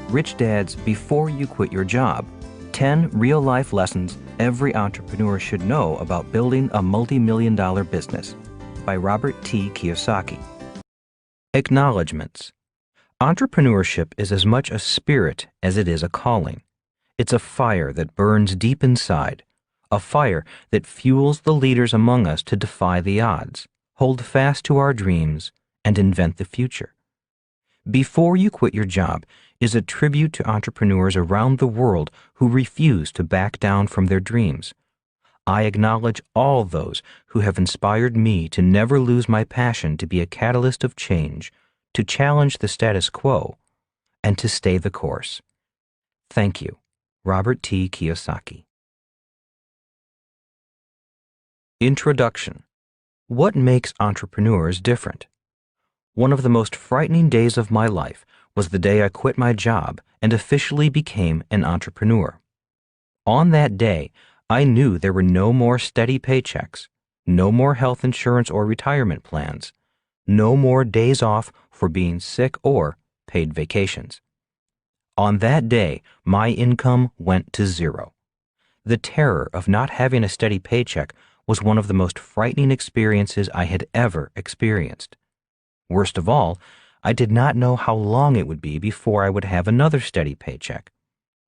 Rich Dad's Before You Quit Your Job, 10 Real-Life Lessons Every Entrepreneur Should Know About Building a Multi-Million-Dollar Business by Robert T. Kiyosaki. Acknowledgements. Entrepreneurship is as much a spirit as it is a calling. It's a fire that burns deep inside, a fire that fuels the leaders among us to defy the odds, hold fast to our dreams, and invent the future. Before You Quit Your Job is a tribute to entrepreneurs around the world who refuse to back down from their dreams. I acknowledge all those who have inspired me to never lose my passion to be a catalyst of change, to challenge the status quo, and to stay the course. Thank you. Robert T. Kiyosaki. Introduction. What makes entrepreneurs different? One of the most frightening days of my life was the day I quit my job and officially became an entrepreneur. On that day, I knew there were no more steady paychecks, no more health insurance or retirement plans, no more days off for being sick or paid vacations. On that day, my income went to zero. The terror of not having a steady paycheck was one of the most frightening experiences I had ever experienced. Worst of all, I did not know how long it would be before I would have another steady paycheck.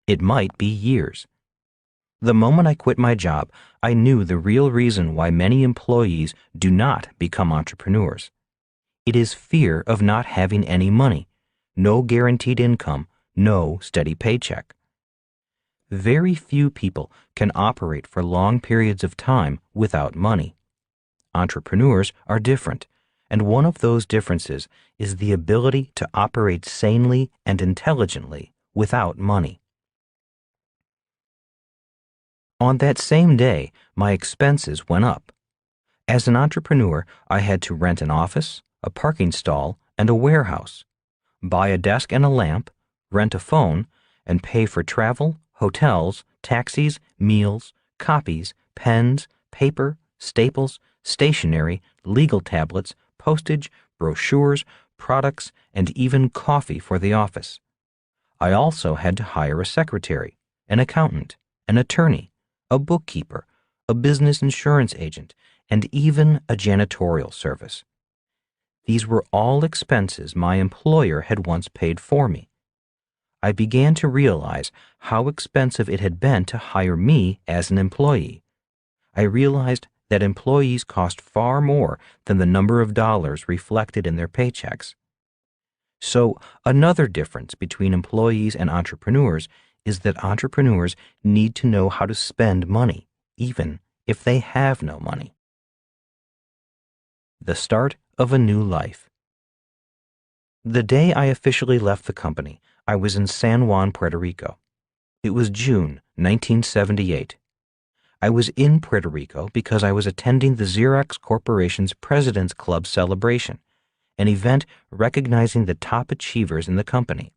It might be years. The moment I quit my job, I knew the real reason why many employees do not become entrepreneurs. It is fear of not having any money, no guaranteed income, no steady paycheck. Very few people can operate for long periods of time without money. Entrepreneurs are different, and one of those differences is the ability to operate sanely and intelligently without money. On that same day, my expenses went up. As an entrepreneur, I had to rent an office, a parking stall, and a warehouse, buy a desk and a lamp, rent a phone, and pay for travel, hotels, taxis, meals, copies, pens, paper, staples, stationery, legal tablets, postage, brochures, products, and even coffee for the office. I also had to hire a secretary, an accountant, an attorney, a bookkeeper, a business insurance agent, and even a janitorial service. These were all expenses my employer had once paid for me. I began to realize how expensive it had been to hire me as an employee. I realized that employees cost far more than the number of dollars reflected in their paychecks. So, another difference between employees and entrepreneurs is that entrepreneurs need to know how to spend money, even if they have no money. The start of a new life. The day I officially left the company, I was in San Juan, Puerto Rico. It was June 1978. I was in Puerto Rico because I was attending the Xerox Corporation's President's Club celebration, an event recognizing the top achievers in the company.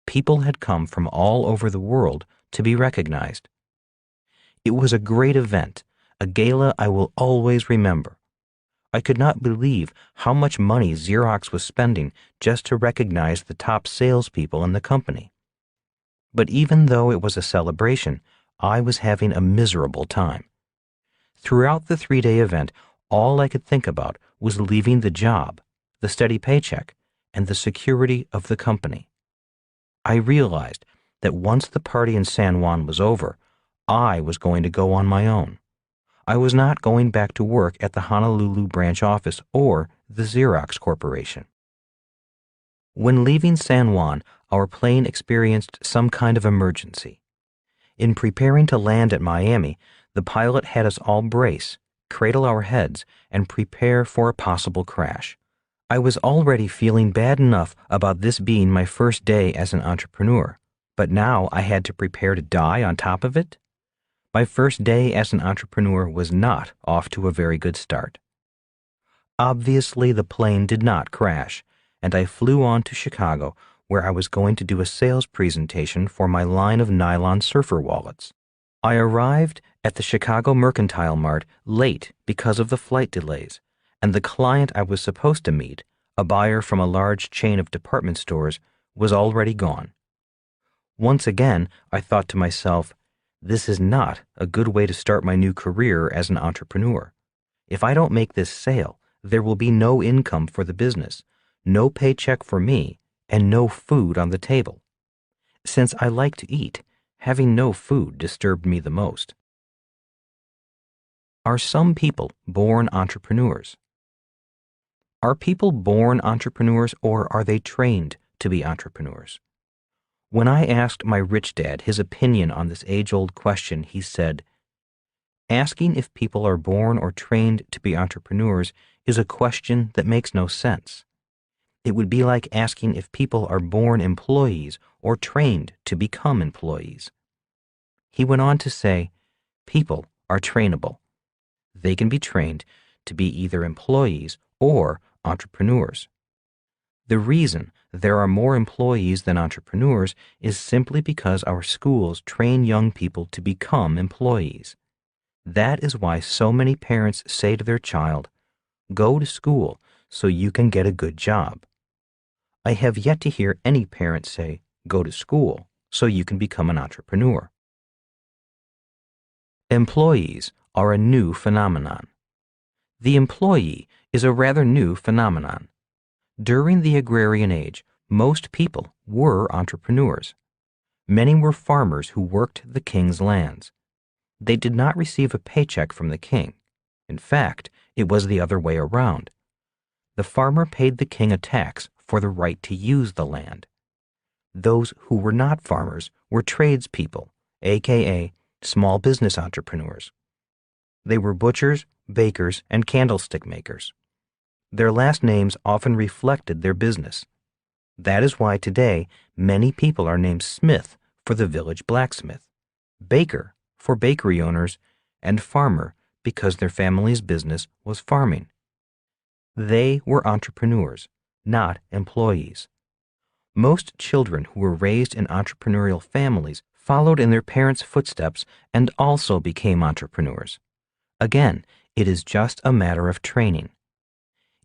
People had come from all over the world to be recognized. It was a great event, a gala I will always remember. I could not believe how much money Xerox was spending just to recognize the top salespeople in the company. But even though it was a celebration, I was having a miserable time. Throughout the 3-day event, all I could think about was leaving the job, the steady paycheck, and the security of the company. I realized that once the party in San Juan was over, I was going to go on my own. I was not going back to work at the Honolulu branch office or the Xerox Corporation. When leaving San Juan, our plane experienced some kind of emergency. In preparing to land at Miami, the pilot had us all brace, cradle our heads, and prepare for a possible crash. I was already feeling bad enough about this being my first day as an entrepreneur, but now I had to prepare to die on top of it? My first day as an entrepreneur was not off to a very good start. Obviously, the plane did not crash, and I flew on to Chicago, where I was going to do a sales presentation for my line of nylon surfer wallets. I arrived at the Chicago Mercantile Mart late because of the flight delays, and the client I was supposed to meet, a buyer from a large chain of department stores, was already gone. Once again, I thought to myself, this is not a good way to start my new career as an entrepreneur. If I don't make this sale, there will be no income for the business, no paycheck for me, and no food on the table. Since I like to eat, having no food disturbed me the most. Are some people born entrepreneurs? Are people born entrepreneurs, or are they trained to be entrepreneurs? When I asked my rich dad his opinion on this age-old question, he said, "Asking if people are born or trained to be entrepreneurs is a question that makes no sense. It would be like asking if people are born employees or trained to become employees." He went on to say, people are trainable. They can be trained to be either employees or entrepreneurs. The reason there are more employees than entrepreneurs is simply because our schools train young people to become employees. That is why so many parents say to their child, "Go to school so you can get a good job." I have yet to hear any parent say, "Go to school so you can become an entrepreneur." Employees are a new phenomenon. The employee is a rather new phenomenon. During the agrarian age, most people were entrepreneurs. Many were farmers who worked the king's lands. They did not receive a paycheck from the king. In fact, it was the other way around. The farmer paid the king a tax for the right to use the land. Those who were not farmers were tradespeople, aka small business entrepreneurs. They were butchers, bakers, and candlestick makers. Their last names often reflected their business. That is why today many people are named Smith for the village blacksmith, baker for bakery owners, and farmer because their family's business was farming. They were entrepreneurs, not employees. Most children who were raised in entrepreneurial families followed in their parents' footsteps and also became entrepreneurs. Again, it is just a matter of training.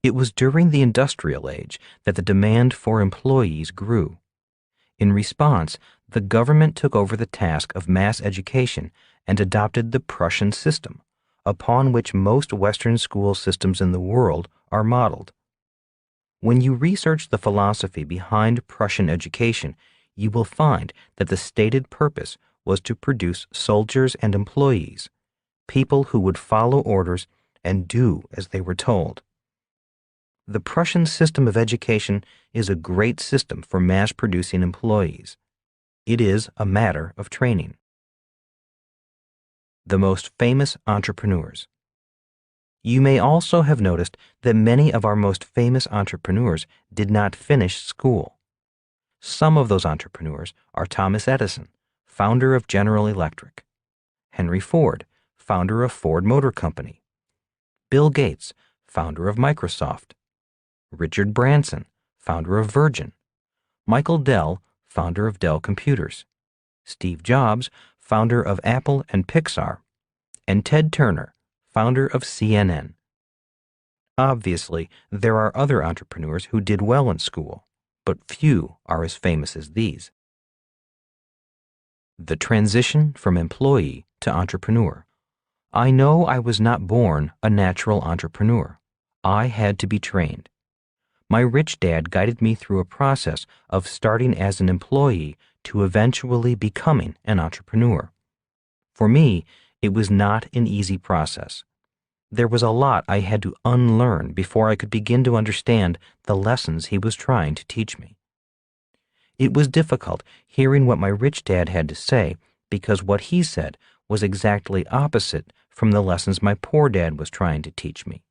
It was during the industrial age that the demand for employees grew. In response, the government took over the task of mass education and adopted the Prussian system, upon which most Western school systems in the world are modeled. When you research the philosophy behind Prussian education, you will find that the stated purpose was to produce soldiers and employees, people who would follow orders and do as they were told. The Prussian system of education is a great system for mass-producing employees. It is a matter of training. The most famous entrepreneurs. You may also have noticed that many of our most famous entrepreneurs did not finish school. Some of those entrepreneurs are Thomas Edison, founder of General Electric; Henry Ford, founder of Ford Motor Company; Bill Gates, founder of Microsoft; Richard Branson, founder of Virgin; Michael Dell, founder of Dell Computers; Steve Jobs, founder of Apple and Pixar; and Ted Turner, founder of CNN. Obviously, there are other entrepreneurs who did well in school, but few are as famous as these. The transition from employee to entrepreneur. I know I was not born a natural entrepreneur. I had to be trained. My rich dad guided me through a process of starting as an employee to eventually becoming an entrepreneur. For me, it was not an easy process. There was a lot I had to unlearn before I could begin to understand the lessons he was trying to teach me. It was difficult hearing what my rich dad had to say because what he said was exactly opposite from the lessons my poor dad was trying to teach me.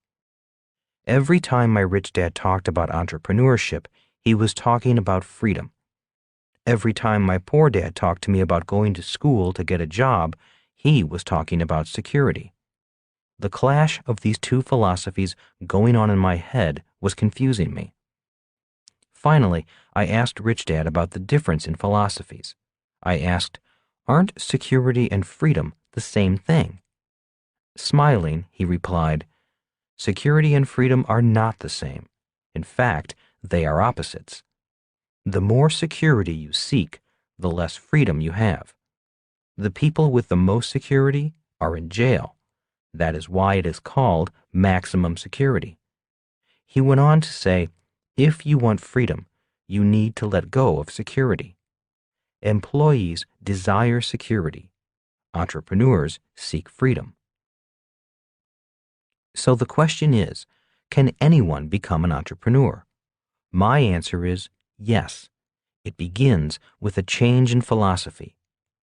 Every time my rich dad talked about entrepreneurship, he was talking about freedom. Every time my poor dad talked to me about going to school to get a job, he was talking about security. The clash of these two philosophies going on in my head was confusing me. Finally, I asked Rich Dad about the difference in philosophies. I asked, "Aren't security and freedom the same thing?" Smiling, he replied, "Security and freedom are not the same. In fact, they are opposites. The more security you seek, the less freedom you have. The people with the most security are in jail. That is why it is called maximum security. He went on to say, if you want freedom, you need to let go of security. Employees desire security. Entrepreneurs seek freedom. So the question is, can anyone become an entrepreneur? My answer is yes. It begins with a change in philosophy.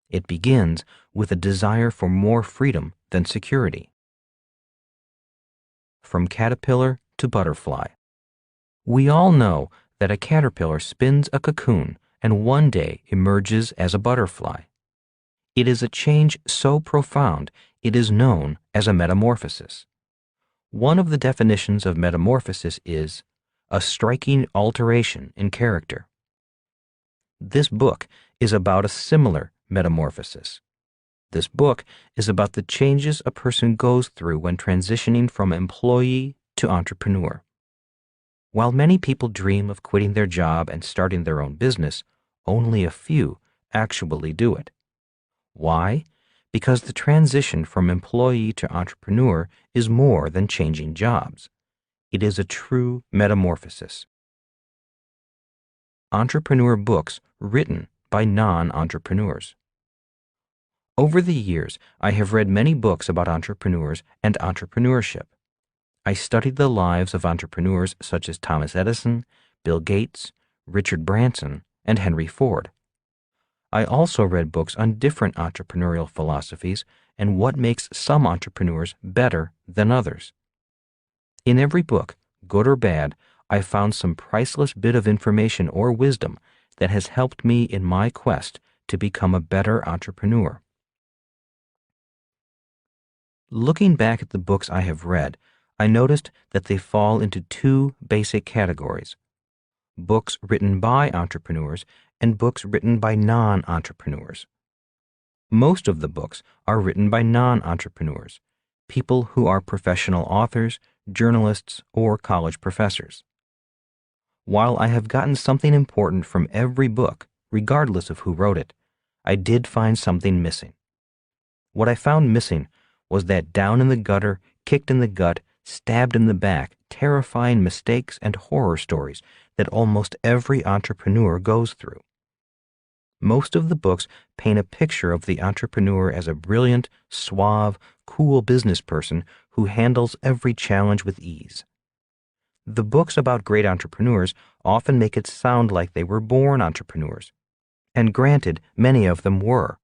It begins with a desire for more freedom than security. From caterpillar to butterfly. We all know that a caterpillar spins a cocoon and one day emerges as a butterfly. It is a change so profound it is known as a metamorphosis. One of the definitions of metamorphosis is a striking alteration in character. This book is about a similar metamorphosis. This book is about the changes a person goes through when transitioning from employee to entrepreneur. While many people dream of quitting their job and starting their own business, only a few actually do it. Why? Because the transition from employee to entrepreneur is more than changing jobs. It is a true metamorphosis. Entrepreneur books written by non-entrepreneurs. Over the years, I have read many books about entrepreneurs and entrepreneurship. I studied the lives of entrepreneurs such as Thomas Edison, Bill Gates, Richard Branson, and Henry Ford. I also read books on different entrepreneurial philosophies and what makes some entrepreneurs better than others. In every book, good or bad, I found some priceless bit of information or wisdom that has helped me in my quest to become a better entrepreneur. Looking back at the books I have read, I noticed that they fall into two basic categories: books written by entrepreneurs and books written by non-entrepreneurs. Most of the books are written by non-entrepreneurs, people who are professional authors, journalists, or college professors. While I have gotten something important from every book, regardless of who wrote it, I did find something missing. What I found missing was that down in the gutter, kicked in the gut, stabbed in the back, terrifying mistakes and horror stories that almost every entrepreneur goes through. Most of the books paint a picture of the entrepreneur as a brilliant, suave, cool business person who handles every challenge with ease. The books about great entrepreneurs often make it sound like they were born entrepreneurs. And granted, many of them were.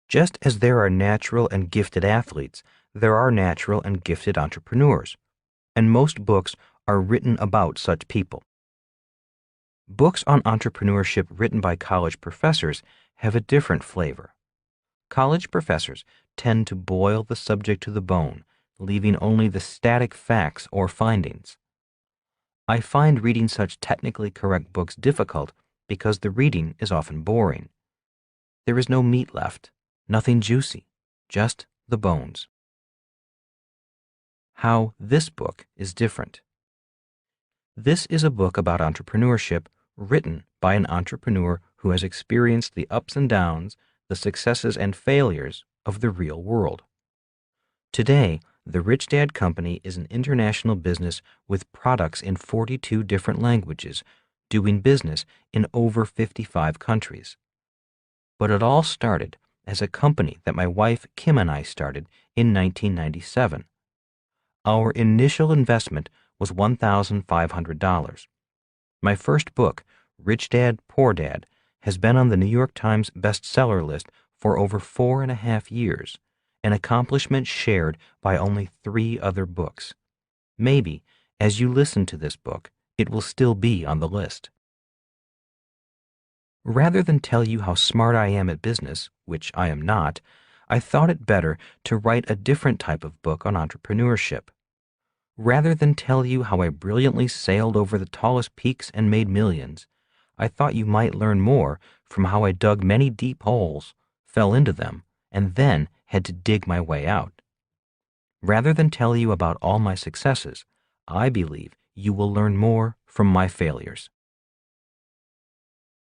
Just as there are natural and gifted athletes, there are natural and gifted entrepreneurs. And most books are written about such people. Books on entrepreneurship written by college professors have a different flavor. College professors tend to boil the subject to the bone, leaving only the static facts or findings. I find reading such technically correct books difficult because the reading is often boring. There is no meat left, nothing juicy, just the bones. How this book is different. This is a book about entrepreneurship written by an entrepreneur who has experienced the ups and downs, the successes and failures of the real world. Today, the Rich Dad Company is an international business with products in 42 different languages, doing business in over 55 countries. But it all started as a company that my wife Kim and I started in 1997. Our initial investment was $1,500. My first book, Rich Dad, Poor Dad, has been on the New York Times bestseller list for over 4.5 years, an accomplishment shared by only 3 other books. Maybe, as you listen to this book, it will still be on the list. Rather than tell you how smart I am at business, which I am not, I thought it better to write a different type of book on entrepreneurship. Rather than tell you how I brilliantly sailed over the tallest peaks and made millions, I thought you might learn more from how I dug many deep holes, fell into them, and then had to dig my way out. Rather than tell you about all my successes, I believe you will learn more from my failures.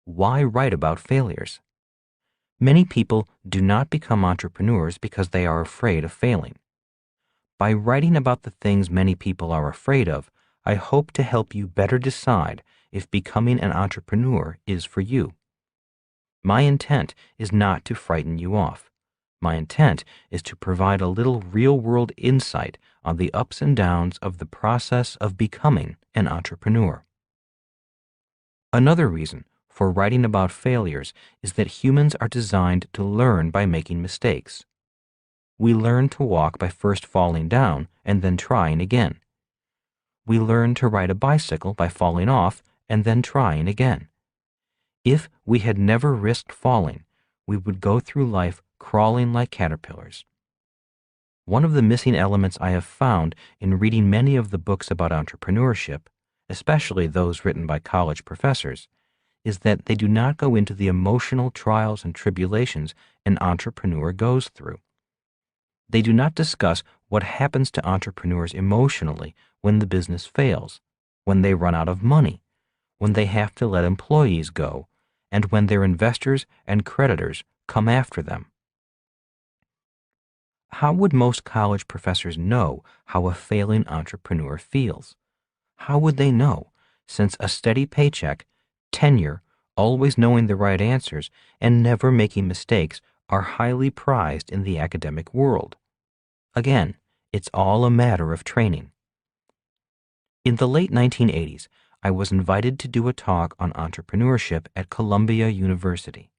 Why write about failures? Many people do not become entrepreneurs because they are afraid of failing. By writing about the things many people are afraid of, I hope to help you better decide if becoming an entrepreneur is for you. My intent is not to frighten you off. My intent is to provide a little real-world insight on the ups and downs of the process of becoming an entrepreneur. Another reason for writing about failures is that humans are designed to learn by making mistakes. We learn to walk by first falling down and then trying again. We learn to ride a bicycle by falling off and then trying again. If we had never risked falling, we would go through life crawling like caterpillars. One of the missing elements I have found in reading many of the books about entrepreneurship, especially those written by college professors, is that they do not go into the emotional trials and tribulations an entrepreneur goes through. They do not discuss what happens to entrepreneurs emotionally when the business fails, when they run out of money, when they have to let employees go, and when their investors and creditors come after them. How would most college professors know how a failing entrepreneur feels? How would they know, since a steady paycheck, tenure, always knowing the right answers, and never making mistakes are highly prized in the academic world? Again, it's all a matter of training. In the late 1980s, I was invited to do a talk on entrepreneurship at Columbia University.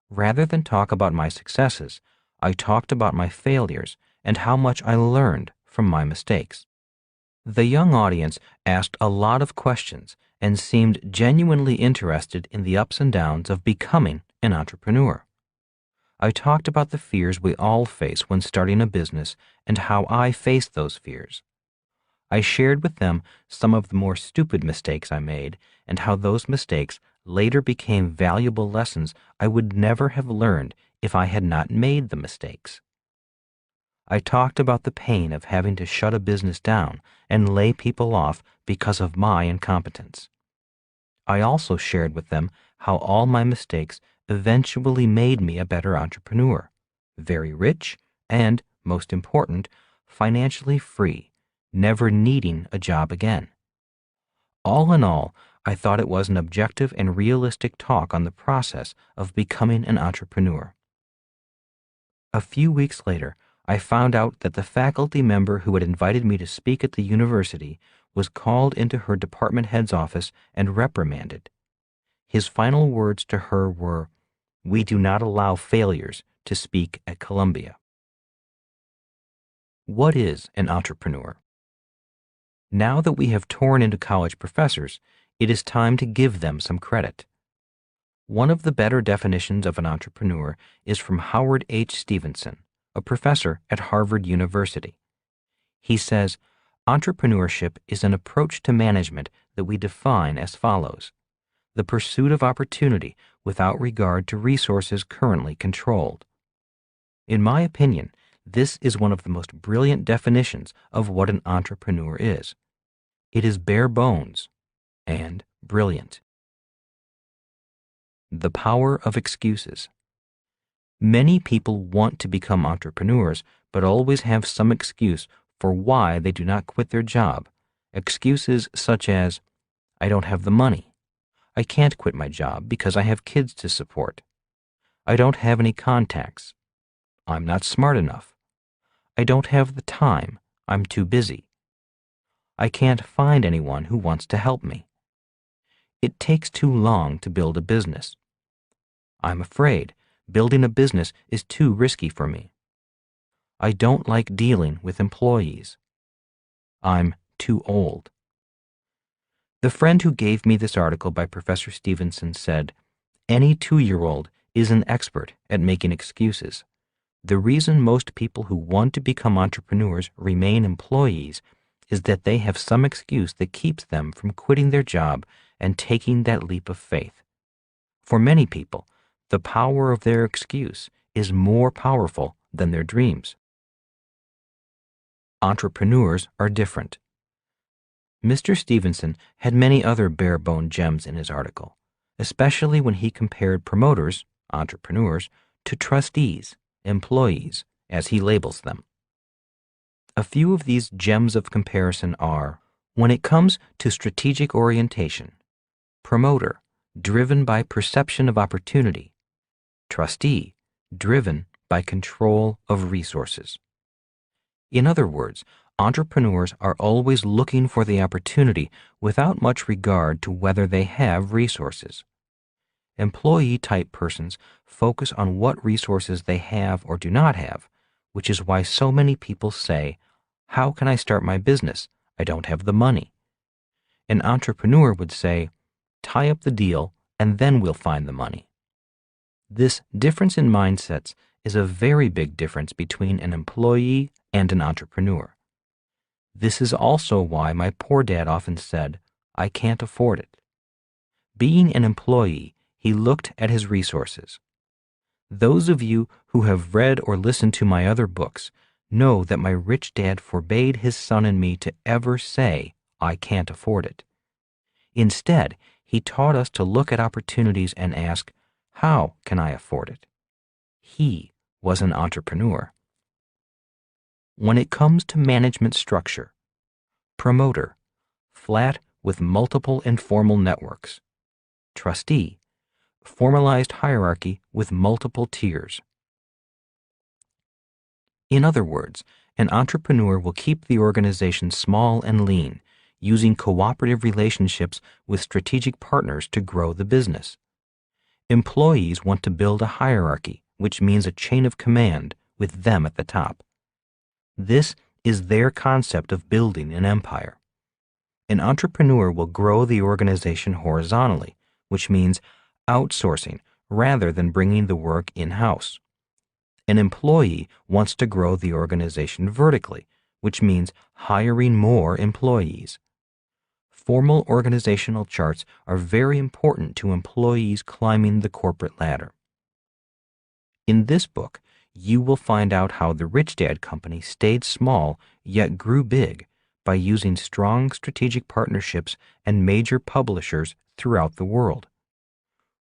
Rather than talk about my successes, I talked about my failures and how much I learned from my mistakes. The young audience asked a lot of questions and seemed genuinely interested in the ups and downs of becoming an entrepreneur. I talked about the fears we all face when starting a business and how I faced those fears. I shared with them some of the more stupid mistakes I made and how those mistakes later became valuable lessons I would never have learned if I had not made the mistakes. I talked about the pain of having to shut a business down and lay people off because of my incompetence. I also shared with them how all my mistakes eventually made me a better entrepreneur, very rich, and, most important, financially free, never needing a job again. All in all, I thought it was an objective and realistic talk on the process of becoming an entrepreneur. A few weeks later, I found out that the faculty member who had invited me to speak at the university was called into her department head's office and reprimanded. His final words to her were, "We do not allow failures to speak at Columbia." What is an entrepreneur? Now that we have torn into college professors, it is time to give them some credit. One of the better definitions of an entrepreneur is from Howard H. Stevenson, a professor at Harvard University. He says, entrepreneurship is an approach to management that we define as follows: the pursuit of opportunity without regard to resources currently controlled. In my opinion, this is one of the most brilliant definitions of what an entrepreneur is. It is bare bones and brilliant. The power of excuses. Many people want to become entrepreneurs, but always have some excuse for why they do not quit their job. Excuses such as, "I don't have the money. I can't quit my job because I have kids to support. I don't have any contacts. I'm not smart enough. I don't have the time. I'm too busy. I can't find anyone who wants to help me. It takes too long to build a business. I'm afraid building a business is too risky for me. I don't like dealing with employees. I'm too old." The friend who gave me this article by Professor Stevenson said, "Any 2-year-old is an expert at making excuses. The reason most people who want to become entrepreneurs remain employees is that they have some excuse that keeps them from quitting their job and taking that leap of faith. For many people, the power of their excuse is more powerful than their dreams." Entrepreneurs are different. Mr. Stevenson had many other bare-bone gems in his article, especially when he compared promoters, entrepreneurs, to trustees, employees, as he labels them. A few of these gems of comparison are: when it comes to strategic orientation, promoter, driven by perception of opportunity, trustee, driven by control of resources. In other words, entrepreneurs are always looking for the opportunity without much regard to whether they have resources. Employee-type persons focus on what resources they have or do not have, which is why so many people say, "How can I start my business? I don't have the money." An entrepreneur would say, "Tie up the deal and then we'll find the money." This difference in mindsets is a very big difference between an employee and an entrepreneur. This is also why my poor dad often said, "I can't afford it." Being an employee, he looked at his resources. Those of you who have read or listened to my other books know that my rich dad forbade his son and me to ever say, "I can't afford it." Instead, he taught us to look at opportunities and ask, "How can I afford it?" He was an entrepreneur. When it comes to management structure, promoter, flat with multiple informal networks. Trustee, formalized hierarchy with multiple tiers. In other words, an entrepreneur will keep the organization small and lean, using cooperative relationships with strategic partners to grow the business. Employees want to build a hierarchy, which means a chain of command with them at the top. This is their concept of building an empire. An entrepreneur will grow the organization horizontally, which means outsourcing rather than bringing the work in-house. An employee wants to grow the organization vertically, which means hiring more employees. Formal organizational charts are very important to employees climbing the corporate ladder. In this book, you will find out how the Rich Dad Company stayed small yet grew big by using strong strategic partnerships and major publishers throughout the world.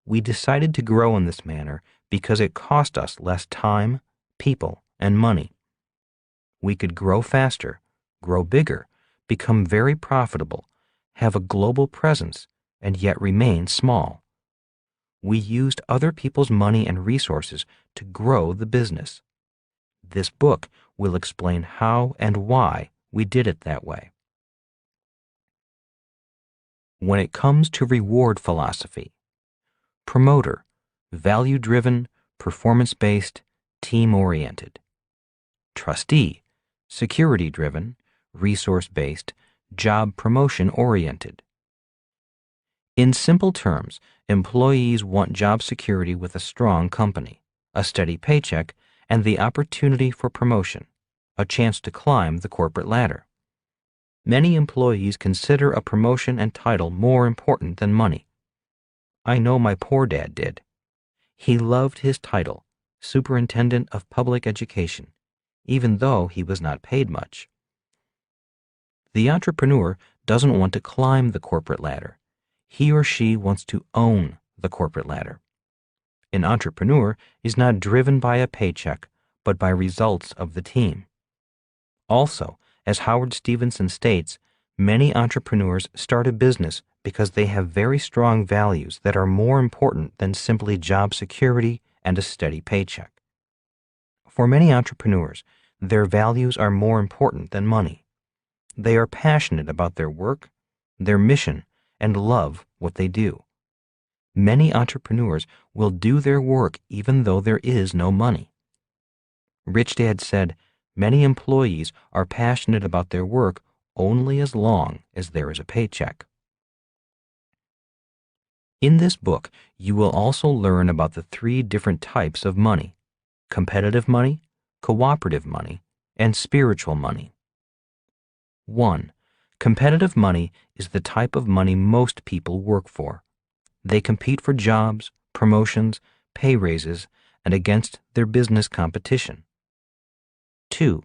We decided to grow in this manner because it cost us less time, people, and money. We could grow faster, grow bigger, become very profitable, have a global presence, and yet remain small. We used other people's money and resources to grow the business. This book will explain how and why we did it that way. When it comes to reward philosophy, promoter, value-driven, performance-based, team-oriented. Trustee, security-driven, resource-based, job promotion-oriented. In simple terms, employees want job security with a strong company, a steady paycheck, and the opportunity for promotion, a chance to climb the corporate ladder. Many employees consider a promotion and title more important than money. I know my poor dad did. He loved his title, Superintendent of Public Education, even though he was not paid much. The entrepreneur doesn't want to climb the corporate ladder. He or she wants to own the corporate ladder. An entrepreneur is not driven by a paycheck, but by results of the team. Also, as Howard Stevenson states, many entrepreneurs start a business because they have very strong values that are more important than simply job security and a steady paycheck. For many entrepreneurs, their values are more important than money. They are passionate about their work, their mission, and love what they do. Many entrepreneurs will do their work even though there is no money. Rich Dad said, many employees are passionate about their work only as long as there is a paycheck. In this book, you will also learn about the 3 different types of money: competitive money, cooperative money, and spiritual money. 1. Competitive money is the type of money most people work for. They compete for jobs, promotions, pay raises, and against their business competition. 2.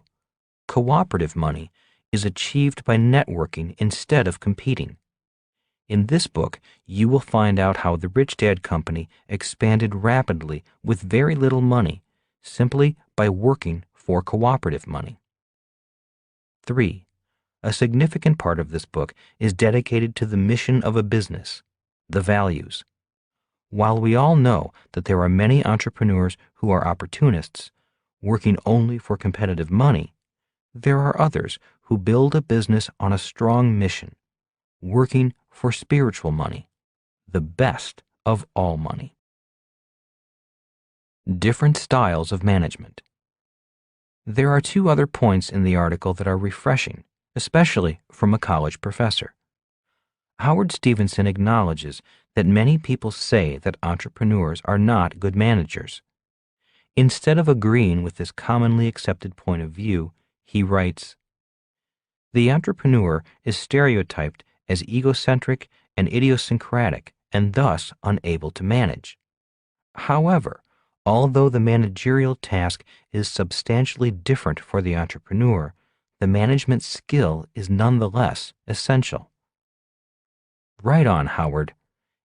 Cooperative money is achieved by networking instead of competing. In this book, you will find out how the Rich Dad Company expanded rapidly with very little money, simply by working for cooperative money. 3. A significant part of this book is dedicated to the mission of a business, the values. While we all know that there are many entrepreneurs who are opportunists, working only for competitive money, there are others who build a business on a strong mission, working for spiritual money, the best of all money. Different styles of management. There are two other points in the article that are refreshing, especially from a college professor. Howard Stevenson acknowledges that many people say that entrepreneurs are not good managers. Instead of agreeing with this commonly accepted point of view, he writes, "The entrepreneur is stereotyped as egocentric and idiosyncratic and thus unable to manage. However, although the managerial task is substantially different for the entrepreneur, the management skill is nonetheless essential." Right on, Howard.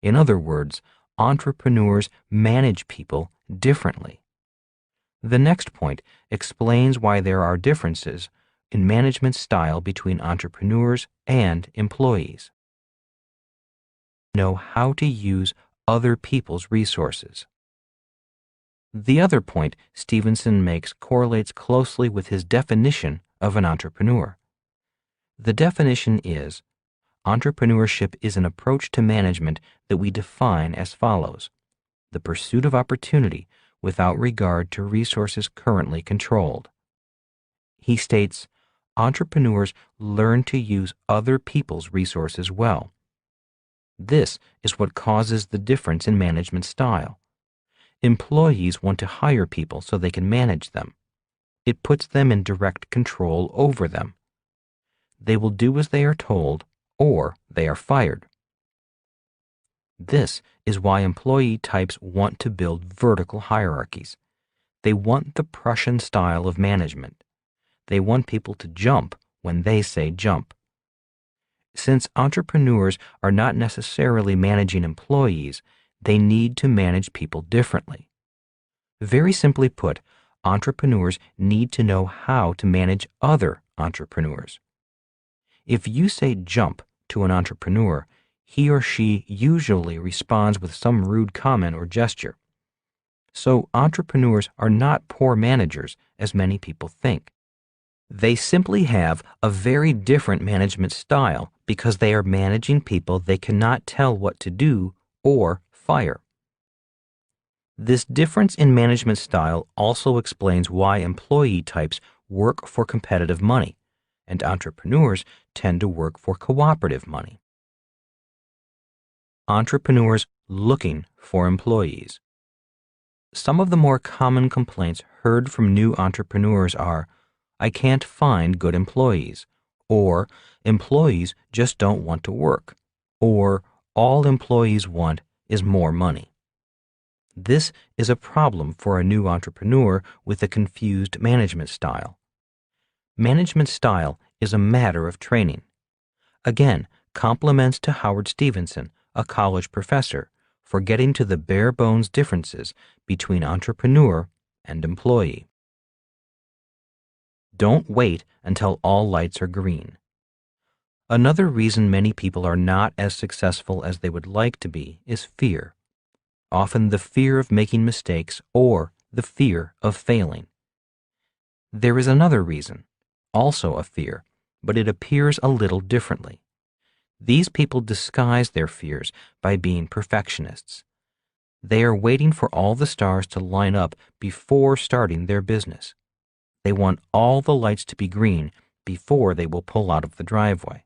In other words, entrepreneurs manage people differently. The next point explains why there are differences in management style between entrepreneurs and employees. Know how to use other people's resources. The other point Stevenson makes correlates closely with his definition of an entrepreneur. The definition is, entrepreneurship is an approach to management that we define as follows: the pursuit of opportunity without regard to resources currently controlled. He states, entrepreneurs learn to use other people's resources well. This is what causes the difference in management style. Employees want to hire people so they can manage them. It puts them in direct control over them. They will do as they are told, or they are fired. This is why employee types want to build vertical hierarchies. They want the Prussian style of management. They want people to jump when they say jump. Since entrepreneurs are not necessarily managing employees, they need to manage people differently. Very simply put, entrepreneurs need to know how to manage other entrepreneurs. If you say jump to an entrepreneur, he or she usually responds with some rude comment or gesture. So entrepreneurs are not poor managers, as many people think. They simply have a very different management style because they are managing people they cannot tell what to do or fire. This difference in management style also explains why employee types work for competitive money, and entrepreneurs tend to work for cooperative money. Entrepreneurs looking for employees. Some of the more common complaints heard from new entrepreneurs are, "I can't find good employees," or "employees just don't want to work," or "all employees want is more money." This is a problem for a new entrepreneur with a confused management style. Management style is a matter of training. Again, compliments to Howard Stevenson, a college professor, for getting to the bare bones differences between entrepreneur and employee. Don't wait until all lights are green. Another reason many people are not as successful as they would like to be is fear. Often the fear of making mistakes or the fear of failing. There is another reason, also a fear, but it appears a little differently. These people disguise their fears by being perfectionists. They are waiting for all the stars to line up before starting their business. They want all the lights to be green before they will pull out of the driveway.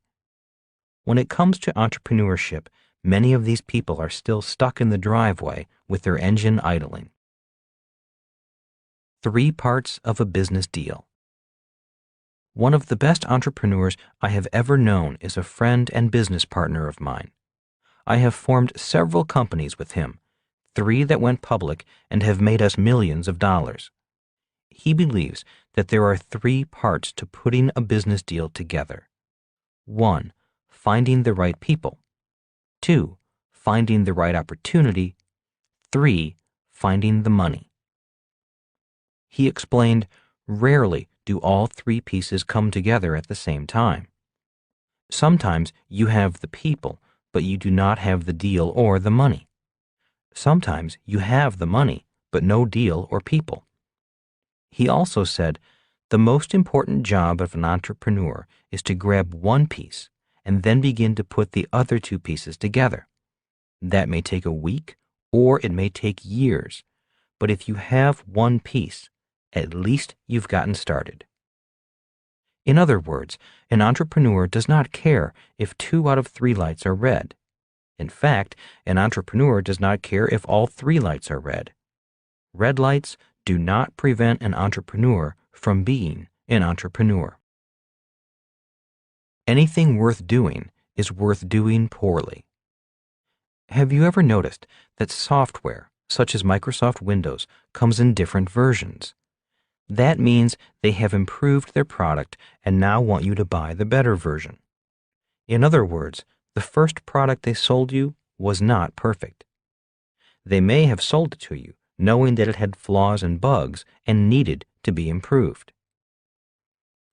When it comes to entrepreneurship, many of these people are still stuck in the driveway with their engine idling. 3 parts of a business deal. One of the best entrepreneurs I have ever known is a friend and business partner of mine. I have formed several companies with him, 3 that went public and have made us millions of dollars. He believes that there are 3 parts to putting a business deal together. 1. Finding the right people. 2. Finding the right opportunity. 3. Finding the money. He explained, rarely do all three pieces come together at the same time. Sometimes you have the people, but you do not have the deal or the money. Sometimes you have the money, but no deal or people. He also said, the most important job of an entrepreneur is to grab one piece and then begin to put the other two pieces together. That may take a week or it may take years, but if you have one piece, at least you've gotten started. In other words, an entrepreneur does not care if 2 out of 3 lights are red. In fact, an entrepreneur does not care if all 3 lights are red. Red lights do not prevent an entrepreneur from being an entrepreneur. Anything worth doing is worth doing poorly. Have you ever noticed that software, such as Microsoft Windows, comes in different versions? That means they have improved their product and now want you to buy the better version. In other words, the first product they sold you was not perfect. They may have sold it to you knowing that it had flaws and bugs and needed to be improved.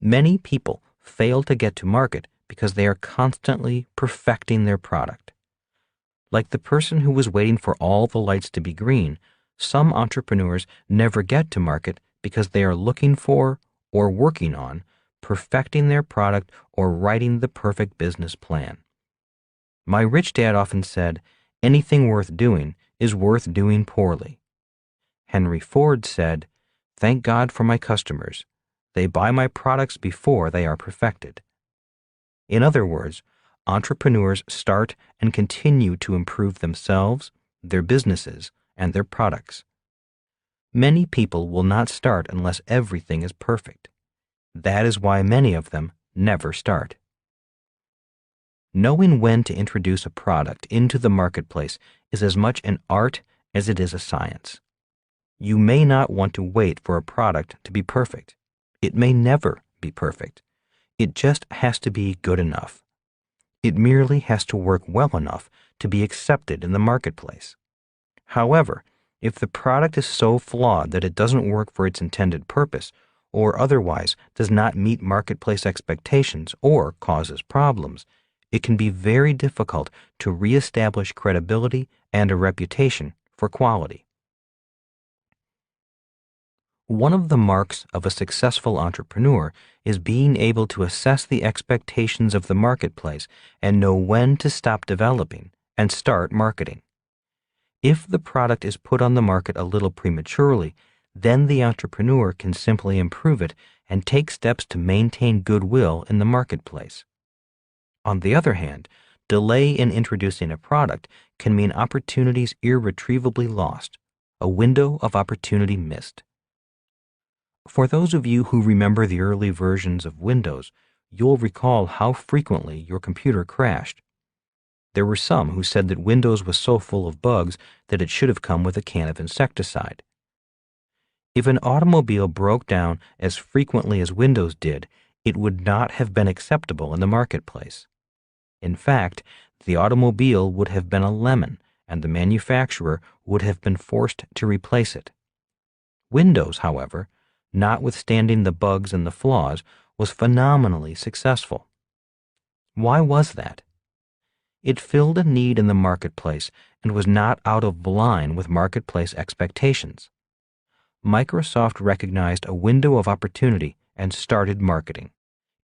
Many people fail to get to market because they are constantly perfecting their product. Like the person who was waiting for all the lights to be green, some entrepreneurs never get to market because they are looking for or working on perfecting their product or writing the perfect business plan. My rich dad often said, anything worth doing is worth doing poorly. Henry Ford said, thank God for my customers. They buy my products before they are perfected. In other words, entrepreneurs start and continue to improve themselves, their businesses, and their products. Many people will not start unless everything is perfect. That is why many of them never start. Knowing when to introduce a product into the marketplace is as much an art as it is a science. You may not want to wait for a product to be perfect. It may never be perfect. It just has to be good enough. It merely has to work well enough to be accepted in the marketplace. However, if the product is so flawed that it doesn't work for its intended purpose, or otherwise does not meet marketplace expectations or causes problems, it can be very difficult to reestablish credibility and a reputation for quality. One of the marks of a successful entrepreneur is being able to assess the expectations of the marketplace and know when to stop developing and start marketing. If the product is put on the market a little prematurely, then the entrepreneur can simply improve it and take steps to maintain goodwill in the marketplace. On the other hand, delay in introducing a product can mean opportunities irretrievably lost, a window of opportunity missed. For those of you who remember the early versions of Windows, you'll recall how frequently your computer crashed. There were some who said that Windows was so full of bugs that it should have come with a can of insecticide. If an automobile broke down as frequently as Windows did, it would not have been acceptable in the marketplace. In fact, the automobile would have been a lemon, and the manufacturer would have been forced to replace it. Windows, however, notwithstanding the bugs and the flaws, was phenomenally successful. Why was that? It filled a need in the marketplace and was not out of line with marketplace expectations. Microsoft recognized a window of opportunity and started marketing.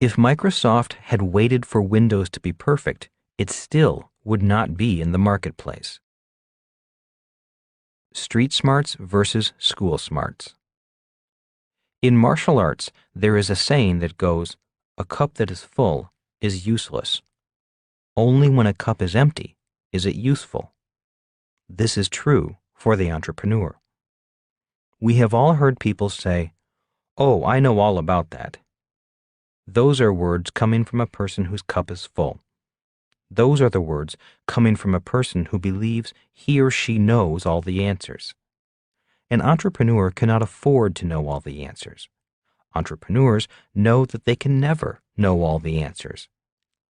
If Microsoft had waited for Windows to be perfect, it still would not be in the marketplace. Street smarts versus school smarts. In martial arts, there is a saying that goes, "A cup that is full is useless. Only when a cup is empty is it useful." This is true for the entrepreneur. We have all heard people say, "Oh, I know all about that." Those are words coming from a person whose cup is full. Those are the words coming from a person who believes he or she knows all the answers. An entrepreneur cannot afford to know all the answers. Entrepreneurs know that they can never know all the answers.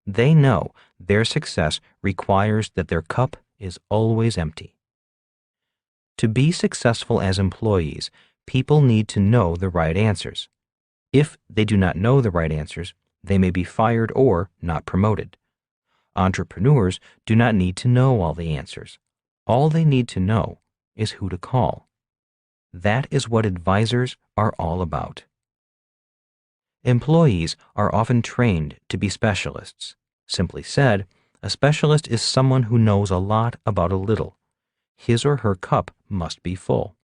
They know their success requires that their cup is always empty. To be successful as employees, people need to know the right answers. If they do not know the right answers, they may be fired or not promoted. Entrepreneurs do not need to know all the answers. All they need to know is who to call. That is what advisors are all about. Employees are often trained to be specialists. Simply said, a specialist is someone who knows a lot about a little. His or her cup must be full.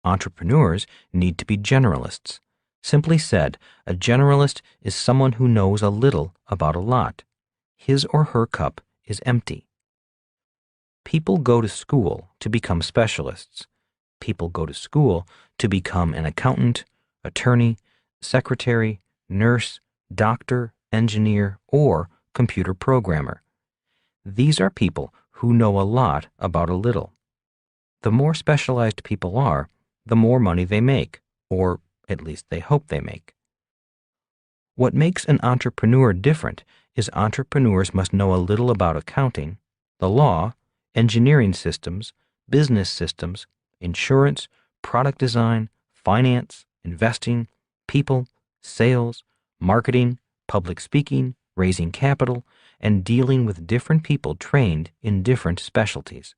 Entrepreneurs need to be generalists. Simply said, a generalist is someone who knows a little about a lot. His or her cup is empty. People go to school to become specialists. People go to school to become an accountant, attorney, secretary, nurse, doctor, engineer, or computer programmer. These are people who know a lot about a little. The more specialized people are, the more money they make, or at least they hope they make. What makes an entrepreneur different is entrepreneurs must know a little about accounting, the law, engineering systems, business systems, insurance, product design, finance, investing, people, sales, marketing, public speaking, raising capital, and dealing with different people trained in different specialties.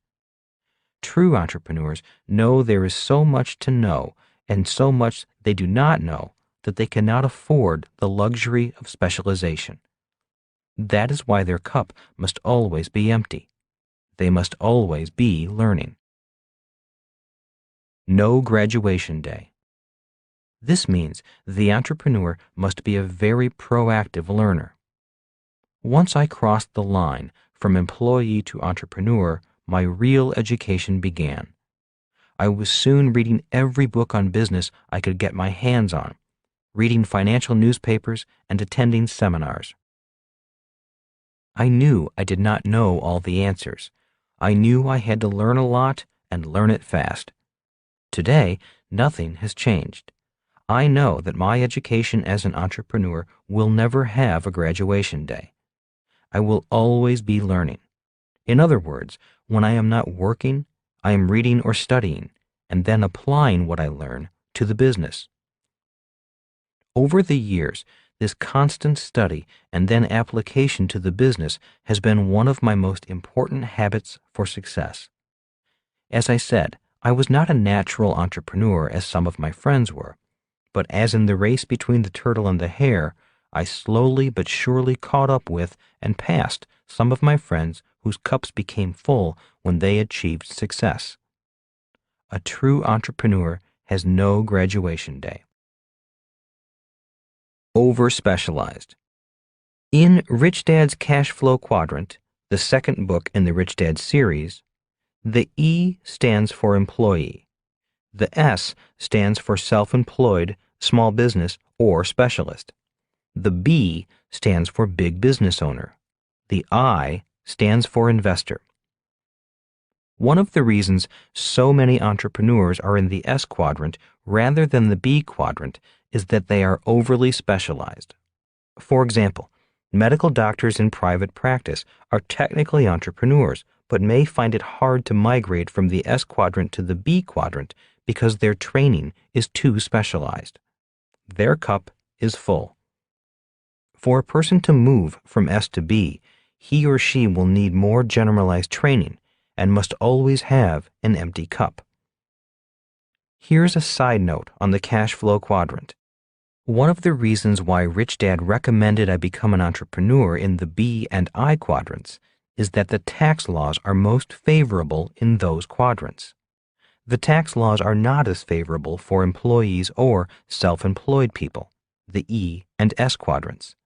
True entrepreneurs know there is so much to know and so much they do not know that they cannot afford the luxury of specialization. That is why their cup must always be empty. They must always be learning. No graduation day. This means the entrepreneur must be a very proactive learner. Once I crossed the line from employee to entrepreneur, my real education began. I was soon reading every book on business I could get my hands on, reading financial newspapers and attending seminars. I knew I did not know all the answers. I knew I had to learn a lot and learn it fast. Today, nothing has changed. I know that my education as an entrepreneur will never have a graduation day. I will always be learning. In other words, when I am not working, I am reading or studying, and then applying what I learn to the business. Over the years, this constant study and then application to the business has been one of my most important habits for success. As I said, I was not a natural entrepreneur as some of my friends were, but as in the race between the turtle and the hare, I slowly but surely caught up with and passed some of my friends whose cups became full when they achieved success. A true entrepreneur has no graduation day. Over-specialized. In Rich Dad's Cash Flow Quadrant, the second book in the Rich Dad series, the E stands for employee. The S stands for self-employed, small business, or specialist. The B stands for big business owner. The I stands for investor. One of the reasons so many entrepreneurs are in the S quadrant rather than the B quadrant is that they are overly specialized. For example, medical doctors in private practice are technically entrepreneurs, but may find it hard to migrate from the S quadrant to the B quadrant because their training is too specialized. Their cup is full. For a person to move from S to B, he or she will need more generalized training and must always have an empty cup. Here's a side note on the cash flow quadrant. One of the reasons why Rich Dad recommended I become an entrepreneur in the B and I quadrants is that the tax laws are most favorable in those quadrants. The tax laws are not as favorable for employees or self-employed people, the E and S quadrants.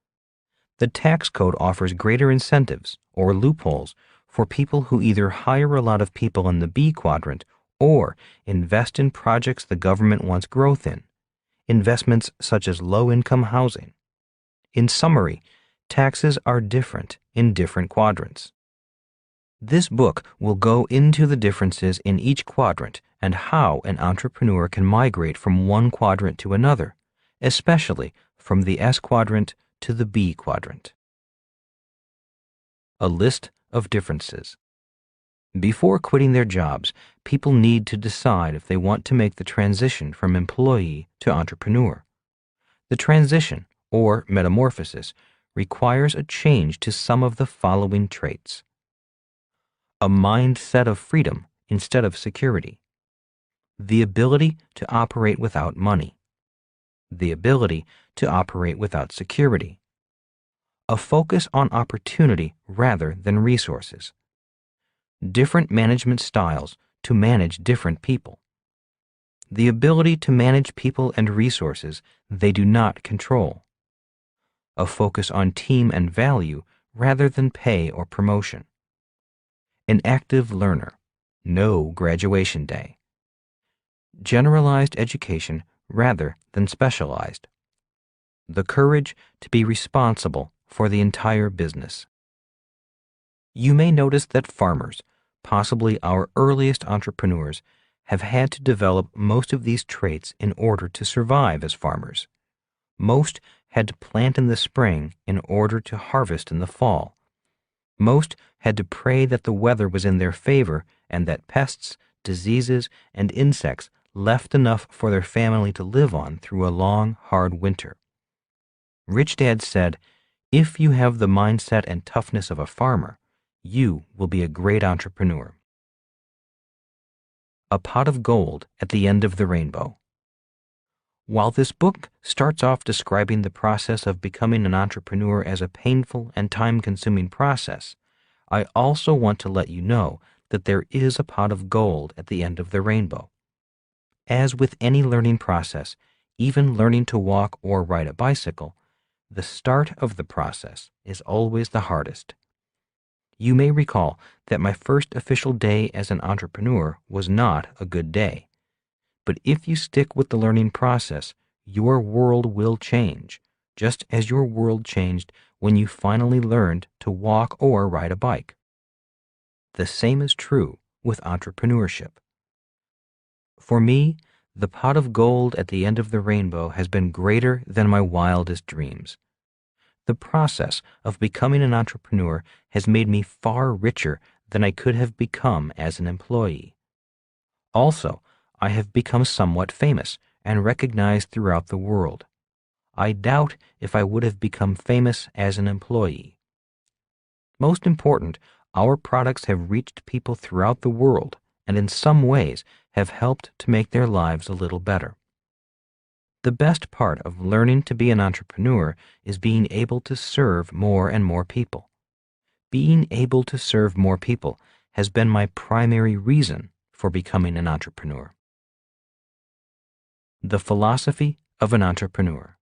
The tax code offers greater incentives, or loopholes, for people who either hire a lot of people in the B quadrant or invest in projects the government wants growth in, investments such as low-income housing. In summary, taxes are different in different quadrants. This book will go into the differences in each quadrant and how an entrepreneur can migrate from one quadrant to another, especially from the S quadrant to the B quadrant. A list of differences. Before quitting their jobs, people need to decide if they want to make the transition from employee to entrepreneur. The transition, or metamorphosis, requires a change to some of the following traits: a mindset of freedom instead of security, the ability to operate without money, the ability to operate without security, a focus on opportunity rather than resources, different management styles to manage different people, the ability to manage people and resources they do not control, a focus on team and value rather than pay or promotion, an active learner, no graduation day, generalized education rather than specialized, the courage to be responsible for the entire business. You may notice that farmers, possibly our earliest entrepreneurs, have had to develop most of these traits in order to survive as farmers. Most had to plant in the spring in order to harvest in the fall. Most had to pray that the weather was in their favor and that pests, diseases, and insects left enough for their family to live on through a long, hard winter. Rich Dad said, "If you have the mindset and toughness of a farmer, you will be a great entrepreneur." A pot of gold at the end of the rainbow. While this book starts off describing the process of becoming an entrepreneur as a painful and time-consuming process, I also want to let you know that there is a pot of gold at the end of the rainbow. As with any learning process, even learning to walk or ride a bicycle, the start of the process is always the hardest. You may recall that my first official day as an entrepreneur was not a good day. But if you stick with the learning process, your world will change, just as your world changed when you finally learned to walk or ride a bike. The same is true with entrepreneurship. For me, the pot of gold at the end of the rainbow has been greater than my wildest dreams. The process of becoming an entrepreneur has made me far richer than I could have become as an employee. Also, I have become somewhat famous and recognized throughout the world. I doubt if I would have become famous as an employee. Most important, our products have reached people throughout the world and in some ways have helped to make their lives a little better. The best part of learning to be an entrepreneur is being able to serve more and more people. Being able to serve more people has been my primary reason for becoming an entrepreneur. The philosophy of an entrepreneur.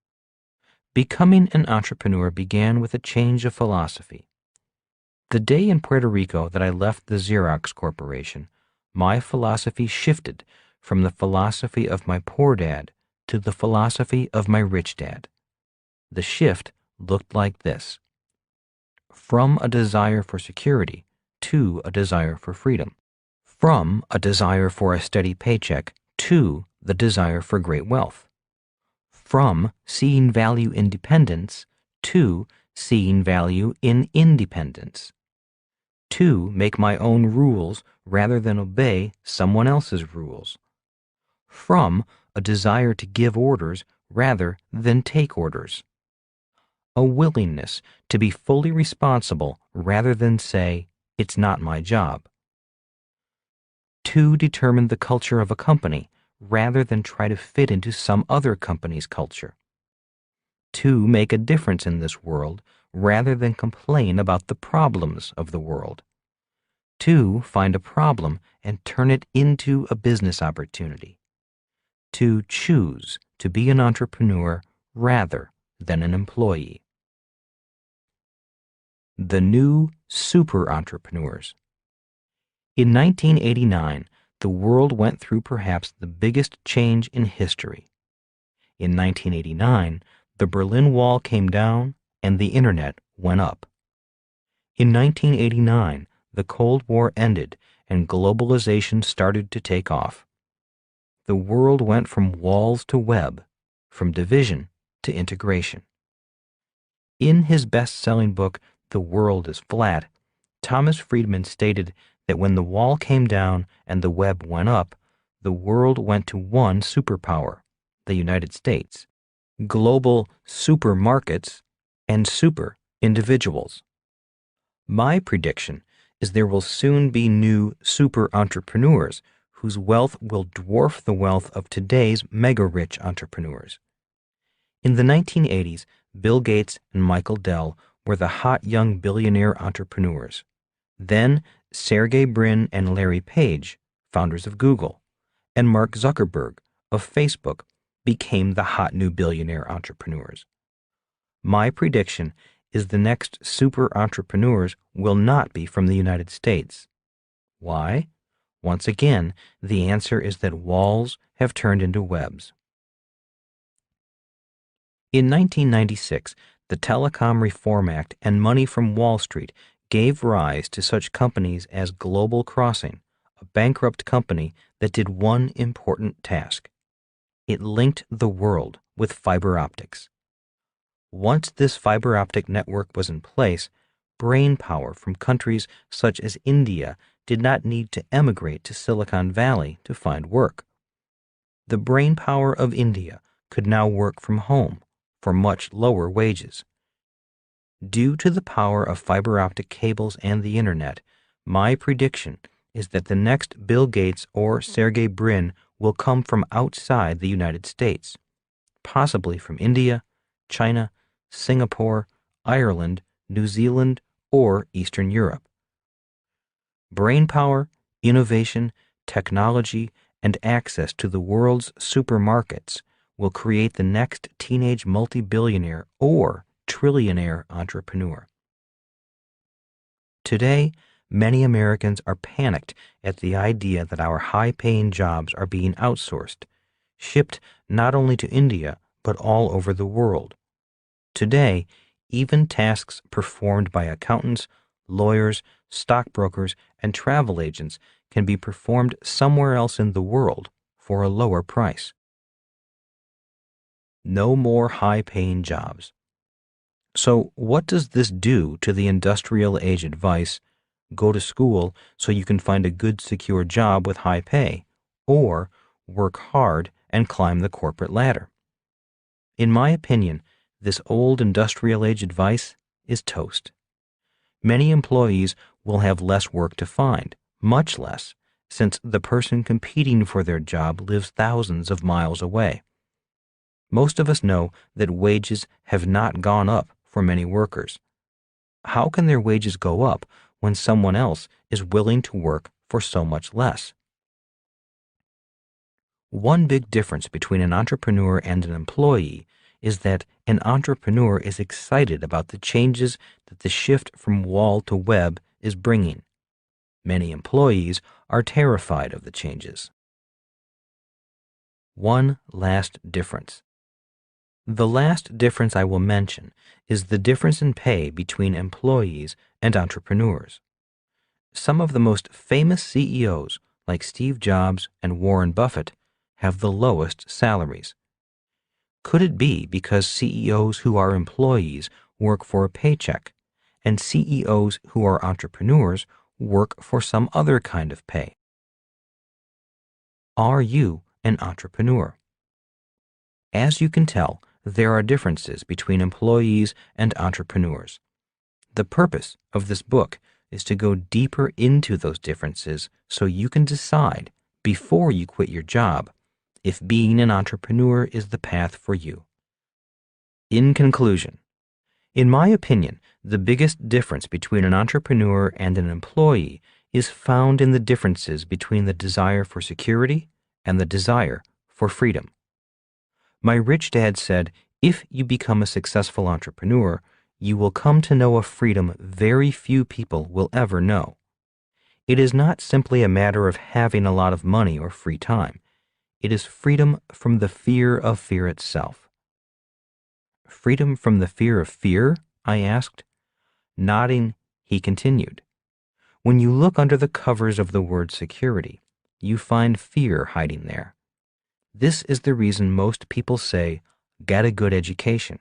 Becoming an entrepreneur began with a change of philosophy. The day in Puerto Rico that I left the Xerox Corporation, my philosophy shifted from the philosophy of my poor dad to the philosophy of my rich dad. The shift looked like this: from a desire for security to a desire for freedom, from a desire for a steady paycheck to the desire for great wealth, from seeing value in dependence to seeing value in independence, to make my own rules rather than obey someone else's rules, from a desire to give orders rather than take orders, a willingness to be fully responsible rather than say, "It's not my job," to determine the culture of a company rather than try to fit into some other company's culture, to make a difference in this world rather than complain about the problems of the world, to find a problem and turn it into a business opportunity, to choose to be an entrepreneur rather than an employee. The new super entrepreneurs. In 1989, the world went through perhaps the biggest change in history. In 1989, the Berlin Wall came down and the Internet went up. In 1989, the Cold War ended and globalization started to take off. The world went from walls to web, from division to integration. In his best-selling book, The World is Flat, Thomas Friedman stated that when the wall came down and the web went up, the world went to one superpower, the United States, global supermarkets, and super individuals. My prediction is there will soon be new super entrepreneurs whose wealth will dwarf the wealth of today's mega-rich entrepreneurs. In the 1980s, Bill Gates and Michael Dell were the hot young billionaire entrepreneurs. Then Sergey Brin and Larry Page, founders of Google, and Mark Zuckerberg of Facebook became the hot new billionaire entrepreneurs. My prediction is the next super entrepreneurs will not be from the United States. Why? Once again, the answer is that walls have turned into webs. In 1996, the Telecom Reform Act and money from Wall Street gave rise to such companies as Global Crossing, a bankrupt company that did one important task. It linked the world with fiber optics. Once this fiber optic network was in place, brain power from countries such as India did not need to emigrate to Silicon Valley to find work. The brain power of India could now work from home for much lower wages. Due to the power of fiber optic cables and the internet, my prediction is that the next Bill Gates or Sergey Brin will come from outside the United States, possibly from India, China, Singapore, Ireland, New Zealand, or Eastern Europe. Brainpower, innovation, technology, and access to the world's supermarkets will create the next teenage multi-billionaire or trillionaire entrepreneur. Today, many Americans are panicked at the idea that our high-paying jobs are being outsourced, shipped not only to India, but all over the world. Today, even tasks performed by accountants, lawyers, stockbrokers, and travel agents can be performed somewhere else in the world for a lower price. No more high-paying jobs. So what does this do to the industrial age advice, go to school so you can find a good secure job with high pay, or work hard and climb the corporate ladder? In my opinion, this old industrial age advice is toast. Many employees will have less work to find, much less, since the person competing for their job lives thousands of miles away. Most of us know that wages have not gone up for many workers. How can their wages go up when someone else is willing to work for so much less? One big difference between an entrepreneur and an employee is that an entrepreneur is excited about the changes that the shift from wall to web is bringing. Many employees are terrified of the changes. One last difference. The last difference I will mention is the difference in pay between employees and entrepreneurs. Some of the most famous CEOs, like Steve Jobs and Warren Buffett, have the lowest salaries. Could it be because CEOs who are employees work for a paycheck, and CEOs who are entrepreneurs work for some other kind of pay? Are you an entrepreneur? As you can tell, there are differences between employees and entrepreneurs. The purpose of this book is to go deeper into those differences so you can decide, before you quit your job, if being an entrepreneur is the path for you. In conclusion, in my opinion, the biggest difference between an entrepreneur and an employee is found in the differences between the desire for security and the desire for freedom. My rich dad said, if you become a successful entrepreneur, you will come to know a freedom very few people will ever know. It is not simply a matter of having a lot of money or free time. It is freedom from the fear of fear itself. Freedom from the fear of fear? I asked. Nodding, he continued. When you look under the covers of the word security, you find fear hiding there. This is the reason most people say, get a good education.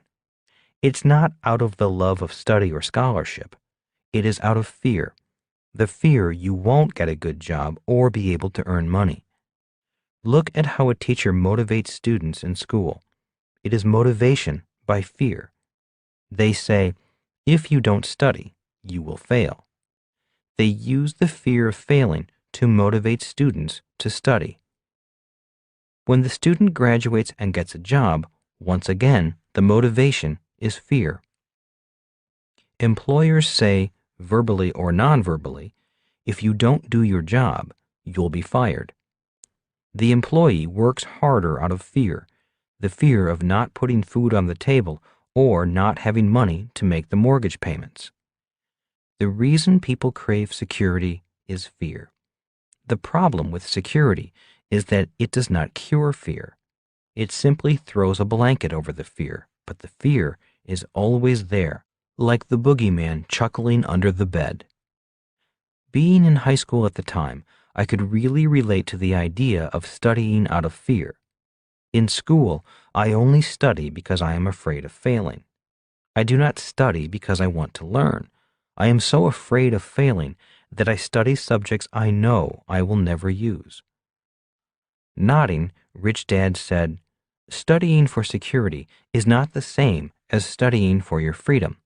It's not out of the love of study or scholarship. It is out of fear, the fear you won't get a good job or be able to earn money. Look at how a teacher motivates students in school. It is motivation by fear. They say, if you don't study, you will fail. They use the fear of failing to motivate students to study. When the student graduates and gets a job, once again, the motivation is fear. Employers say, verbally or non-verbally, if you don't do your job, you'll be fired. The employee works harder out of fear, the fear of not putting food on the table or not having money to make the mortgage payments. The reason people crave security is fear. The problem with security is that it does not cure fear. It simply throws a blanket over the fear, but the fear is always there, like the boogeyman chuckling under the bed. Being in high school at the time, I could really relate to the idea of studying out of fear. In school, I only study because I am afraid of failing. I do not study because I want to learn. I am so afraid of failing that I study subjects I know I will never use. Nodding, Rich Dad said, studying for security is not the same as studying for your freedom.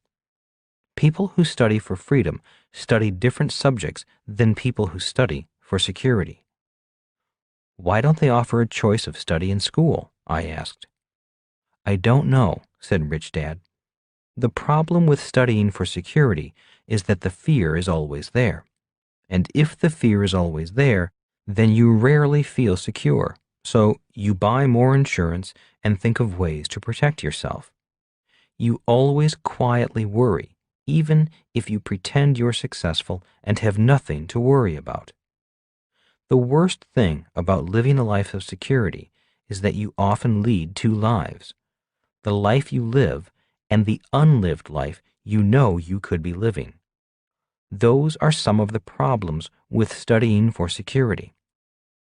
People who study for freedom study different subjects than people who study for security. Why don't they offer a choice of study in school? I asked. I don't know, said Rich Dad. The problem with studying for security is that the fear is always there. And if the fear is always there, then you rarely feel secure. So you buy more insurance and think of ways to protect yourself. You always quietly worry, even if you pretend you're successful and have nothing to worry about. The worst thing about living a life of security is that you often lead two lives. The life you live and the unlived life you know you could be living. Those are some of the problems with studying for security.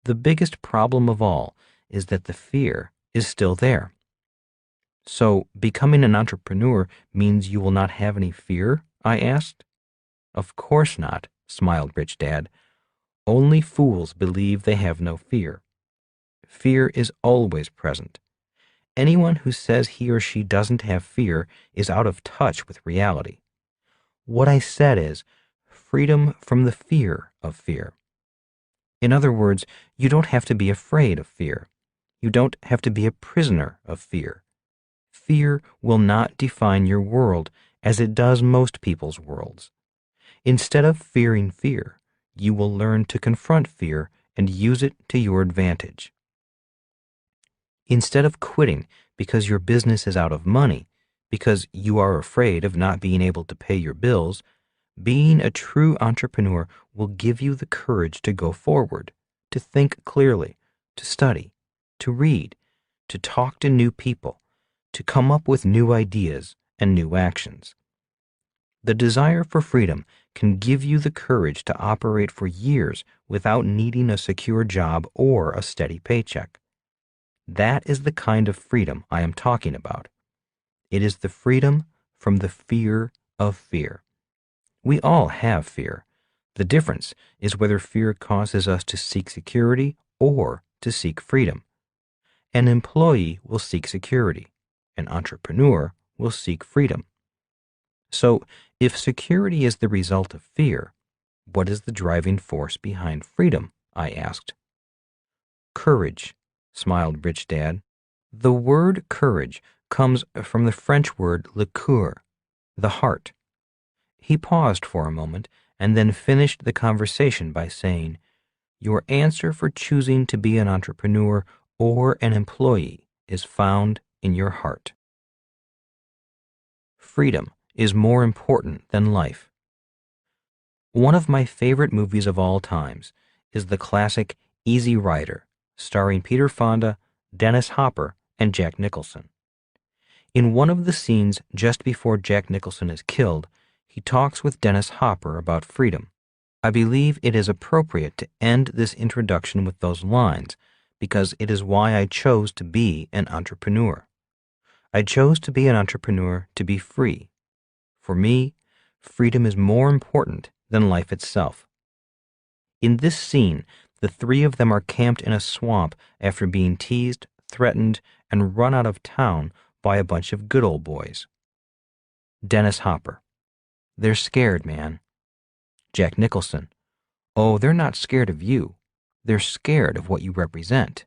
The biggest problem of all is that the fear is still there. So, becoming an entrepreneur means you will not have any fear? I asked. Of course not, smiled Rich Dad. Only fools believe they have no fear. Fear is always present. Anyone who says he or she doesn't have fear is out of touch with reality. What I said is freedom from the fear of fear. In other words, you don't have to be afraid of fear. You don't have to be a prisoner of fear. Fear will not define your world as it does most people's worlds. Instead of fearing fear, you will learn to confront fear and use it to your advantage. Instead of quitting because your business is out of money, because you are afraid of not being able to pay your bills, being a true entrepreneur will give you the courage to go forward, to think clearly, to study, to read, to talk to new people, to come up with new ideas and new actions. The desire for freedom can give you the courage to operate for years without needing a secure job or a steady paycheck. That is the kind of freedom I am talking about. It is the freedom from the fear of fear. We all have fear. The difference is whether fear causes us to seek security or to seek freedom. An employee will seek security. An entrepreneur will seek freedom. So, if security is the result of fear, what is the driving force behind freedom? I asked. Courage, smiled Rich Dad. The word courage comes from the French word le cœur, the heart. He paused for a moment and then finished the conversation by saying, your answer for choosing to be an entrepreneur or an employee is found in your heart. Freedom is more important than life. One of my favorite movies of all times is the classic Easy Rider, starring Peter Fonda, Dennis Hopper, and Jack Nicholson. In one of the scenes just before Jack Nicholson is killed, he talks with Dennis Hopper about freedom. I believe it is appropriate to end this introduction with those lines because it is why I chose to be an entrepreneur. I chose to be an entrepreneur to be free. For me, freedom is more important than life itself. In this scene, the three of them are camped in a swamp after being teased, threatened, and run out of town by a bunch of good old boys. Dennis Hopper: They're scared, man. Jack Nicholson: Oh, they're not scared of you. They're scared of what you represent.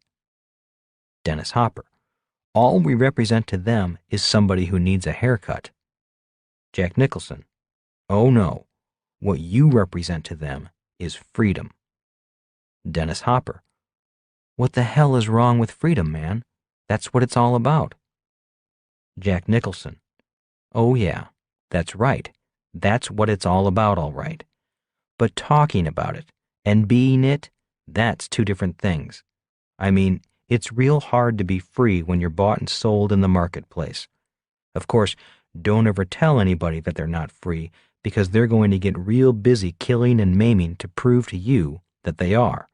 Dennis Hopper: All we represent to them is somebody who needs a haircut. Jack Nicholson: Oh no, what you represent to them is freedom. Dennis Hopper: What the hell is wrong with freedom, man? That's what it's all about. Jack Nicholson: Oh yeah, that's right. That's what it's all about, all right. But talking about it and being it, that's two different things. I mean, it's real hard to be free when you're bought and sold in the marketplace. Of course, don't ever tell anybody that they're not free, because they're going to get real busy killing and maiming to prove to you that they are.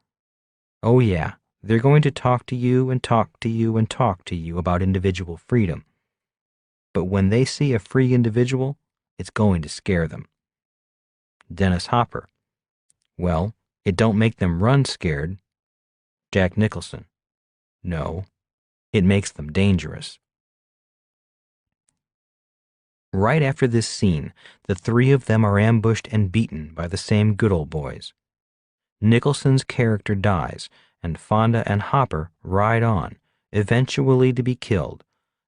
Oh yeah, they're going to talk to you and talk to you and talk to you about individual freedom. But when they see a free individual, it's going to scare them. Dennis Hopper: Well, it don't make them run scared. Jack Nicholson: No, it makes them dangerous. Right after this scene, the three of them are ambushed and beaten by the same good old boys. Nicholson's character dies, and Fonda and Hopper ride on, eventually to be killed,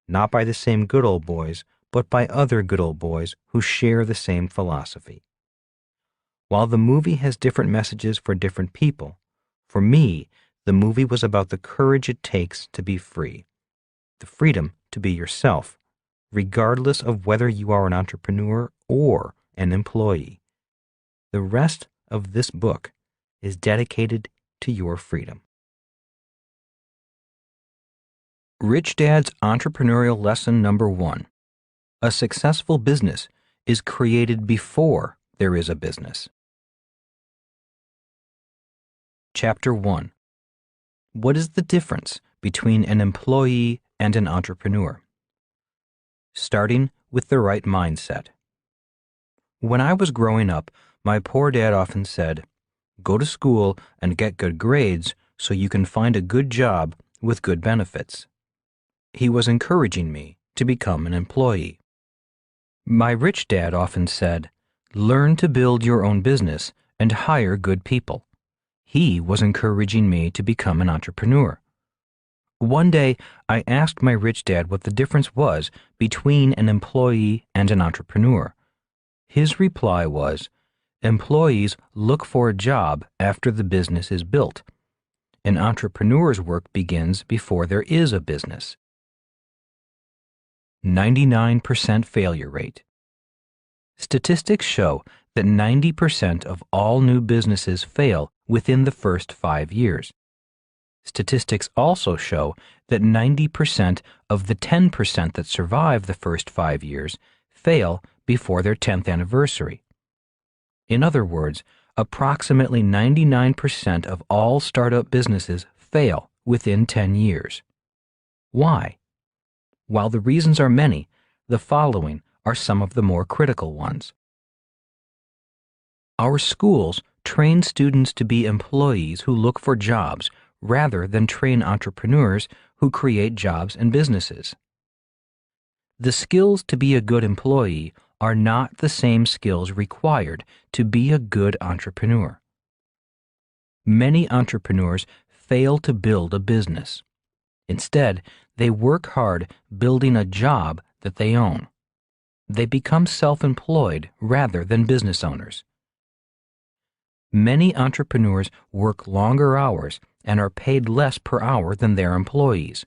not by the same good old boys, but by other good old boys who share the same philosophy. While the movie has different messages for different people, for me, the movie was about the courage it takes to be free, the freedom to be yourself, regardless of whether you are an entrepreneur or an employee. The rest of this book is dedicated to your freedom. Rich Dad's Entrepreneurial Lesson Number 1: A successful business is created before there is a business. Chapter 1: What is the difference between an employee and an entrepreneur? Starting with the right mindset. When I was growing up, my poor dad often said, "Go to school and get good grades so you can find a good job with good benefits." He was encouraging me to become an employee. My rich dad often said, "Learn to build your own business and hire good people." He was encouraging me to become an entrepreneur. One day, I asked my rich dad what the difference was between an employee and an entrepreneur. His reply was, "Employees look for a job after the business is built. An entrepreneur's work begins before there is a business." 99% failure rate. Statistics show that 90% of all new businesses fail within the first 5 years. Statistics also show that 90% of the 10% that survive the first 5 years fail before their 10th anniversary. In other words, approximately 99% of all startup businesses fail within 10 years. Why? While the reasons are many, the following are some of the more critical ones. Our schools train students to be employees who look for jobs rather than train entrepreneurs who create jobs and businesses. The skills to be a good employee are not the same skills required to be a good entrepreneur. Many entrepreneurs fail to build a business. Instead, they work hard building a job that they own. They become self-employed rather than business owners. Many entrepreneurs work longer hours and are paid less per hour than their employees.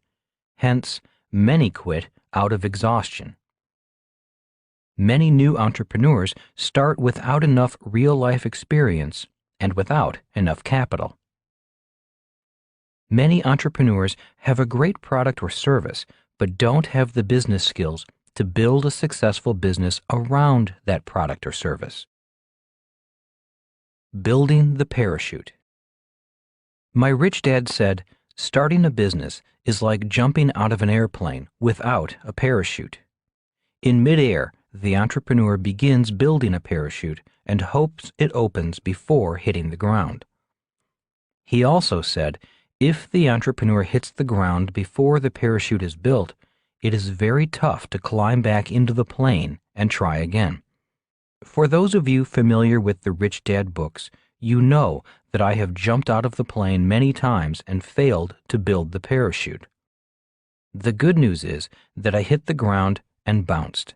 Hence, many quit out of exhaustion. Many new entrepreneurs start without enough real-life experience and without enough capital. Many entrepreneurs have a great product or service, but don't have the business skills to build a successful business around that product or service. Building the parachute. My rich dad said, starting a business is like jumping out of an airplane without a parachute. In midair, the entrepreneur begins building a parachute and hopes it opens before hitting the ground. He also said, if the entrepreneur hits the ground before the parachute is built, it is very tough to climb back into the plane and try again. For those of you familiar with the Rich Dad books, you know that I have jumped out of the plane many times and failed to build the parachute. The good news is that I hit the ground and bounced.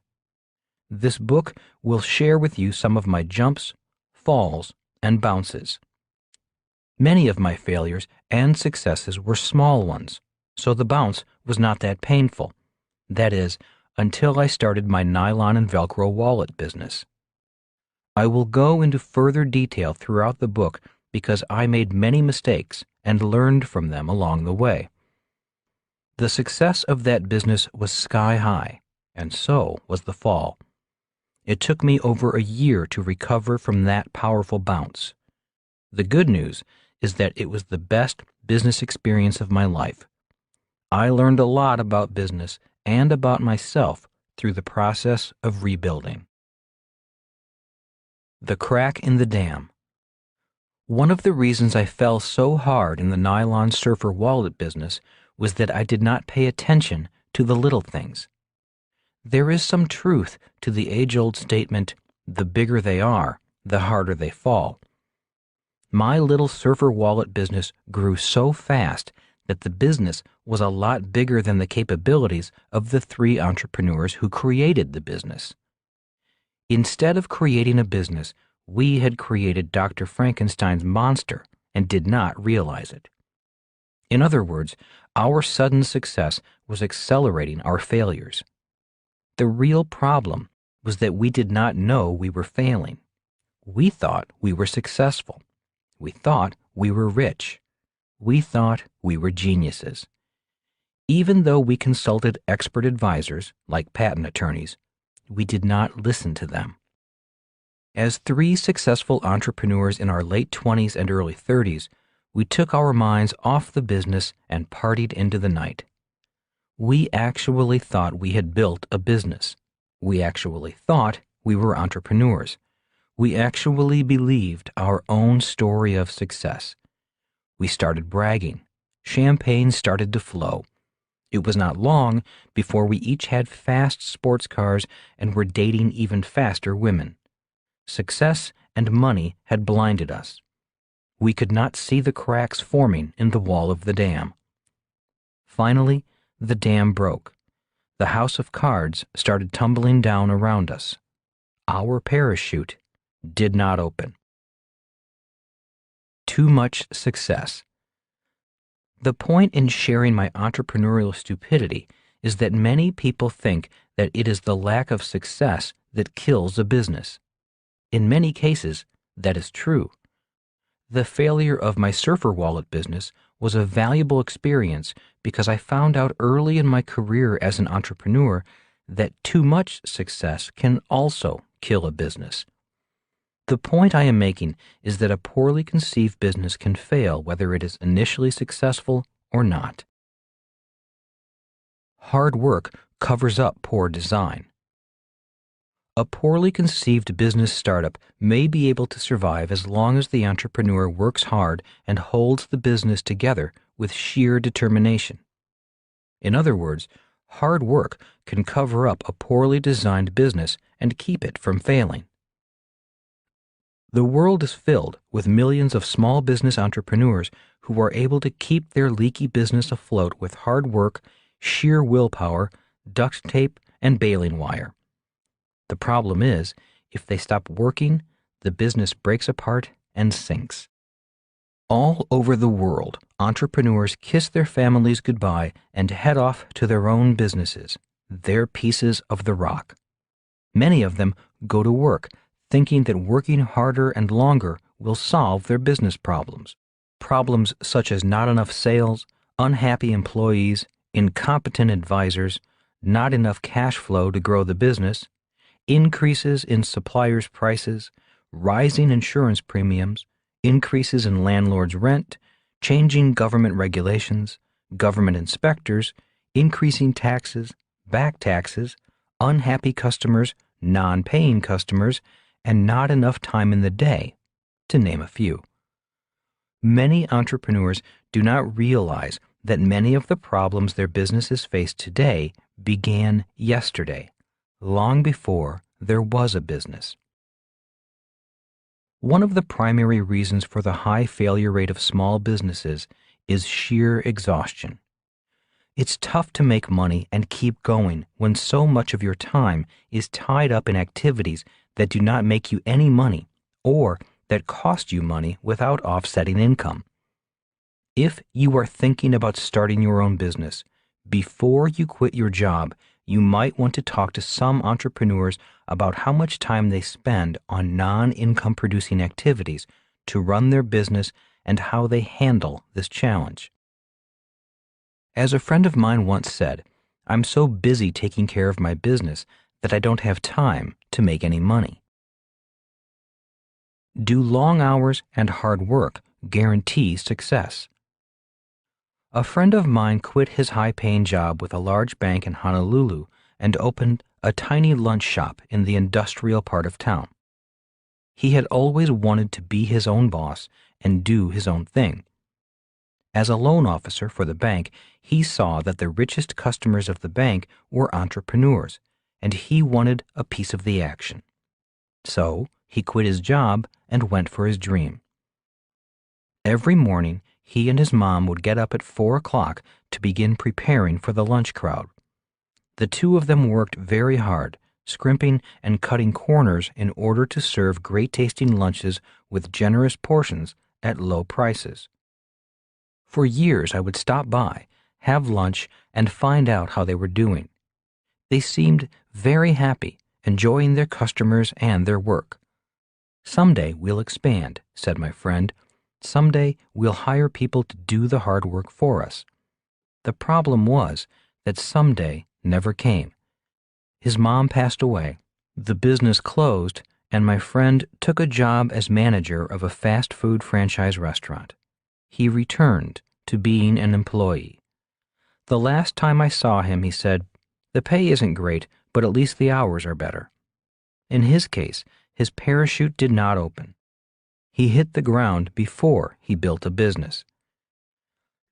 This book will share with you some of my jumps, falls, and bounces. Many of my failures and successes were small ones, so the bounce was not that painful. That is, until I started my nylon and Velcro wallet business. I will go into further detail throughout the book because I made many mistakes and learned from them along the way. The success of that business was sky high, and so was the fall. It took me over a year to recover from that powerful bounce. The good news is that it was the best business experience of my life. I learned a lot about business and about myself through the process of rebuilding. The crack in the dam. One of the reasons I fell so hard in the nylon surfer wallet business was that I did not pay attention to the little things. There is some truth to the age-old statement, the bigger they are, the harder they fall. My little surfer wallet business grew so fast that the business was a lot bigger than the capabilities of the 3 entrepreneurs who created the business. Instead of creating a business, we had created Dr. Frankenstein's monster and did not realize it. In other words, our sudden success was accelerating our failures. The real problem was that we did not know we were failing. We thought we were successful. We thought we were rich. We thought we were geniuses. Even though we consulted expert advisors, like patent attorneys, we did not listen to them. As 3 successful entrepreneurs in our late 20s and early 30s, we took our minds off the business and partied into the night. We actually thought we had built a business. We actually thought we were entrepreneurs. We actually believed our own story of success. We started bragging. Champagne started to flow. It was not long before we each had fast sports cars and were dating even faster women. Success and money had blinded us. We could not see the cracks forming in the wall of the dam. Finally, the dam broke. The house of cards started tumbling down around us. Our parachute did not open. Too much success. The point in sharing my entrepreneurial stupidity is that many people think that it is the lack of success that kills a business. In many cases, that is true. The failure of my surfer wallet business was a valuable experience because I found out early in my career as an entrepreneur that too much success can also kill a business. The point I am making is that a poorly conceived business can fail whether it is initially successful or not. Hard work covers up poor design. A poorly conceived business startup may be able to survive as long as the entrepreneur works hard and holds the business together with sheer determination. In other words, hard work can cover up a poorly designed business and keep it from failing. The world is filled with millions of small business entrepreneurs who are able to keep their leaky business afloat with hard work, sheer willpower, duct tape, and baling wire. The problem is, if they stop working, the business breaks apart and sinks. All over the world, entrepreneurs kiss their families goodbye and head off to their own businesses, their pieces of the rock. Many of them go to work, thinking that working harder and longer will solve their business problems. Problems such as not enough sales, unhappy employees, incompetent advisors, not enough cash flow to grow the business, increases in suppliers' prices, rising insurance premiums, increases in landlords' rent, changing government regulations, government inspectors, increasing taxes, back taxes, unhappy customers, non-paying customers, and not enough time in the day, to name a few. Many entrepreneurs do not realize that many of the problems their businesses face today began yesterday, long before there was a business. One of the primary reasons for the high failure rate of small businesses is sheer exhaustion. It's tough to make money and keep going when so much of your time is tied up in activities that do not make you any money or that cost you money without offsetting income. If you are thinking about starting your own business, before you quit your job, you might want to talk to some entrepreneurs about how much time they spend on non-income producing activities to run their business and how they handle this challenge. As a friend of mine once said, "I'm so busy taking care of my business that I don't have time to make any money." Do long hours and hard work guarantee success? A friend of mine quit his high-paying job with a large bank in Honolulu and opened a tiny lunch shop in the industrial part of town. He had always wanted to be his own boss and do his own thing. As a loan officer for the bank, he saw that the richest customers of the bank were entrepreneurs, and he wanted a piece of the action. So he quit his job and went for his dream. Every morning, he and his mom would get up at 4 o'clock to begin preparing for the lunch crowd. The two of them worked very hard, scrimping and cutting corners in order to serve great-tasting lunches with generous portions at low prices. For years, I would stop by, have lunch, and find out how they were doing. They seemed very happy, enjoying their customers and their work. "Someday we'll expand," said my friend. "Someday we'll hire people to do the hard work for us." The problem was that someday never came. His mom passed away, the business closed, and my friend took a job as manager of a fast food franchise restaurant. He returned to being an employee. The last time I saw him, he said, "The pay isn't great, but at least the hours are better." In his case, his parachute did not open. He hit the ground before he built a business.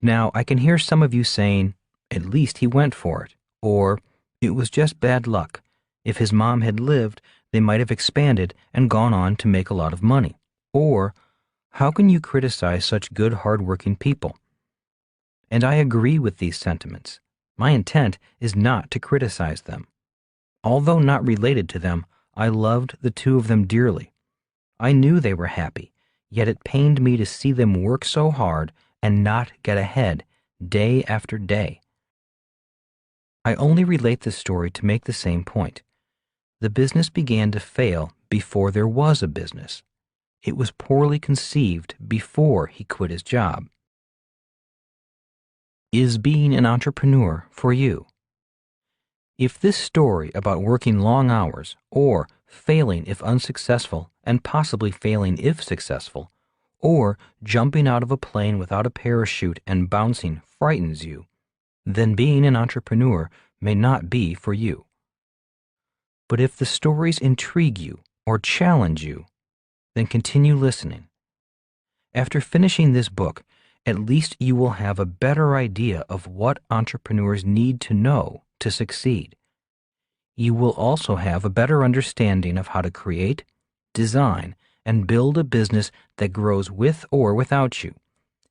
Now, I can hear some of you saying, "At least he went for it," or "It was just bad luck. If his mom had lived, they might have expanded and gone on to make a lot of money," or "How can you criticize such good, hard-working people?" And I agree with these sentiments. My intent is not to criticize them. Although not related to them, I loved the two of them dearly. I knew they were happy, yet it pained me to see them work so hard and not get ahead day after day. I only relate this story to make the same point. The business began to fail before there was a business. It was poorly conceived before he quit his job. Is being an entrepreneur for you? If this story about working long hours, or failing if unsuccessful and possibly failing if successful, or jumping out of a plane without a parachute and bouncing frightens you, then being an entrepreneur may not be for you. But if the stories intrigue you or challenge you, then continue listening. After finishing this book, at least you will have a better idea of what entrepreneurs need to know to succeed. You will also have a better understanding of how to create, design, and build a business that grows with or without you,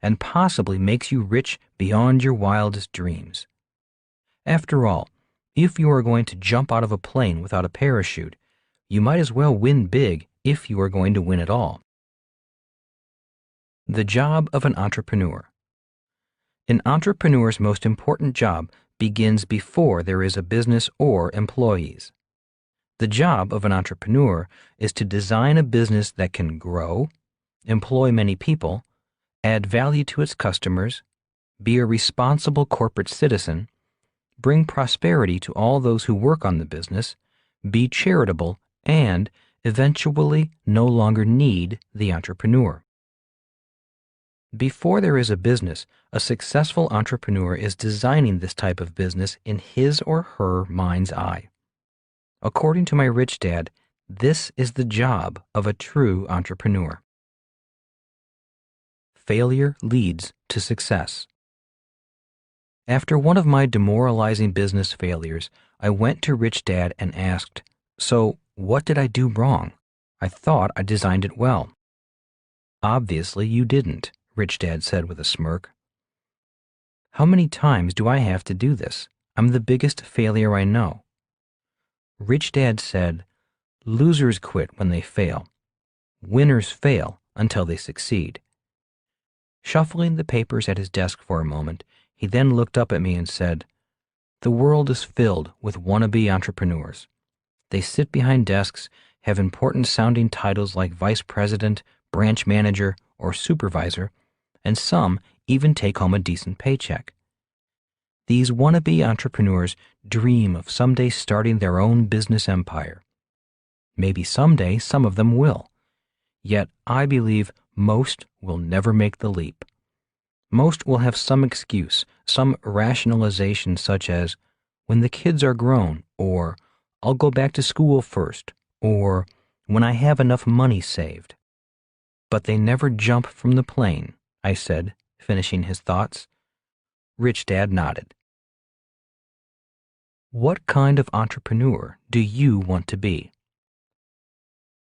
and possibly makes you rich beyond your wildest dreams. After all, if you are going to jump out of a plane without a parachute, you might as well win big if you are going to win at all. The job of an entrepreneur. An entrepreneur's most important job begins before there is a business or employees. The job of an entrepreneur is to design a business that can grow, employ many people, add value to its customers, be a responsible corporate citizen, bring prosperity to all those who work on the business, be charitable, and eventually no longer need the entrepreneur. Before there is a business, a successful entrepreneur is designing this type of business in his or her mind's eye. According to my rich dad, this is the job of a true entrepreneur. failure leads to success. After one of my demoralizing business failures, I went to Rich Dad and asked, "So, what did I do wrong? I thought I designed it well." "Obviously, you didn't," Rich Dad said with a smirk. "How many times do I have to do this? I'm the biggest failure I know." Rich Dad said, "Losers quit when they fail. Winners fail until they succeed." Shuffling the papers at his desk for a moment, he then looked up at me and said, "The world is filled with wannabe entrepreneurs. They sit behind desks, have important sounding titles like vice president, branch manager, or supervisor, and some even take home a decent paycheck. These wannabe entrepreneurs dream of someday starting their own business empire. Maybe someday some of them will. Yet I believe most will never make the leap. Most will have some excuse, some rationalization such as, when the kids are grown, or I'll go back to school first, or when I have enough money saved." "But they never jump from the plane," I said, finishing his thoughts. Rich Dad nodded. What kind of entrepreneur do you want to be?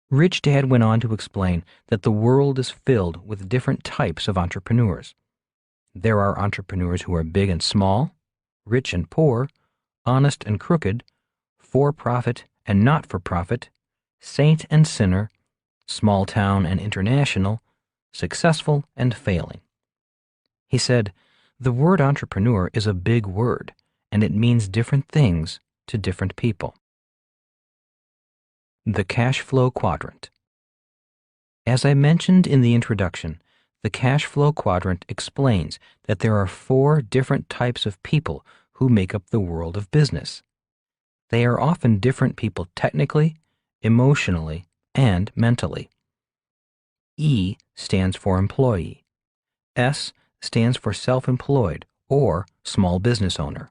Rich Dad went on to explain that the world is filled with different types of entrepreneurs. There are entrepreneurs who are big and small, rich and poor, honest and crooked, for-profit and not-for-profit, saint and sinner, small town and international, successful and failing. He said, "The word entrepreneur is a big word, and it means different things to different people." The cash flow quadrant. As I mentioned in the introduction, the cash flow quadrant explains that there are 4 different types of people who make up the world of business. They are often different people technically, emotionally, and mentally. E stands for employee. S stands for self-employed or small business owner.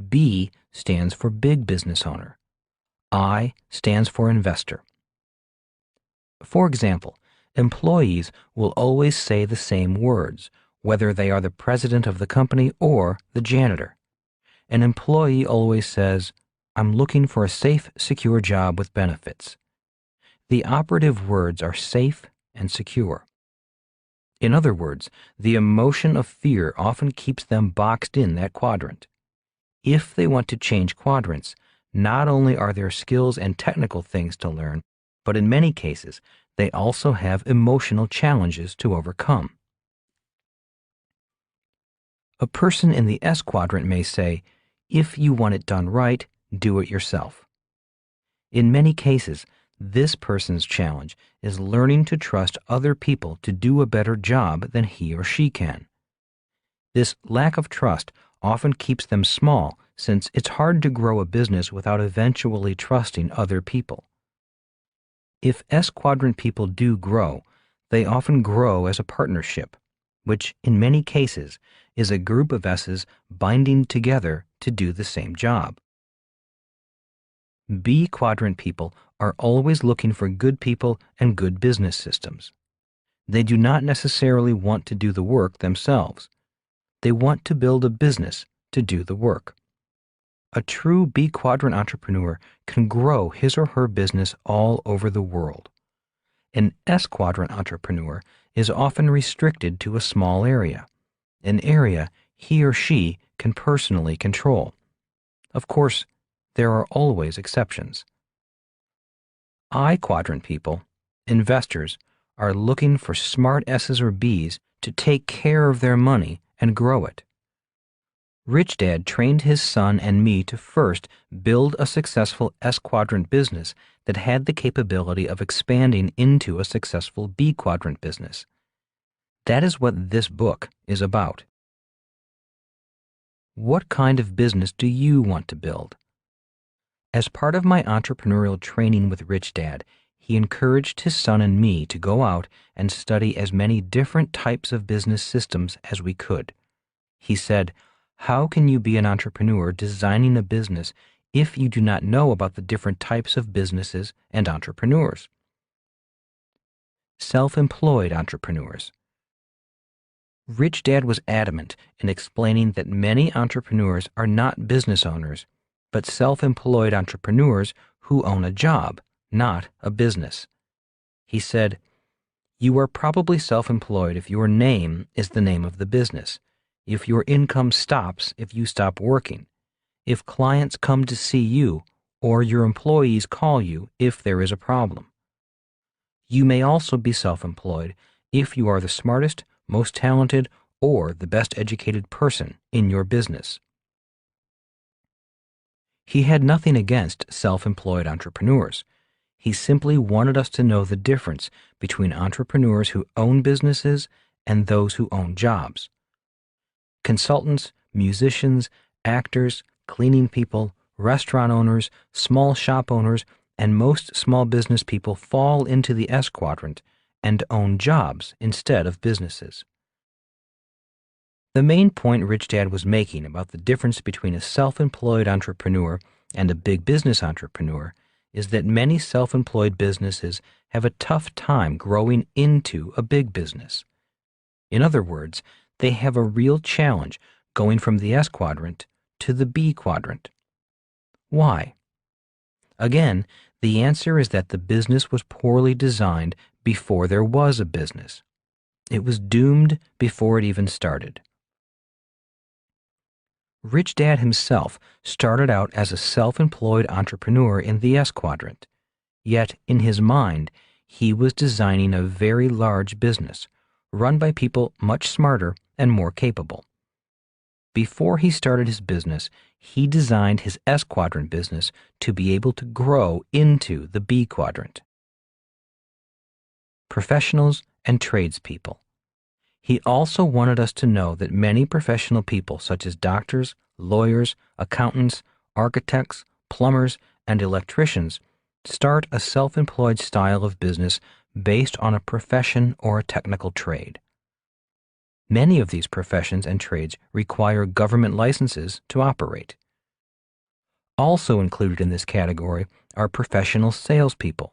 B stands for big business owner. I stands for investor. For example, employees will always say the same words, whether they are the president of the company or the janitor. An employee always says, "I'm looking for a safe, secure job with benefits." The operative words are safe and secure. In other words, the emotion of fear often keeps them boxed in that quadrant. If they want to change quadrants, not only are there skills and technical things to learn, but in many cases, they also have emotional challenges to overcome. A person in the S quadrant may say, "If you want it done right, do it yourself." In many cases, this person's challenge is learning to trust other people to do a better job than he or she can. This lack of trust often keeps them small, since it's hard to grow a business without eventually trusting other people. If S quadrant people do grow, they often grow as a partnership, which in many cases is a group of S's binding together to do the same job. B quadrant people are always looking for good people and good business systems. They do not necessarily want to do the work themselves. They want to build a business to do the work. A true B quadrant entrepreneur can grow his or her business all over the world. An S quadrant entrepreneur is often restricted to a small area, an area he or she can personally control. Of course, there are always exceptions. I quadrant people, investors, are looking for smart S's or B's to take care of their money and grow it. Rich Dad trained his son and me to first build a successful S quadrant business that had the capability of expanding into a successful B quadrant business. That is what this book is about. What kind of business do you want to build? As part of my entrepreneurial training with Rich Dad, he encouraged his son and me to go out and study as many different types of business systems as we could. He said, "How can you be an entrepreneur designing a business if you do not know about the different types of businesses and entrepreneurs?" Self-employed entrepreneurs. Rich Dad was adamant in explaining that many entrepreneurs are not business owners, but self-employed entrepreneurs who own a job, not a business. He said, "You are probably self-employed if your name is the name of the business, if your income stops if you stop working, if clients come to see you, or your employees call you if there is a problem. You may also be self-employed if you are the smartest, most talented, or the best educated person in your business." He had nothing against self-employed entrepreneurs. He simply wanted us to know the difference between entrepreneurs who own businesses and those who own jobs. Consultants, musicians, actors, cleaning people, restaurant owners, small shop owners, and most small business people fall into the S quadrant and own jobs instead of businesses. The main point Rich Dad was making about the difference between a self-employed entrepreneur and a big business entrepreneur is that many self-employed businesses have a tough time growing into a big business. In other words, they have a real challenge going from the S quadrant to the B quadrant. Why? Again, the answer is that the business was poorly designed before there was a business. It was doomed before it even started. Rich Dad himself started out as a self-employed entrepreneur in the S quadrant, yet in his mind, he was designing a very large business, run by people much smarter and more capable. Before he started his business, he designed his S quadrant business to be able to grow into the B quadrant. Professionals and tradespeople. He also wanted us to know that many professional people, such as doctors, lawyers, accountants, architects, plumbers, and electricians, start a self-employed style of business based on a profession or a technical trade. Many of these professions and trades require government licenses to operate. Also included in this category are professional salespeople,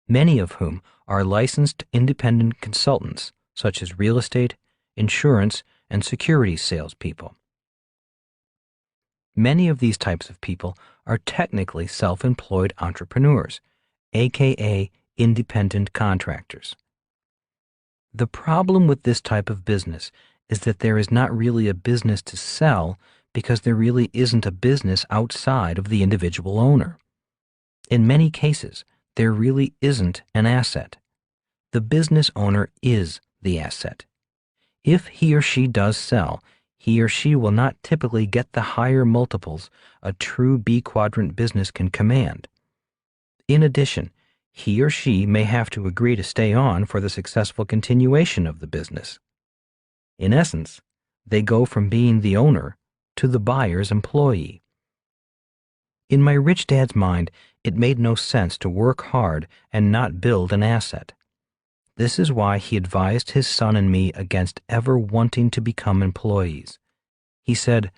many of whom are licensed independent consultants, such as real estate, insurance, and securities salespeople. Many of these types of people are technically self-employed entrepreneurs, aka independent contractors. The problem with this type of business is that there is not really a business to sell because there really isn't a business outside of the individual owner. In many cases, there really isn't an asset. The business owner is the asset. If he or she does sell, he or she will not typically get the higher multiples a true B quadrant business can command. In addition, he or she may have to agree to stay on for the successful continuation of the business. In essence, they go from being the owner to the buyer's employee. In my rich dad's mind, it made no sense to work hard and not build an asset. This is why he advised his son and me against ever wanting to become employees. He said,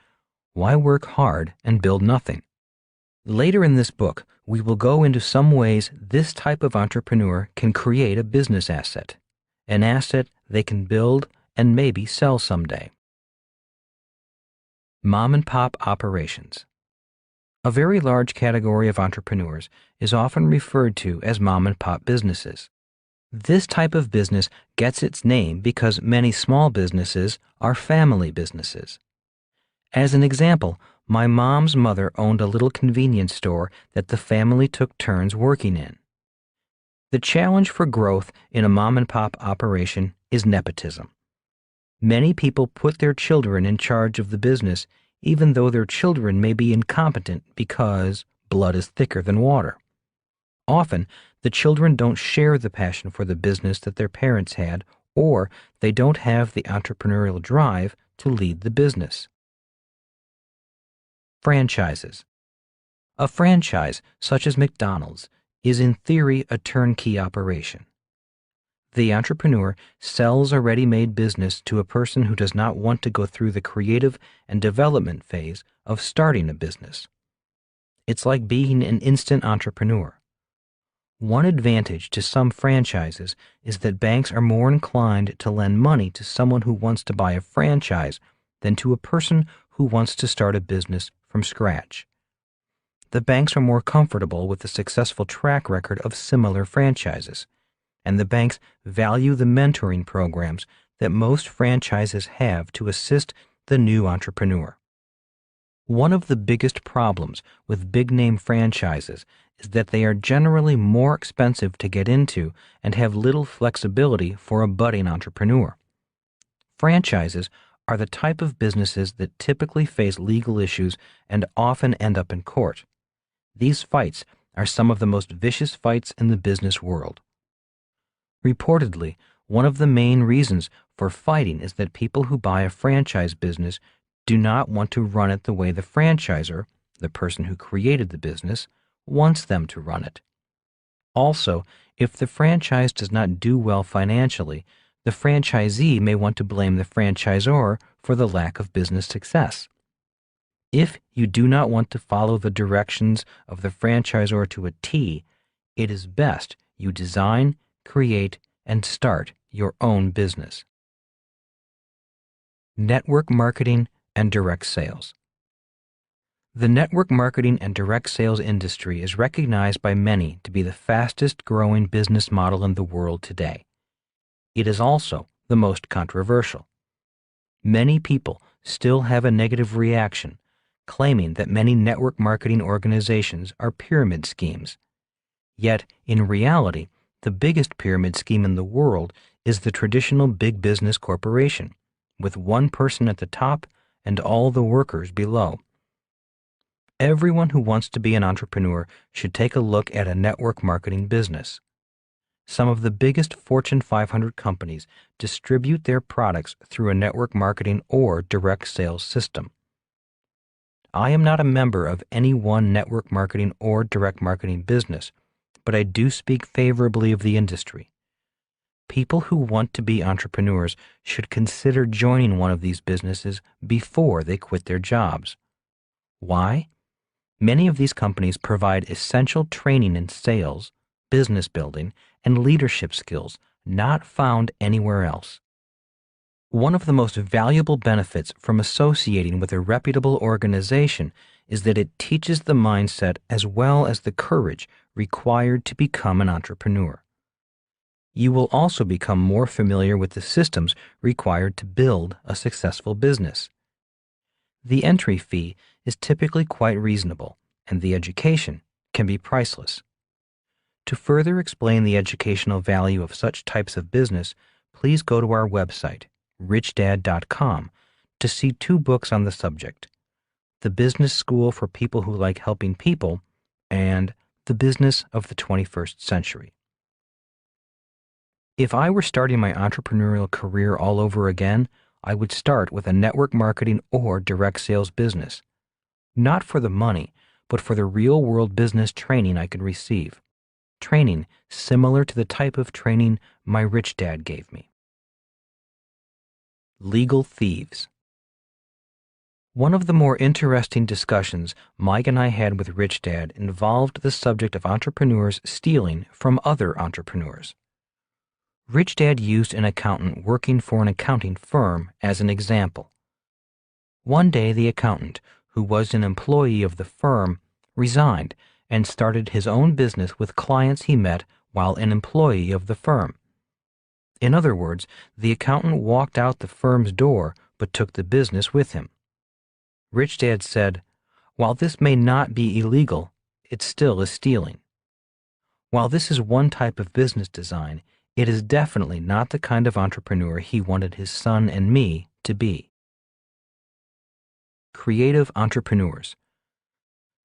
"Why work hard and build nothing?" Later in this book, we will go into some ways this type of entrepreneur can create a business asset, an asset they can build and maybe sell someday. Mom and pop operations. A very large category of entrepreneurs is often referred to as mom and pop businesses. This type of business gets its name because many small businesses are family businesses. As an example, my mom's mother owned a little convenience store that the family took turns working in. The challenge for growth in a mom and pop operation is nepotism. Many people put their children in charge of the business even though their children may be incompetent because blood is thicker than water. Often, the children don't share the passion for the business that their parents had, or they don't have the entrepreneurial drive to lead the business. Franchises. A franchise, such as McDonald's, is in theory a turnkey operation. The entrepreneur sells a ready-made business to a person who does not want to go through the creative and development phase of starting a business. It's like being an instant entrepreneur. One advantage to some franchises is that banks are more inclined to lend money to someone who wants to buy a franchise than to a person who wants to start a business from scratch. The banks are more comfortable with the successful track record of similar franchises, and the banks value the mentoring programs that most franchises have to assist the new entrepreneur. One of the biggest problems with big-name franchises is that they are generally more expensive to get into and have little flexibility for a budding entrepreneur. Franchises are the type of businesses that typically face legal issues and often end up in court. These fights are some of the most vicious fights in the business world. Reportedly, one of the main reasons for fighting is that people who buy a franchise business do not want to run it the way the franchisor, the person who created the business, wants them to run it. Also, if the franchise does not do well financially, the franchisee may want to blame the franchisor for the lack of business success. If you do not want to follow the directions of the franchisor to a T, it is best you design, create, and start your own business. Network marketing and direct sales. The network marketing and direct sales industry is recognized by many to be the fastest growing business model in the world today. It is also the most controversial. Many people still have a negative reaction, claiming that many network marketing organizations are pyramid schemes. Yet, in reality, the biggest pyramid scheme in the world is the traditional big business corporation, with one person at the top and all the workers below. Everyone who wants to be an entrepreneur should take a look at a network marketing business. Some of the biggest Fortune 500 companies distribute their products through a network marketing or direct sales system. I am not a member of any one network marketing or direct marketing business, but I do speak favorably of the industry. People who want to be entrepreneurs should consider joining one of these businesses before they quit their jobs. Why? Many of these companies provide essential training in sales, business building, and leadership skills not found anywhere else. One of the most valuable benefits from associating with a reputable organization is that it teaches the mindset as well as the courage required to become an entrepreneur. You will also become more familiar with the systems required to build a successful business. The entry fee is typically quite reasonable, and the education can be priceless. To further explain the educational value of such types of business, please go to our website, richdad.com, to see 2 books on the subject: The Business School for People Who Like Helping People and The Business of the 21st Century. If I were starting my entrepreneurial career all over again, I would start with a network marketing or direct sales business. Not for the money, but for the real-world business training I could receive. Training similar to the type of training my rich dad gave me. Legal thieves. One of the more interesting discussions Mike and I had with Rich Dad involved the subject of entrepreneurs stealing from other entrepreneurs. Rich Dad used an accountant working for an accounting firm as an example. One day the accountant, who was an employee of the firm, resigned and started his own business with clients he met while an employee of the firm. In other words, the accountant walked out the firm's door but took the business with him. Rich Dad said, "While this may not be illegal, it still is stealing." While this is one type of business design, it is definitely not the kind of entrepreneur he wanted his son and me to be. Creative entrepreneurs.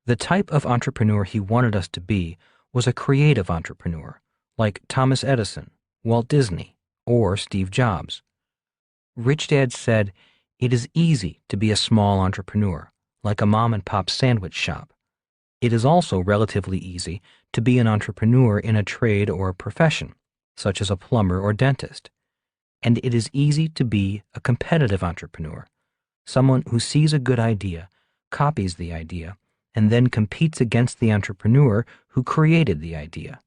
The type of entrepreneur he wanted us to be was a creative entrepreneur, like Thomas Edison, Walt Disney, or Steve Jobs. Rich Dad said, "It is easy to be a small entrepreneur, like a mom-and-pop sandwich shop. It is also relatively easy to be an entrepreneur in a trade or a profession, such as a plumber or dentist. And it is easy to be a competitive entrepreneur, someone who sees a good idea, copies the idea, and then competes against the entrepreneur who created the idea.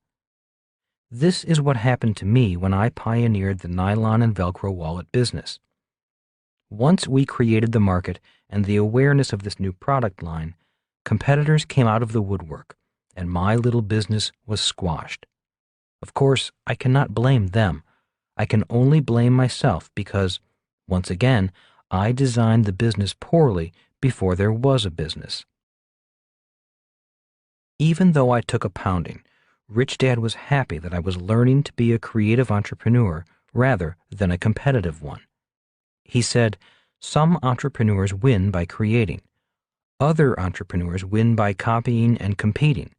This is what happened to me when I pioneered the nylon and Velcro wallet business. Once we created the market and the awareness of this new product line, competitors came out of the woodwork, and my little business was squashed. Of course, I cannot blame them. I can only blame myself because, once again, I designed the business poorly before there was a business. Even though I took a pounding, Rich Dad was happy that I was learning to be a creative entrepreneur rather than a competitive one. He said, "Some entrepreneurs win by creating. Other entrepreneurs win by copying and competing.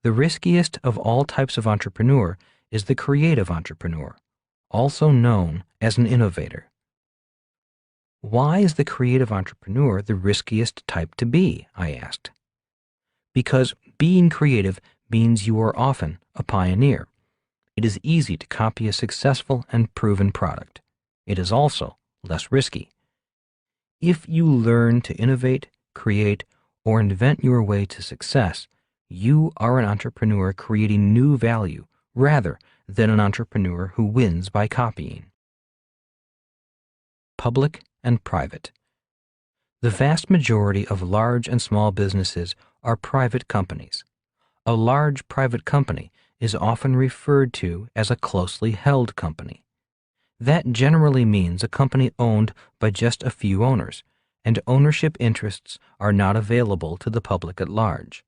The riskiest of all types of entrepreneur is the creative entrepreneur, also known as an innovator." "Why is the creative entrepreneur the riskiest type to be?" I asked. "Because being creative means you are often a pioneer. It is easy to copy a successful and proven product. It is also less risky. If you learn to innovate, create, or invent your way to success, you are an entrepreneur creating new value rather than an entrepreneur who wins by copying." Public and private. The vast majority of large and small businesses are private companies. A large private company is often referred to as a closely held company. That generally means a company owned by just a few owners, and ownership interests are not available to the public at large.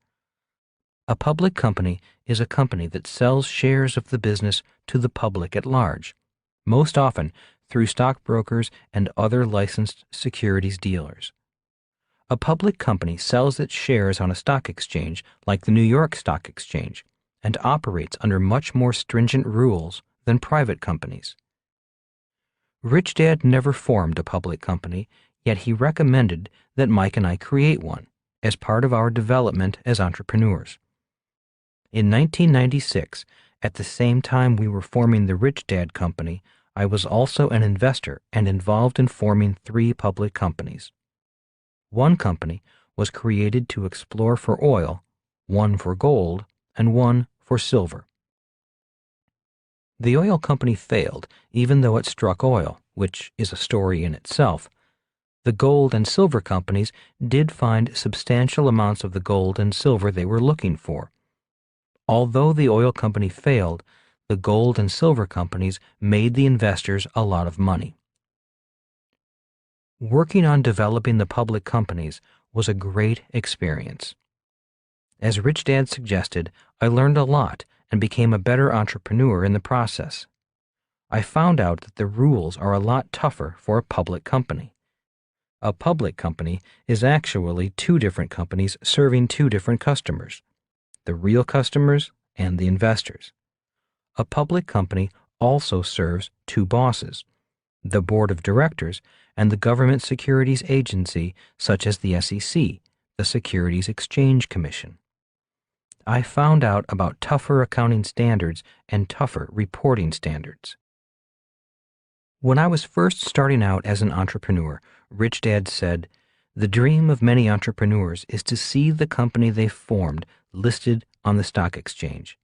A public company is a company that sells shares of the business to the public at large, most often through stockbrokers and other licensed securities dealers. A public company sells its shares on a stock exchange like the New York Stock Exchange and operates under much more stringent rules than private companies. Rich Dad never formed a public company, yet he recommended that Mike and I create one as part of our development as entrepreneurs. In 1996, at the same time we were forming the Rich Dad Company, I was also an investor and involved in forming 3 public companies. One company was created to explore for oil, one for gold, and one for silver. The oil company failed, even though it struck oil, which is a story in itself. The gold and silver companies did find substantial amounts of the gold and silver they were looking for. Although the oil company failed, the gold and silver companies made the investors a lot of money. Working on developing the public companies was a great experience. As Rich Dad suggested, I learned a lot and became a better entrepreneur in the process. I found out that the rules are a lot tougher for a public company. A public company is actually 2 different companies serving 2 different customers, the real customers and the investors. A public company also serves 2 bosses, the board of directors and the government securities agency such as the SEC, the Securities Exchange Commission. I found out about tougher accounting standards and tougher reporting standards. When I was first starting out as an entrepreneur, Rich Dad said, "The dream of many entrepreneurs is to see the company they formed listed on the stock exchange."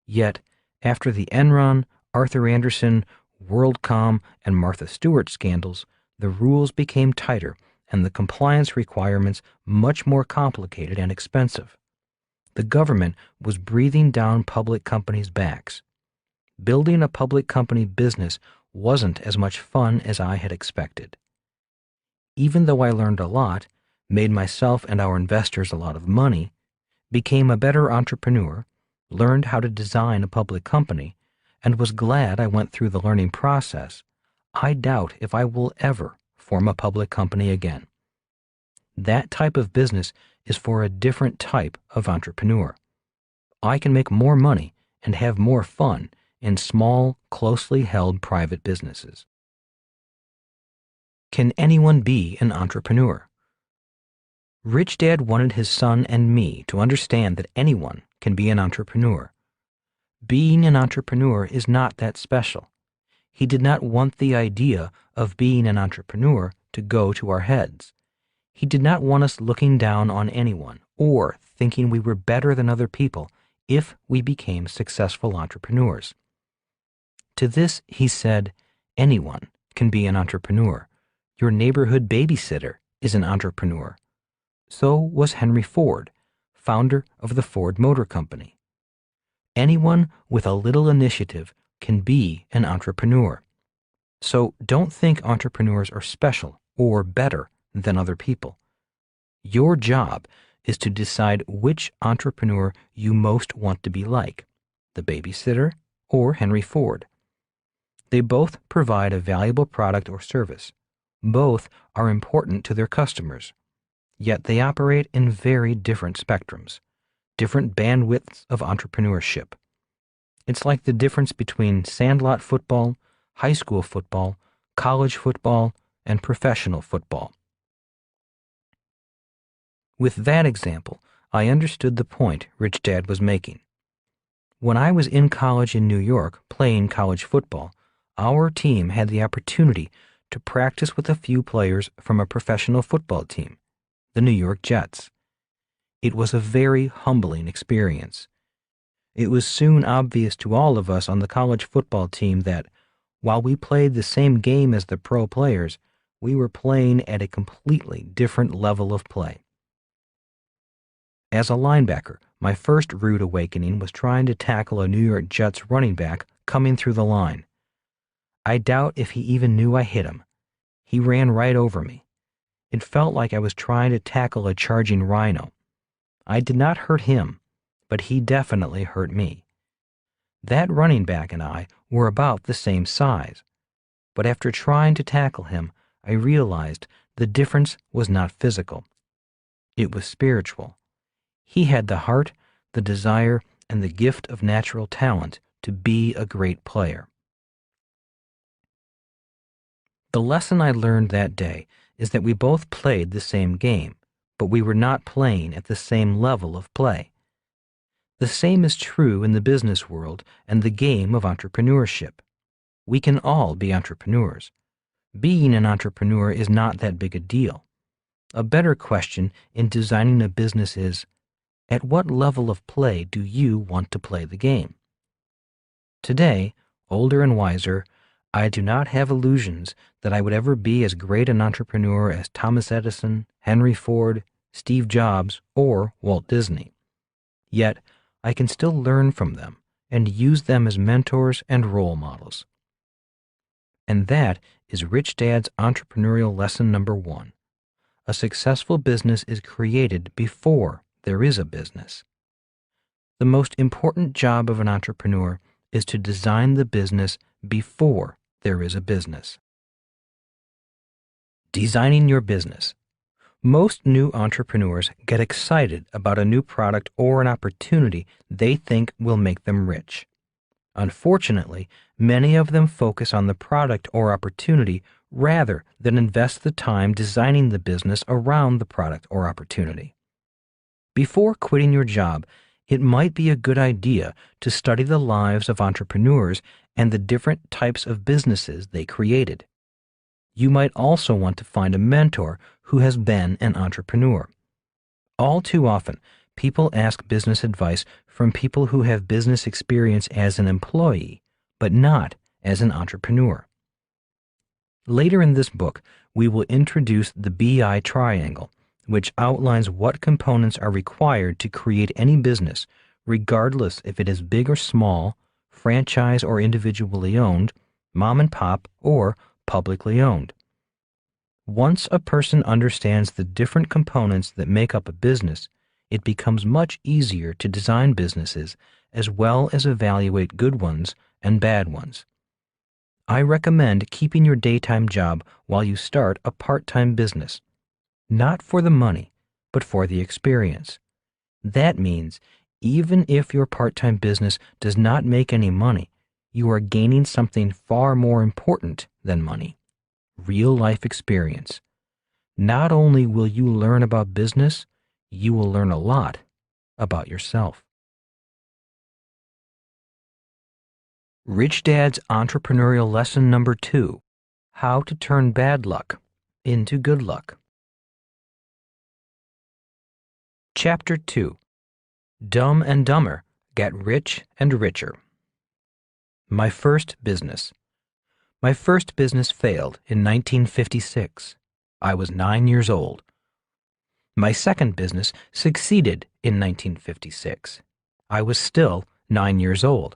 Yet, after the Enron, Arthur Andersen, WorldCom, and Martha Stewart scandals, the rules became tighter and the compliance requirements much more complicated and expensive. The government was breathing down public companies' backs. Building a public company business wasn't as much fun as I had expected. Even though I learned a lot, made myself and our investors a lot of money, became a better entrepreneur, learned how to design a public company, and was glad I went through the learning process, I doubt if I will ever form a public company again. That type of business is for a different type of entrepreneur. I can make more money and have more fun in small, closely held private businesses. Can anyone be an entrepreneur? Rich Dad wanted his son and me to understand that anyone can be an entrepreneur. Being an entrepreneur is not that special. He did not want the idea of being an entrepreneur to go to our heads. He did not want us looking down on anyone or thinking we were better than other people, if we became successful entrepreneurs. To this, he said, anyone can be an entrepreneur. Your neighborhood babysitter is an entrepreneur. So was Henry Ford, founder of the Ford Motor Company. Anyone with a little initiative can be an entrepreneur. So don't think entrepreneurs are special or better than other people. Your job is to decide which entrepreneur you most want to be like, the babysitter or Henry Ford. They both provide a valuable product or service. Both are important to their customers. Yet they operate in very different spectrums, different bandwidths of entrepreneurship. It's like the difference between sandlot football, high school football, college football, and professional football. With that example, I understood the point Rich Dad was making. When I was in college in New York playing college football, our team had the opportunity to practice with a few players from a professional football team, the New York Jets. It was a very humbling experience. It was soon obvious to all of us on the college football team that, while we played the same game as the pro players, we were playing at a completely different level of play. As a linebacker, my first rude awakening was trying to tackle a New York Jets running back coming through the line. I doubt if he even knew I hit him. He ran right over me. It felt like I was trying to tackle a charging rhino. I did not hurt him, but he definitely hurt me. That running back and I were about the same size, but after trying to tackle him, I realized the difference was not physical. It was spiritual. He had the heart, the desire, and the gift of natural talent to be a great player. The lesson I learned that day is that we both played the same game, but we were not playing at the same level of play. The same is true in the business world and the game of entrepreneurship. We can all be entrepreneurs. Being an entrepreneur is not that big a deal. A better question in designing a business is, at what level of play do you want to play the game? Today, older and wiser, I do not have illusions that I would ever be as great an entrepreneur as Thomas Edison, Henry Ford, Steve Jobs, or Walt Disney. Yet, I can still learn from them and use them as mentors and role models. And that is Rich Dad's entrepreneurial lesson number 1. A successful business is created before there is a business. The most important job of an entrepreneur is to design the business before there is a business. Designing your business. Most new entrepreneurs get excited about a new product or an opportunity they think will make them rich. Unfortunately, many of them focus on the product or opportunity rather than invest the time designing the business around the product or opportunity. Before quitting your job, it might be a good idea to study the lives of entrepreneurs and the different types of businesses they created. You might also want to find a mentor who has been an entrepreneur. All too often, people ask business advice from people who have business experience as an employee, but not as an entrepreneur. Later in this book, we will introduce the BI triangle, which outlines what components are required to create any business, regardless if it is big or small, franchise or individually owned, mom and pop, or publicly owned. Once a person understands the different components that make up a business, it becomes much easier to design businesses as well as evaluate good ones and bad ones. I recommend keeping your daytime job while you start a part-time business, not for the money, but for the experience. That means even if your part-time business does not make any money, you are gaining something far more important than money: real-life experience. Not only will you learn about business, you will learn a lot about yourself. Rich Dad's entrepreneurial lesson number 2: how to turn bad luck into good luck. Chapter 2: Dumb and Dumber Get rich and richer. My first business. My first business failed in 1956. I was 9 years old. My second business succeeded in 1956. I was still 9 years old.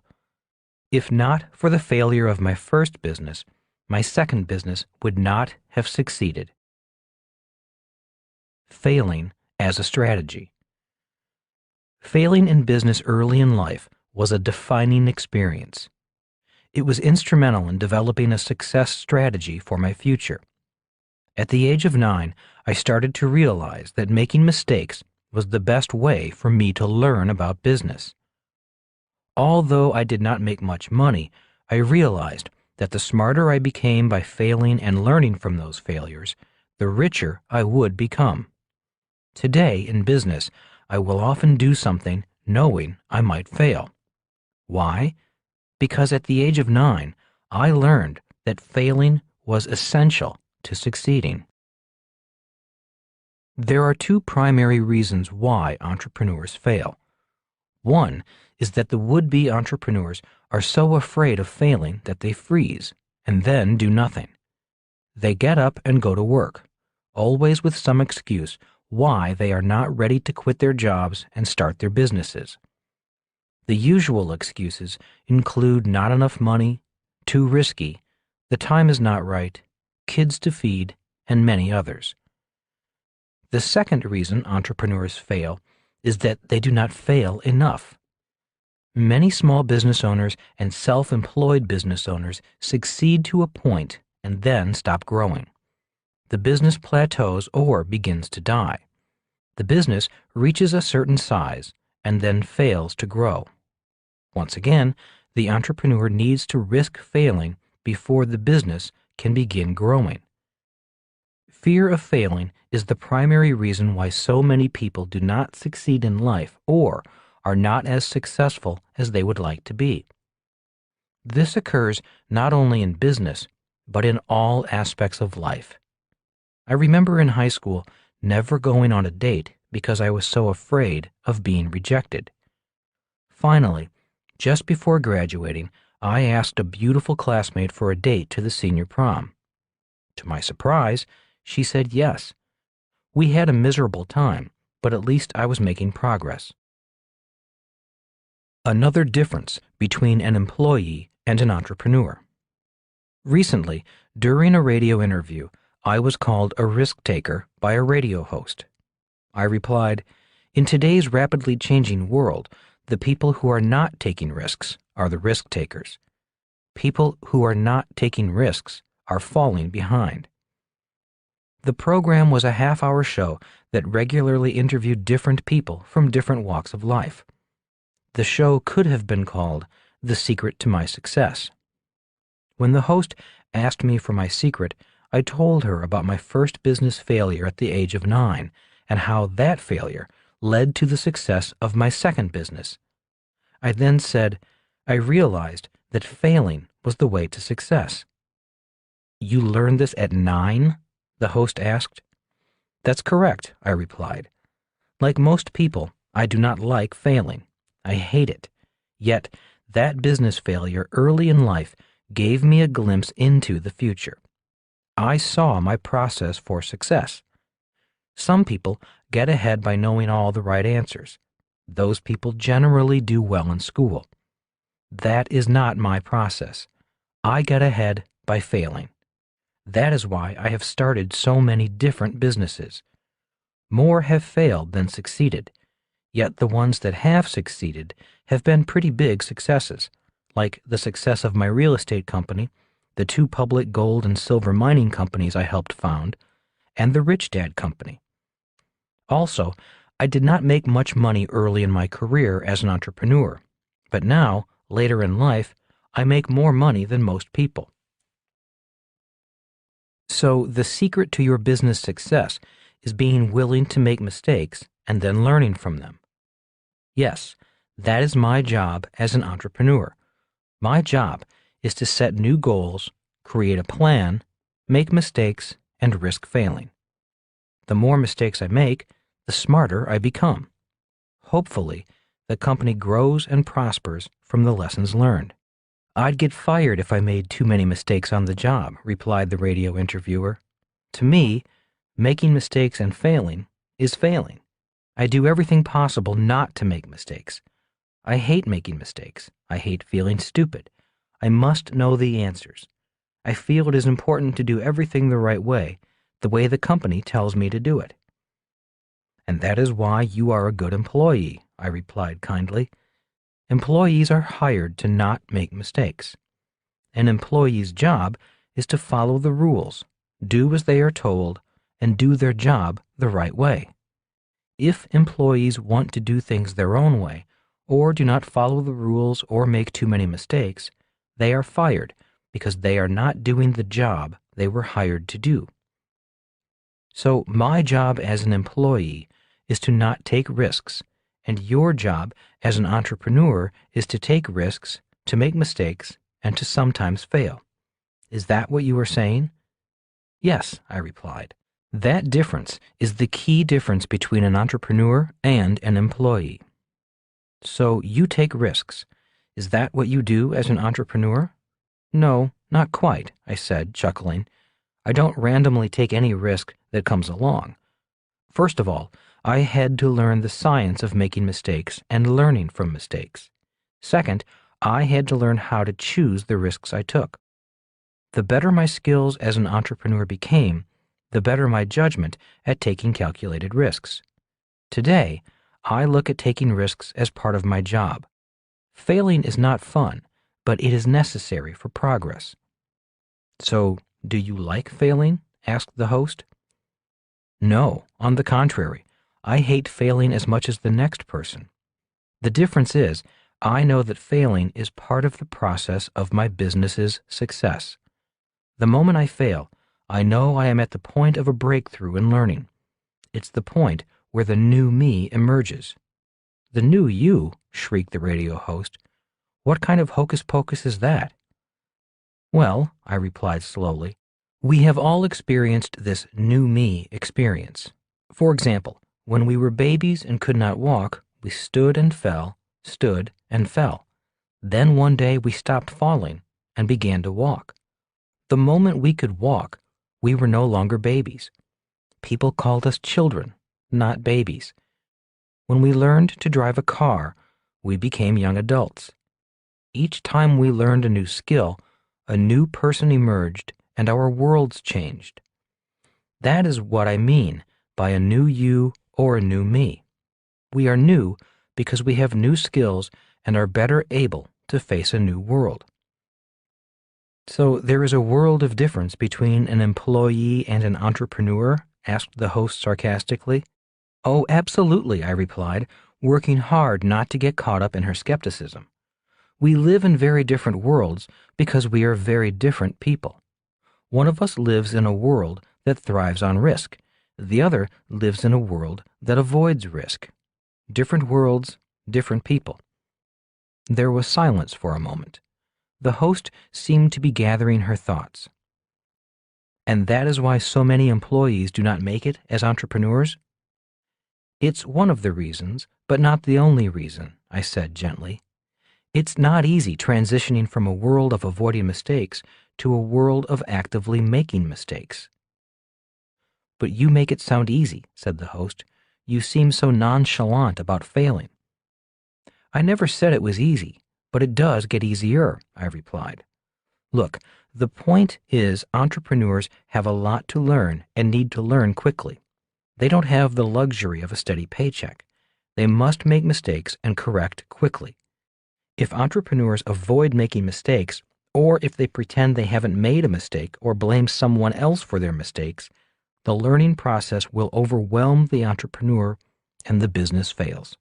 If not for the failure of my first business, my second business would not have succeeded. Failing as a strategy. Failing in business early in life was a defining experience. It was instrumental in developing a success strategy for my future. At the age of 9, I started to realize that making mistakes was the best way for me to learn about business. Although I did not make much money, I realized that the smarter I became by failing and learning from those failures, the richer I would become. Today, in business, I will often do something knowing I might fail. Why? Because at the age of 9, I learned that failing was essential to succeeding. There are two primary reasons why entrepreneurs fail. One is that the would-be entrepreneurs are so afraid of failing that they freeze and then do nothing. They get up and go to work, always with some excuse why they are not ready to quit their jobs and start their businesses. The usual excuses include not enough money, too risky, the time is not right, kids to feed, and many others. The second reason entrepreneurs fail is that they do not fail enough. Many small business owners and self-employed business owners succeed to a point and then stop growing. The business plateaus or begins to die. The business reaches a certain size and then fails to grow. Once again, the entrepreneur needs to risk failing before the business can begin growing. Fear of failing is the primary reason why so many people do not succeed in life or are not as successful as they would like to be. This occurs not only in business, but in all aspects of life. I remember in high school never going on a date because I was so afraid of being rejected. Finally, just before graduating, I asked a beautiful classmate for a date to the senior prom. To my surprise, she said yes. We had a miserable time, but at least I was making progress. Another difference between an employee and an entrepreneur. Recently, during a radio interview, I was called a risk taker by a radio host. I replied, "In today's rapidly changing world, the people who are not taking risks are the risk takers. People who are not taking risks are falling behind." The program was a half-hour show that regularly interviewed different people from different walks of life. The show could have been called The Secret to My Success. When the host asked me for my secret, I told her about my first business failure at the age of 9 and how that failure led to the success of my second business. I then said, I realized that failing was the way to success. "You learned this at 9?" the host asked. "That's correct," I replied. "Like most people, I do not like failing. I hate it. Yet, that business failure early in life gave me a glimpse into the future. I saw my process for success. Some people get ahead by knowing all the right answers. Those people generally do well in school. That is not my process. I get ahead by failing. That is why I have started so many different businesses. More have failed than succeeded, yet the ones that have succeeded have been pretty big successes, like the success of my real estate company, the 2 public gold and silver mining companies I helped found, and the Rich Dad Company. Also, I did not make much money early in my career as an entrepreneur, but now, later in life, I make more money than most people. So, the secret to your business success is being willing to make mistakes and then learning from them. Yes, that is my job as an entrepreneur. My job is to set new goals, create a plan, make mistakes, and risk failing. The more mistakes I make, the smarter I become. Hopefully, the company grows and prospers from the lessons learned. I'd get fired if I made too many mistakes on the job, replied the radio interviewer. To me, making mistakes and failing is failing. I do everything possible not to make mistakes. I hate making mistakes. I hate feeling stupid. I must know the answers. I feel it is important to do everything the right way, the way the company tells me to do it. And that is why you are a good employee, I replied kindly. Employees are hired to not make mistakes. An employee's job is to follow the rules, do as they are told, and do their job the right way. If employees want to do things their own way, or do not follow the rules or make too many mistakes, they are fired because they are not doing the job they were hired to do. So my job as an employee is to not take risks, and your job as an entrepreneur is to take risks, to make mistakes, and to sometimes fail. Is that what you are saying? Yes, I replied. That difference is the key difference between an entrepreneur and an employee. So you take risks. Is that what you do as an entrepreneur? No, not quite, I said, chuckling. I don't randomly take any risk that comes along. First of all, I had to learn the science of making mistakes and learning from mistakes. Second, I had to learn how to choose the risks I took. The better my skills as an entrepreneur became, the better my judgment at taking calculated risks. Today, I look at taking risks as part of my job. Failing is not fun, but it is necessary for progress. So, do you like failing? Asked the host. No, on the contrary, I hate failing as much as the next person. The difference is, I know that failing is part of the process of my business's success. The moment I fail, I know I am at the point of a breakthrough in learning. It's the point where the new me emerges. The new you, shrieked the radio host. What kind of hocus pocus is that? Well, I replied slowly, we have all experienced this new me experience. For example, when we were babies and could not walk, we stood and fell, stood and fell. Then one day we stopped falling and began to walk. The moment we could walk, we were no longer babies. People called us children, not babies. When we learned to drive a car, we became young adults. Each time we learned a new skill, a new person emerged and our worlds changed. That is what I mean by a new you or a new me. We are new because we have new skills and are better able to face a new world. So there is a world of difference between an employee and an entrepreneur? Asked the host sarcastically. Oh, absolutely, I replied, working hard not to get caught up in her skepticism. We live in very different worlds because we are very different people. One of us lives in a world that thrives on risk. The other lives in a world that avoids risk. Different worlds, different people. There was silence for a moment. The host seemed to be gathering her thoughts. And that is why so many employees do not make it as entrepreneurs? It's one of the reasons, but not the only reason, I said gently. It's not easy transitioning from a world of avoiding mistakes to a world of actively making mistakes. But you make it sound easy, said the host. You seem so nonchalant about failing. I never said it was easy, but it does get easier, I replied. Look, the point is entrepreneurs have a lot to learn and need to learn quickly. They don't have the luxury of a steady paycheck. They must make mistakes and correct quickly. If entrepreneurs avoid making mistakes, or if they pretend they haven't made a mistake or blame someone else for their mistakes, the learning process will overwhelm the entrepreneur and the business fails.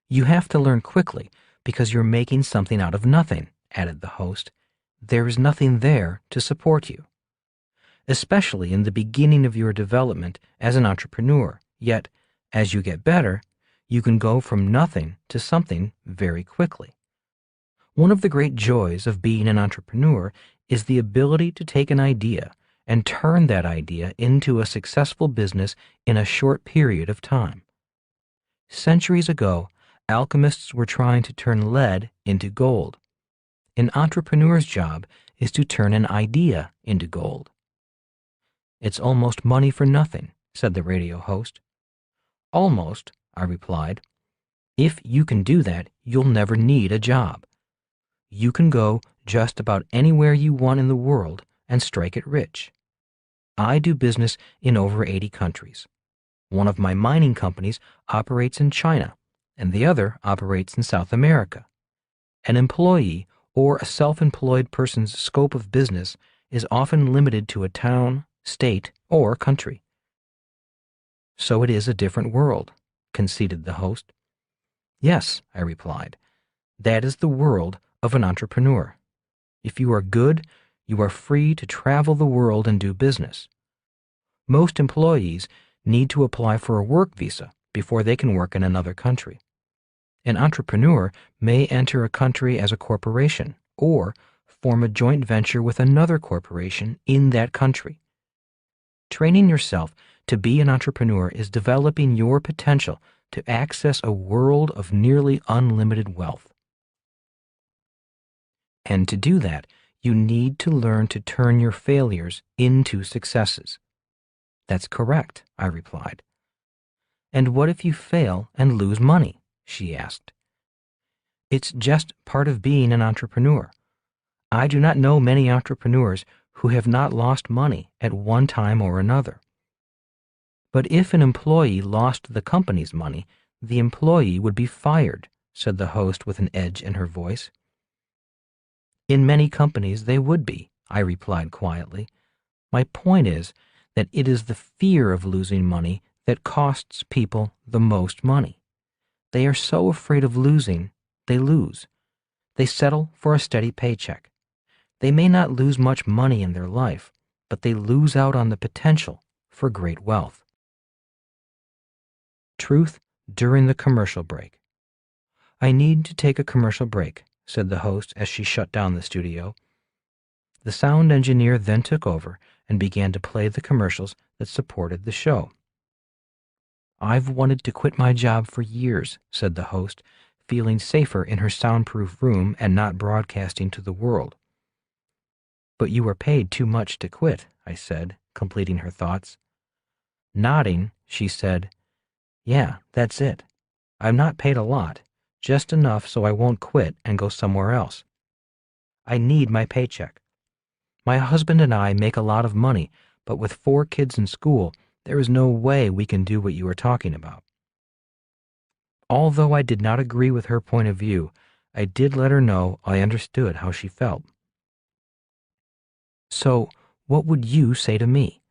You have to learn quickly because you're making something out of nothing, added the host. There is nothing there to support you. Especially in the beginning of your development as an entrepreneur, yet, as you get better, you can go from nothing to something very quickly. One of the great joys of being an entrepreneur is the ability to take an idea and turn that idea into a successful business in a short period of time. Centuries ago, alchemists were trying to turn lead into gold. An entrepreneur's job is to turn an idea into gold. It's almost money for nothing, said the radio host. Almost, I replied. If you can do that, you'll never need a job. You can go just about anywhere you want in the world and strike it rich. I do business in over 80 countries. One of my mining companies operates in China, and the other operates in South America. An employee or a self-employed person's scope of business is often limited to a town, state, or country. So it is a different world, conceded the host. Yes, I replied. That is the world of an entrepreneur. If you are good, you are free to travel the world and do business. Most employees need to apply for a work visa before they can work in another country. An entrepreneur may enter a country as a corporation or form a joint venture with another corporation in that country. Training yourself to be an entrepreneur is developing your potential to access a world of nearly unlimited wealth. And to do that, you need to learn to turn your failures into successes. That's correct, I replied. And what if you fail and lose money? She asked. It's just part of being an entrepreneur. I do not know many entrepreneurs who have not lost money at one time or another. But if an employee lost the company's money, the employee would be fired, said the host with an edge in her voice. In many companies they would be, I replied quietly. My point is that it is the fear of losing money that costs people the most money. They are so afraid of losing, they lose. They settle for a steady paycheck. They may not lose much money in their life, but they lose out on the potential for great wealth. Truth during the commercial break. I need to take a commercial break, said the host as she shut down the studio. The sound engineer then took over and began to play the commercials that supported the show. I've wanted to quit my job for years, said the host, feeling safer in her soundproof room and not broadcasting to the world. But you are paid too much to quit, I said, completing her thoughts. Nodding, she said, Yeah, that's it. I'm not paid a lot, just enough so I won't quit and go somewhere else. I need my paycheck. My husband and I make a lot of money, but with 4 kids in school, there is no way we can do what you are talking about. Although I did not agree with her point of view, I did let her know I understood how she felt. So, what would you say to me?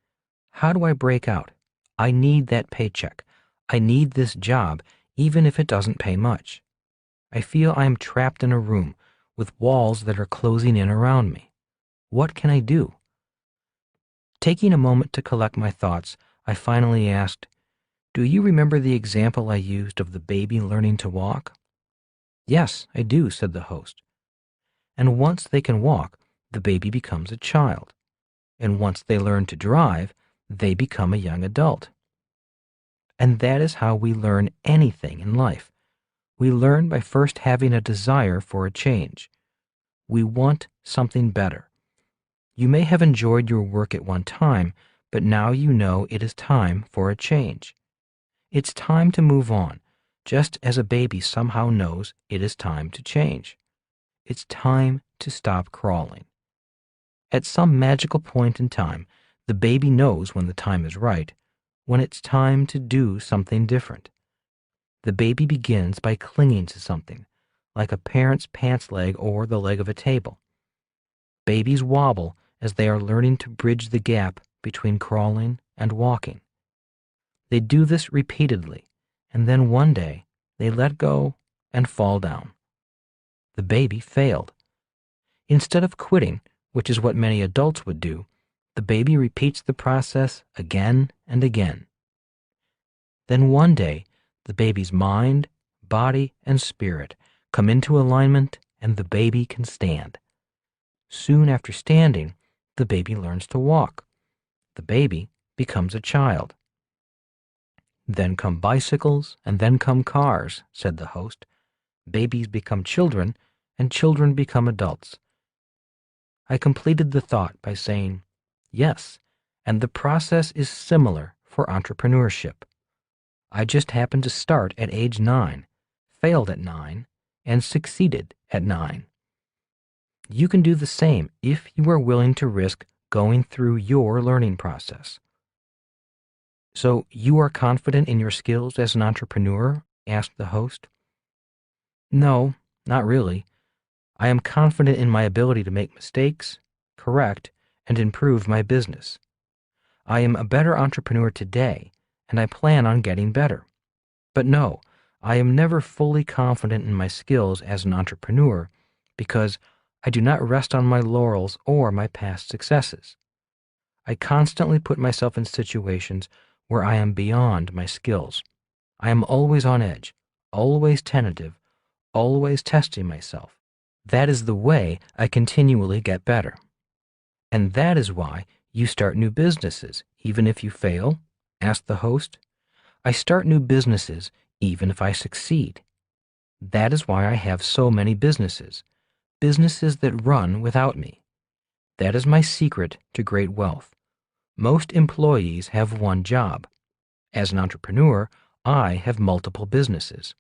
How do I break out? I need that paycheck. I need this job, even if it doesn't pay much. I feel I am trapped in a room with walls that are closing in around me. What can I do? Taking a moment to collect my thoughts, I finally asked, Do you remember the example I used of the baby learning to walk? Yes, I do, said the host. And once they can walk, the baby becomes a child. And once they learn to drive, they become a young adult. And that is how we learn anything in life. We learn by first having a desire for a change. We want something better. You may have enjoyed your work at one time, but now you know it is time for a change. It's time to move on, just as a baby somehow knows it is time to change. It's time to stop crawling. At some magical point in time, the baby knows when the time is right, when it's time to do something different. The baby begins by clinging to something, like a parent's pants leg or the leg of a table. Babies wobble as they are learning to bridge the gap between crawling and walking. They do this repeatedly, and then one day they let go and fall down. The baby failed. Instead of quitting, which is what many adults would do, the baby repeats the process again and again. Then one day, the baby's mind, body, and spirit come into alignment and the baby can stand. Soon after standing, the baby learns to walk. The baby becomes a child. Then come bicycles, and then come cars, said the host. Babies become children, and children become adults. I completed the thought by saying, yes, and the process is similar for entrepreneurship. I just happened to start at age 9, failed at 9, and succeeded at 9. You can do the same if you are willing to risk going through your learning process. So you are confident in your skills as an entrepreneur? Asked the host. No, not really. I am confident in my ability to make mistakes, correct, and improve my business. I am a better entrepreneur today, and I plan on getting better. But no, I am never fully confident in my skills as an entrepreneur because I do not rest on my laurels or my past successes. I constantly put myself in situations where I am beyond my skills. I am always on edge, always tentative, always testing myself. That is the way I continually get better. And that is why you start new businesses, even if you fail? Asked the host. I start new businesses even if I succeed. That is why I have so many businesses that run without me. That is my secret to great wealth. Most employees have one job. As an entrepreneur, I have multiple businesses.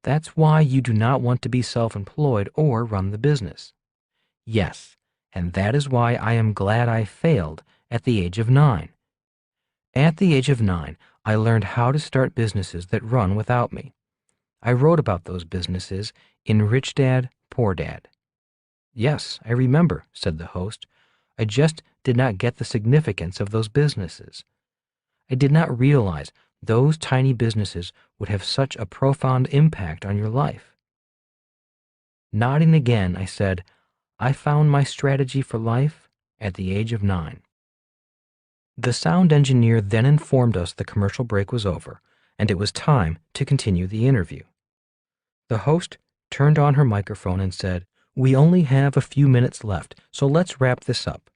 That's why you do not want to be self-employed or run the business. Yes, and that is why I am glad I failed at the age of 9. At the age of 9, I learned how to start businesses that run without me. I wrote about those businesses in Rich Dad, Poor Dad. Yes, I remember, said the host. I just did not get the significance of those businesses. I did not realize those tiny businesses would have such a profound impact on your life. Nodding again, I said, I found my strategy for life at the age of 9. The sound engineer then informed us the commercial break was over, and it was time to continue the interview. The host turned on her microphone and said, we only have a few minutes left, so let's wrap this up.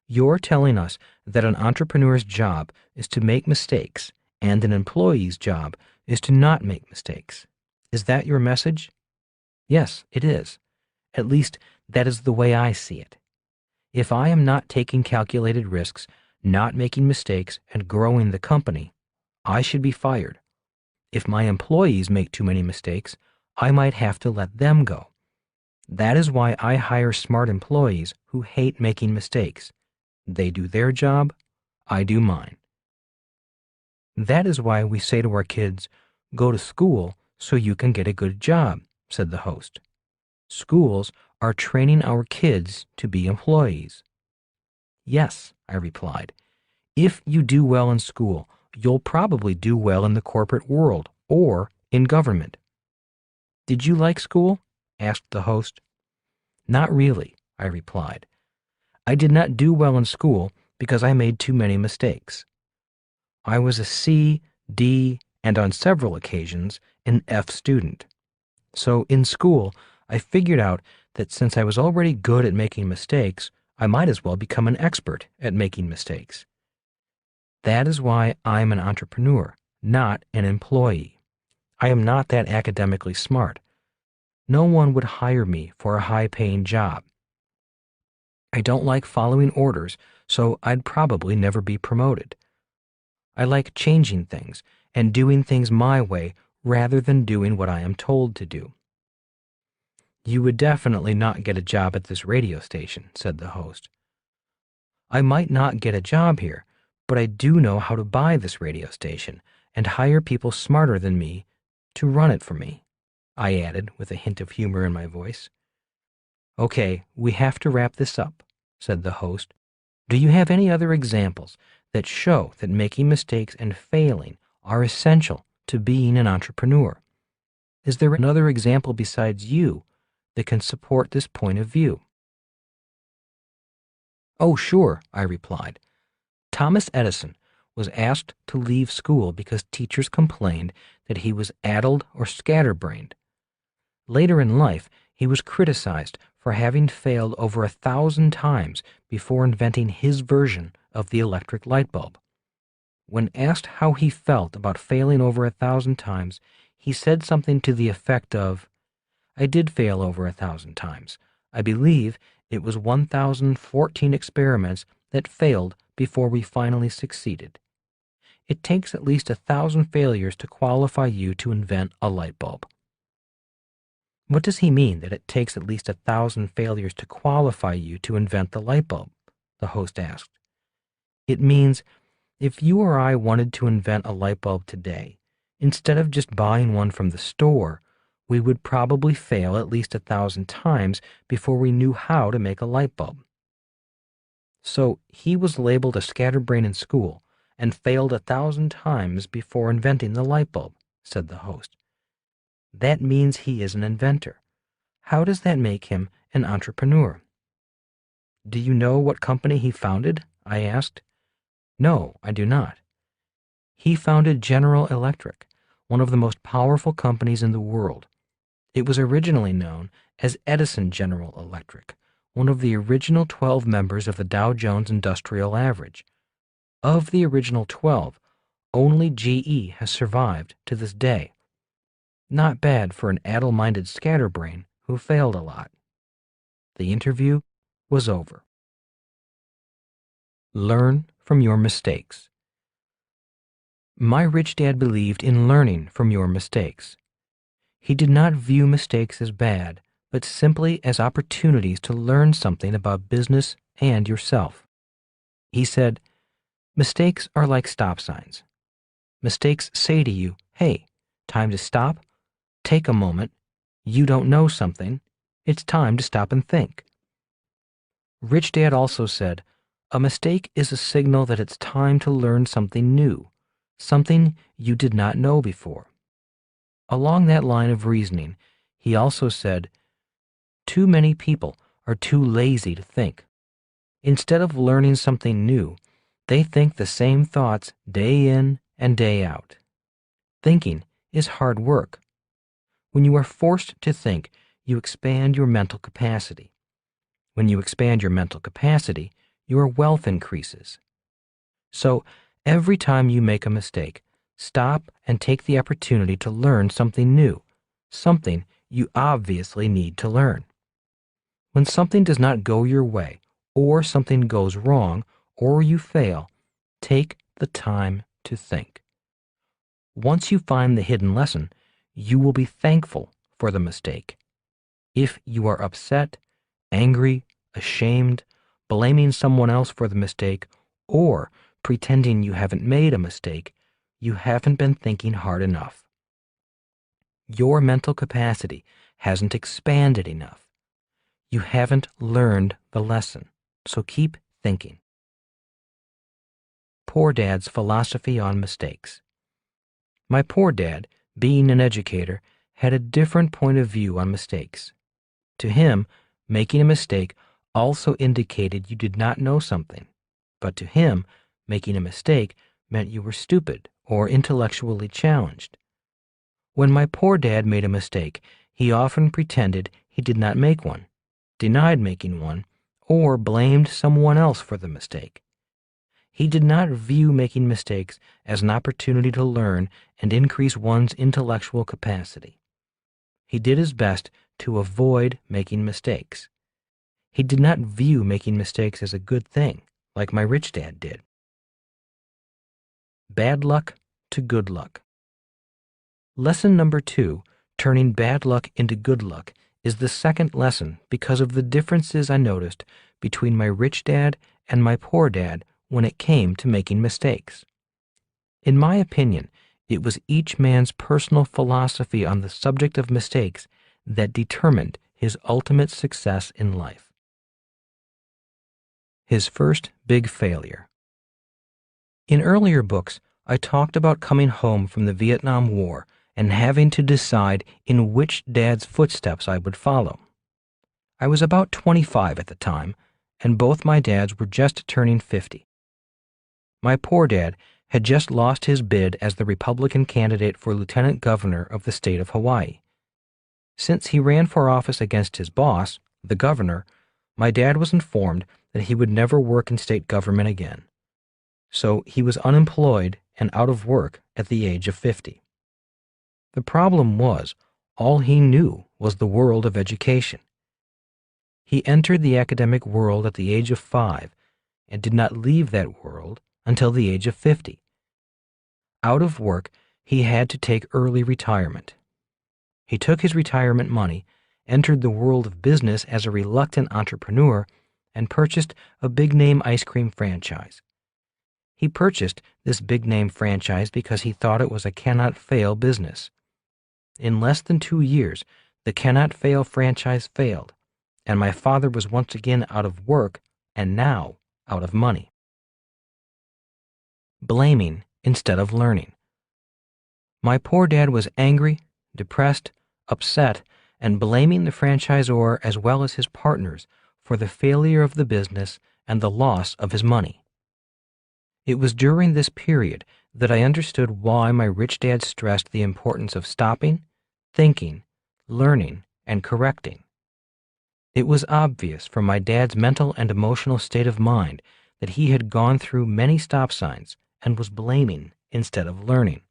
You're telling us that an entrepreneur's job is to make mistakes and an employee's job is to not make mistakes. Is that your message? Yes, it is. At least that is the way I see it. If I am not taking calculated risks, not making mistakes, and growing the company, I should be fired. If my employees make too many mistakes, I might have to let them go. That is why I hire smart employees who hate making mistakes. They do their job, I do mine. That is why we say to our kids, go to school so you can get a good job, said the host. Schools are training our kids to be employees. Yes, I replied. If you do well in school, you'll probably do well in the corporate world or in government. Did you like school? Asked the host. Not really, I replied. I did not do well in school because I made too many mistakes. I was a C, D, and on several occasions, an F student. So in school, I figured out that since I was already good at making mistakes, I might as well become an expert at making mistakes. That is why I'm an entrepreneur, not an employee. I am not that academically smart. No one would hire me for a high-paying job. I don't like following orders, so I'd probably never be promoted. I like changing things and doing things my way rather than doing what I am told to do. You would definitely not get a job at this radio station, said the host. I might not get a job here, but I do know how to buy this radio station and hire people smarter than me to run it for me, I added with a hint of humor in my voice. Okay, we have to wrap this up, said the host. Do you have any other examples that show that making mistakes and failing are essential to being an entrepreneur? Is there another example besides you that can support this point of view? Oh, sure, I replied. Thomas Edison was asked to leave school because teachers complained that he was addled or scatterbrained. Later in life, he was criticized for having failed over 1,000 times before inventing his version of the electric light bulb. When asked how he felt about failing over 1,000 times, he said something to the effect of, "I did fail over 1,000 times. I believe it was 1,014 experiments that failed before we finally succeeded. It takes at least 1,000 failures to qualify you to invent a light bulb." What does he mean that it takes at least 1,000 failures to qualify you to invent the light bulb? The host asked. It means if you or I wanted to invent a light bulb today, instead of just buying one from the store, we would probably fail at least 1,000 times before we knew how to make a light bulb. So he was labeled a scatterbrain in school and failed 1,000 times before inventing the light bulb, said the host. That means he is an inventor. How does that make him an entrepreneur? Do you know what company he founded? I asked. No, I do not. He founded General Electric, one of the most powerful companies in the world. It was originally known as Edison General Electric, one of the original 12 members of the Dow Jones Industrial Average. Of the original 12, only GE has survived to this day. Not bad for an addle-minded scatterbrain who failed a lot. The interview was over. Learn from your mistakes. My rich dad believed in learning from your mistakes. He did not view mistakes as bad, but simply as opportunities to learn something about business and yourself. He said, mistakes are like stop signs. Mistakes say to you, hey, time to stop, take a moment, you don't know something, it's time to stop and think. Rich Dad also said, a mistake is a signal that it's time to learn something new, something you did not know before. Along that line of reasoning, he also said, too many people are too lazy to think. Instead of learning something new, they think the same thoughts day in and day out. Thinking is hard work. When you are forced to think, you expand your mental capacity. When you expand your mental capacity, your wealth increases. So, every time you make a mistake, stop and take the opportunity to learn something new, something you obviously need to learn. When something does not go your way, or something goes wrong, or you fail, take the time to think. Once you find the hidden lesson, you will be thankful for the mistake. If you are upset, angry, ashamed, blaming someone else for the mistake, or pretending you haven't made a mistake, you haven't been thinking hard enough. Your mental capacity hasn't expanded enough. You haven't learned the lesson, so keep thinking. Poor Dad's philosophy on mistakes. My poor dad, being an educator, had a different point of view on mistakes. To him, making a mistake also indicated you did not know something, but to him, making a mistake meant you were stupid or intellectually challenged. When my poor dad made a mistake, he often pretended he did not make one, denied making one, or blamed someone else for the mistake. He did not view making mistakes as an opportunity to learn and increase one's intellectual capacity. He did his best to avoid making mistakes. He did not view making mistakes as a good thing, like my rich dad did. Bad luck to good luck. Lesson number 2, turning bad luck into good luck, is the second lesson because of the differences I noticed between my rich dad and my poor dad when it came to making mistakes. In my opinion, it was each man's personal philosophy on the subject of mistakes that determined his ultimate success in life. His first big failure. In earlier books, I talked about coming home from the Vietnam War and having to decide in which dad's footsteps I would follow. I was about 25 at the time, and both my dads were just turning 50. My poor dad had just lost his bid as the Republican candidate for lieutenant governor of the state of Hawaii. Since he ran for office against his boss, the governor, my dad was informed that he would never work in state government again. so he was unemployed and out of work at the age of 50. The problem was, all he knew was the world of education. He entered the academic world at the age of 5 and did not leave that world until the age of 50. Out of work, he had to take early retirement. He took his retirement money, entered the world of business as a reluctant entrepreneur, and purchased a big-name ice cream franchise. He purchased this big-name franchise because he thought it was a cannot-fail business. In less than 2 years, the cannot-fail franchise failed, and my father was once again out of work and now out of money. Blaming instead of learning. My poor dad was angry, depressed, upset, and blaming the franchisor as well as his partners for the failure of the business and the loss of his money. It was during this period that I understood why my rich dad stressed the importance of stopping, thinking, learning, and correcting. It was obvious from my dad's mental and emotional state of mind that he had gone through many stop signs and was blaming instead of learning.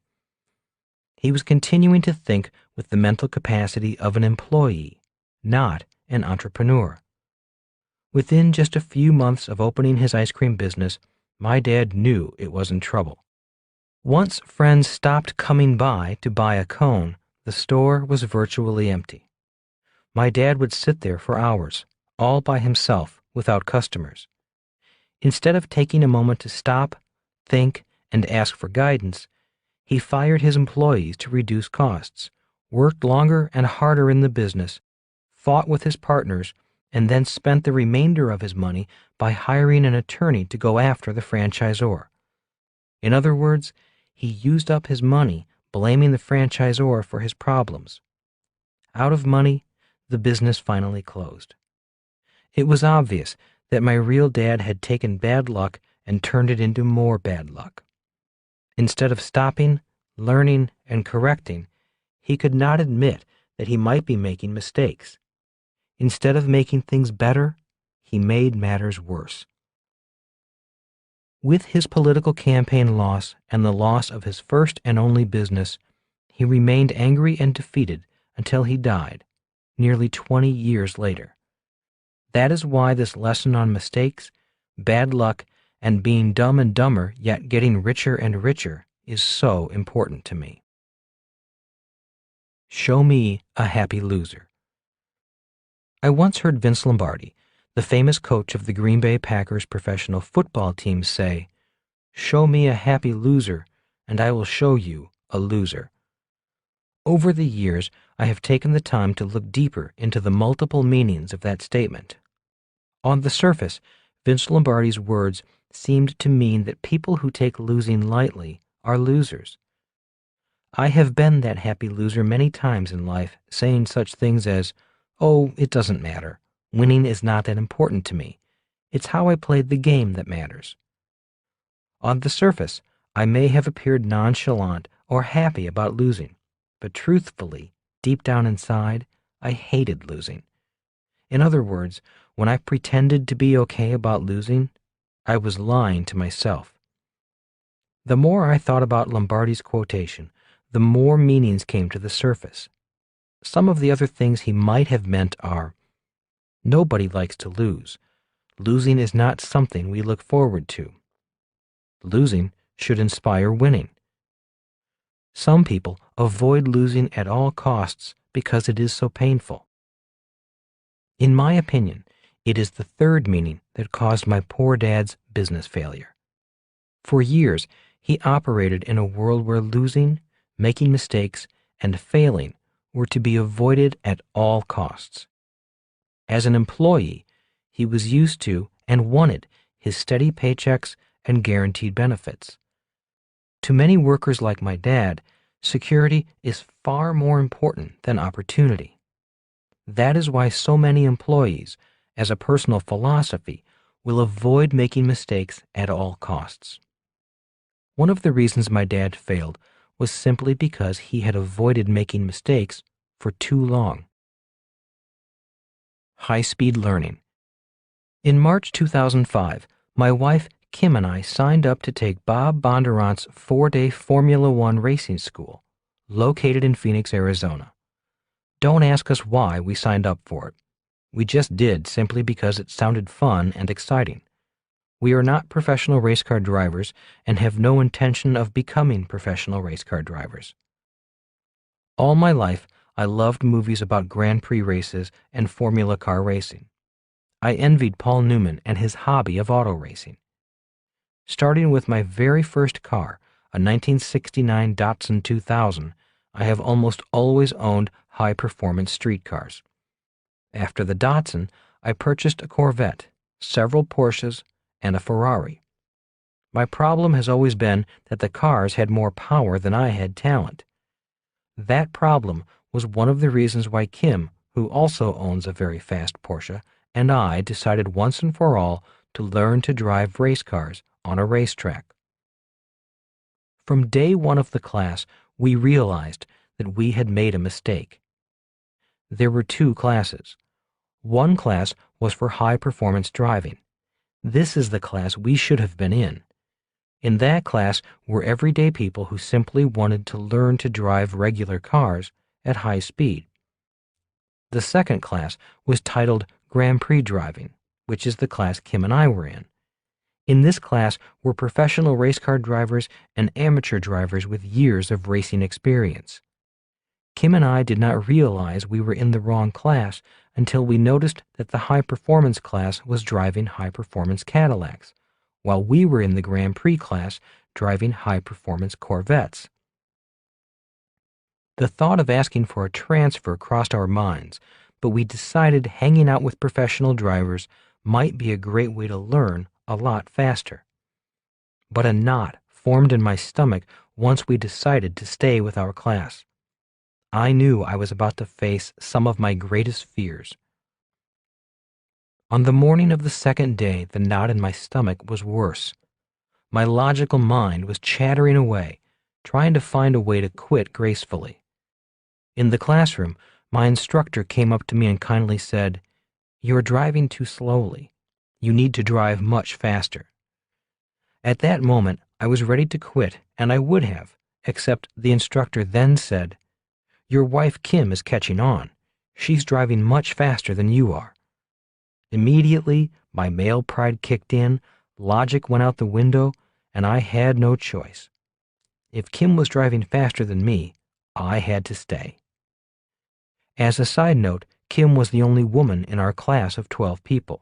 He was continuing to think with the mental capacity of an employee, not an entrepreneur. Within just a few months of opening his ice cream business, my dad knew it was in trouble. Once friends stopped coming by to buy a cone, the store was virtually empty. My dad would sit there for hours, all by himself, without customers. Instead of taking a moment to stop, think, and ask for guidance, he fired his employees to reduce costs, worked longer and harder in the business, fought with his partners, and then spent the remainder of his money by hiring an attorney to go after the franchisor. In other words, he used up his money blaming the franchisor for his problems. Out of money, the business finally closed. It was obvious that my real dad had taken bad luck and turned it into more bad luck. Instead of stopping, learning, and correcting, he could not admit that he might be making mistakes. Instead of making things better, he made matters worse. With his political campaign loss and the loss of his first and only business, he remained angry and defeated until he died, nearly 20 years later. That is why this lesson on mistakes, bad luck, and being dumb and dumber yet getting richer and richer is so important to me. Show me a happy loser. I once heard Vince Lombardi, the famous coach of the Green Bay Packers professional football team, say, "Show me a happy loser, and I will show you a loser." Over the years, I have taken the time to look deeper into the multiple meanings of that statement. On the surface, Vince Lombardi's words seemed to mean that people who take losing lightly are losers. I have been that happy loser many times in life, saying such things as, "Oh, it doesn't matter. Winning is not that important to me. It's how I played the game that matters." On the surface, I may have appeared nonchalant or happy about losing, but truthfully, deep down inside, I hated losing. In other words, when I pretended to be okay about losing, I was lying to myself. The more I thought about Lombardi's quotation, the more meanings came to the surface. Some of the other things he might have meant are, nobody likes to lose. Losing is not something we look forward to. Losing should inspire winning. Some people avoid losing at all costs because it is so painful. In my opinion, it is the third meaning that caused my poor dad's business failure. For years, he operated in a world where losing, making mistakes, and failing were to be avoided at all costs. As an employee, he was used to and wanted his steady paychecks and guaranteed benefits. To many workers like my dad, security is far more important than opportunity. That is why so many employees, as a personal philosophy, will avoid making mistakes at all costs. One of the reasons my dad failed was simply because he had avoided making mistakes for too long. High-speed learning. In March 2005, my wife, Kim and I signed up to take Bob Bondurant's 4-day Formula One racing school, located in Phoenix, Arizona. Don't ask us why we signed up for it. We just did simply because it sounded fun and exciting. We are not professional race car drivers and have no intention of becoming professional race car drivers. All my life, I loved movies about Grand Prix races and Formula car racing. I envied Paul Newman and his hobby of auto racing. Starting with my very first car, a 1969 Datsun 2000, I have almost always owned high-performance street cars. After the Datsun, I purchased a Corvette, several Porsches, and a Ferrari. My problem has always been that the cars had more power than I had talent. That problem was one of the reasons why Kim, who also owns a very fast Porsche, and I decided once and for all to learn to drive race cars on a racetrack. From day one of the class, we realized that we had made a mistake. There were two classes. One class was for high-performance driving. This is the class we should have been in. In that class were everyday people who simply wanted to learn to drive regular cars at high speed. The second class was titled Grand Prix Driving, which is the class Kim and I were in. In this class were professional race car drivers and amateur drivers with years of racing experience. Kim and I did not realize we were in the wrong class until we noticed that the high-performance class was driving high-performance Cadillacs, while we were in the Grand Prix class driving high-performance Corvettes. The thought of asking for a transfer crossed our minds, but we decided hanging out with professional drivers might be a great way to learn a lot faster. But a knot formed in my stomach once we decided to stay with our class. I knew I was about to face some of my greatest fears. On the morning of the second day, the knot in my stomach was worse. My logical mind was chattering away, trying to find a way to quit gracefully. In the classroom, my instructor came up to me and kindly said, "You're driving too slowly. You need to drive much faster." At that moment, I was ready to quit, and I would have, except the instructor then said, "Your wife Kim is catching on. She's driving much faster than you are." Immediately, my male pride kicked in, logic went out the window, and I had no choice. If Kim was driving faster than me, I had to stay. As a side note, Kim was the only woman in our class of 12 people.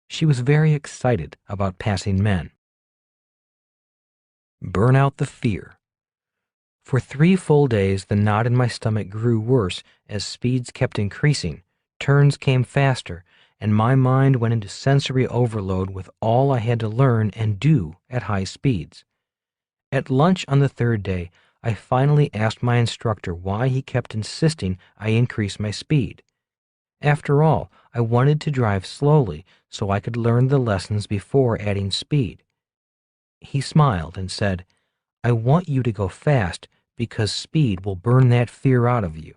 She was very excited about passing men. Burn out the fear. For 3 full days, the knot in my stomach grew worse as speeds kept increasing, turns came faster, and my mind went into sensory overload with all I had to learn and do at high speeds. At lunch on the 3rd day, I finally asked my instructor why he kept insisting I increase my speed. After all, I wanted to drive slowly so I could learn the lessons before adding speed. He smiled and said, "I want you to go fast because speed will burn that fear out of you.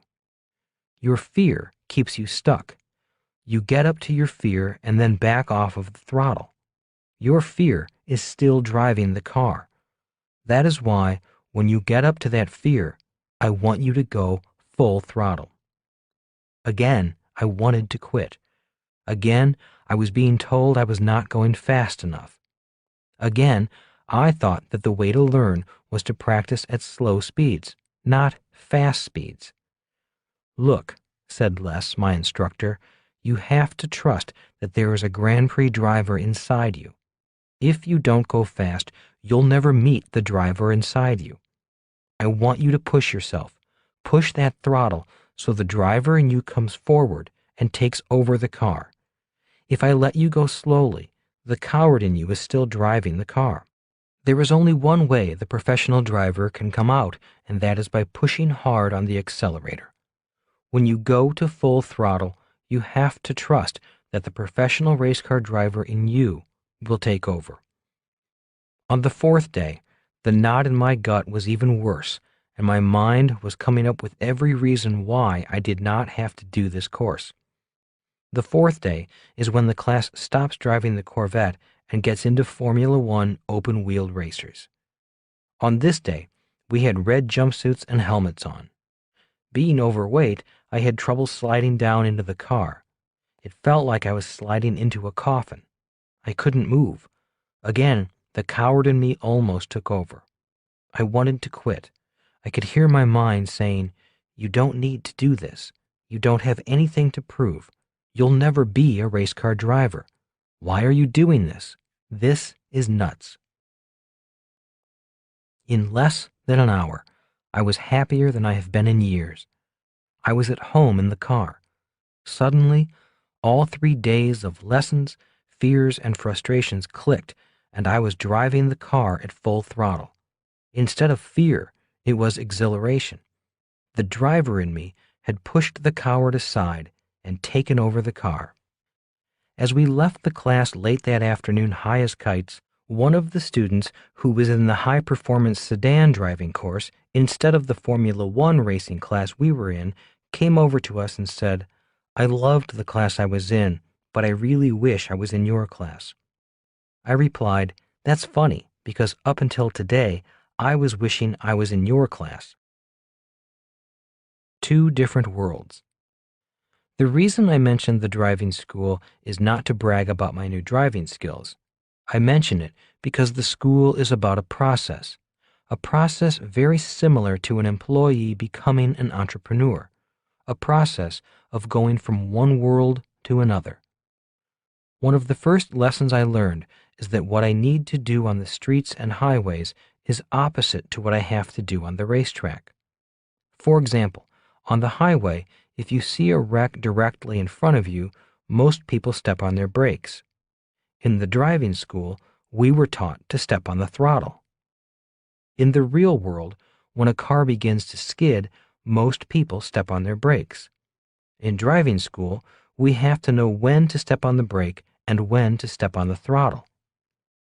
Your fear keeps you stuck. You get up to your fear and then back off of the throttle. Your fear is still driving the car. That is why, when you get up to that fear, I want you to go full throttle." Again, I wanted to quit. Again, I was being told I was not going fast enough. Again, I thought that the way to learn was to practice at slow speeds, not fast speeds. "Look," said Les, my instructor, "you have to trust that there is a Grand Prix driver inside you. If you don't go fast, you'll never meet the driver inside you. I want you to push yourself. Push that throttle so the driver in you comes forward and takes over the car. If I let you go slowly, the coward in you is still driving the car. There is only one way the professional driver can come out, and that is by pushing hard on the accelerator. When you go to full throttle, you have to trust that the professional race car driver in you will take over." On the 4th day, the knot in my gut was even worse, and my mind was coming up with every reason why I did not have to do this course. The 4th day is when the class stops driving the Corvette and gets into Formula One open-wheeled racers. On this day, we had red jumpsuits and helmets on. Being overweight, I had trouble sliding down into the car. It felt like I was sliding into a coffin. I couldn't move. Again, the coward in me almost took over. I wanted to quit. I could hear my mind saying, "You don't need to do this. You don't have anything to prove. You'll never be a race car driver. Why are you doing this? This is nuts." In less than an hour, I was happier than I have been in years. I was at home in the car. Suddenly, all 3 days of lessons, fears, and frustrations clicked, and I was driving the car at full throttle. Instead of fear, it was exhilaration. The driver in me had pushed the coward aside and taken over the car. As we left the class late that afternoon high as kites, one of the students who was in the high-performance sedan driving course instead of the Formula One racing class we were in came over to us and said, "I loved the class I was in, but I really wish I was in your class." I replied, "That's funny, because up until today, I was wishing I was in your class." Two different worlds. The reason I mentioned the driving school is not to brag about my new driving skills. I mention it because the school is about a process very similar to an employee becoming an entrepreneur, a process of going from one world to another. One of the first lessons I learned is that what I need to do on the streets and highways is opposite to what I have to do on the racetrack. For example, on the highway, if you see a wreck directly in front of you, most people step on their brakes. In the driving school, we were taught to step on the throttle. In the real world, when a car begins to skid, most people step on their brakes. In driving school, we have to know when to step on the brake and when to step on the throttle.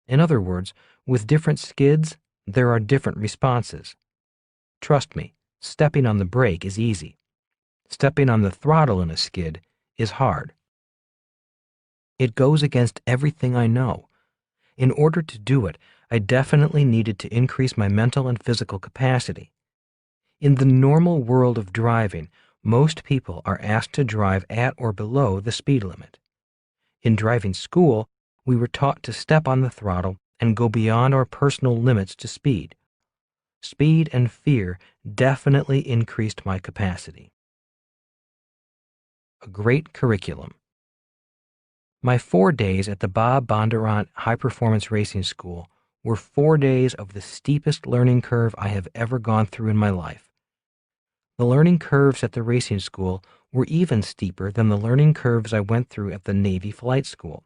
In other words, with different skids, there are different responses. Trust me, stepping on the brake is easy. Stepping on the throttle in a skid is hard. It goes against everything I know. In order to do it, I definitely needed to increase my mental and physical capacity. In the normal world of driving, most people are asked to drive at or below the speed limit. In driving school, we were taught to step on the throttle and go beyond our personal limits to speed. Speed and fear definitely increased my capacity. A great curriculum. My 4 days at the Bob Bondurant High Performance Racing School were 4 days of the steepest learning curve I have ever gone through in my life. The learning curves at the racing school were even steeper than the learning curves I went through at the Navy Flight School.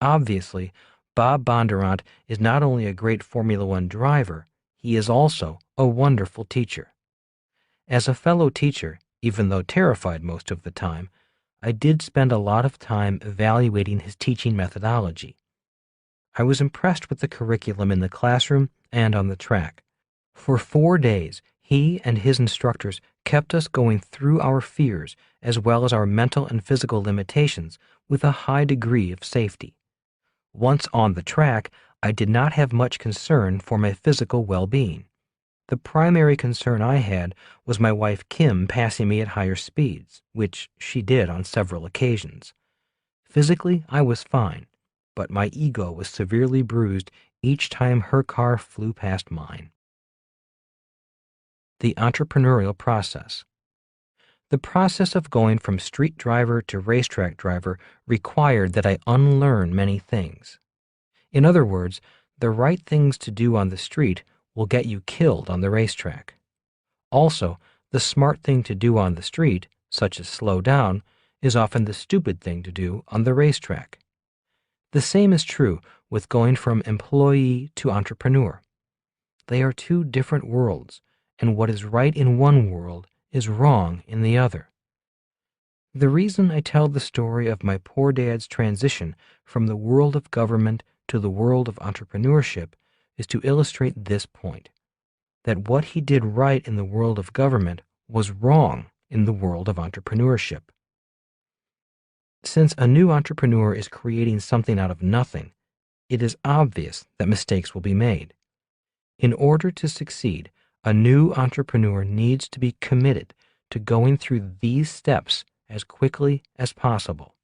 Obviously, Bob Bondurant is not only a great Formula One driver, he is also a wonderful teacher. As a fellow teacher, even though terrified most of the time, I did spend a lot of time evaluating his teaching methodology. I was impressed with the curriculum in the classroom and on the track. For 4 days, he and his instructors kept us going through our fears as well as our mental and physical limitations with a high degree of safety. Once on the track, I did not have much concern for my physical well-being. The primary concern I had was my wife Kim passing me at higher speeds, which she did on several occasions. Physically, I was fine, but my ego was severely bruised each time her car flew past mine. The entrepreneurial process. The process of going from street driver to racetrack driver required that I unlearn many things. In other words, the right things to do on the street will get you killed on the racetrack. Also, the smart thing to do on the street, such as slow down, is often the stupid thing to do on the racetrack. The same is true with going from employee to entrepreneur. They are two different worlds, and what is right in one world is wrong in the other. The reason I tell the story of my poor dad's transition from the world of government to the world of entrepreneurship is to illustrate this point, that what he did right in the world of government was wrong in the world of entrepreneurship. Since a new entrepreneur is creating something out of nothing, It is obvious that mistakes will be made. In order to succeed, a new entrepreneur needs to be committed to going through these steps as quickly as possible.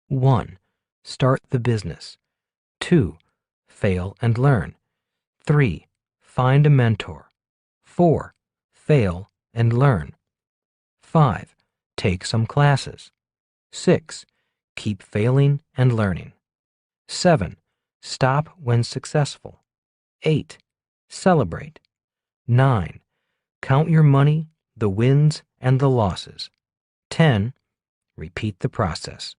1. Start the business. 2. Fail and learn. 3. Find a mentor. 4. Fail and learn. 5. Take some classes. 6. Keep failing and learning. 7. Stop when successful. 8. Celebrate. 9. Count your money, the wins and the losses. 10. Repeat the process.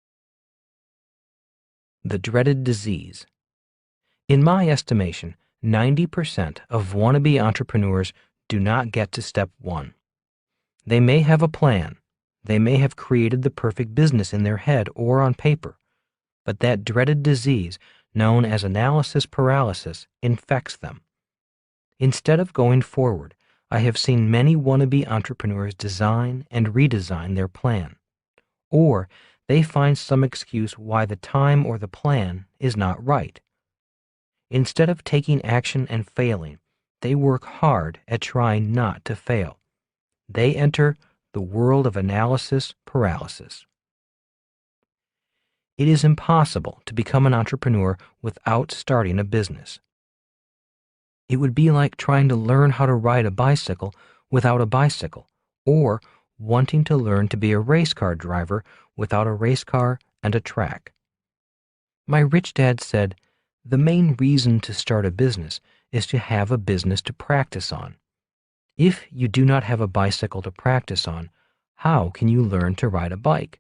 The dreaded disease. In my estimation, 90% of wannabe entrepreneurs do not get to step 1. They may have a plan. They may have created the perfect business in their head or on paper, but that dreaded disease, known as analysis paralysis, infects them. Instead of going forward, I have seen many wannabe entrepreneurs design and redesign their plan, or they find some excuse why the time or the plan is not right. Instead of taking action and failing, they work hard at trying not to fail. They enter the world of analysis paralysis. It is impossible to become an entrepreneur without starting a business. It would be like trying to learn how to ride a bicycle without a bicycle, or wanting to learn to be a race car driver without a race car and a track. My rich dad said, "The main reason to start a business is to have a business to practice on. If you do not have a bicycle to practice on, how can you learn to ride a bike?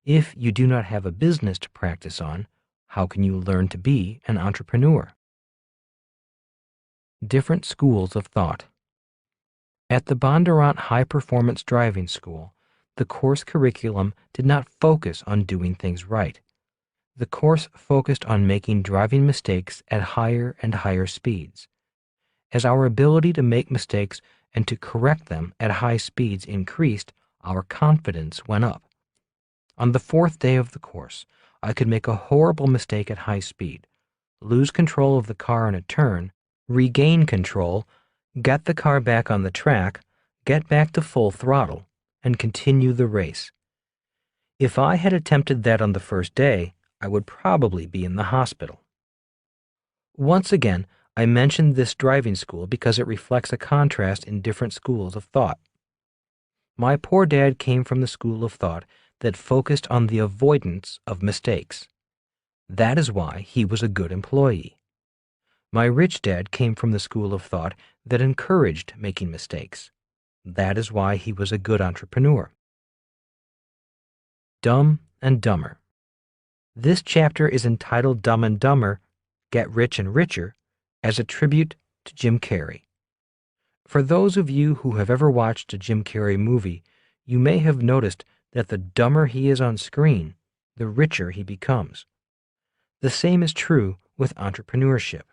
If you do not have a business to practice on, how can you learn to be an entrepreneur?" Different schools of thought. At the Bondurant High Performance Driving School, the course curriculum did not focus on doing things right. The course focused on making driving mistakes at higher and higher speeds. As our ability to make mistakes and to correct them at high speeds increased, our confidence went up. On the 4th day of the course, I could make a horrible mistake at high speed, lose control of the car in a turn, regain control, get the car back on the track, get back to full throttle, and continue the race. If I had attempted that on the first day, I would probably be in the hospital. Once again, I mentioned this driving school because it reflects a contrast in different schools of thought. My poor dad came from the school of thought that focused on the avoidance of mistakes. That is why he was a good employee. My rich dad came from the school of thought that encouraged making mistakes. That is why he was a good entrepreneur. Dumb and Dumber. This chapter is entitled Dumb and Dumber, Get Rich and Richer, as a tribute to Jim Carrey. For those of you who have ever watched a Jim Carrey movie, you may have noticed that the dumber he is on screen, the richer he becomes. The same is true with entrepreneurship.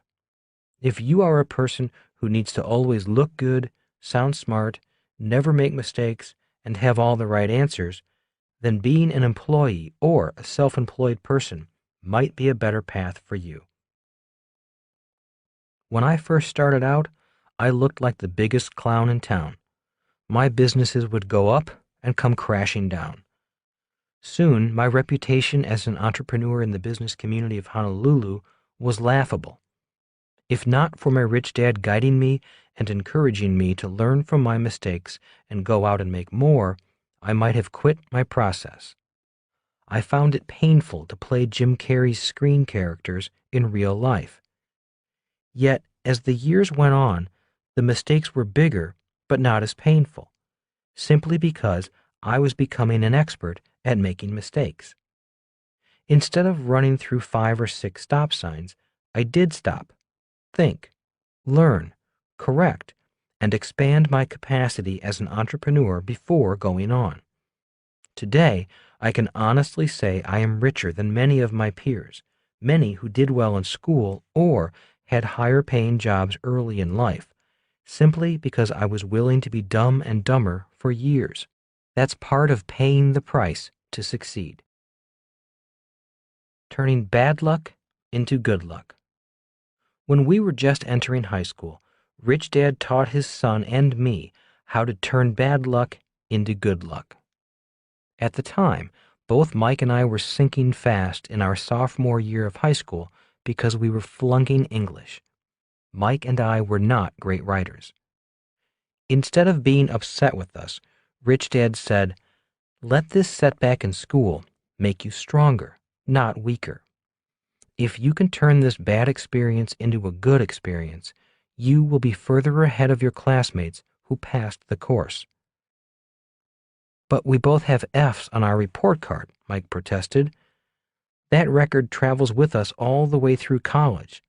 If you are a person who needs to always look good, sound smart, never make mistakes, and have all the right answers, then being an employee or a self-employed person might be a better path for you. When I first started out, I looked like the biggest clown in town. My businesses would go up and come crashing down. Soon, my reputation as an entrepreneur in the business community of Honolulu was laughable. If not for my rich dad guiding me and encouraging me to learn from my mistakes and go out and make more, I might have quit my process. I found it painful to play Jim Carrey's screen characters in real life. Yet, as the years went on, the mistakes were bigger but not as painful, simply because I was becoming an expert at making mistakes. Instead of running through 5 or 6 stop signs, I did stop, think, learn, correct, and expand my capacity as an entrepreneur before going on. Today, I can honestly say I am richer than many of my peers, many who did well in school or had higher paying jobs early in life, simply because I was willing to be dumb and dumber for years. That's part of paying the price to succeed. Turning bad luck into good luck. When we were just entering high school, Rich Dad taught his son and me how to turn bad luck into good luck. At the time, both Mike and I were sinking fast in our sophomore year of high school because we were flunking English. Mike and I were not great writers. Instead of being upset with us, Rich Dad said, "Let this setback in school make you stronger, not weaker. If you can turn this bad experience into a good experience, you will be further ahead of your classmates who passed the course." "But we both have F's on our report card," Mike protested. "That record travels with us all the way through college."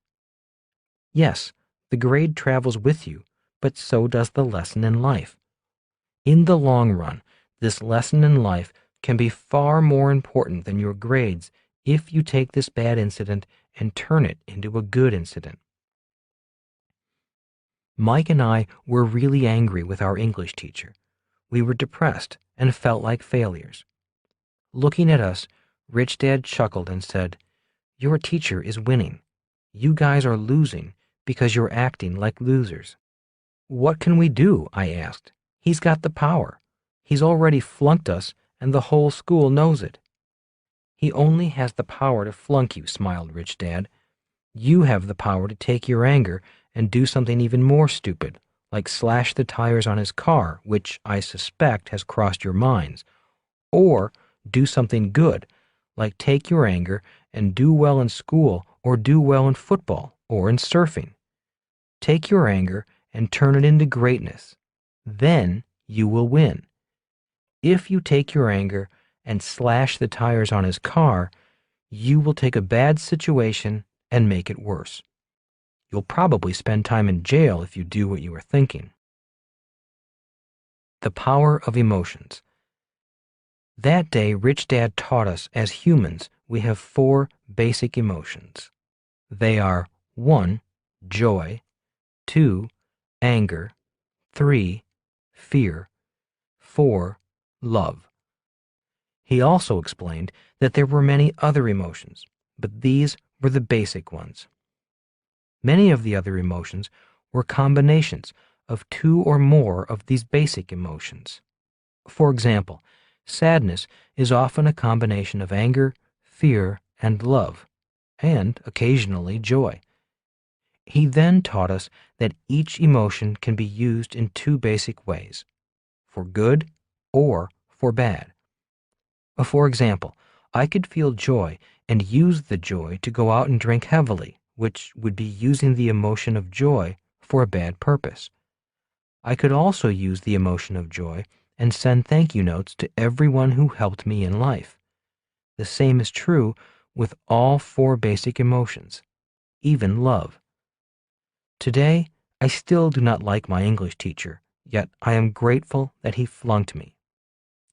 "Yes, the grade travels with you, but so does the lesson in life. In the long run, this lesson in life can be far more important than your grades if you take this bad incident and turn it into a good incident." Mike and I were really angry with our English teacher. We were depressed and felt like failures. Looking at us, Rich Dad chuckled and said, "Your teacher is winning. You guys are losing because you're acting like losers." "What can we do?" I asked. "He's got the power. He's already flunked us, and the whole school knows it." "He only has the power to flunk you," smiled Rich Dad. "You have the power to take your anger and do something even more stupid, like slash the tires on his car, which I suspect has crossed your minds, or do something good, like take your anger and do well in school or do well in football or in surfing. Take your anger and turn it into greatness. Then you will win. If you take your anger and slash the tires on his car, you will take a bad situation and make it worse. You'll probably spend time in jail if you do what you are thinking." The power of emotions. That day, Rich Dad taught us as humans we have 4 basic emotions. They are 1. Joy, 2. Anger, 3. Fear, 4. Love. He also explained that there were many other emotions, but these were the basic ones. Many of the other emotions were combinations of 2 or more of these basic emotions. For example, sadness is often a combination of anger, fear, and love, and occasionally joy. He then taught us that each emotion can be used in 2 basic ways, for good or for bad. For example, I could feel joy and use the joy to go out and drink heavily, which would be using the emotion of joy for a bad purpose. I could also use the emotion of joy and send thank you notes to everyone who helped me in life. The same is true with all 4 basic emotions, even love. Today, I still do not like my English teacher, yet I am grateful that he flunked me.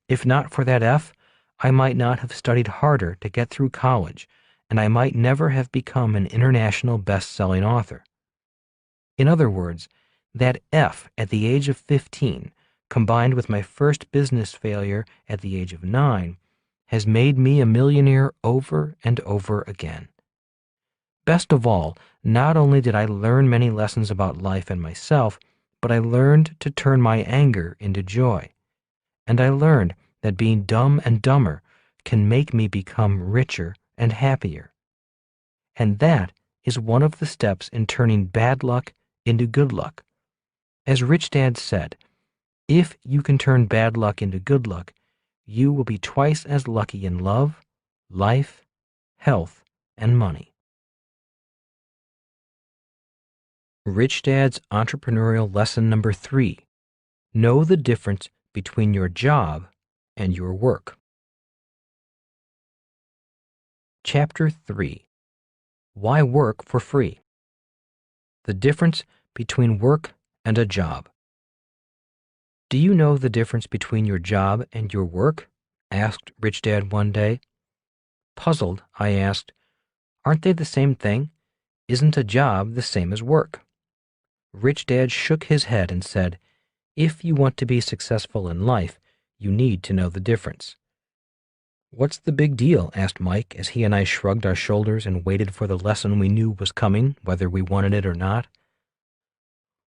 If not for that F, I might not have studied harder to get through college, and I might never have become an international best-selling author. In other words, that F at the age of 15, combined with my first business failure at the age of 9, has made me a millionaire over and over again. Best of all, not only did I learn many lessons about life and myself, but I learned to turn my anger into joy. And I learned that being dumb and dumber can make me become richer and happier. And that is one of the steps in turning bad luck into good luck. As Rich Dad said, if you can turn bad luck into good luck, you will be twice as lucky in love, life, health, and money. Rich Dad's entrepreneurial lesson number 3. Know the difference between your job and your work. Chapter 3. Why work for free? The difference between work and a job. "Do you know the difference between your job and your work?" asked Rich Dad one day. Puzzled, I asked, "Aren't they the same thing? Isn't a job the same as work?" Rich Dad shook his head and said, "If you want to be successful in life, you need to know the difference. "What's the big deal?" asked Mike as he and I shrugged our shoulders and waited for the lesson we knew was coming, whether we wanted it or not.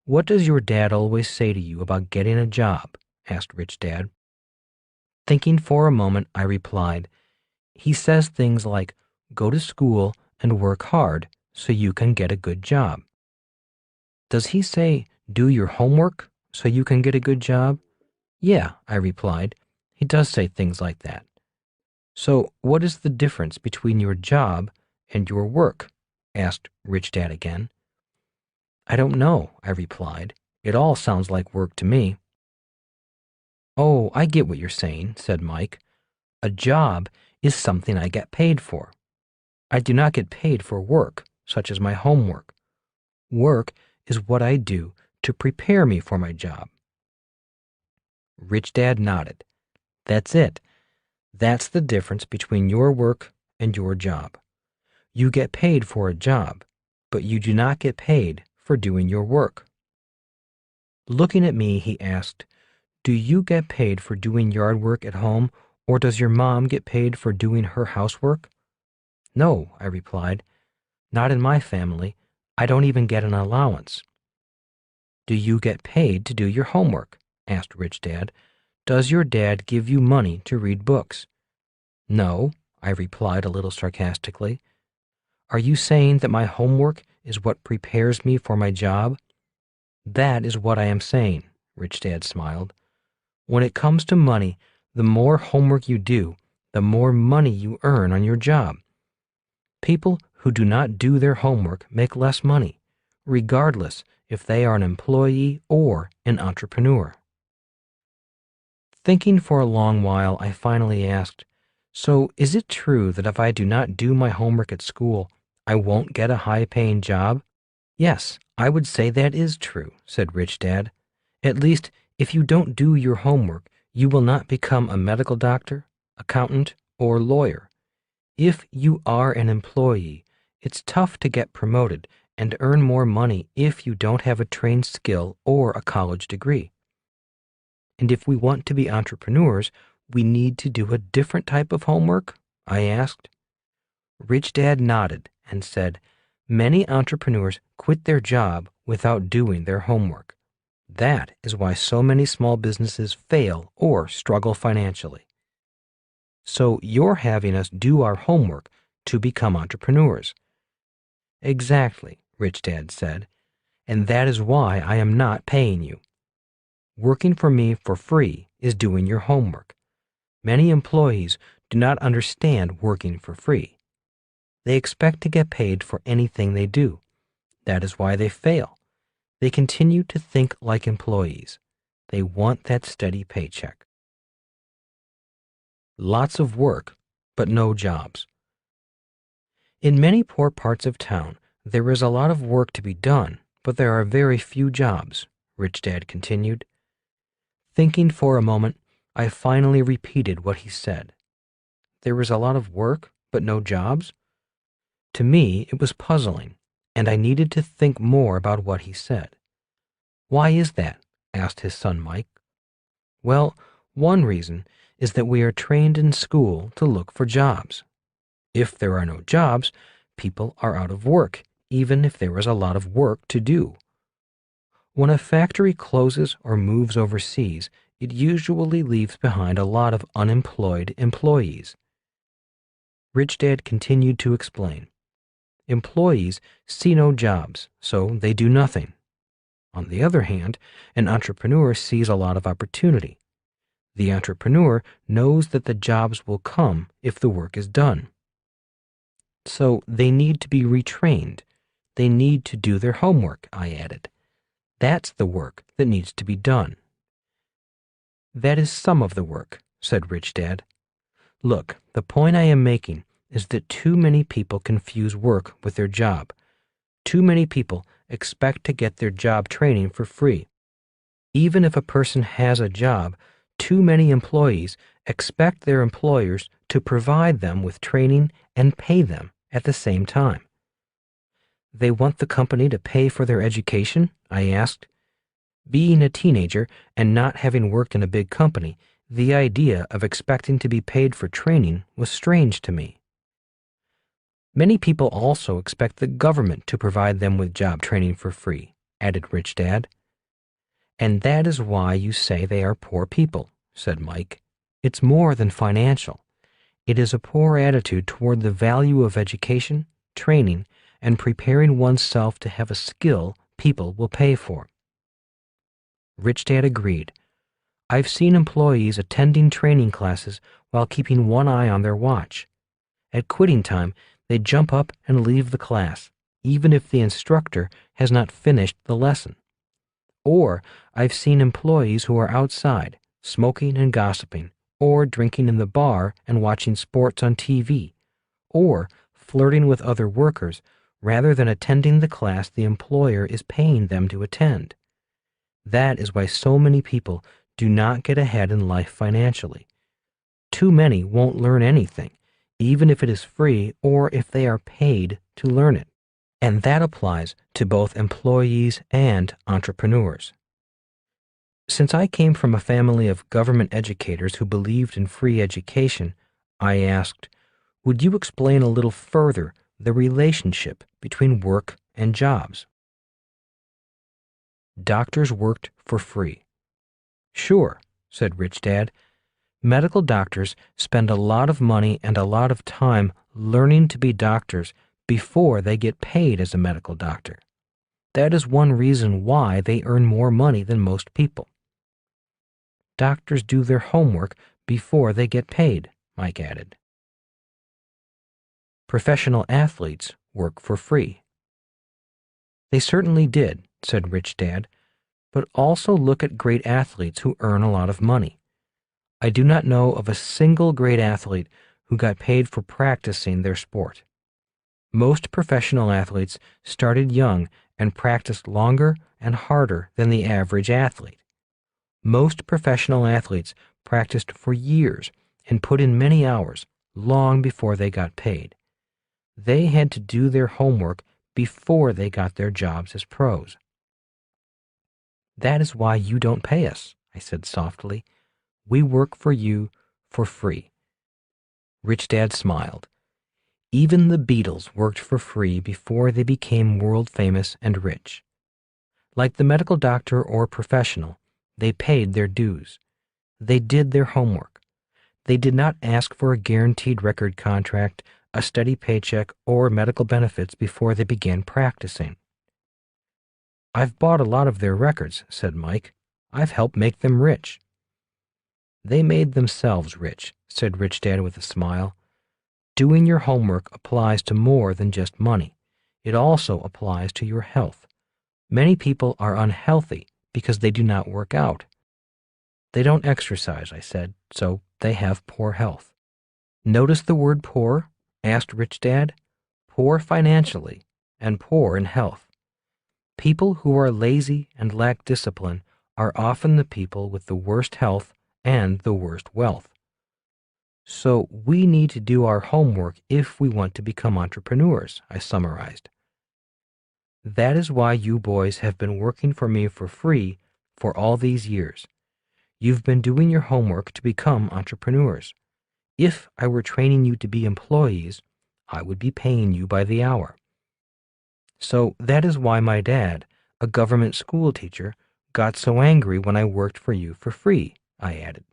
"What does your dad always say to you about getting a job?" asked Rich Dad. Thinking for a moment, I replied, "He says things like, go to school and work hard so you can get a good job." "Does he say, do your homework so you can get a good job?" "Yeah," I replied. "He does say things like that." "So what is the difference between your job and your work?" asked Rich Dad again. "I don't know," I replied. "It all sounds like work to me." "Oh, I get what you're saying," said Mike. "A job is something I get paid for. I do not get paid for work, such as my homework. Work is what I do to prepare me for my job." Rich Dad nodded. "That's it. That's the difference between your work and your job. You get paid for a job, but you do not get paid for doing your work." Looking at me, he asked, "Do you get paid for doing yard work at home, or does your mom get paid for doing her housework?" "No," I replied. "Not in my family. I don't even get an allowance." "Do you get paid to do your homework?" asked Rich Dad. "Does your dad give you money to read books?" "No," I replied a little sarcastically. "Are you saying that my homework is what prepares me for my job?" "That is what I am saying," Rich Dad smiled. "When it comes to money, the more homework you do, the more money you earn on your job. People who do not do their homework make less money, regardless if they are an employee or an entrepreneur." Thinking for a long while, I finally asked, "So is it true that if I do not do my homework at school, I won't get a high-paying job?" "Yes, I would say that is true," said Rich Dad. "At least, if you don't do your homework, you will not become a medical doctor, accountant, or lawyer. If you are an employee, it's tough to get promoted and earn more money if you don't have a trained skill or a college degree. And if we want to be entrepreneurs, we need to do a different type of homework?" I asked. Rich Dad nodded and said, "Many entrepreneurs quit their job without doing their homework. That is why so many small businesses fail or struggle financially. So you're having us do our homework to become entrepreneurs." "Exactly," Rich Dad said, "and that is why I am not paying you. Working for me for free is doing your homework. Many employees do not understand working for free. They expect to get paid for anything they do. That is why they fail. They continue to think like employees. They want that steady paycheck." Lots of work, but no jobs. In many poor parts of town, there is a lot of work to be done, but there are very few jobs, Rich Dad continued. Thinking for a moment, I finally repeated what he said. There is a lot of work, but no jobs? To me, it was puzzling, and I needed to think more about what he said. "Why is that?" asked his son Mike. "Well, one reason is that we are trained in school to look for jobs. If there are no jobs, people are out of work, even if there is a lot of work to do. When a factory closes or moves overseas, it usually leaves behind a lot of unemployed employees." Rich Dad continued to explain. "Employees see no jobs, so they do nothing. On the other hand, an entrepreneur sees a lot of opportunity. The entrepreneur knows that the jobs will come if the work is done. So they need to be retrained. They need to do their homework," I added. "That's the work that needs to be done." "That is some of the work," said Rich Dad. "Look, the point I am making is that too many people confuse work with their job. Too many people expect to get their job training for free. Even if a person has a job, too many employees expect their employers to provide them with training and pay them at the same time." "They want the company to pay for their education?" I asked. Being a teenager and not having worked in a big company, The idea of expecting to be paid for training was strange to me. Many people also expect the government to provide them with job training for free, added Rich Dad. And that is why you say they are poor people, said Mike. It's more than financial. It is a poor attitude toward the value of education, training, and preparing oneself to have a skill people will pay for. Rich Dad agreed. I've seen employees attending training classes while keeping one eye on their watch. At quitting time, they jump up and leave the class, even if the instructor has not finished the lesson. Or I've seen employees who are outside, smoking and gossiping, or drinking in the bar and watching sports on TV, or flirting with other workers rather than attending the class the employer is paying them to attend. That is why so many people do not get ahead in life financially. Too many won't learn anything, even if it is free or if they are paid to learn it. And that applies to both employees and entrepreneurs. Since I came from a family of government educators who believed in free education, I asked, would you explain a little further the relationship between work and jobs? Doctors worked for free. Sure, said Rich Dad. Medical doctors spend a lot of money and a lot of time learning to be doctors before they get paid as a medical doctor. That is one reason why they earn more money than most people. Doctors do their homework before they get paid, Mike added. Professional athletes work for free. They certainly did, said Rich Dad, but also look at great athletes who earn a lot of money. I do not know of a single great athlete who got paid for practicing their sport. Most professional athletes started young and practiced longer and harder than the average athlete. Most professional athletes practiced for years and put in many hours long before they got paid. They had to do their homework before they got their jobs as pros. That is why you don't pay us, I said softly. We work for you for free. Rich Dad smiled. Even the Beatles worked for free before they became world famous and rich. Like the medical doctor or professional, they paid their dues. They did their homework. They did not ask for a guaranteed record contract, a steady paycheck, or medical benefits before they began practicing. I've bought a lot of their records, said Mike. I've helped make them rich. They made themselves rich, said Rich Dad with a smile. Doing your homework applies to more than just money. It also applies to your health. Many people are unhealthy because they do not work out. They don't exercise, I said, so they have poor health. Notice the word poor? Asked Rich Dad. Poor financially and poor in health. People who are lazy and lack discipline are often the people with the worst health and the worst wealth. So we need to do our homework if we want to become entrepreneurs, I summarized. That is why you boys have been working for me for free for all these years. You've been doing your homework to become entrepreneurs. If I were training you to be employees, I would be paying you by the hour. So that is why my dad, a government school teacher, got so angry when I worked for you for free, I added.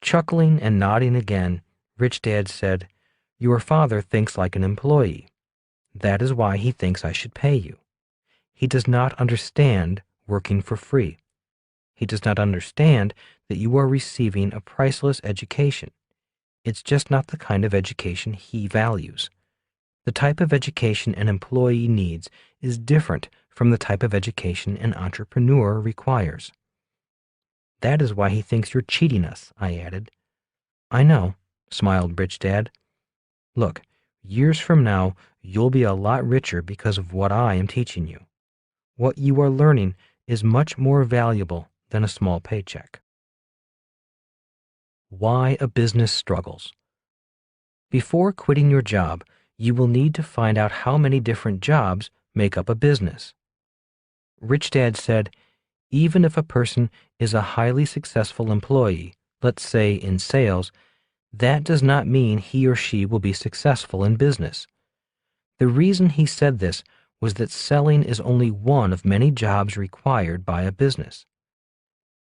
Chuckling and nodding again, Rich Dad said, Your father thinks like an employee. That is why he thinks I should pay you. He does not understand working for free. He does not understand that you are receiving a priceless education. It's just not the kind of education he values. The type of education an employee needs is different from the type of education an entrepreneur requires. That is why he thinks you're cheating us, I added. I know, smiled Rich Dad. Look, years from now, you'll be a lot richer because of what I am teaching you. What you are learning is much more valuable than a small paycheck. Why a business struggles. Before quitting your job, you will need to find out how many different jobs make up a business. Rich Dad said, Even if a person is a highly successful employee, let's say in sales, that does not mean he or she will be successful in business. The reason he said this was that selling is only one of many jobs required by a business.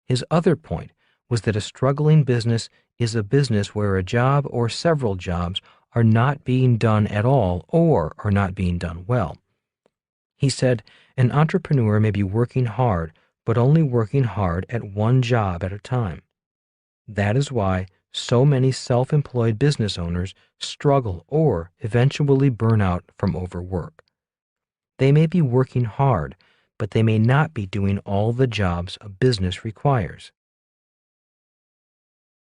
His other point was that a struggling business is a business where a job or several jobs are not being done at all or are not being done well. He said an entrepreneur may be working hard, but only working hard at one job at a time. That is why so many self-employed business owners struggle or eventually burn out from overwork. They may be working hard, but they may not be doing all the jobs a business requires.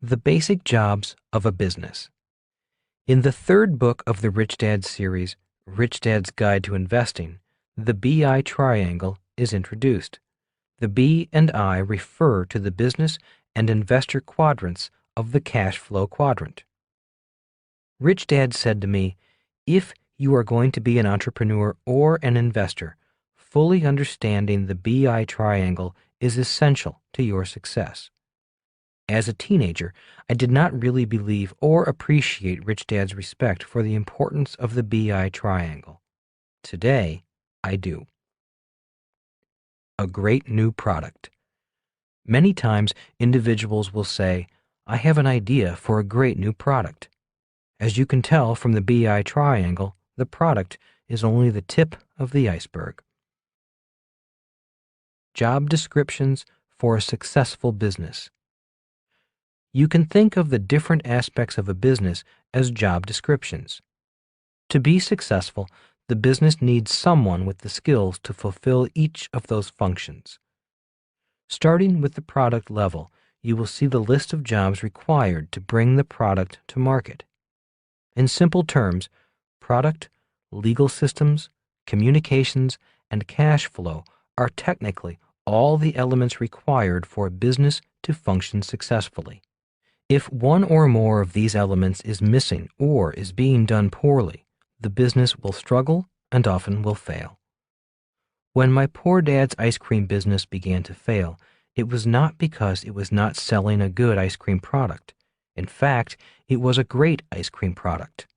The basic jobs of a business. In the third book of the Rich Dad series, Rich Dad's Guide to Investing, the BI triangle is introduced. The B and I refer to the business and investor quadrants of the cash flow quadrant. Rich Dad said to me, if you are going to be an entrepreneur or an investor, fully understanding the BI triangle is essential to your success. As a teenager, I did not really believe or appreciate Rich Dad's respect for the importance of the BI triangle. Today, I do. A great new product. Many times, individuals will say, I have an idea for a great new product. As you can tell from the BI triangle, the product is only the tip of the iceberg. Job descriptions for a successful business. You can think of the different aspects of a business as job descriptions. To be successful, the business needs someone with the skills to fulfill each of those functions. Starting with the product level, you will see the list of jobs required to bring the product to market. In simple terms, product, legal systems, communications, and cash flow are technically all the elements required for a business to function successfully. If one or more of these elements is missing or is being done poorly, the business will struggle and often will fail. When my poor dad's ice cream business began to fail, it was not because it was not selling a good ice cream product. In fact, it was a great ice cream product.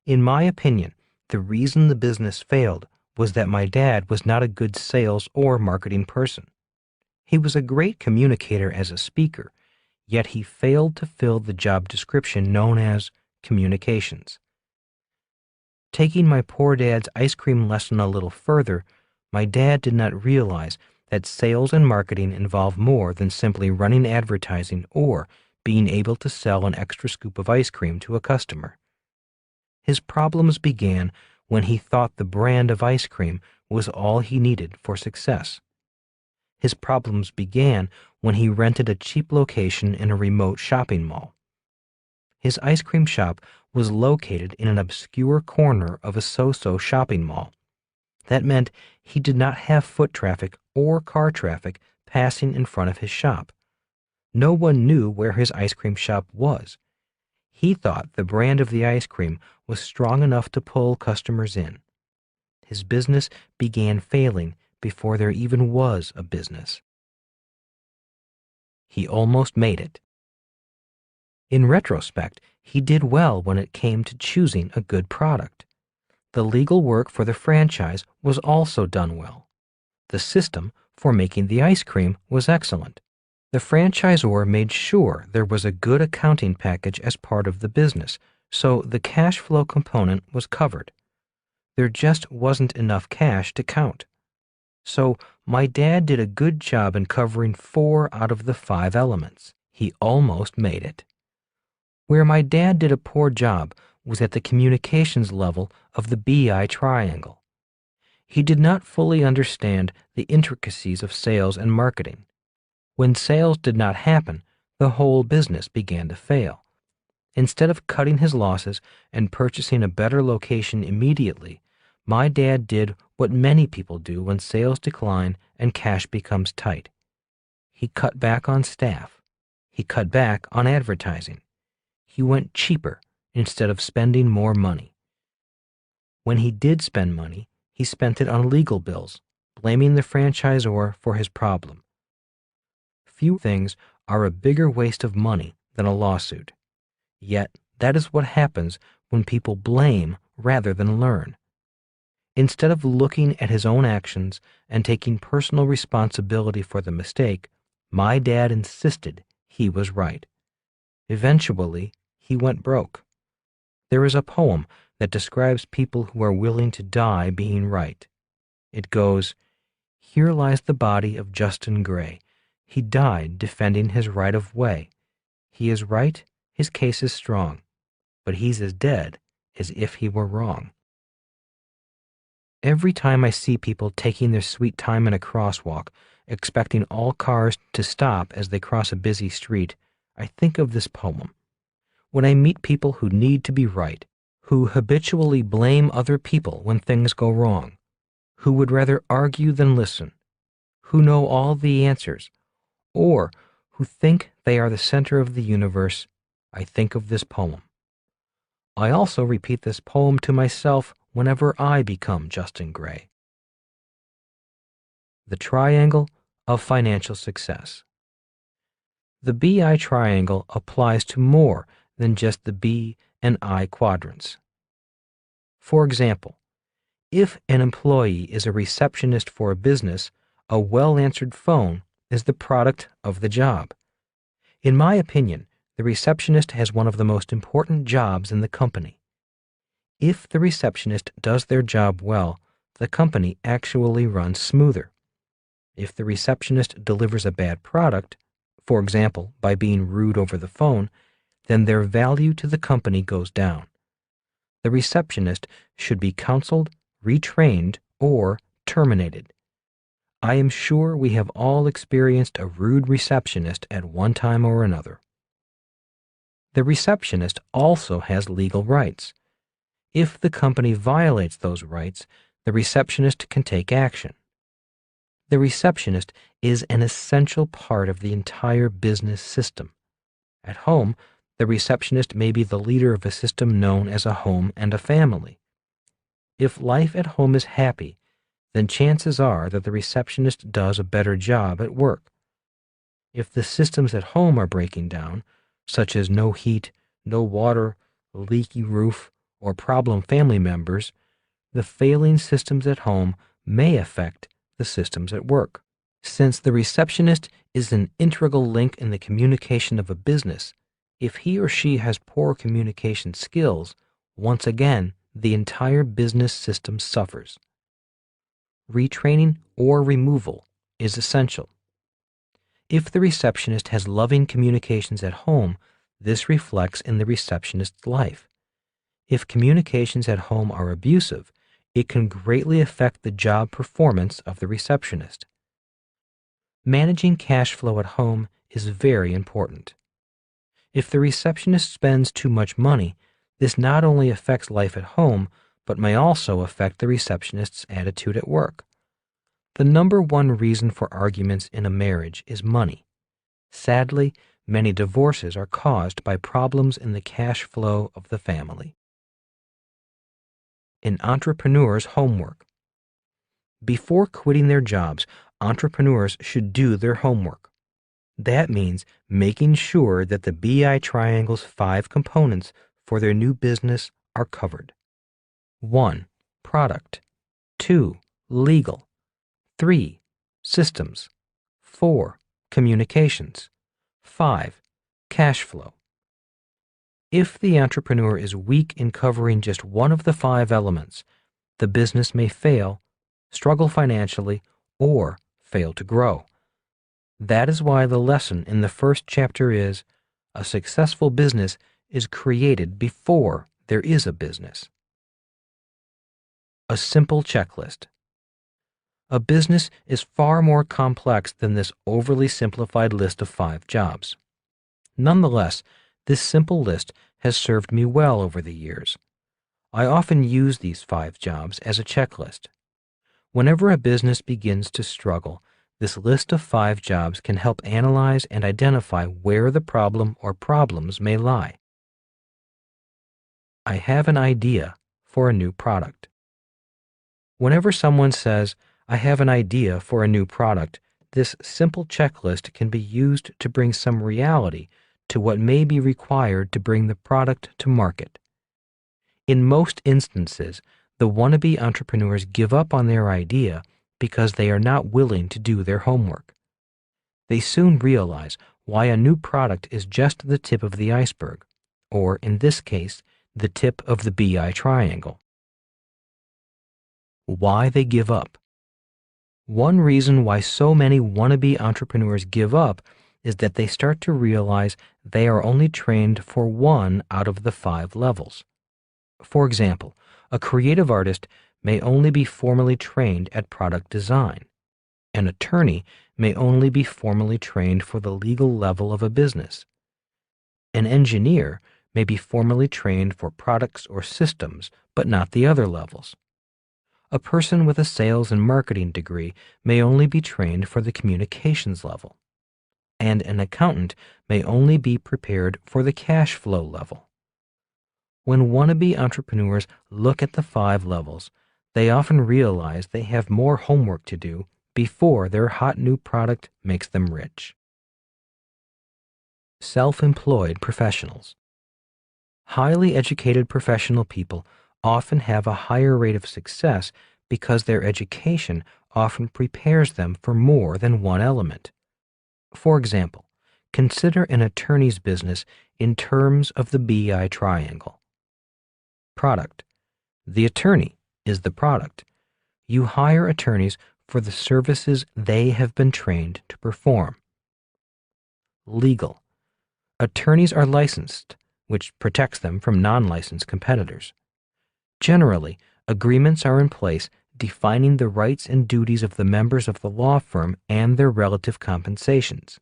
In my opinion, the reason the business failed was that my dad was not a good sales or marketing person. He was a great communicator as a speaker, yet he failed to fill the job description known as communications. Taking my poor dad's ice cream lesson a little further, my dad did not realize that sales and marketing involve more than simply running advertising or being able to sell an extra scoop of ice cream to a customer. His problems began when he thought the brand of ice cream was all he needed for success. His problems began when he rented a cheap location in a remote shopping mall. His ice cream shop was located in an obscure corner of a so-so shopping mall. That meant he did not have foot traffic or car traffic passing in front of his shop. No one knew where his ice cream shop was. He thought the brand of the ice cream was strong enough to pull customers in. His business began failing before there even was a business. He almost made it. In retrospect, he did well when it came to choosing a good product. The legal work for the franchise was also done well. The system for making the ice cream was excellent. The franchisor made sure there was a good accounting package as part of the business, so the cash flow component was covered. There just wasn't enough cash to count. So my dad did a good job in covering 4 out of the 5 elements. He almost made it. Where my dad did a poor job was at the communications level of the BI triangle. He did not fully understand the intricacies of sales and marketing. When sales did not happen, the whole business began to fail. Instead of cutting his losses and purchasing a better location immediately, my dad did what many people do when sales decline and cash becomes tight. He cut back on staff. He cut back on advertising. He went cheaper instead of spending more money. When he did spend money, he spent it on legal bills, blaming the franchisor for his problem. few things are a bigger waste of money than a lawsuit. Yet, that is what happens when people blame rather than learn. Instead of looking at his own actions and taking personal responsibility for the mistake, my dad insisted he was right. Eventually, he went broke. There is a poem that describes people who are willing to die being right. It goes, "Here lies the body of Justin Gray. He died defending his right of way. He is right, his case is strong, but he's as dead as if he were wrong." Every time I see people taking their sweet time in a crosswalk, expecting all cars to stop as they cross a busy street, I think of this poem. When I meet people who need to be right, who habitually blame other people when things go wrong, who would rather argue than listen, who know all the answers, or who think they are the center of the universe, I think of this poem. I also repeat this poem to myself whenever I become Justin Gray. The triangle of financial success. The BI triangle applies to more than just the B and I quadrants. For example, if an employee is a receptionist for a business, a well-answered phone is the product of the job. In my opinion, the receptionist has one of the most important jobs in the company. If the receptionist does their job well, the company actually runs smoother. If the receptionist delivers a bad product, for example, by being rude over the phone, then their value to the company goes down. The receptionist should be counseled, retrained, or terminated. I am sure we have all experienced a rude receptionist at one time or another. The receptionist also has legal rights. If the company violates those rights, the receptionist can take action. The receptionist is an essential part of the entire business system. At home, the receptionist may be the leader of a system known as a home and a family. If life at home is happy, then chances are that the receptionist does a better job at work. If the systems at home are breaking down, such as no heat, no water, leaky roof, or problem family members, the failing systems at home may affect the systems at work. Since the receptionist is an integral link in the communication of a business, if he or she has poor communication skills, once again, the entire business system suffers. Retraining or removal is essential. If the receptionist has loving communications at home, this reflects in the receptionist's life. If communications at home are abusive, it can greatly affect the job performance of the receptionist. Managing cash flow at home is very important. If the receptionist spends too much money, this not only affects life at home, but may also affect the receptionist's attitude at work. The number one reason for arguments in a marriage is money. Sadly, many divorces are caused by problems in the cash flow of the family. An entrepreneur's homework. Before quitting their jobs, entrepreneurs should do their homework. That means making sure that the BI Triangle's 5 components for their new business are covered. 1. Product. 2. Legal. 3. Systems. 4. Communications. 5. Cash flow. If the entrepreneur is weak in covering just one of the 5 elements, the business may fail, struggle financially, or fail to grow. That is why the lesson in the first chapter is, a successful business is created before there is a business. A simple checklist. A business is far more complex than this overly simplified list of 5 jobs. Nonetheless, this simple list has served me well over the years. I often use these 5 jobs as a checklist. Whenever a business begins to struggle, this list of 5 jobs can help analyze and identify where the problem or problems may lie. I have an idea for a new product. Whenever someone says, "I have an idea for a new product," This simple checklist can be used to bring some reality to what may be required to bring the product to market. In most instances, the wannabe entrepreneurs give up on their idea because they are not willing to do their homework. They soon realize why a new product is just the tip of the iceberg, or in this case, the tip of the BI triangle. Why they give up. One reason why so many wannabe entrepreneurs give up is that they start to realize they are only trained for one out of the 5 levels. For example, a creative artist may only be formally trained at product design. An attorney may only be formally trained for the legal level of a business. An engineer may be formally trained for products or systems, but not the other levels. A person with a sales and marketing degree may only be trained for the communications level. And an accountant may only be prepared for the cash flow level. When wannabe entrepreneurs look at the 5 levels, they often realize they have more homework to do before their hot new product makes them rich. Self-employed professionals. Highly educated professional people often have a higher rate of success because their education often prepares them for more than one element. For example, consider an attorney's business in terms of the BI triangle. Product. The attorney is the product. You hire attorneys for the services they have been trained to perform. Legal. Attorneys are licensed, which protects them from non-licensed competitors. Generally, agreements are in place defining the rights and duties of the members of the law firm and their relative compensations.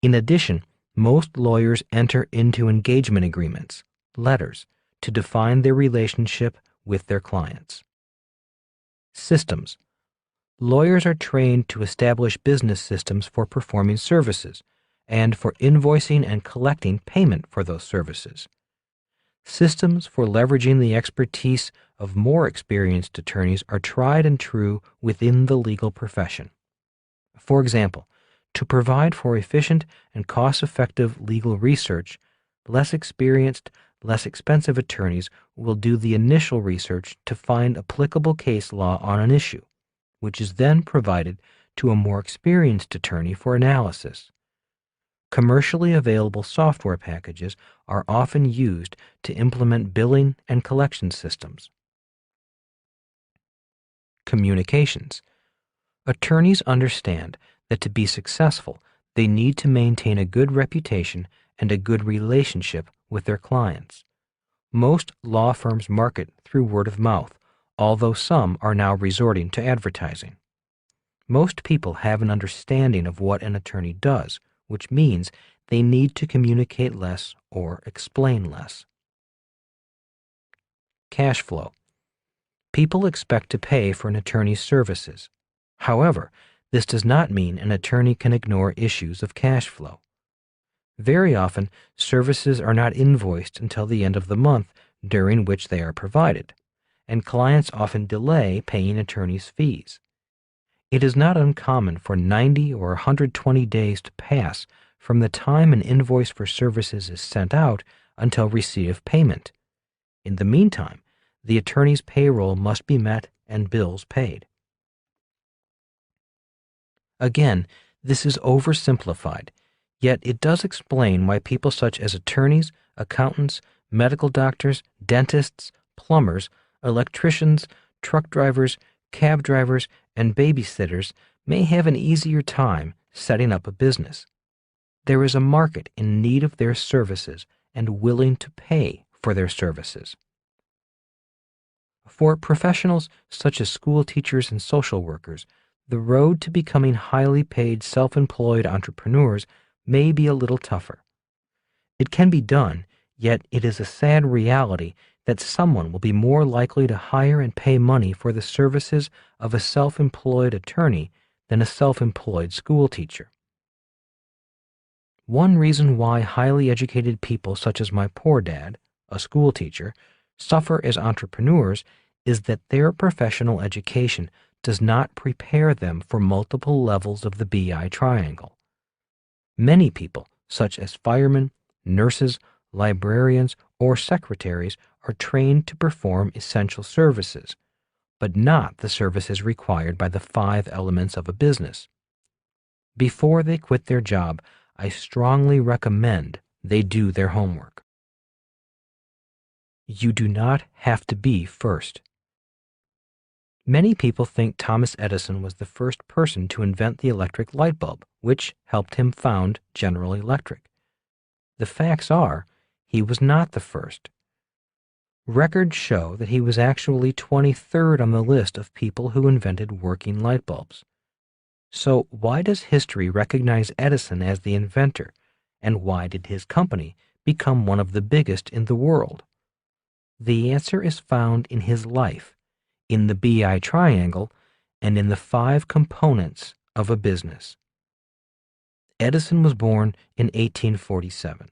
In addition, most lawyers enter into engagement agreements, letters, to define their relationship with their clients. Systems. Lawyers are trained to establish business systems for performing services and for invoicing and collecting payment for those services. Systems for leveraging the expertise of more experienced attorneys are tried and true within the legal profession. For example, to provide for efficient and cost-effective legal research, less experienced, less expensive attorneys will do the initial research to find applicable case law on an issue, which is then provided to a more experienced attorney for analysis. Commercially available software packages are often used to implement billing and collection systems. Communications. Attorneys understand that to be successful, they need to maintain a good reputation and a good relationship with their clients. Most law firms market through word of mouth, although some are now resorting to advertising. Most people have an understanding of what an attorney does, which means they need to communicate less or explain less. Cash flow. People expect to pay for an attorney's services. However, this does not mean an attorney can ignore issues of cash flow. Very often, services are not invoiced until the end of the month during which they are provided, and clients often delay paying attorneys' fees. It is not uncommon for 90 or 120 days to pass from the time an invoice for services is sent out until receipt of payment. In the meantime, the attorney's payroll must be met and bills paid. Again, this is oversimplified, yet it does explain why people such as attorneys, accountants, medical doctors, dentists, plumbers, electricians, truck drivers, cab drivers, and babysitters may have an easier time setting up a business. There is a market in need of their services and willing to pay for their services. For professionals such as school teachers and social workers, the road to becoming highly paid self-employed entrepreneurs may be a little tougher. It can be done, yet it is a sad reality that someone will be more likely to hire and pay money for the services of a self-employed attorney than a self-employed school teacher. One reason why highly educated people such as my poor dad, a school teacher, suffer as entrepreneurs is that their professional education does not prepare them for multiple levels of the BI triangle. Many people, such as firemen, nurses, librarians, or secretaries, are trained to perform essential services, but not the services required by the 5 elements of a business. Before they quit their job, I strongly recommend they do their homework. You do not have to be first. Many people think Thomas Edison was the first person to invent the electric light bulb, which helped him found General Electric. The facts are, he was not the first. Records show that he was actually 23rd on the list of people who invented working light bulbs. So why does history recognize Edison as the inventor, and why did his company become one of the biggest in the world? The answer is found in his life, in the BI triangle, and in the 5 components of a business. Edison was born in 1847.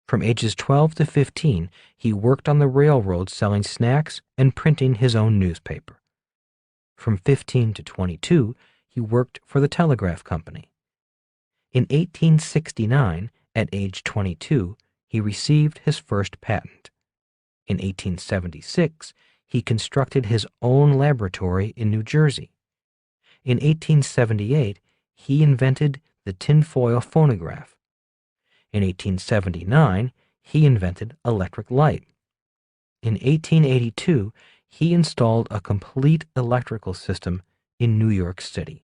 From ages 12 to 15, he worked on the railroad selling snacks and printing his own newspaper. From 15 to 22, he worked for the telegraph company. In 1869, at age 22, he received his first patent. In 1876, he constructed his own laboratory in New Jersey. In 1878, he invented the tinfoil phonograph. In 1879, he invented electric light. In 1882, he installed a complete electrical system in New York City.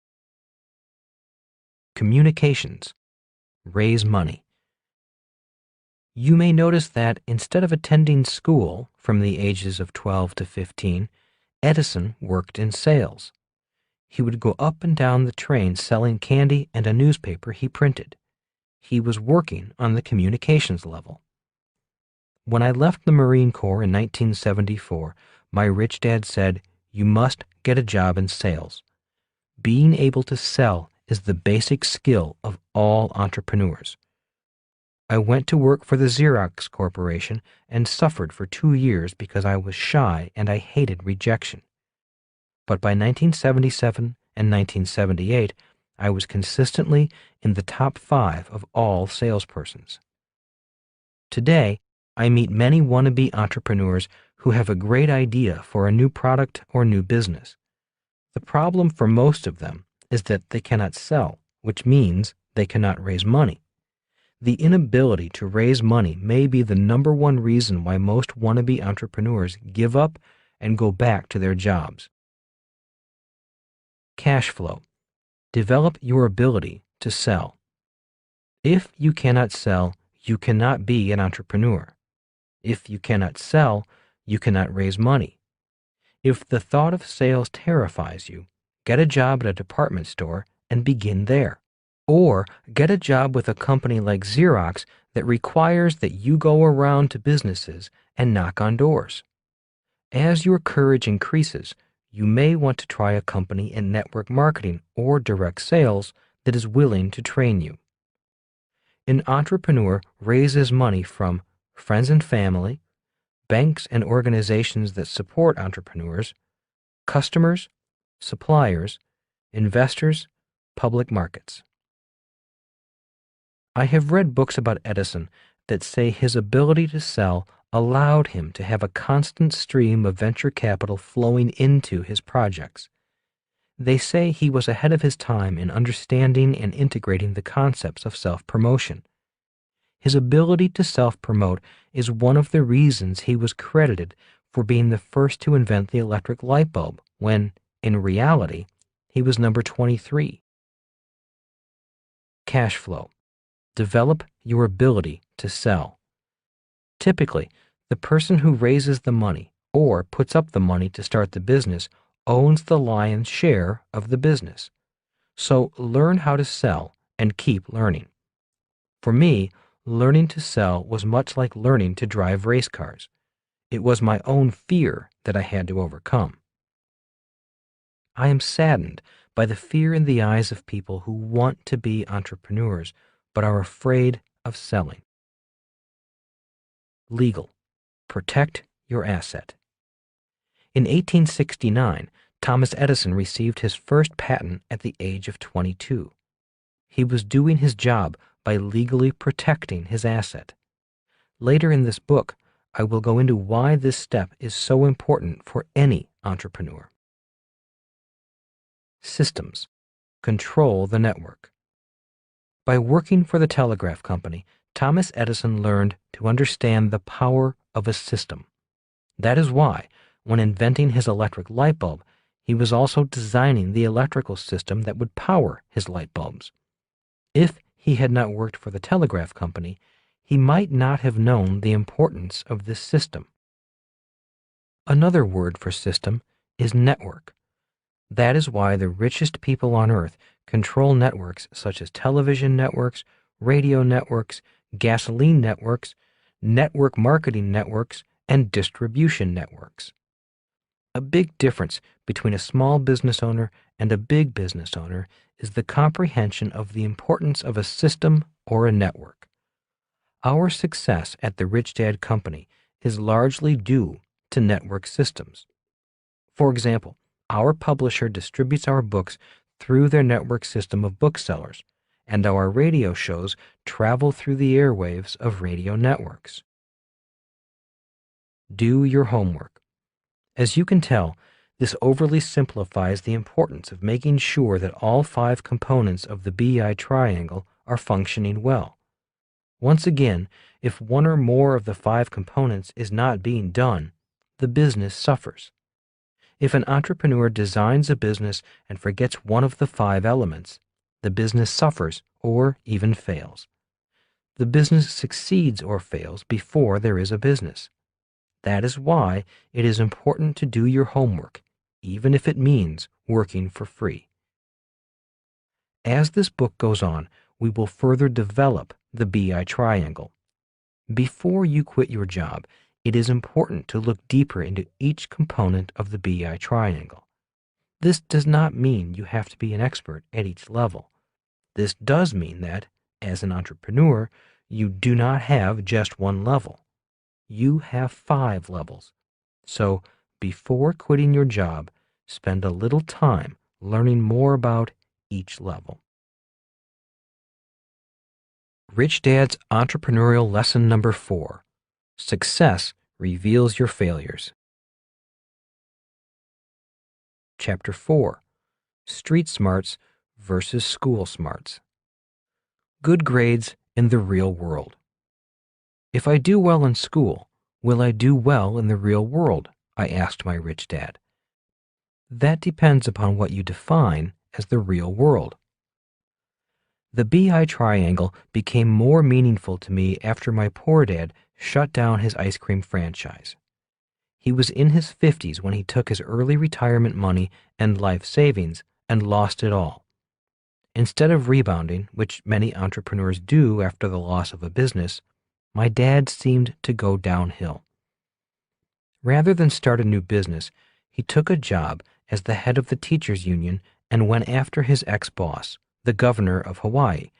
Communications. Raise money. You may notice that instead of attending school from the ages of 12 to 15, Edison worked in sales. He would go up and down the train selling candy and a newspaper he printed. He was working on the communications level. When I left the Marine Corps in 1974, my rich dad said, "You must get a job in sales." Being able to sell is the basic skill of all entrepreneurs. I went to work for the Xerox Corporation and suffered for 2 years because I was shy and I hated rejection. But by 1977 and 1978, I was consistently in the top 5 of all salespersons. Today, I meet many wannabe entrepreneurs who have a great idea for a new product or new business. The problem for most of them is that they cannot sell, which means they cannot raise money. The inability to raise money may be the #1 reason why most wannabe entrepreneurs give up and go back to their jobs. Cash flow. Develop your ability to sell. If you cannot sell, you cannot be an entrepreneur. If you cannot sell, you cannot raise money. If the thought of sales terrifies you, get a job at a department store and begin there. Or get a job with a company like Xerox that requires that you go around to businesses and knock on doors. As your courage increases, you may want to try a company in network marketing or direct sales that is willing to train you. An entrepreneur raises money from friends and family, banks and organizations that support entrepreneurs, customers, suppliers, investors, public markets. I have read books about Edison that say his ability to sell allowed him to have a constant stream of venture capital flowing into his projects. They say he was ahead of his time in understanding and integrating the concepts of self-promotion. His ability to self-promote is one of the reasons he was credited for being the first to invent the electric light bulb when, in reality, he was number 23. Cash flow. Develop your ability to sell. Typically, the person who raises the money or puts up the money to start the business owns the lion's share of the business. So learn how to sell and keep learning. For me, learning to sell was much like learning to drive race cars. It was my own fear that I had to overcome. I am saddened by the fear in the eyes of people who want to be entrepreneurs but are afraid of selling. Legal. Protect your asset. In 1869, Thomas Edison received his first patent at the age of 22. He was doing his job by legally protecting his asset. Later in this book, I will go into why this step is so important for any entrepreneur. Systems. Control the network. By working for the telegraph company, Thomas Edison learned to understand the power of a system. That is why, when inventing his electric light bulb, he was also designing the electrical system that would power his light bulbs. If he had not worked for the telegraph company, he might not have known the importance of this system. Another word for system is network. That is why the richest people on earth control networks such as television networks, radio networks, gasoline networks, network marketing networks, and distribution networks. A big difference between a small business owner and a big business owner is the comprehension of the importance of a system or a network. Our success at the Rich Dad Company is largely due to network systems. For example, our publisher distributes our books through their network system of booksellers, and our radio shows travel through the airwaves of radio networks. Do your homework. As you can tell, this overly simplifies the importance of making sure that all 5 components of the BI triangle are functioning well. Once again, if one or more of the 5 components is not being done, the business suffers. If an entrepreneur designs a business and forgets one of the 5 elements, the business suffers or even fails. The business succeeds or fails before there is a business. That is why it is important to do your homework, even if it means working for free. As this book goes on, we will further develop the BI triangle. Before you quit your job, it is important to look deeper into each component of the BI triangle. This does not mean you have to be an expert at each level. This does mean that, as an entrepreneur, you do not have just one level. You have 5 levels. So, before quitting your job, spend a little time learning more about each level. Rich Dad's entrepreneurial lesson number 4. Success reveals your failures. Chapter 4. Street Smarts versus School Smarts. Good grades in the real world. If I do well in school, will I do well in the real world? I asked my rich dad. That depends upon what you define as the real world. The BI triangle became more meaningful to me after my poor dad shut down his ice cream franchise. He was in his 50s when he took his early retirement money and life savings and lost it all. Instead of rebounding, which many entrepreneurs do after the loss of a business, my dad seemed to go downhill. Rather than start a new business, he took a job as the head of the teachers union and went after his ex-boss, the governor of Hawaii,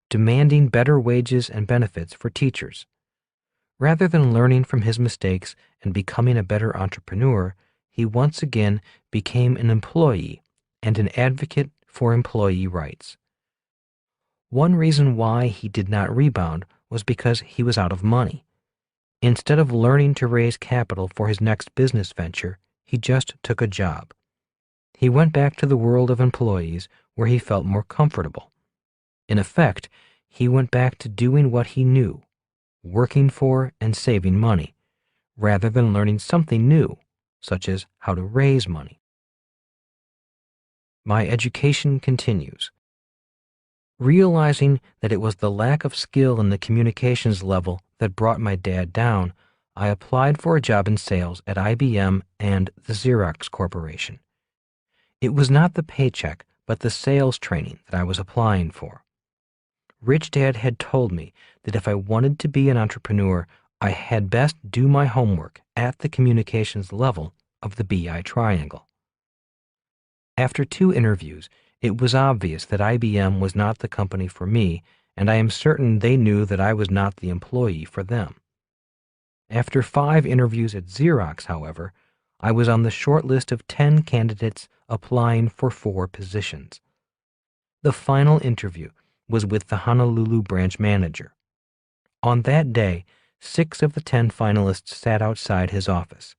demanding better wages and benefits for teachers. Rather than learning from his mistakes and becoming a better entrepreneur, he once again became an employee and an advocate for employee rights. One reason why he did not rebound was because he was out of money. Instead of learning to raise capital for his next business venture, he just took a job. He went back to the world of employees where he felt more comfortable. In effect, he went back to doing what he knew, working for and saving money, rather than learning something new, such as how to raise money. My education continues. Realizing that it was the lack of skill in the communications level that brought my dad down, I applied for a job in sales at IBM and the Xerox Corporation. It was not the paycheck, but the sales training that I was applying for. Rich Dad had told me that if I wanted to be an entrepreneur, I had best do my homework at the communications level of the BI triangle. After 2 interviews, it was obvious that IBM was not the company for me, and I am certain they knew that I was not the employee for them. After 5 interviews at Xerox, however, I was on the short list of 10 candidates applying for 4 positions. The final interview was with the Honolulu branch manager. On that day, 6 of the 10 finalists sat outside his office.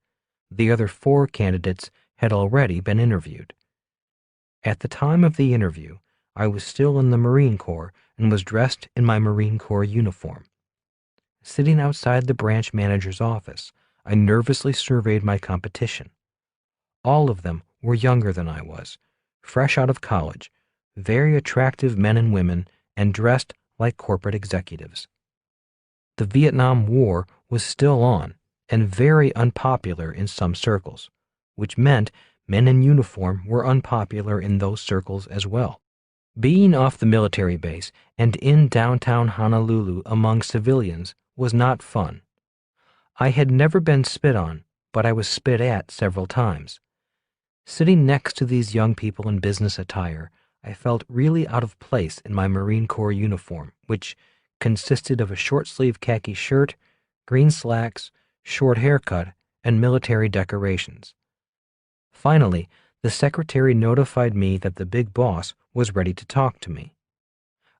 The other 4 candidates had already been interviewed. At the time of the interview, I was still in the Marine Corps and was dressed in my Marine Corps uniform. Sitting outside the branch manager's office, I nervously surveyed my competition. All of them were younger than I was, fresh out of college, very attractive men and women, and dressed like corporate executives. The Vietnam War was still on and very unpopular in some circles, which meant men in uniform were unpopular in those circles as well. Being off the military base and in downtown Honolulu among civilians was not fun. I had never been spit on, but I was spit at several times. Sitting next to these young people in business attire, I felt really out of place in my Marine Corps uniform, which consisted of a short-sleeved khaki shirt, green slacks, short haircut, and military decorations. Finally, the secretary notified me that the big boss was ready to talk to me.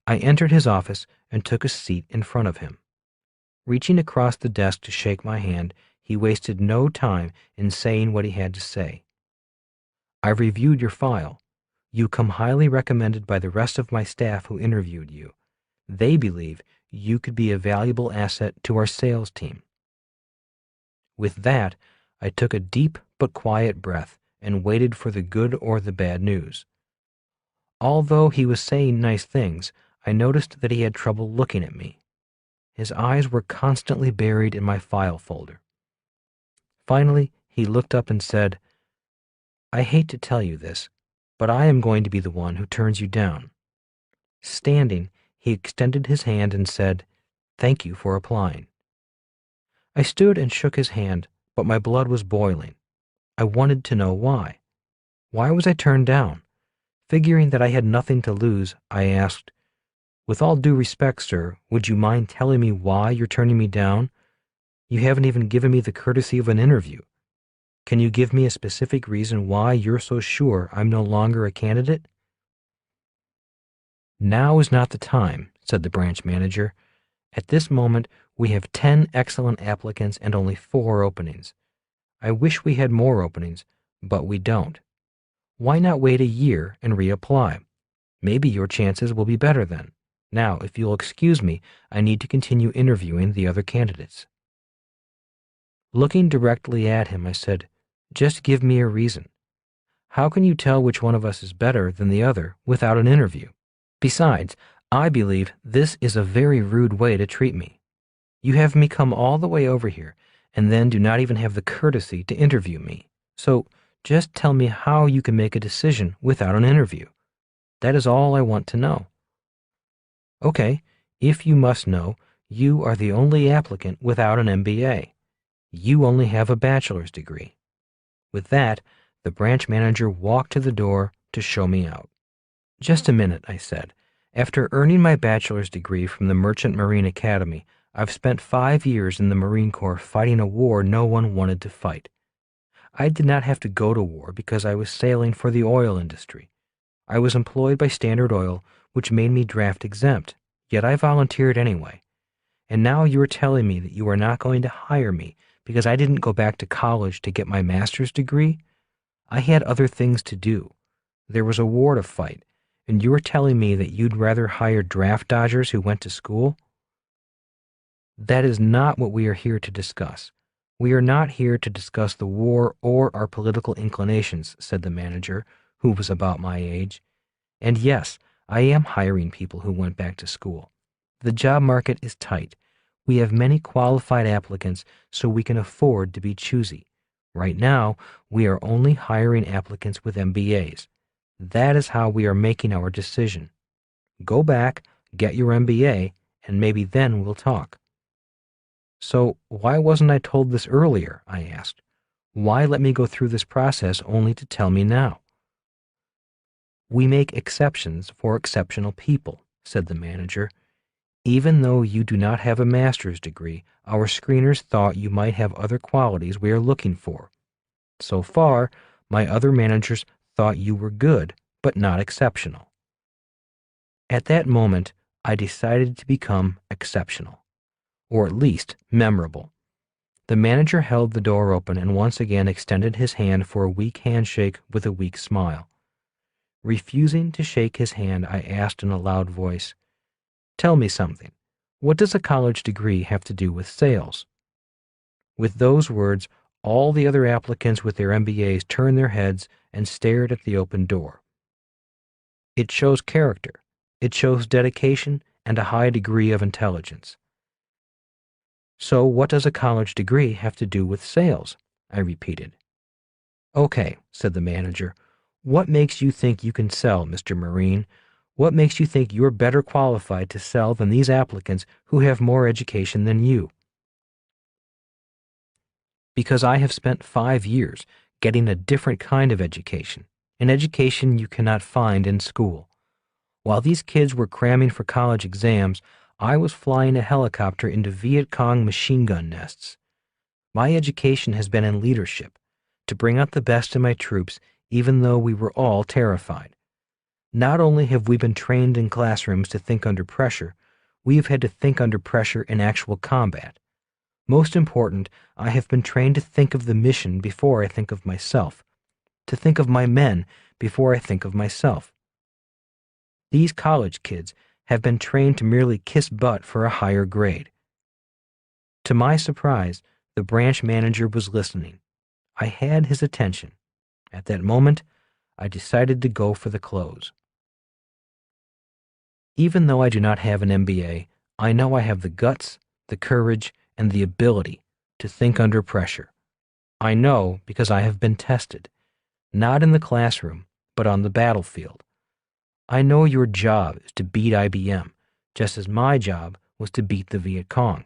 I entered his office and took a seat in front of him. Reaching across the desk to shake my hand, he wasted no time in saying what he had to say. "I've reviewed your file. You come highly recommended by the rest of my staff who interviewed you. They believe you could be a valuable asset to our sales team." With that, I took a deep but quiet breath and waited for the good or the bad news. Although he was saying nice things, I noticed that he had trouble looking at me. His eyes were constantly buried in my file folder. Finally, he looked up and said, "I hate to tell you this, but I am going to be the one who turns you down." Standing, he extended his hand and said, "Thank you for applying." I stood and shook his hand, but my blood was boiling. I wanted to know why. Why was I turned down? Figuring that I had nothing to lose, I asked, "With all due respect, sir, would you mind telling me why you're turning me down? You haven't even given me the courtesy of an interview. Can you give me a specific reason why you're so sure I'm no longer a candidate?" "Now is not the time," said the branch manager. "At this moment, we have 10 excellent applicants and only 4 openings. I wish we had more openings, but we don't. Why not wait a year and reapply? Maybe your chances will be better then. Now, if you'll excuse me, I need to continue interviewing the other candidates." Looking directly at him, I said, "Just give me a reason. How can you tell which one of us is better than the other without an interview? Besides, I believe this is a very rude way to treat me. You have me come all the way over here and then do not even have the courtesy to interview me. So just tell me how you can make a decision without an interview. That is all I want to know." "Okay, if you must know, you are the only applicant without an MBA. You only have a bachelor's degree." With that, the branch manager walked to the door to show me out. "Just a minute," I said. "After earning my bachelor's degree from the Merchant Marine Academy, I've spent 5 years in the Marine Corps fighting a war no one wanted to fight. I did not have to go to war because I was sailing for the oil industry. I was employed by Standard Oil, which made me draft exempt, yet I volunteered anyway. And now you are telling me that you are not going to hire me because I didn't go back to college to get my master's degree? I had other things to do. There was a war to fight, and you are telling me that you'd rather hire draft dodgers who went to school?" "That is not what we are here to discuss. We are not here to discuss the war or our political inclinations," said the manager, who was about my age. "And yes, I am hiring people who went back to school. The job market is tight. We have many qualified applicants, so we can afford to be choosy. Right now, we are only hiring applicants with MBAs. That is how we are making our decision. Go back, get your MBA, and maybe then we'll talk." "So why wasn't I told this earlier?" I asked. "Why let me go through this process only to tell me now?" "We make exceptions for exceptional people," said the manager. "Even though you do not have a master's degree, our screeners thought you might have other qualities we are looking for. So far, my other managers thought you were good, but not exceptional. At that moment, I decided to become exceptional, or at least memorable. The manager held the door open and once again extended his hand for a weak handshake with a weak smile. Refusing to shake his hand, I asked in a loud voice, "Tell me something. What does a college degree have to do with sales?" With those words, all the other applicants with their MBAs turned their heads and stared at the open door. It shows character. It shows dedication and a high degree of intelligence. "So what does a college degree have to do with sales?" I repeated. "Okay," said the manager. "What makes you think you can sell, Mr. Marine? What makes you think you're better qualified to sell than these applicants who have more education than you?" "Because I have spent 5 years getting a different kind of education, an education you cannot find in school. While these kids were cramming for college exams, I was flying a helicopter into Viet Cong machine gun nests. My education has been in leadership, to bring out the best in my troops even though we were all terrified. Not only have we been trained in classrooms to think under pressure, we have had to think under pressure in actual combat. Most important, I have been trained to think of the mission before I think of myself, to think of my men before I think of myself. These college kids have been trained to merely kiss butt for a higher grade." To my surprise, the branch manager was listening. I had his attention. At that moment, I decided to go for the close. Even though I do not have an MBA, I know I have the guts, the courage, and the ability to think under pressure. I know because I have been tested, not in the classroom, but on the battlefield. I know your job is to beat IBM, just as my job was to beat the Viet Cong.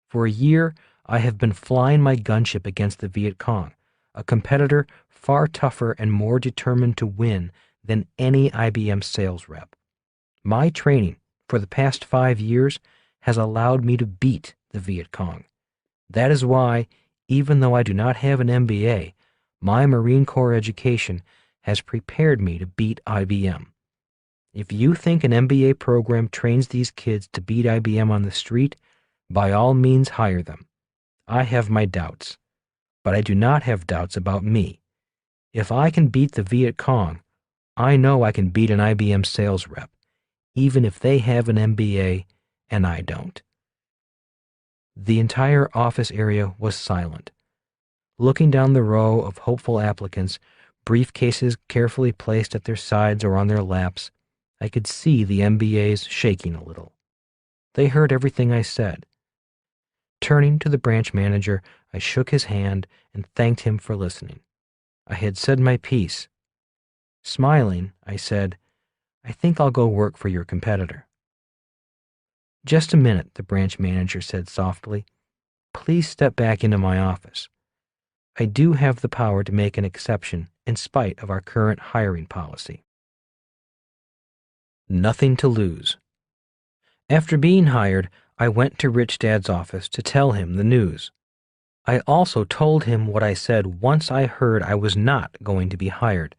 For a year, I have been flying my gunship against the Viet Cong, a competitor far tougher and more determined to win than any IBM sales rep. My training for the past 5 years has allowed me to beat the Viet Cong. That is why, even though I do not have an MBA, my Marine Corps education has prepared me to beat IBM. If you think an MBA program trains these kids to beat IBM on the street, by all means hire them. I have my doubts, but I do not have doubts about me. If I can beat the Viet Cong, I know I can beat an IBM sales rep, even if they have an MBA and I don't." The entire office area was silent. Looking down the row of hopeful applicants, briefcases carefully placed at their sides or on their laps, I could see the MBAs shaking a little. They heard everything I said. Turning to the branch manager, I shook his hand and thanked him for listening. I had said my piece. Smiling, I said, "I think I'll go work for your competitor." "Just a minute," the branch manager said softly. "Please step back into my office. I do have the power to make an exception in spite of our current hiring policy." Nothing to lose. After being hired, I went to Rich Dad's office to tell him the news. I also told him what I said once I heard I was not going to be hired.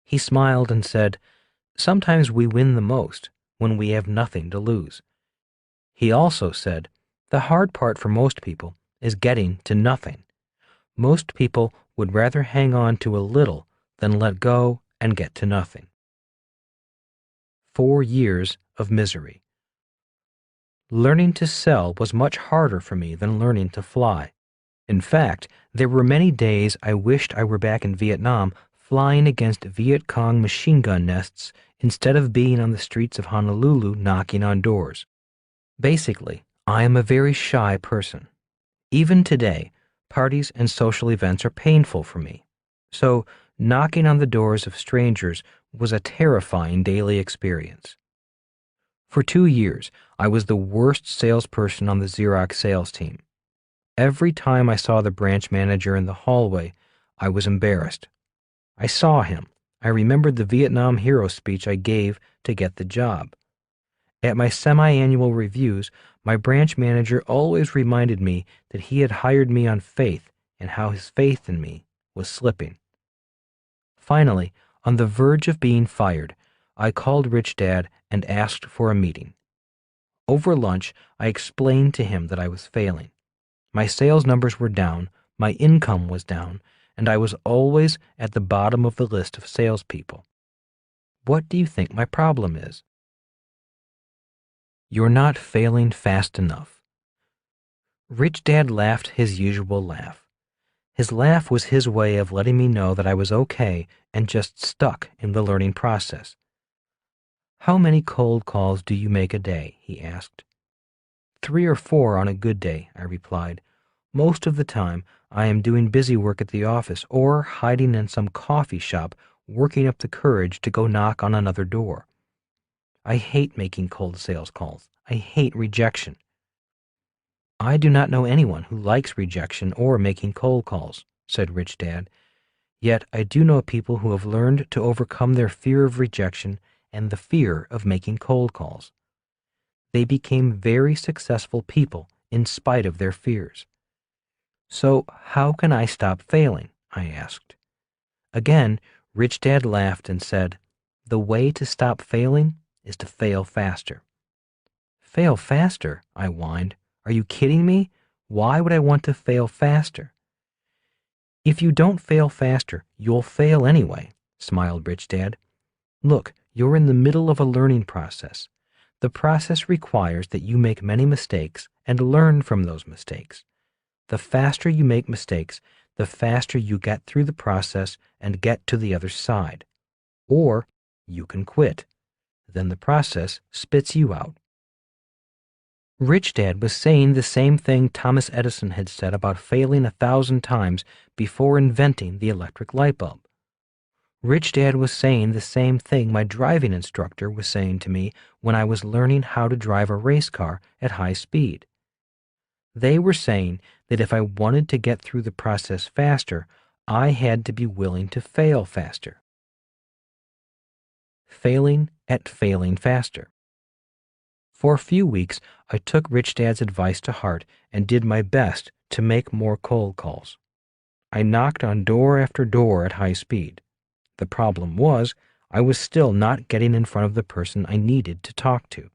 He smiled and said, "Sometimes we win the most when we have nothing to lose." He also said, "The hard part for most people is getting to nothing. Most people would rather hang on to a little than let go and get to nothing." 4 years of misery. Learning to sell was much harder for me than learning to fly. In fact, there were many days I wished I were back in Vietnam flying against Viet Cong machine gun nests instead of being on the streets of Honolulu knocking on doors. Basically, I am a very shy person. Even today, parties and social events are painful for me. So, knocking on the doors of strangers was a terrifying daily experience. For 2 years, I was the worst salesperson on the Xerox sales team. Every time I saw the branch manager in the hallway, I was embarrassed. I saw him. I remembered the Vietnam hero speech I gave to get the job. At my semi-annual reviews, my branch manager always reminded me that he had hired me on faith and how his faith in me was slipping. Finally, on the verge of being fired, I called Rich Dad and asked for a meeting. Over lunch, I explained to him that I was failing. My sales numbers were down, my income was down, and I was always at the bottom of the list of salespeople. What do you think my problem is? You're not failing fast enough. Rich Dad laughed his usual laugh. His laugh was his way of letting me know that I was okay and just stuck in the learning process. How many cold calls do you make a day? He asked. 3 or 4 on a good day, I replied. Most of the time, I am doing busy work at the office or hiding in some coffee shop working up the courage to go knock on another door. I hate making cold sales calls. I hate rejection. I do not know anyone who likes rejection or making cold calls, said Rich Dad. Yet I do know people who have learned to overcome their fear of rejection and the fear of making cold calls. They became very successful people in spite of their fears. So how can I stop failing? I asked. Again, Rich Dad laughed and said, the way to stop failing is to fail faster. Fail faster? I whined. Are you kidding me? Why would I want to fail faster? If you don't fail faster, you'll fail anyway, smiled Rich Dad. Look, you're in the middle of a learning process. The process requires that you make many mistakes and learn from those mistakes. The faster you make mistakes, the faster you get through the process and get to the other side. Or you can quit. Then the process spits you out. Rich Dad was saying the same thing Thomas Edison had said about failing 1,000 times before inventing the electric light bulb. Rich Dad was saying the same thing my driving instructor was saying to me when I was learning how to drive a race car at high speed. They were saying that if I wanted to get through the process faster, I had to be willing to fail faster. Failing at failing faster. For a few weeks, I took Rich Dad's advice to heart and did my best to make more cold calls. I knocked on door after door at high speed. The problem was, I was still not getting in front of the person I needed to talk to.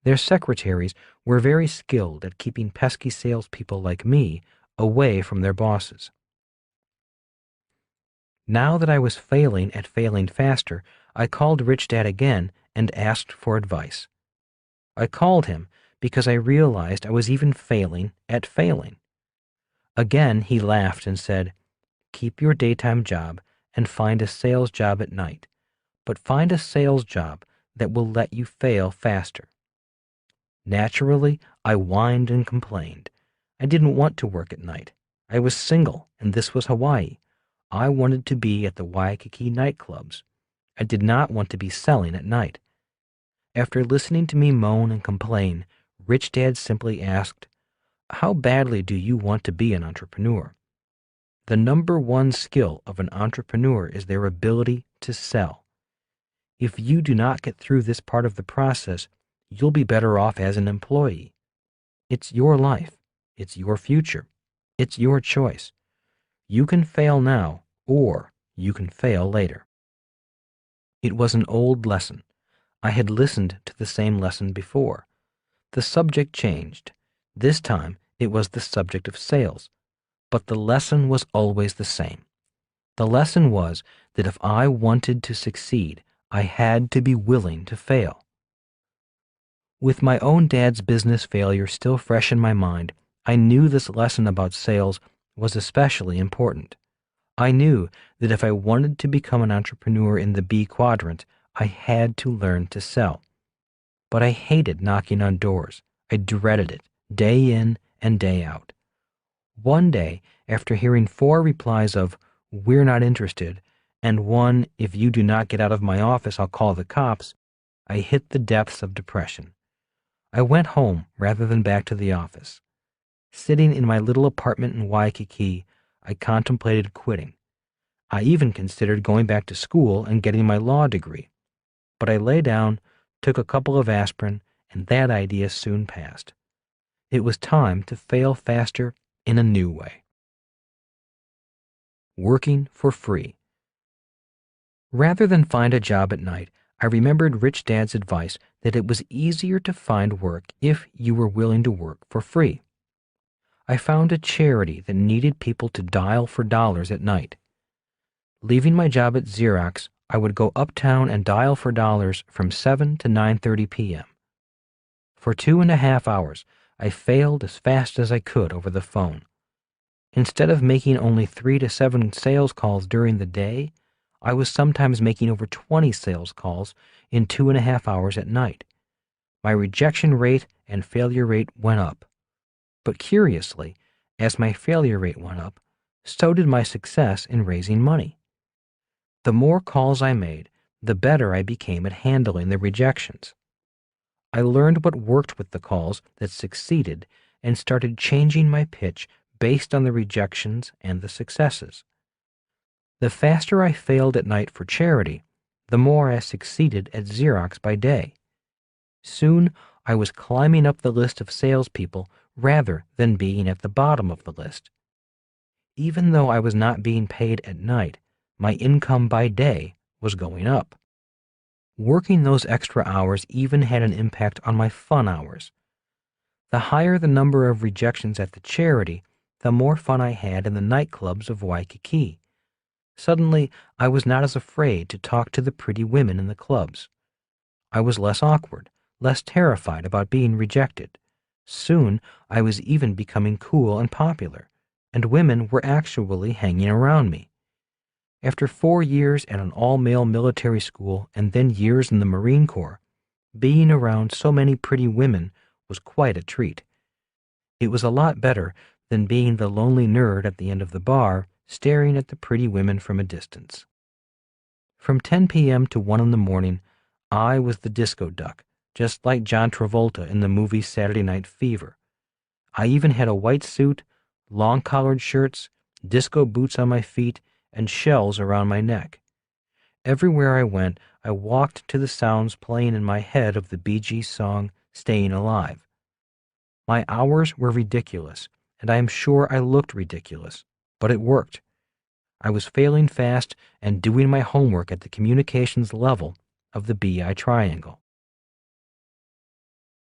Their secretaries were very skilled at keeping pesky salespeople like me away from their bosses. Now that I was failing at failing faster, I called Rich Dad again and asked for advice. I called him because I realized I was even failing at failing. Again, he laughed and said, keep your daytime job and find a sales job at night, but find a sales job that will let you fail faster. Naturally, I whined and complained. I didn't want to work at night. I was single, and this was Hawaii. I wanted to be at the Waikiki nightclubs. I did not want to be selling at night. After listening to me moan and complain, Rich Dad simply asked, how badly do you want to be an entrepreneur? The number one skill of an entrepreneur is their ability to sell. If you do not get through this part of the process, you'll be better off as an employee. It's your life. It's your future. It's your choice. You can fail now, or you can fail later. It was an old lesson. I had listened to the same lesson before. The subject changed. This time, it was the subject of sales. But the lesson was always the same. The lesson was that if I wanted to succeed, I had to be willing to fail. With my own dad's business failure still fresh in my mind, I knew this lesson about sales was especially important. I knew that if I wanted to become an entrepreneur in the B quadrant, I had to learn to sell. But I hated knocking on doors. I dreaded it, day in and day out. One day, after hearing 4 replies of, "We're not interested," and one, "If you do not get out of my office, I'll call the cops," I hit the depths of depression. I went home rather than back to the office. Sitting in my little apartment in Waikiki, I contemplated quitting. I even considered going back to school and getting my law degree. But I lay down, took a couple of aspirin, and that idea soon passed. It was time to fail faster in a new way. working for free. Rather than find a job at night, I remembered Rich Dad's advice that it was easier to find work if you were willing to work for free. I found a charity that needed people to dial for dollars at night. Leaving my job at Xerox, I would go uptown and dial for dollars from 7 to 9:30 p.m. For 2.5 hours, I failed as fast as I could over the phone. Instead of making only 3 to 7 sales calls during the day, I was sometimes making over 20 sales calls in 2.5 hours at night. My rejection rate and failure rate went up. But curiously, as my failure rate went up, so did my success in raising money. The more calls I made, the better I became at handling the rejections. I learned what worked with the calls that succeeded and started changing my pitch based on the rejections and the successes. The faster I failed at night for charity, the more I succeeded at Xerox by day. Soon, I was climbing up the list of salespeople rather than being at the bottom of the list. Even though I was not being paid at night, my income by day was going up. Working those extra hours even had an impact on my fun hours. The higher the number of rejections at the charity, the more fun I had in the nightclubs of Waikiki. Suddenly, I was not as afraid to talk to the pretty women in the clubs. I was less awkward, less terrified about being rejected. Soon, I was even becoming cool and popular, and women were actually hanging around me. After 4 years at an all-male military school and then years in the Marine Corps, being around so many pretty women was quite a treat. It was a lot better than being the lonely nerd at the end of the bar, staring at the pretty women from a distance. From 10 p.m. to 1 in the morning, I was the disco duck, just like John Travolta in the movie Saturday Night Fever. I even had a white suit, long-collared shirts, disco boots on my feet, and shells around my neck. Everywhere I went, I walked to the sounds playing in my head of the Bee Gees song, Staying Alive. My hours were ridiculous, and I am sure I looked ridiculous, but it worked. I was failing fast and doing my homework at the communications level of the BI triangle.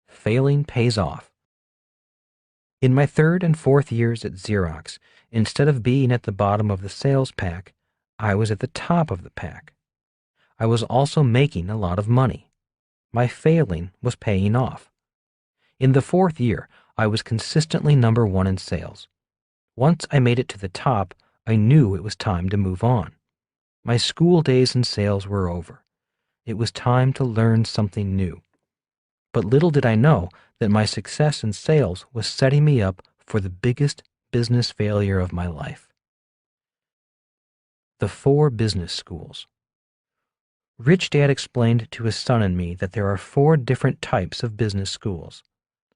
Failing pays off. In my 3rd and 4th years at Xerox, instead of being at the bottom of the sales pack, I was at the top of the pack. I was also making a lot of money. My failing was paying off. In the 4th year, I was consistently number 1 in sales. Once I made it to the top, I knew it was time to move on. My school days in sales were over. It was time to learn something new. But little did I know that my success in sales was setting me up for the biggest business failure of my life. The 4 business schools. Rich Dad explained to his son and me that there are 4 different types of business schools.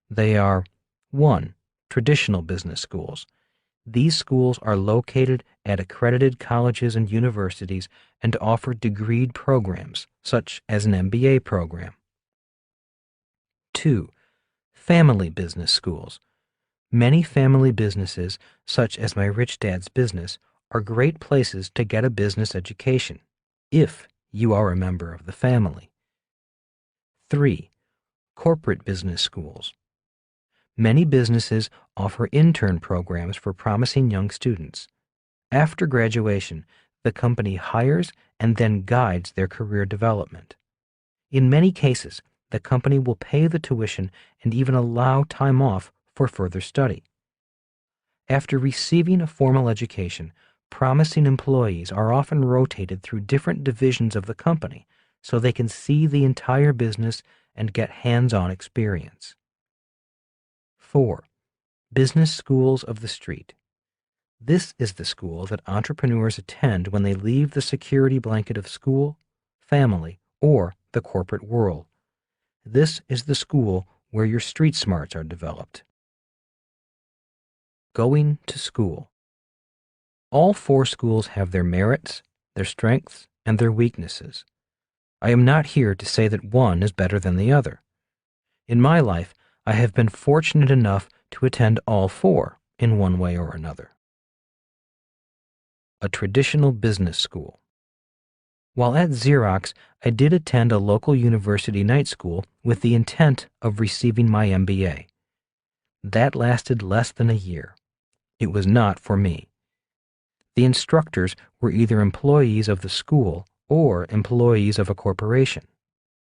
They are 1. Traditional business schools. These schools are located at accredited colleges and universities and offer degreed programs, such as an MBA program. 2. Family business schools. Many family businesses, such as my Rich Dad's business, are great places to get a business education, if you are a member of the family. 3. Corporate business schools. Many businesses offer intern programs for promising young students. After graduation, the company hires and then guides their career development. In many cases, the company will pay the tuition and even allow time off for further study. After receiving a formal education, promising employees are often rotated through different divisions of the company so they can see the entire business and get hands-on experience. 4. Business schools of the street. This is the school that entrepreneurs attend when they leave the security blanket of school, family, or the corporate world. This is the school where your street smarts are developed. Going to school. All 4 schools have their merits, their strengths, and their weaknesses. I am not here to say that one is better than the other. In my life, I have been fortunate enough to attend all 4 in one way or another. a traditional business school. While at Xerox, I did attend a local university night school with the intent of receiving my MBA. That lasted less than a year. It was not for me. The instructors were either employees of the school or employees of a corporation.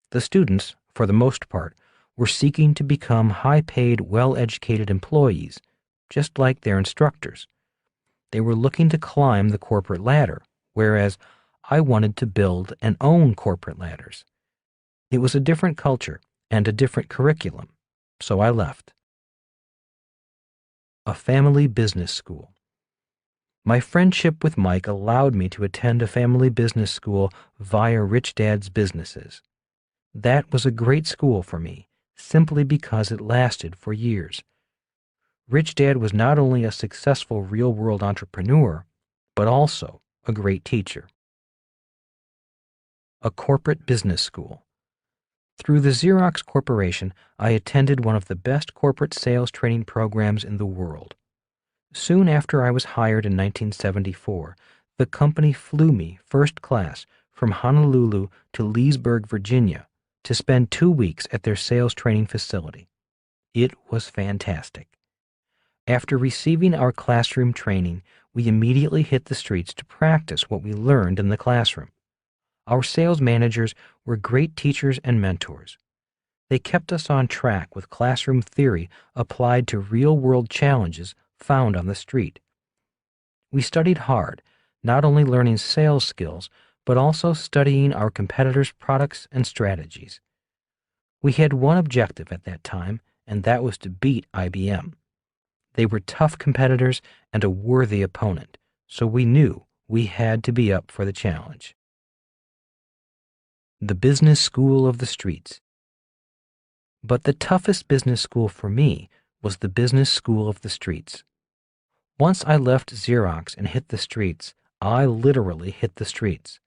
The students, for the most part, were seeking to become high-paid, well-educated employees, just like their instructors. They were looking to climb the corporate ladder, whereas I wanted to build and own corporate ladders. It was a different culture and a different curriculum, so I left. A family business school. My friendship with Mike allowed me to attend a family business school via Rich Dad's Businesses. That was a great school for me, simply because it lasted for years. Rich Dad was not only a successful real-world entrepreneur, but also a great teacher. A corporate business school. Through the Xerox Corporation, I attended one of the best corporate sales training programs in the world. Soon after I was hired in 1974, the company flew me first class from Honolulu to Leesburg, Virginia, to spend 2 weeks at their sales training facility. It was fantastic. After receiving our classroom training, we immediately hit the streets to practice what we learned in the classroom. Our sales managers were great teachers and mentors. They kept us on track with classroom theory applied to real-world challenges found on the street. We studied hard, not only learning sales skills, but also studying our competitors' products and strategies. We had one objective at that time, and that was to beat IBM. They were tough competitors and a worthy opponent, so we knew we had to be up for the challenge. The business school of the streets. But the toughest business school for me was the business school of the streets. Once I left Xerox and hit the streets, I literally hit the streets.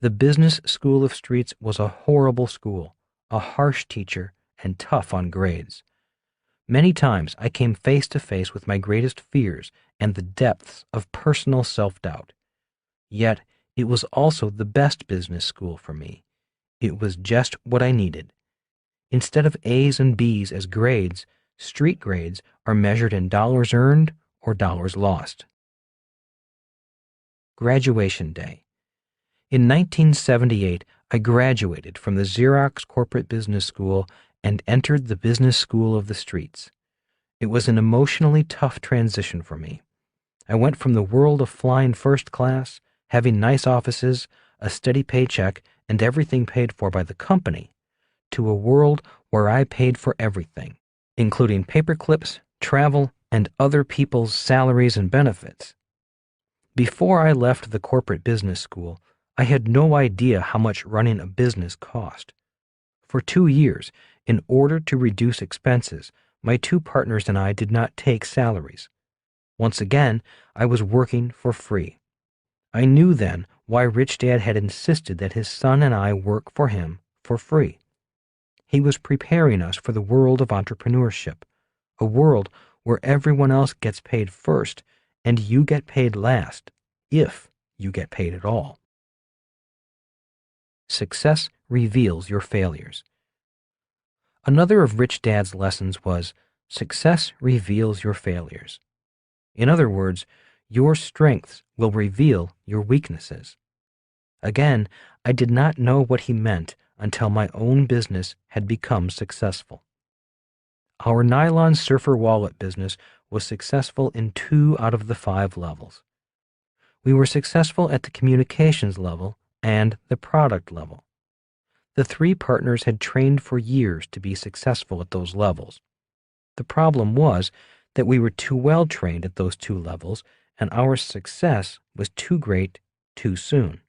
The business school of streets was a horrible school, a harsh teacher, and tough on grades. Many times I came face to face with my greatest fears and the depths of personal self-doubt. Yet it was also the best business school for me. It was just what I needed. Instead of A's and B's as grades, street grades are measured in dollars earned or dollars lost. Graduation Day. In 1978, I graduated from the Xerox Corporate Business School and entered the Business School of the Streets. It was an emotionally tough transition for me. I went from the world of flying first class, having nice offices, a steady paycheck, and everything paid for by the company, to a world where I paid for everything, including paper clips, travel, and other people's salaries and benefits. Before I left the corporate business school, I had no idea how much running a business cost. For 2 years, in order to reduce expenses, my 2 partners and I did not take salaries. Once again, I was working for free. I knew then why Rich Dad had insisted that his son and I work for him for free. He was preparing us for the world of entrepreneurship, a world where everyone else gets paid first and you get paid last, if you get paid at all. Success reveals your failures. Another of Rich Dad's lessons was, success reveals your failures. In other words, your strengths will reveal your weaknesses. Again, I did not know what he meant until my own business had become successful. Our nylon surfer wallet business was successful in 2 out of the 5 levels. We were successful at the communications level and the product level. The 3 partners had trained for years to be successful at those levels. The problem was that we were too well trained at those 2 levels, and our success was too great too soon.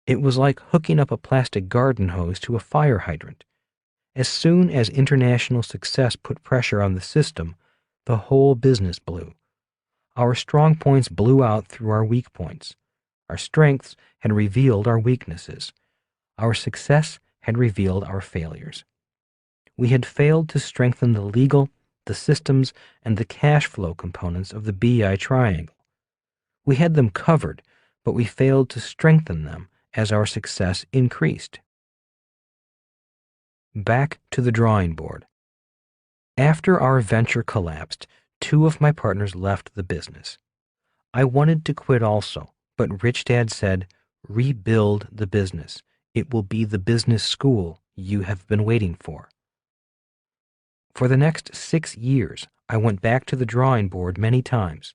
It was like hooking up a plastic garden hose to a fire hydrant. As soon as international success put pressure on the system, the whole business blew. Our strong points blew out through our weak points. Our strengths had revealed our weaknesses. Our success had revealed our failures. We had failed to strengthen the legal, the systems, and the cash flow components of the BI triangle. We had them covered, but we failed to strengthen them as our success increased. Back to the drawing board. After our venture collapsed, two of my partners left the business. I wanted to quit also, but Rich Dad said, rebuild the business. It will be the business school you have been waiting for. For the next 6 years, I went back to the drawing board many times.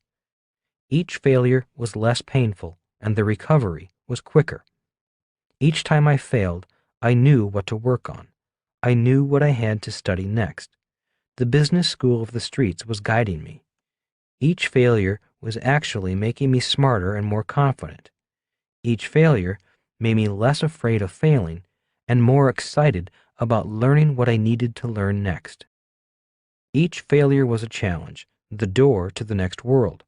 Each failure was less painful, and the recovery was quicker. Each time I failed, I knew what to work on. I knew what I had to study next. The business school of the streets was guiding me. Each failure was actually making me smarter and more confident. Each failure made me less afraid of failing and more excited about learning what I needed to learn next. Each failure was a challenge, the door to the next world.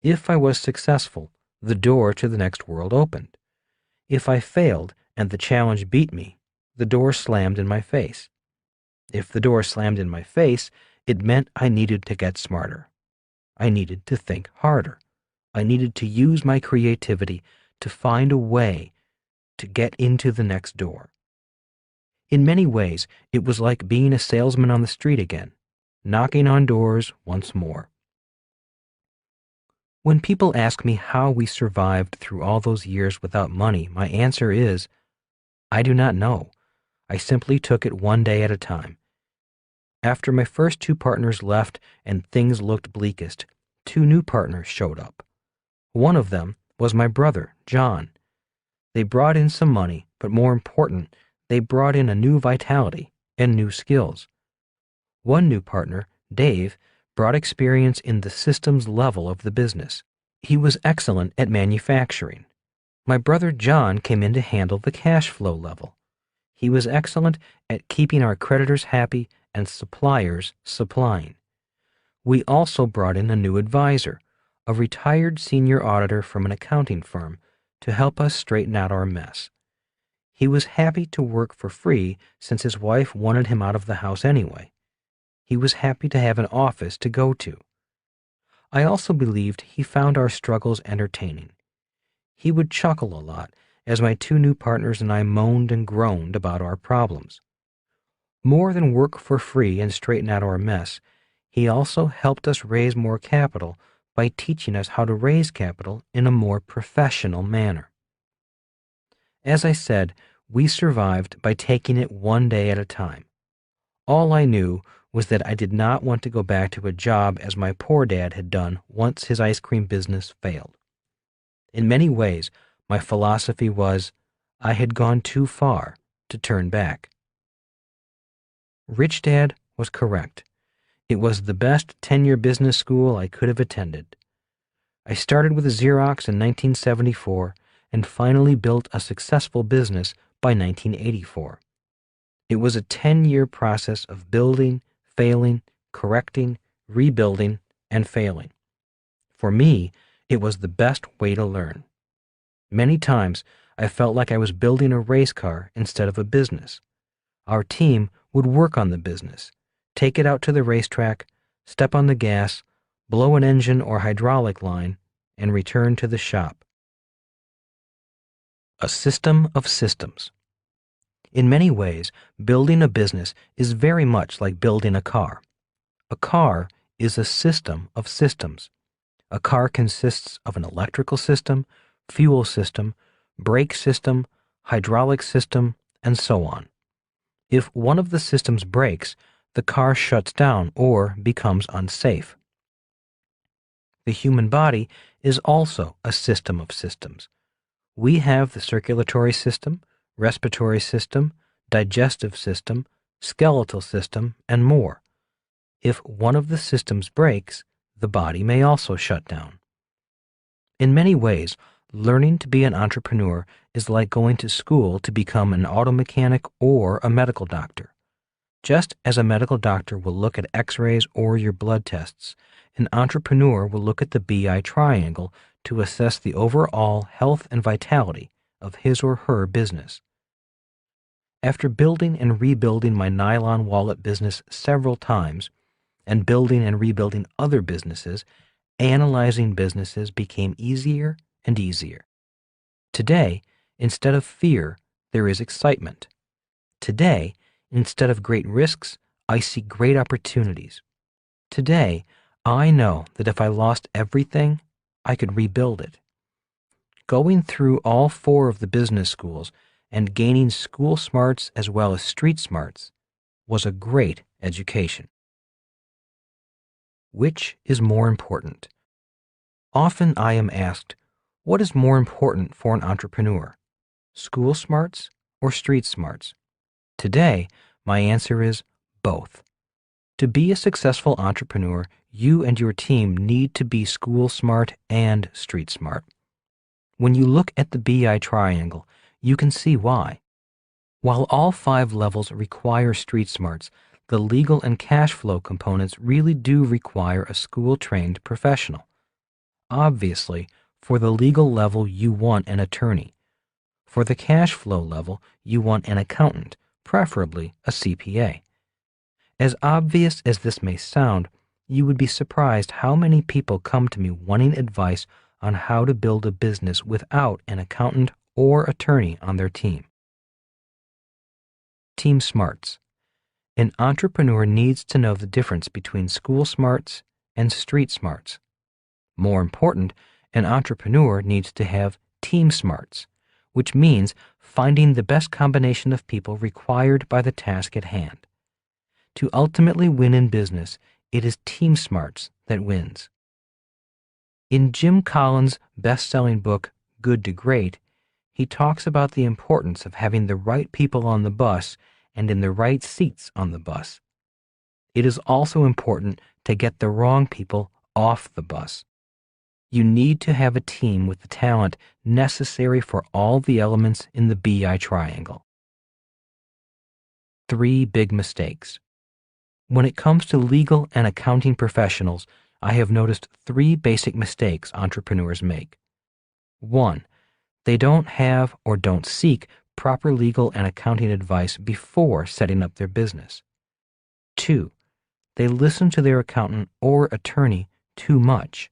If I was successful, the door to the next world opened. If I failed and the challenge beat me, the door slammed in my face. If the door slammed in my face, it meant I needed to get smarter. I needed to think harder. I needed to use my creativity to find a way to get into the next door. In many ways, it was like being a salesman on the street again, knocking on doors once more. When people ask me how we survived through all those years without money, my answer is, I do not know. I simply took it one day at a time. After my first two partners left and things looked bleakest, two new partners showed up. One of them was my brother, John. They brought in some money, but more important, they brought in a new vitality and new skills. One new partner, Dave, brought experience in the systems level of the business. He was excellent at manufacturing. My brother John came in to handle the cash flow level. He was excellent at keeping our creditors happy and suppliers supplying. We also brought in a new advisor, a retired senior auditor from an accounting firm, to help us straighten out our mess. He was happy to work for free since his wife wanted him out of the house anyway. He was happy to have an office to go to. I also believed he found our struggles entertaining. He would chuckle a lot as my two new partners and I moaned and groaned about our problems. More than work for free and straighten out our mess, he also helped us raise more capital by teaching us how to raise capital in a more professional manner. As I said, we survived by taking it one day at a time. All I knew was that I did not want to go back to a job as my poor dad had done once his ice cream business failed. In many ways, my philosophy was, I had gone too far to turn back. Rich Dad was correct. It was the best 10-year business school I could have attended. I started with Xerox in 1974 and finally built a successful business by 1984. It was a 10-year process of building, failing, correcting, rebuilding, and failing. For me, it was the best way to learn. Many times, I felt like I was building a race car instead of a business. Our team would work on the business, take it out to the racetrack, step on the gas, blow an engine or hydraulic line, and return to the shop. A system of systems. In many ways, building a business is very much like building a car. A car is a system of systems. A car consists of an electrical system, fuel system, brake system, hydraulic system, and so on. If one of the systems breaks, the car shuts down or becomes unsafe. The human body is also a system of systems. We have the circulatory system, respiratory system, digestive system, skeletal system, and more. If one of the systems breaks, the body may also shut down. In many ways, learning to be an entrepreneur is like going to school to become an auto mechanic or a medical doctor. Just as a medical doctor will look at x-rays or your blood tests, an entrepreneur will look at the BI triangle to assess the overall health and vitality of his or her business. After building and rebuilding my nylon wallet business several times, and building and rebuilding other businesses, Analyzing businesses became easier and easier. Today, instead of fear, there is excitement. Today, instead of great risks, I see great opportunities. Today, I know that if I lost everything, I could rebuild it. Going through all 4 of the business schools and gaining school smarts as well as street smarts was a great education. Which is more important? Often I am asked, what is more important for an entrepreneur, school smarts or street smarts? Today, my answer is both. To be a successful entrepreneur, you and your team need to be school smart and street smart. When you look at the BI triangle, you can see why. While all 5 levels require street smarts, the legal and cash flow components really do require a school-trained professional. Obviously, for the legal level, you want an attorney. For the cash flow level, you want an accountant, preferably a CPA. As obvious as this may sound, you would be surprised how many people come to me wanting advice on how to build a business without an accountant or attorney on their team. Team smarts. An entrepreneur needs to know the difference between school smarts and street smarts. More important, an entrepreneur needs to have team smarts, which means finding the best combination of people required by the task at hand. To ultimately win in business, it is team smarts that wins. In Jim Collins' best-selling book, Good to Great, he talks about the importance of having the right people on the bus and in the right seats on the bus. It is also important to get the wrong people off the bus. You need to have a team with the talent necessary for all the elements in the BI triangle. 3 big mistakes. When it comes to legal and accounting professionals, I have noticed 3 basic mistakes entrepreneurs make. 1. They don't have or don't seek proper legal and accounting advice before setting up their business. 2. They listen to their accountant or attorney too much.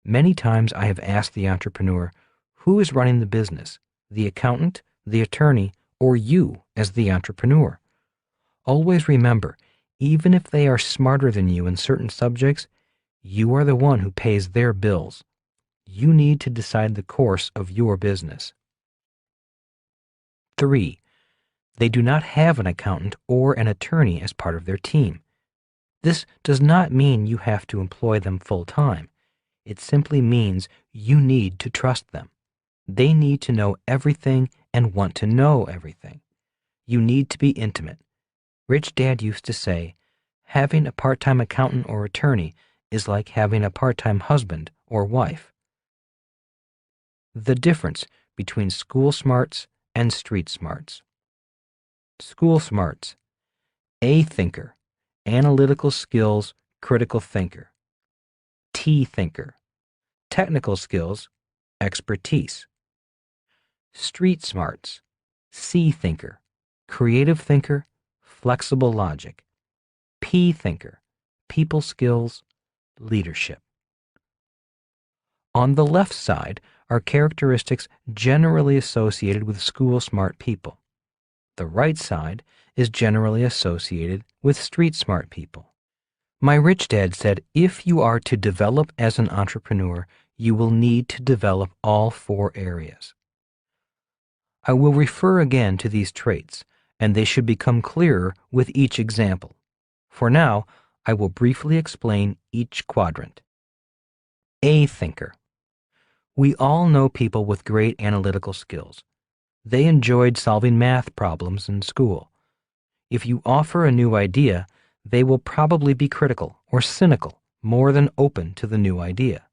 Many times I have asked the entrepreneur, who is running the business, the accountant, the attorney, or you as the entrepreneur? Always remember, even if they are smarter than you in certain subjects, you are the one who pays their bills. You need to decide the course of your business. 3. They do not have an accountant or an attorney as part of their team. This does not mean you have to employ them full-time. It simply means you need to trust them. They need to know everything and want to know everything. You need to be intimate. Rich Dad used to say, having a part-time accountant or attorney is like having a part-time husband or wife. The difference between school smarts and street smarts. School smarts. A thinker, analytical skills, critical thinker. T thinker, technical skills, expertise. Street smarts. C thinker, creative thinker, flexible logic. P thinker, people skills, leadership. On the left side are characteristics generally associated with school smart people. The right side is generally associated with street smart people. My rich dad said, if you are to develop as an entrepreneur, you will need to develop all 4 areas. I will refer again to these traits, and they should become clearer with each example. For now, I will briefly explain each quadrant. A thinker. We all know people with great analytical skills. They enjoyed solving math problems in school. If you offer a new idea, they will probably be critical or cynical more than open to the new idea.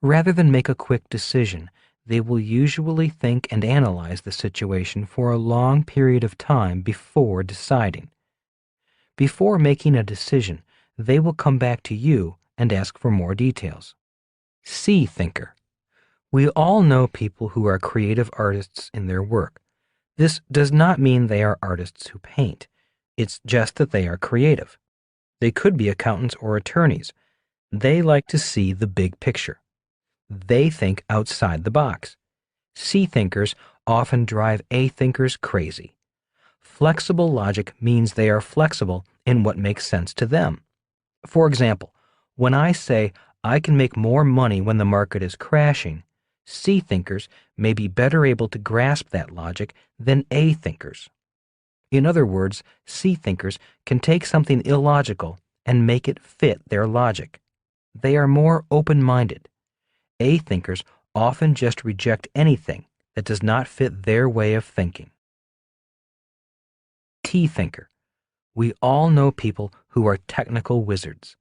Rather than make a quick decision, they will usually think and analyze the situation for a long period of time before deciding. Before making a decision, they will come back to you and ask for more details. C thinker. We all know people who are creative artists in their work. This does not mean they are artists who paint. It's just that they are creative. They could be accountants or attorneys. They like to see the big picture. They think outside the box. C thinkers often drive A thinkers crazy. Flexible logic means they are flexible in what makes sense to them. For example, when I say I can make more money when the market is crashing, C thinkers may be better able to grasp that logic than A thinkers. In other words, C thinkers can take something illogical and make it fit their logic. They are more open-minded. A thinkers often just reject anything that does not fit their way of thinking. T thinker. We all know people who are technical wizards.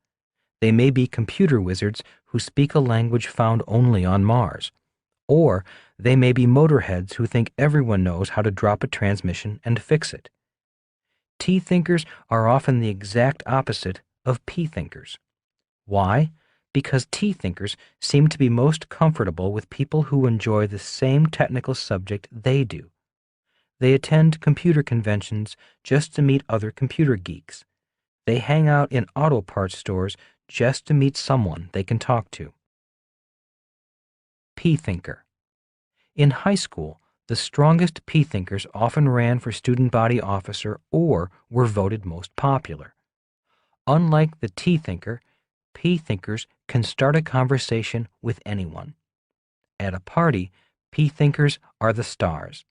They may be computer wizards who speak a language found only on Mars. Or they may be motorheads who think everyone knows how to drop a transmission and fix it. T thinkers are often the exact opposite of P thinkers. Why? Because T thinkers seem to be most comfortable with people who enjoy the same technical subject they do. They attend computer conventions just to meet other computer geeks. They hang out in auto parts stores just to meet someone they can talk to. P thinker. In high school, the strongest P thinkers often ran for student body officer or were voted most popular. Unlike the T thinker, P thinkers can start a conversation with anyone. At a party, P thinkers are the stars.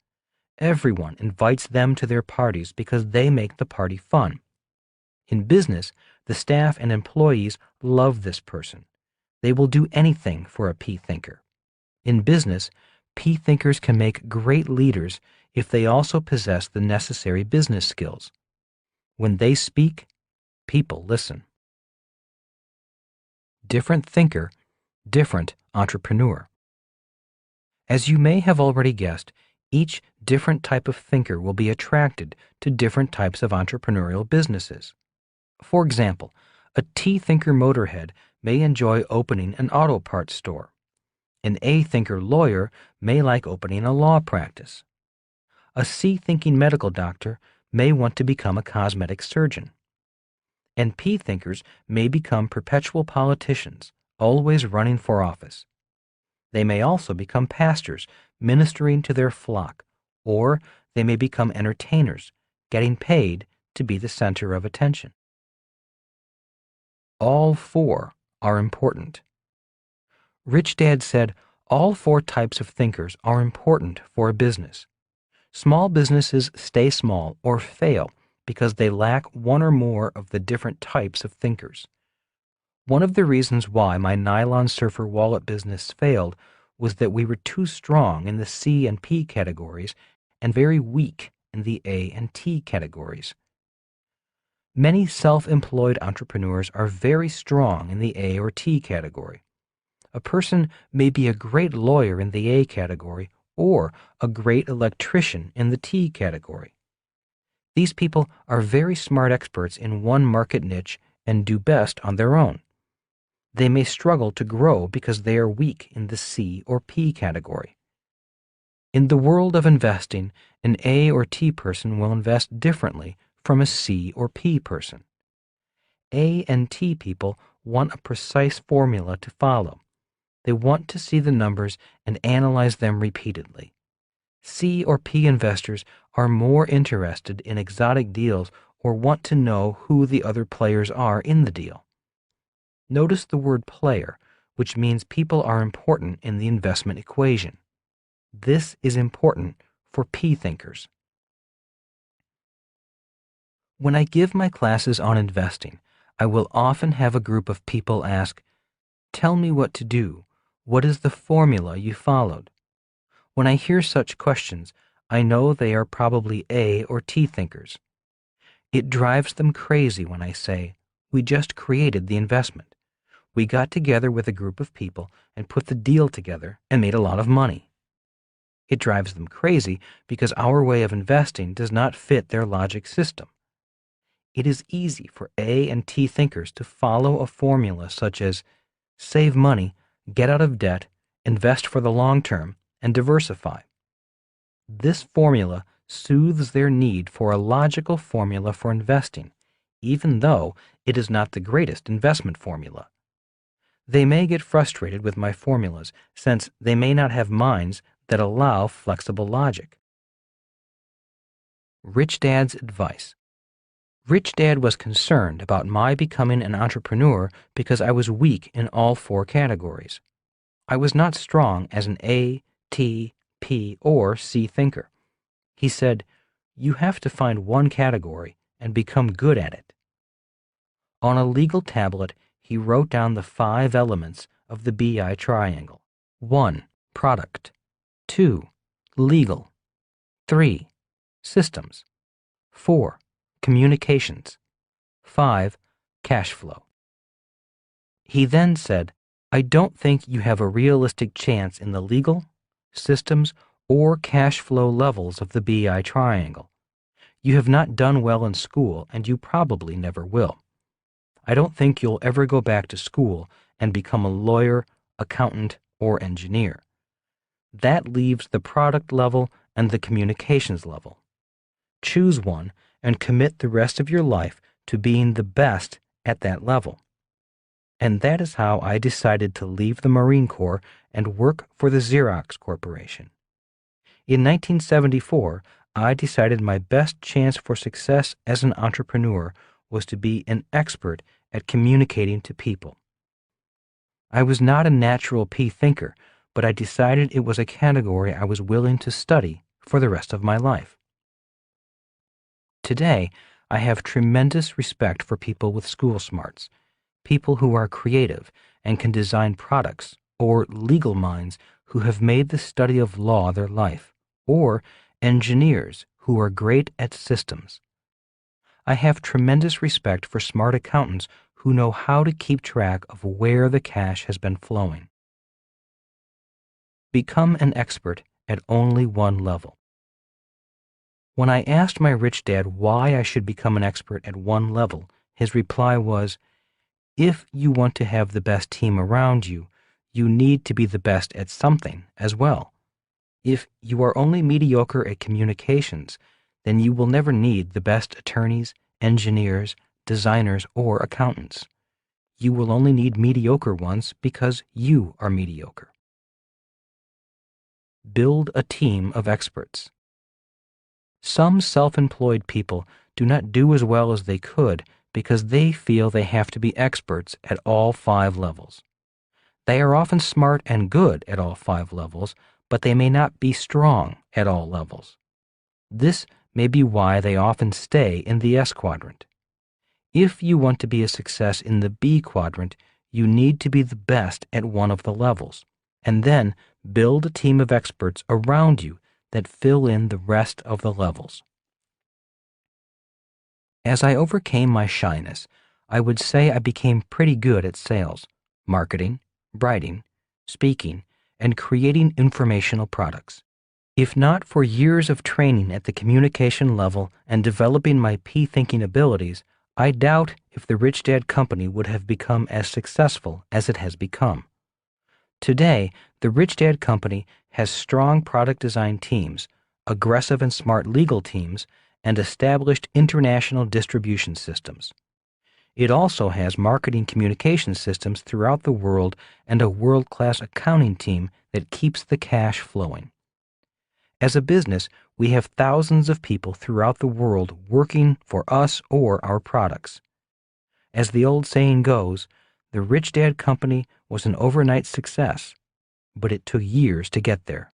Everyone invites them to their parties because they make the party fun. In business, the staff and employees love this person. They will do anything for a P thinker. In business, P thinkers can make great leaders if they also possess the necessary business skills. When they speak, people listen. Different thinker, different entrepreneur. As you may have already guessed, each different type of thinker will be attracted to different types of entrepreneurial businesses. For example, a T thinker motorhead may enjoy opening an auto parts store. An A thinker lawyer may like opening a law practice. A C thinking medical doctor may want to become a cosmetic surgeon. And P thinkers may become perpetual politicians, always running for office. They may also become pastors, ministering to their flock, or they may become entertainers, getting paid to be the center of attention. All four are important. Rich Dad said, all four types of thinkers are important for a business. Small businesses stay small or fail because they lack one or more of the different types of thinkers. One of the reasons why my nylon surfer wallet business failed was that we were too strong in the C and P categories and very weak in the A and T categories. Many self-employed entrepreneurs are very strong in the A or T category. A person may be a great lawyer in the A category or a great electrician in the T category. These people are very smart experts in one market niche and do best on their own. They may struggle to grow because they are weak in the C or P category. In the world of investing, an A or T person will invest differently from a C or P person. A and T people want a precise formula to follow. They want to see the numbers and analyze them repeatedly. C or P investors are more interested in exotic deals or want to know who the other players are in the deal. Notice the word player, which means people are important in the investment equation. This is important for P thinkers. When I give my classes on investing, I will often have a group of people ask, "Tell me what to do. What is the formula you followed?" When I hear such questions, I know they are probably A or T thinkers. It drives them crazy when I say, "We just created the investment. We got together with a group of people and put the deal together and made a lot of money." It drives them crazy because our way of investing does not fit their logic system. It is easy for A and T thinkers to follow a formula such as save money, get out of debt, invest for the long term, and diversify. This formula soothes their need for a logical formula for investing, even though it is not the greatest investment formula. They may get frustrated with my formulas since they may not have minds that allow flexible logic. Rich Dad's advice. Rich Dad was concerned about my becoming an entrepreneur because I was weak in all four categories. I was not strong as an A, T, P, or C thinker. He said, "You have to find one category and become good at it." On a legal tablet, he wrote down the 5 elements of the BI triangle. 1. Product. 2. Legal. 3. Systems. 4. Communications. 5. Cash flow. He then said, "I don't think you have a realistic chance in the legal, systems, or cash flow levels of the BI triangle. You have not done well in school, and you probably never will. I don't think you'll ever go back to school and become a lawyer, accountant, or engineer. That leaves the product level and the communications level. Choose one and commit the rest of your life to being the best at that level." And that is how I decided to leave the Marine Corps and work for the Xerox Corporation. In 1974, I decided my best chance for success as an entrepreneur was to be an expert at communicating to people. I was not a natural P thinker, but I decided it was a category I was willing to study for the rest of my life. Today, I have tremendous respect for people with school smarts, people who are creative and can design products, or legal minds who have made the study of law their life, or engineers who are great at systems. I have tremendous respect for smart accountants who know how to keep track of where the cash has been flowing. Become an expert at only one level. When I asked my rich dad why I should become an expert at one level, his reply was, "If you want to have the best team around you, you need to be the best at something as well. If you are only mediocre at communications, then you will never need the best attorneys, engineers, designers, or accountants. You will only need mediocre ones because you are mediocre." Build a team of experts. Some self-employed people do not do as well as they could because they feel they have to be experts at all 5 levels. They are often smart and good at all 5 levels, but they may not be strong at all levels. This may be why they often stay in the S quadrant. If you want to be a success in the B quadrant, you need to be the best at one of the levels, and then build a team of experts around you that fill in the rest of the levels. As I overcame my shyness, I would say I became pretty good at sales, marketing, writing, speaking, and creating informational products. If not for years of training at the communication level and developing my P-thinking abilities, I doubt if the Rich Dad Company would have become as successful as it has become. Today, the Rich Dad Company has strong product design teams, aggressive and smart legal teams, and established international distribution systems. It also has marketing communication systems throughout the world and a world-class accounting team that keeps the cash flowing. As a business, we have thousands of people throughout the world working for us or our products. As the old saying goes, the Rich Dad Company was an overnight success, but it took years to get there.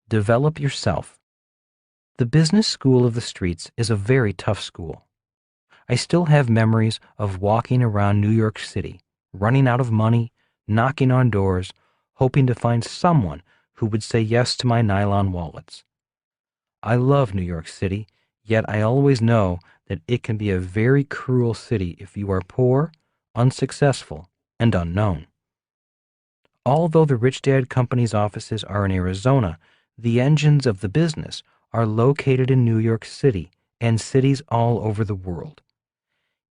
Develop yourself. The business school of the streets is a very tough school. I still have memories of walking around New York City, running out of money, knocking on doors, hoping to find someone who would say yes to my nylon wallets. I love New York City, yet I always know that it can be a very cruel city if you are poor, unsuccessful, and unknown. Although the Rich Dad Company's offices are in Arizona, the engines of the business are located in New York City and cities all over the world.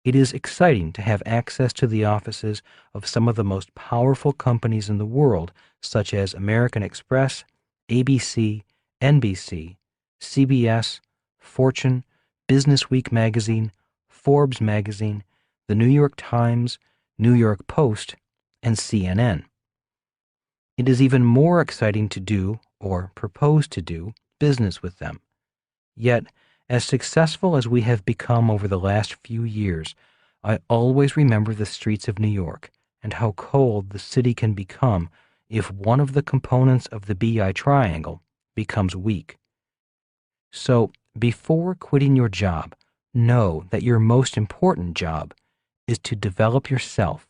It is exciting to have access to the offices of some of the most powerful companies in the world, such as American Express, ABC, NBC, CBS, Fortune, Business Week magazine, Forbes magazine, the New York Times, New York Post, and CNN. It is even more exciting to do, or propose to do, business with them. Yet, as successful as we have become over the last few years, I always remember the streets of New York and how cold the city can become if one of the components of the BI triangle becomes weak. So, before quitting your job, know that your most important job is to develop yourself.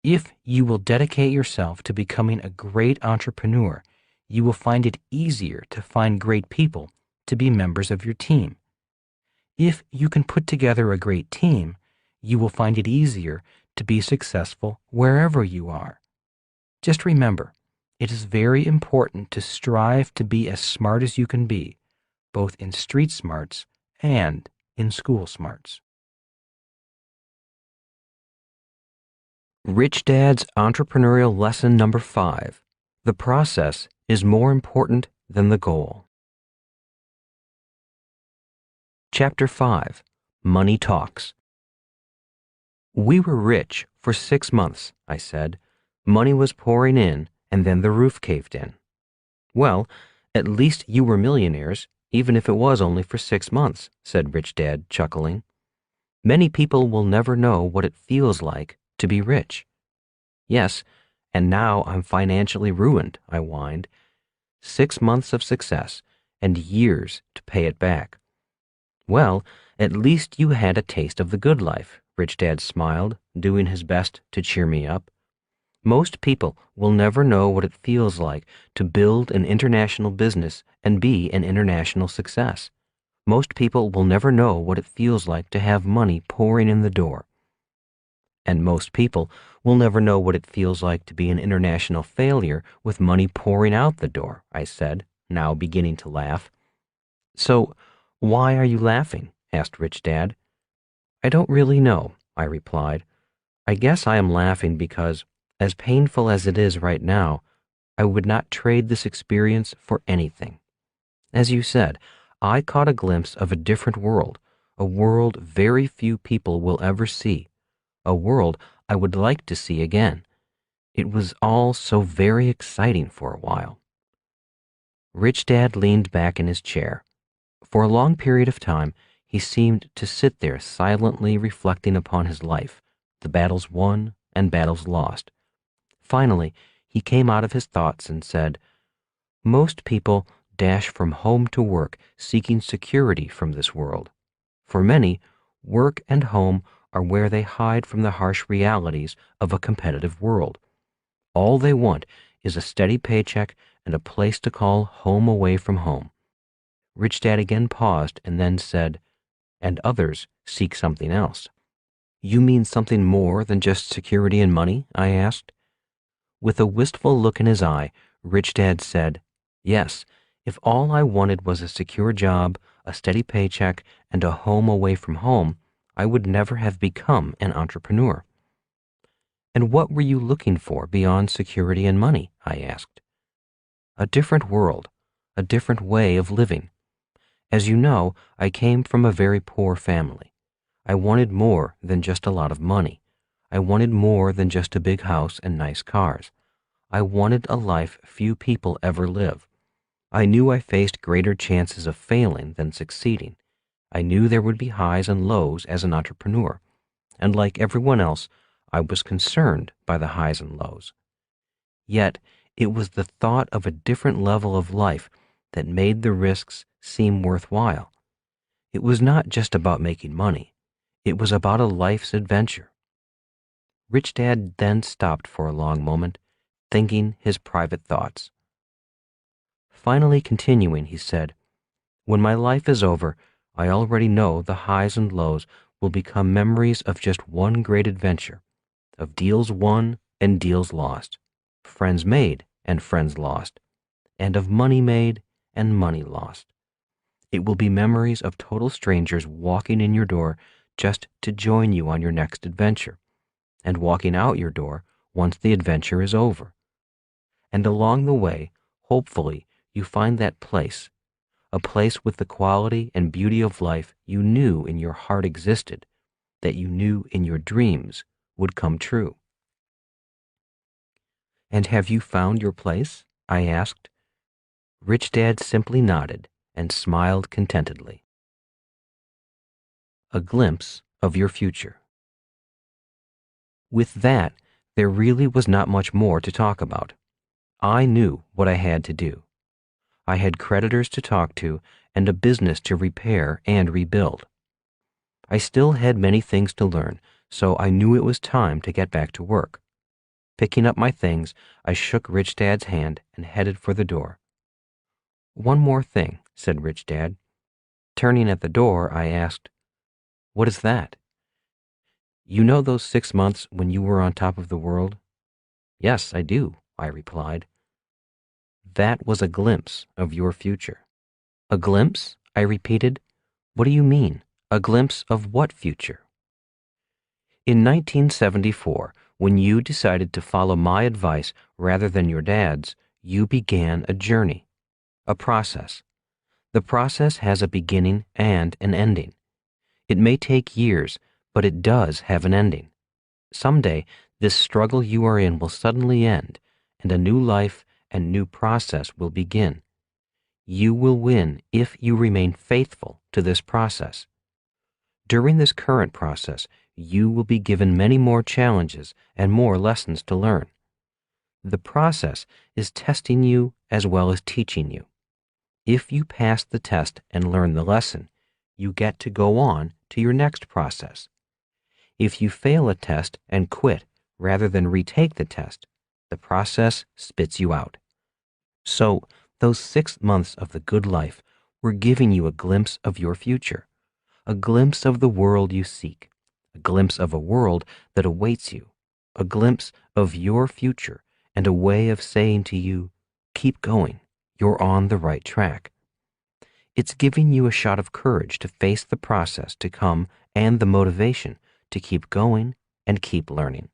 If you will dedicate yourself to becoming a great entrepreneur, you will find it easier to find great people to be members of your team. If you can put together a great team, you will find it easier to be successful wherever you are. Just remember, it is very important to strive to be as smart as you can be, both in street smarts and in school smarts. Rich Dad's Entrepreneurial Lesson Number 5. The process is more important than the goal. Chapter 5. Money Talks. We were rich for 6 months, I said. Money was pouring in, and then the roof caved in. Well, at least you were millionaires, even if it was only for 6 months, said Rich Dad, chuckling. Many people will never know what it feels like to be rich. Yes, and now I'm financially ruined, I whined. 6 months of success, and years to pay it back. Well, at least you had a taste of the good life, Rich Dad smiled, doing his best to cheer me up. Most people will never know what it feels like to build an international business and be an international success. Most people will never know what it feels like to have money pouring in the door. And most people will never know what it feels like to be an international failure with money pouring out the door, I said, now beginning to laugh. So, why are you laughing? Asked Rich Dad. I don't really know, I replied. I guess I am laughing because, as painful as it is right now, I would not trade this experience for anything. As you said, I caught a glimpse of a different world, a world very few people will ever see, a world I would like to see again. It was all so very exciting for a while. Rich Dad leaned back in his chair. For a long period of time, he seemed to sit there silently reflecting upon his life, the battles won and battles lost. Finally, he came out of his thoughts and said, Most people dash from home to work seeking security from this world. For many, work and home are where they hide from the harsh realities of a competitive world. All they want is a steady paycheck and a place to call home away from home. Rich Dad again paused and then said, and others seek something else. You mean something more than just security and money? I asked. With a wistful look in his eye, Rich Dad said, yes, if all I wanted was a secure job, a steady paycheck, and a home away from home, I would never have become an entrepreneur. And what were you looking for beyond security and money? I asked. A different world, a different way of living. As you know, I came from a very poor family. I wanted more than just a lot of money. I wanted more than just a big house and nice cars. I wanted a life few people ever live. I knew I faced greater chances of failing than succeeding. I knew there would be highs and lows as an entrepreneur. And like everyone else, I was concerned by the highs and lows. Yet, it was the thought of a different level of life that made the risks seem worthwhile. It was not just about making money. It was about a life's adventure. Rich Dad then stopped for a long moment, thinking his private thoughts. Finally continuing, he said, when my life is over, I already know the highs and lows will become memories of just one great adventure, of deals won and deals lost, friends made and friends lost, and of money made and money lost. It will be memories of total strangers walking in your door just to join you on your next adventure, and walking out your door once the adventure is over. And along the way, hopefully, you find that place, a place with the quality and beauty of life you knew in your heart existed, that you knew in your dreams would come true. "And have you found your place?" I asked. Rich Dad simply nodded and smiled contentedly. A glimpse of your future. With that, there really was not much more to talk about. I knew what I had to do. I had creditors to talk to and a business to repair and rebuild. I still had many things to learn, so I knew it was time to get back to work. Picking up my things, I shook Rich Dad's hand and headed for the door. "One more thing," said Rich Dad. Turning at the door, I asked, "What is that?" "You know those 6 months when you were on top of the world?" "Yes, I do," I replied. "That was a glimpse of your future." "A glimpse?" I repeated. "What do you mean? A glimpse of what future?" "In 1974, when you decided to follow my advice rather than your dad's, you began a journey, a process. The process has a beginning and an ending. It may take years, but it does have an ending. Someday, this struggle you are in will suddenly end, and a new life and new process will begin. You will win if you remain faithful to this process. During this current process, you will be given many more challenges and more lessons to learn. The process is testing you as well as teaching you. If you pass the test and learn the lesson, you get to go on to your next process. If you fail a test and quit rather than retake the test, the process spits you out. So, those 6 months of the good life were giving you a glimpse of your future, a glimpse of the world you seek, a glimpse of a world that awaits you, a glimpse of your future, and a way of saying to you, keep going, you're on the right track. It's giving you a shot of courage to face the process to come and the motivation to keep going and keep learning.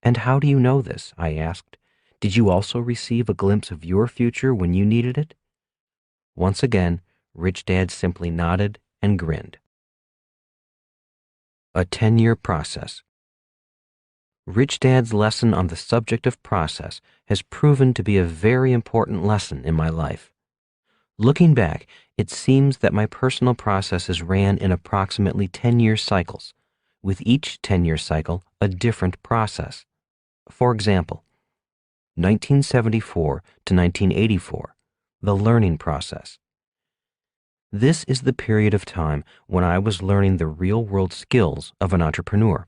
"And how do you know this?" I asked. "Did you also receive a glimpse of your future when you needed it?" Once again, Rich Dad simply nodded and grinned. A 10-year process. Rich Dad's lesson on the subject of process has proven to be a very important lesson in my life. Looking back, it seems that my personal processes ran in approximately 10-year cycles, with each 10-year cycle a different process. For example, 1974 to 1984, the learning process. This is the period of time when I was learning the real-world skills of an entrepreneur.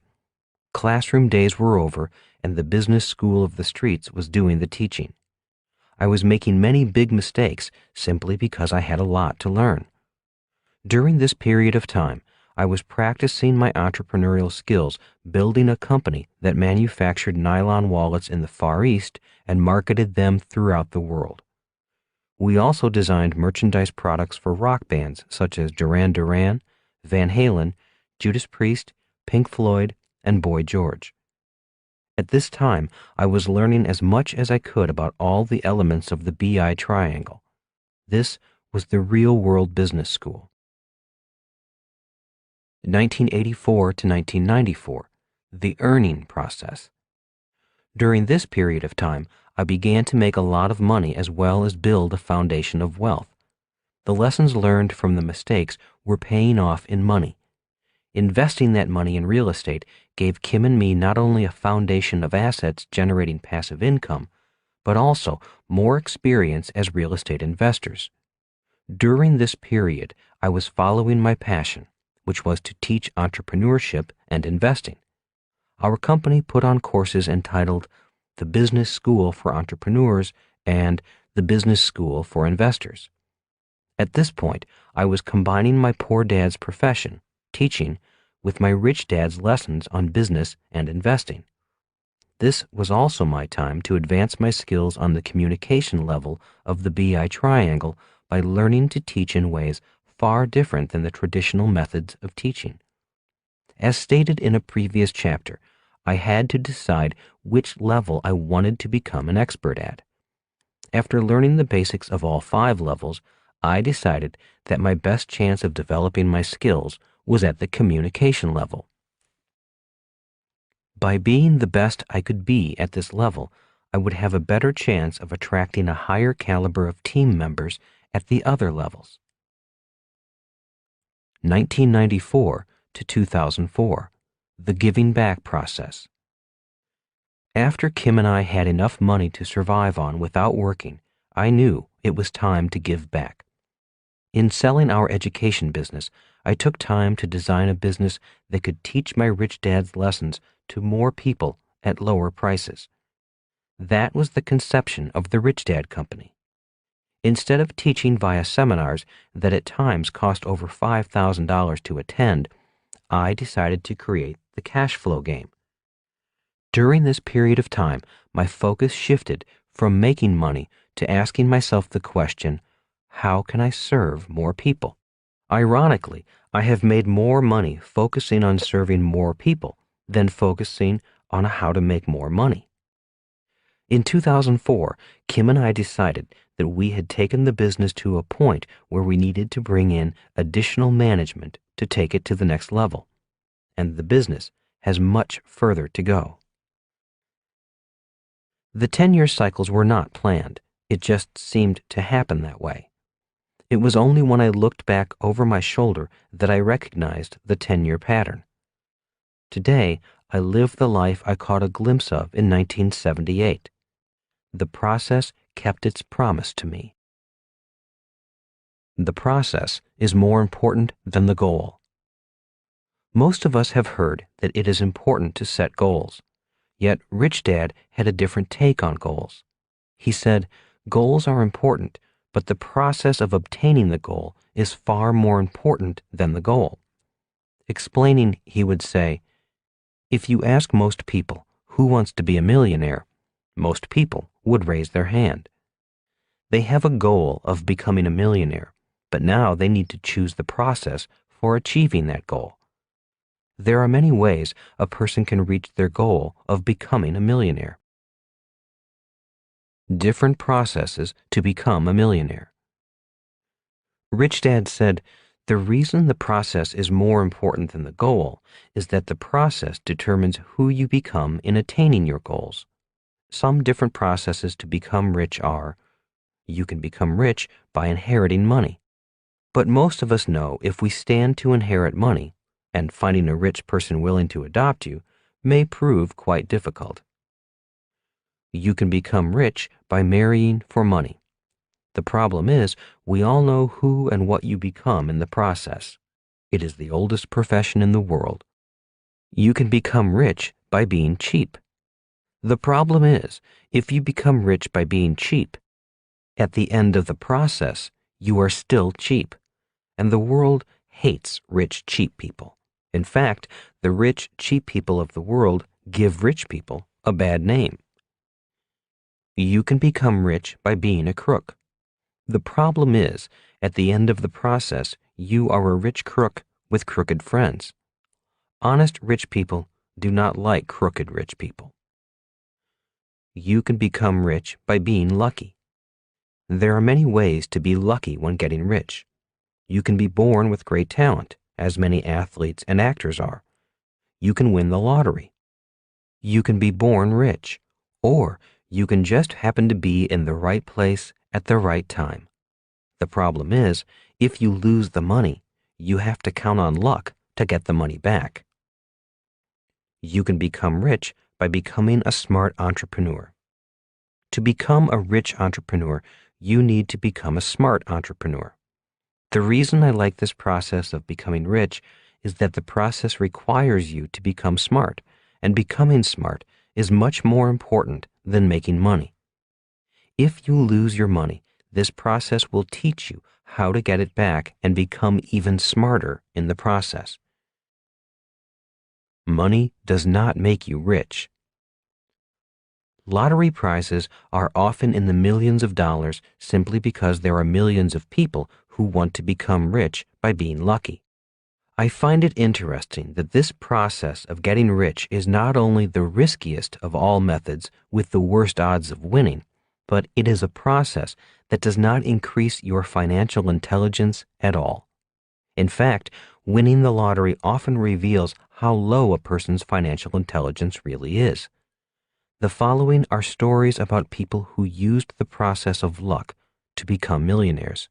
Classroom days were over, and the business school of the streets was doing the teaching. I was making many big mistakes simply because I had a lot to learn. During this period of time, I was practicing my entrepreneurial skills, building a company that manufactured nylon wallets in the Far East and marketed them throughout the world. We also designed merchandise products for rock bands such as Duran Duran, Van Halen, Judas Priest, Pink Floyd, and Boy George. At this time, I was learning as much as I could about all the elements of the BI triangle. This was the real-world business school. 1984 to 1994, the earning process. During this period of time, I began to make a lot of money as well as build a foundation of wealth. The lessons learned from the mistakes were paying off in money. Investing that money in real estate gave Kim and me not only a foundation of assets generating passive income, but also more experience as real estate investors. During this period, I was following my passion, which was to teach entrepreneurship and investing. Our company put on courses entitled The Business School for Entrepreneurs and The Business School for Investors. At this point, I was combining my poor dad's profession, teaching, with my rich dad's lessons on business and investing. This was also my time to advance my skills on the communication level of the BI triangle by learning to teach in ways far different than the traditional methods of teaching. As stated in a previous chapter, I had to decide which level I wanted to become an expert at. After learning the basics of all 5 levels, I decided that my best chance of developing my skills was at the communication level. By being the best I could be at this level, I would have a better chance of attracting a higher caliber of team members at the other levels. 1994 to 2004, the giving back process. After Kim and I had enough money to survive on without working, I knew it was time to give back. In selling our education business, I took time to design a business that could teach my rich dad's lessons to more people at lower prices. That was the conception of the Rich Dad Company. Instead of teaching via seminars that at times cost over $5,000 to attend, I decided to create the cash flow game. During this period of time, my focus shifted from making money to asking myself the question, how can I serve more people? Ironically, I have made more money focusing on serving more people than focusing on how to make more money. In 2004, Kim and I decided that we had taken the business to a point where we needed to bring in additional management to take it to the next level, and the business has much further to go. The 10-year cycles were not planned. It just seemed to happen that way. It was only when I looked back over my shoulder that I recognized the 10-year pattern. Today, I live the life I caught a glimpse of in 1978. The process kept its promise to me. The process is more important than the goal. Most of us have heard that it is important to set goals. Yet Rich Dad had a different take on goals. He said, goals are important, but the process of obtaining the goal is far more important than the goal. Explaining, he would say, if you ask most people who wants to be a millionaire, most people would raise their hand. They have a goal of becoming a millionaire, but now they need to choose the process for achieving that goal. There are many ways a person can reach their goal of becoming a millionaire. Different processes to become a millionaire. Rich Dad said, the reason the process is more important than the goal is that the process determines who you become in attaining your goals. Some different processes to become rich are, you can become rich by inheriting money. But most of us know if we stand to inherit money, and finding a rich person willing to adopt you may prove quite difficult. You can become rich by marrying for money. The problem is, we all know who and what you become in the process. It is the oldest profession in the world. You can become rich by being cheap. The problem is, if you become rich by being cheap, at the end of the process, you are still cheap, and the world hates rich, cheap people. In fact, the rich, cheap people of the world give rich people a bad name. You can become rich by being a crook. The problem is, at the end of the process, you are a rich crook with crooked friends. Honest rich people do not like crooked rich people. You can become rich by being lucky. There are many ways to be lucky when getting rich. You can be born with great talent, as many athletes and actors are. You can win the lottery. You can be born rich, or you can just happen to be in the right place at the right time. The problem is, if you lose the money, you have to count on luck to get the money back. You can become rich by becoming a smart entrepreneur. To become a rich entrepreneur, you need to become a smart entrepreneur. The reason I like this process of becoming rich is that the process requires you to become smart, and becoming smart is much more important than making money. If you lose your money, this process will teach you how to get it back and become even smarter in the process. Money does not make you rich. Lottery prizes are often in the millions of dollars simply because there are millions of people who want to become rich by being lucky. I find it interesting that this process of getting rich is not only the riskiest of all methods with the worst odds of winning, but it is a process that does not increase your financial intelligence at all. In fact, winning the lottery often reveals how low a person's financial intelligence really is. The following are stories about people who used the process of luck to become millionaires.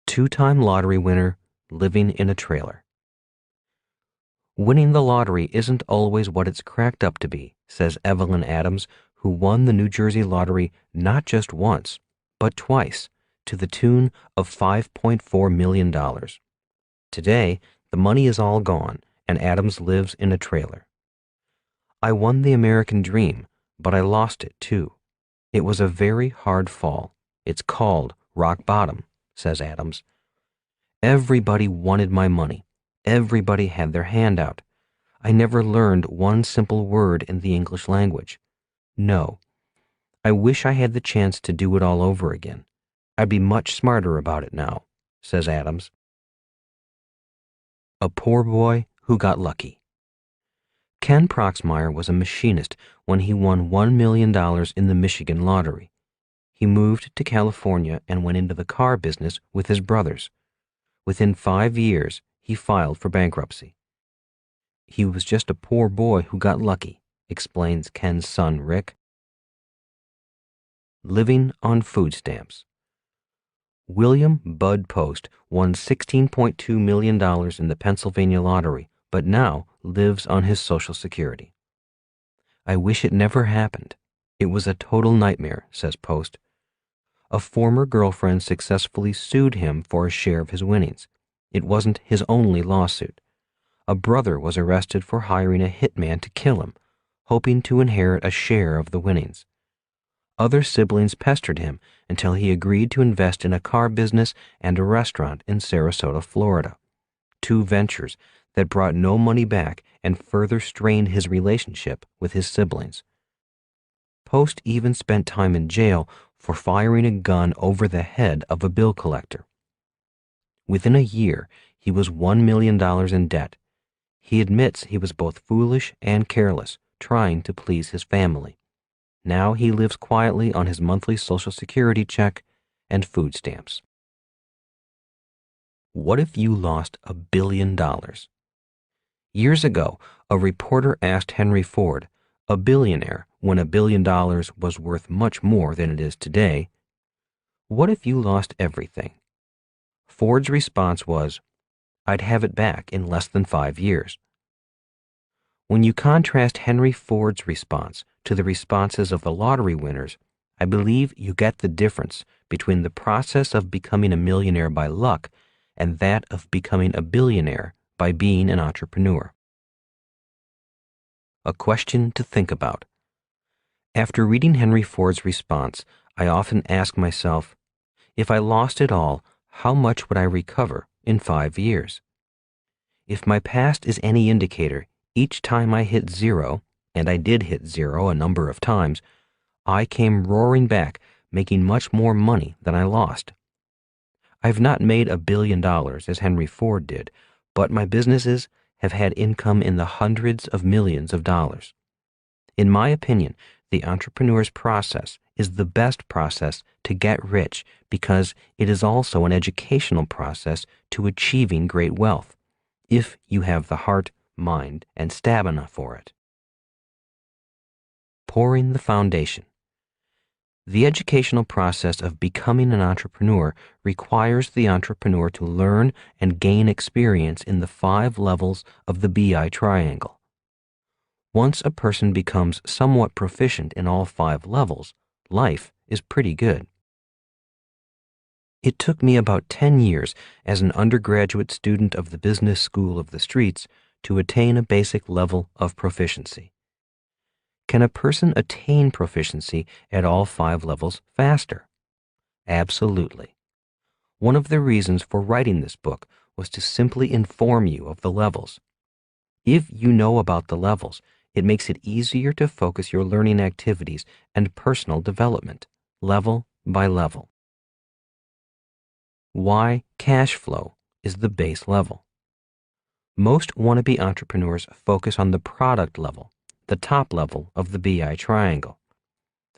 Two-time lottery winner living in a trailer. Winning the lottery isn't always what it's cracked up to be, says Evelyn Adams, who won the New Jersey lottery not just once, but twice, to the tune of $5.4 million. Today, the money is all gone, and Adams lives in a trailer. I won the American dream, but I lost it too. It was a very hard fall. It's called rock bottom, says Adams. Everybody wanted my money. Everybody had their hand out. I never learned one simple word in the English language. No. I wish I had the chance to do it all over again. I'd be much smarter about it now, says Adams. A poor boy who got lucky. Ken Proxmire was a machinist when he won $1 million in the Michigan lottery. He moved to California and went into the car business with his brothers. Within 5 years, he filed for bankruptcy. He was just a poor boy who got lucky, explains Ken's son, Rick. Living on food stamps. William Bud Post won $16.2 million in the Pennsylvania lottery, but now lives on his Social Security. I wish it never happened. It was a total nightmare, says Post. A former girlfriend successfully sued him for a share of his winnings. It wasn't his only lawsuit. A brother was arrested for hiring a hitman to kill him, hoping to inherit a share of the winnings. Other siblings pestered him until he agreed to invest in a car business and a restaurant in Sarasota, Florida. Two ventures that brought no money back and further strained his relationship with his siblings. Post even spent time in jail for firing a gun over the head of a bill collector. Within a year, he was $1 million in debt. He admits he was both foolish and careless, trying to please his family. Now he lives quietly on his monthly Social Security check and food stamps. What if you lost $1 billion? Years ago, a reporter asked Henry Ford, a billionaire when $1 billion was worth much more than it is today, what if you lost everything? Ford's response was, I'd have it back in less than 5 years. When you contrast Henry Ford's response to the responses of the lottery winners, I believe you get the difference between the process of becoming a millionaire by luck and that of becoming a billionaire by being an entrepreneur. A question to think about. After reading Henry Ford's response, I often ask myself, if I lost it all, how much would I recover in 5 years? If my past is any indicator, each time I hit zero, and I did hit zero a number of times, I came roaring back, making much more money than I lost. I've not made $1 billion as Henry Ford did, but my businesses have had income in the hundreds of millions of dollars. In my opinion, the entrepreneur's process is the best process to get rich because it is also an educational process to achieving great wealth, if you have the heart, mind, and stamina for it. Pouring the foundation. The educational process of becoming an entrepreneur requires the entrepreneur to learn and gain experience in the 5 levels of the BI triangle. Once a person becomes somewhat proficient in all 5 levels, life is pretty good. It took me about 10 years as an undergraduate student of the business school of the streets to attain a basic level of proficiency. Can a person attain proficiency at all 5 levels faster? Absolutely. One of the reasons for writing this book was to simply inform you of the levels. If you know about the levels, it makes it easier to focus your learning activities and personal development, level by level. Why cash flow is the base level. Most wannabe entrepreneurs focus on the product level, the top level of the BI triangle.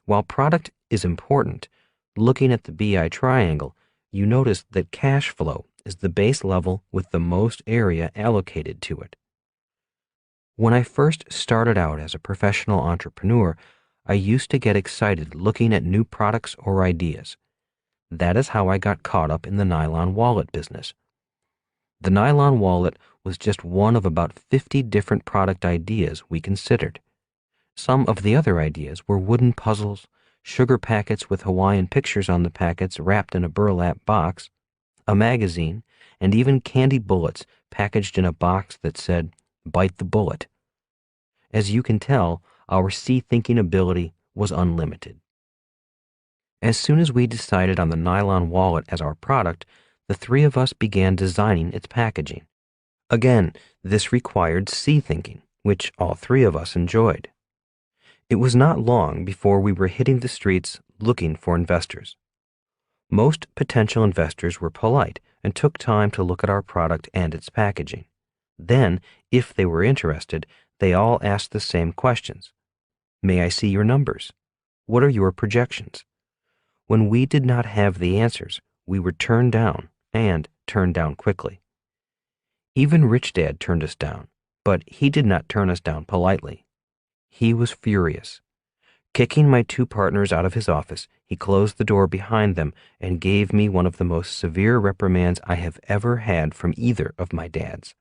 While product is important, looking at the BI triangle, you notice that cash flow is the base level with the most area allocated to it. When I first started out as a professional entrepreneur, I used to get excited looking at new products or ideas. That is how I got caught up in the nylon wallet business. The nylon wallet was just one of about 50 different product ideas we considered. Some of the other ideas were wooden puzzles, sugar packets with Hawaiian pictures on the packets wrapped in a burlap box, a magazine, and even candy bullets packaged in a box that said, "Bite the bullet." As you can tell, our see-thinking ability was unlimited. As soon as we decided on the nylon wallet as our product, the three of us began designing its packaging. Again, this required see-thinking, which all three of us enjoyed. It was not long before we were hitting the streets looking for investors. Most potential investors were polite and took time to look at our product and its packaging. Then, if they were interested, they all asked the same questions. May I see your numbers? What are your projections? When we did not have the answers, we were turned down, and turned down quickly. Even Rich Dad turned us down, but he did not turn us down politely. He was furious. Kicking my two partners out of his office, he closed the door behind them and gave me one of the most severe reprimands I have ever had from either of my dads.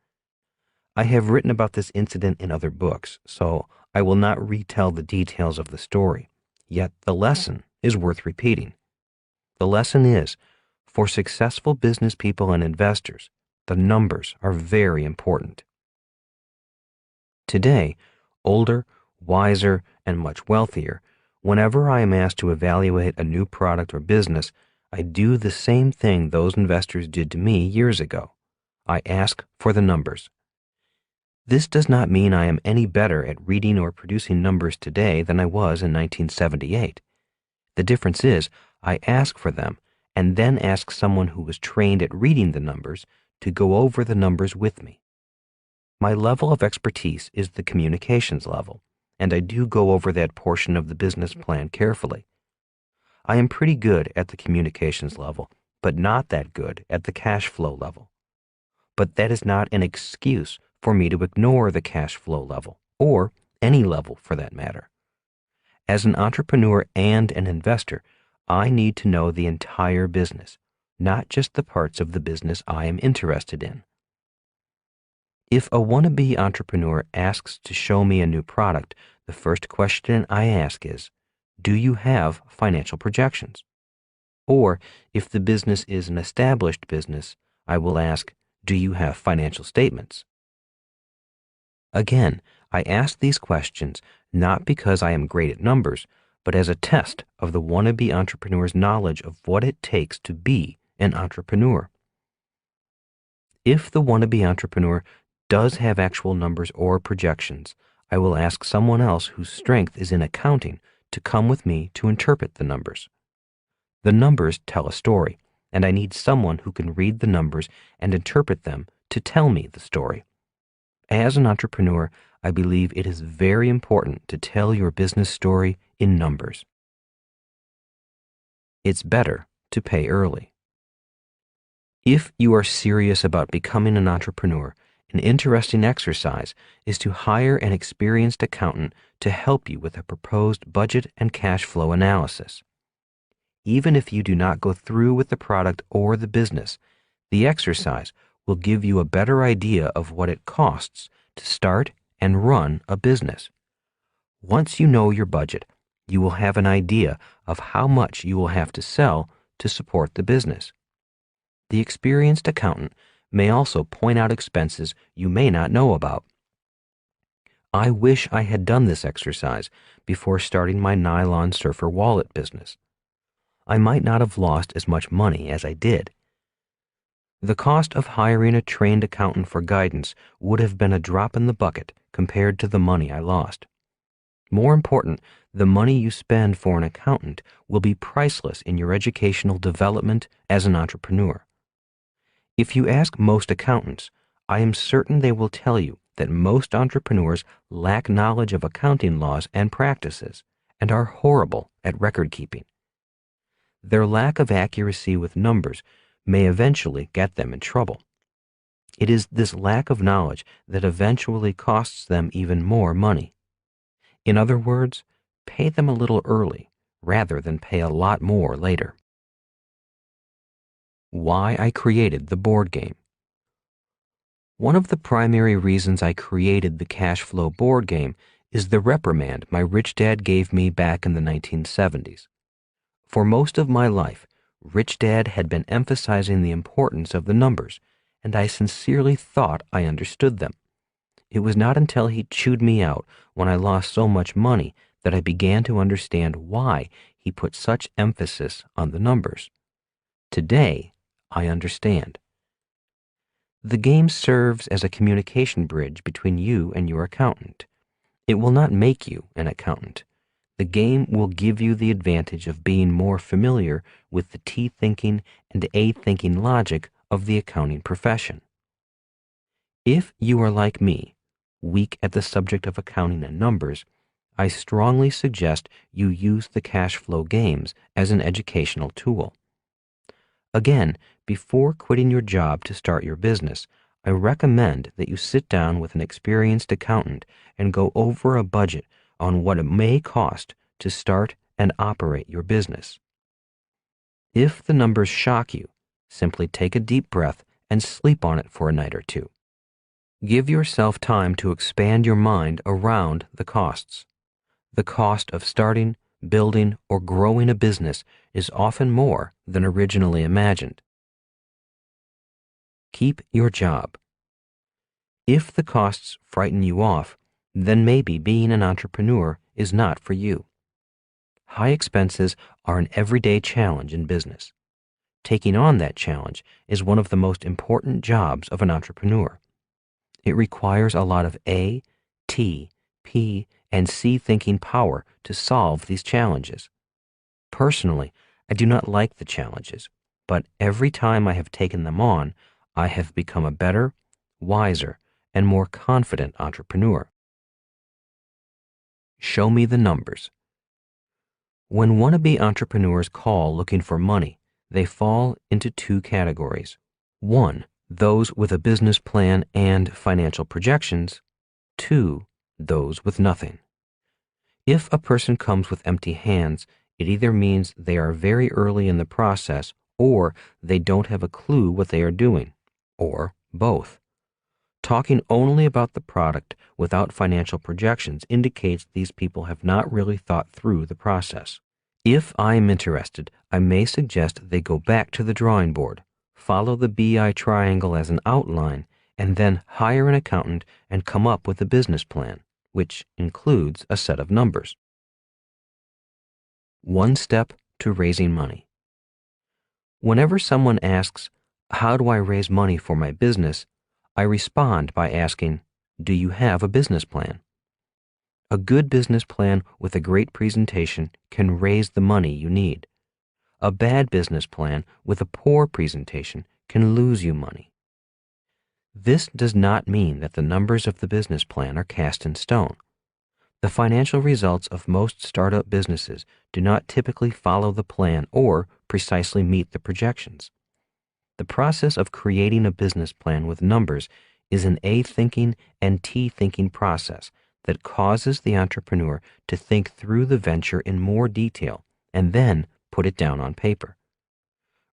I have written about this incident in other books, so I will not retell the details of the story, yet the lesson is worth repeating. The lesson is, for successful business people and investors, the numbers are very important. Today, older, wiser, and much wealthier, whenever I am asked to evaluate a new product or business, I do the same thing those investors did to me years ago. I ask for the numbers. This does not mean I am any better at reading or producing numbers today than I was in 1978. The difference is, I ask for them and then ask someone who was trained at reading the numbers to go over the numbers with me. My level of expertise is the communications level, and I do go over that portion of the business plan carefully. I am pretty good at the communications level, but not that good at the cash flow level. But that is not an excuse for me to ignore the cash flow level, or any level for that matter. As an entrepreneur and an investor, I need to know the entire business, not just the parts of the business I am interested in. If a wannabe entrepreneur asks to show me a new product, the first question I ask is, do you have financial projections? Or, if the business is an established business, I will ask, do you have financial statements? Again, I ask these questions not because I am great at numbers, but as a test of the wannabe entrepreneur's knowledge of what it takes to be an entrepreneur. If the wannabe entrepreneur does have actual numbers or projections, I will ask someone else whose strength is in accounting to come with me to interpret the numbers. The numbers tell a story, and I need someone who can read the numbers and interpret them to tell me the story. As an entrepreneur, I believe it is very important to tell your business story in numbers. It's better to pay early. If you are serious about becoming an entrepreneur, an interesting exercise is to hire an experienced accountant to help you with a proposed budget and cash flow analysis. Even if you do not go through with the product or the business, the exercise will give you a better idea of what it costs to start and run a business. Once you know your budget, you will have an idea of how much you will have to sell to support the business. The experienced accountant may also point out expenses you may not know about. I wish I had done this exercise before starting my nylon surfer wallet business. I might not have lost as much money as I did. The cost of hiring a trained accountant for guidance would have been a drop in the bucket compared to the money I lost. More important, the money you spend for an accountant will be priceless in your educational development as an entrepreneur. If you ask most accountants, I am certain they will tell you that most entrepreneurs lack knowledge of accounting laws and practices and are horrible at record keeping. Their lack of accuracy with numbers may eventually get them in trouble. It is this lack of knowledge that eventually costs them even more money. In other words, pay them a little early rather than pay a lot more later. Why I created the board game. One of the primary reasons I created the cash flow board game is the reprimand my rich dad gave me back in the 1970s. For most of my life, Rich Dad had been emphasizing the importance of the numbers, and I sincerely thought I understood them. It was not until he chewed me out when I lost so much money that I began to understand why he put such emphasis on the numbers. Today, I understand. The game serves as a communication bridge between you and your accountant. It will not make you an accountant. The game will give you the advantage of being more familiar with the T thinking and A thinking logic of the accounting profession. If you are like me, weak at the subject of accounting and numbers, I strongly suggest you use the cash flow games as an educational tool. Again, before quitting your job to start your business, I recommend that you sit down with an experienced accountant and go over a budget on what it may cost to start and operate your business. If the numbers shock you, simply take a deep breath and sleep on it for a night or two. Give yourself time to expand your mind around the costs. The cost of starting, building, or growing a business is often more than originally imagined. Keep your job. If the costs frighten you off, then maybe being an entrepreneur is not for you. High expenses are an everyday challenge in business. Taking on that challenge is one of the most important jobs of an entrepreneur. It requires a lot of A, T, P, and C thinking power to solve these challenges. Personally, I do not like the challenges, but every time I have taken them on, I have become a better, wiser, and more confident entrepreneur. Show me the numbers. When wannabe entrepreneurs call looking for money, they fall into two categories. 1, those with a business plan and financial projections. 2, those with nothing. If a person comes with empty hands, it either means they are very early in the process or they don't have a clue what they are doing, or both. Talking only about the product without financial projections indicates these people have not really thought through the process. If I am interested, I may suggest they go back to the drawing board, follow the BI triangle as an outline, and then hire an accountant and come up with a business plan, which includes a set of numbers. 1 step to raising money. Whenever someone asks, "How do I raise money for my business?" I respond by asking, "Do you have a business plan?" A good business plan with a great presentation can raise the money you need. A bad business plan with a poor presentation can lose you money. This does not mean that the numbers of the business plan are cast in stone. The financial results of most startup businesses do not typically follow the plan or precisely meet the projections. The process of creating a business plan with numbers is an A thinking and T thinking process that causes the entrepreneur to think through the venture in more detail and then put it down on paper.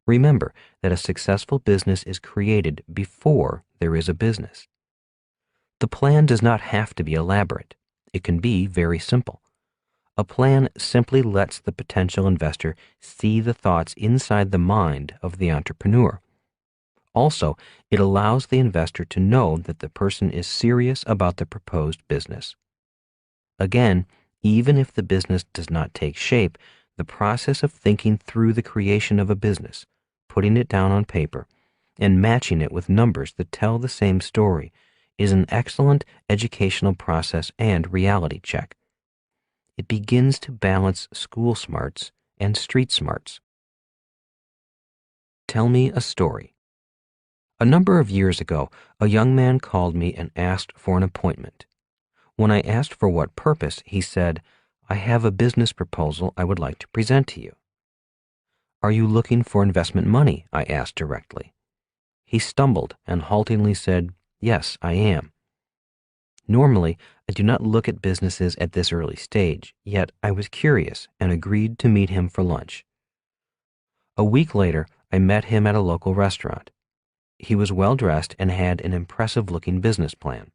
Remember that a successful business is created before there is a business. The plan does not have to be elaborate. It can be very simple. A plan simply lets the potential investor see the thoughts inside the mind of the entrepreneur. Also, it allows the investor to know that the person is serious about the proposed business. Again, even if the business does not take shape, the process of thinking through the creation of a business, putting it down on paper, and matching it with numbers that tell the same story is an excellent educational process and reality check. It begins to balance school smarts and street smarts. Tell me a story. A number of years ago, a young man called me and asked for an appointment. When I asked for what purpose, he said, "I have a business proposal I would like to present to you." "Are you looking for investment money?" I asked directly. He stumbled and haltingly said, "Yes, I am." Normally, I do not look at businesses at this early stage, yet I was curious and agreed to meet him for lunch. A week later, I met him at a local restaurant. He was well dressed and had an impressive looking business plan.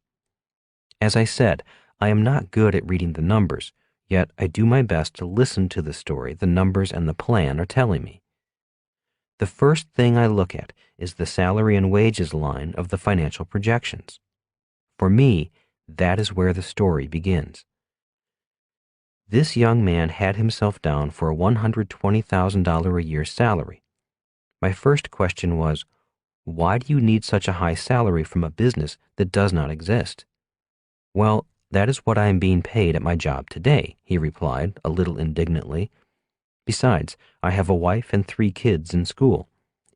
As I said, I am not good at reading the numbers, yet I do my best to listen to the story the numbers and the plan are telling me. The first thing I look at is the salary and wages line of the financial projections. For me, that is where the story begins. This young man had himself down for a $120,000 a year salary. My first question was, why do you need such a high salary from a business that does not exist? "Well, that is what I am being paid at my job today," he replied, a little indignantly. "Besides, I have a wife and 3 kids in school.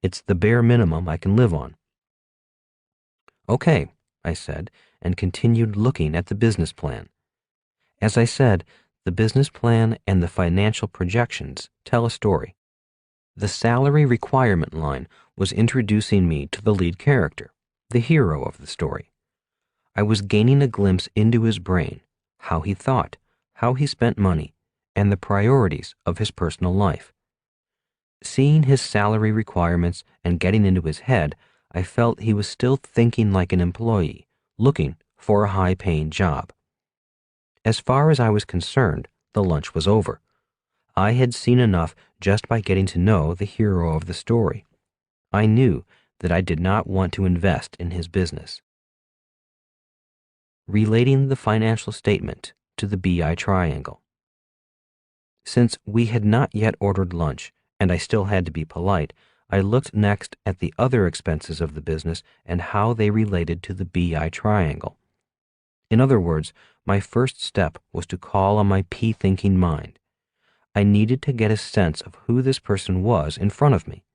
It's the bare minimum I can live on." "Okay," I said, and continued looking at the business plan. As I said, the business plan and the financial projections tell a story. The salary requirement line was introducing me to the lead character, the hero of the story. I was gaining a glimpse into his brain, how he thought, how he spent money, and the priorities of his personal life. Seeing his salary requirements and getting into his head, I felt he was still thinking like an employee, looking for a high-paying job. As far as I was concerned, the lunch was over. I had seen enough just by getting to know the hero of the story. I knew that I did not want to invest in his business. Relating the financial statement to the BI triangle. Since we had not yet ordered lunch, and I still had to be polite, I looked next at the other expenses of the business and how they related to the BI triangle. In other words, my first step was to call on my P-thinking mind. I needed to get a sense of who this person was in front of me.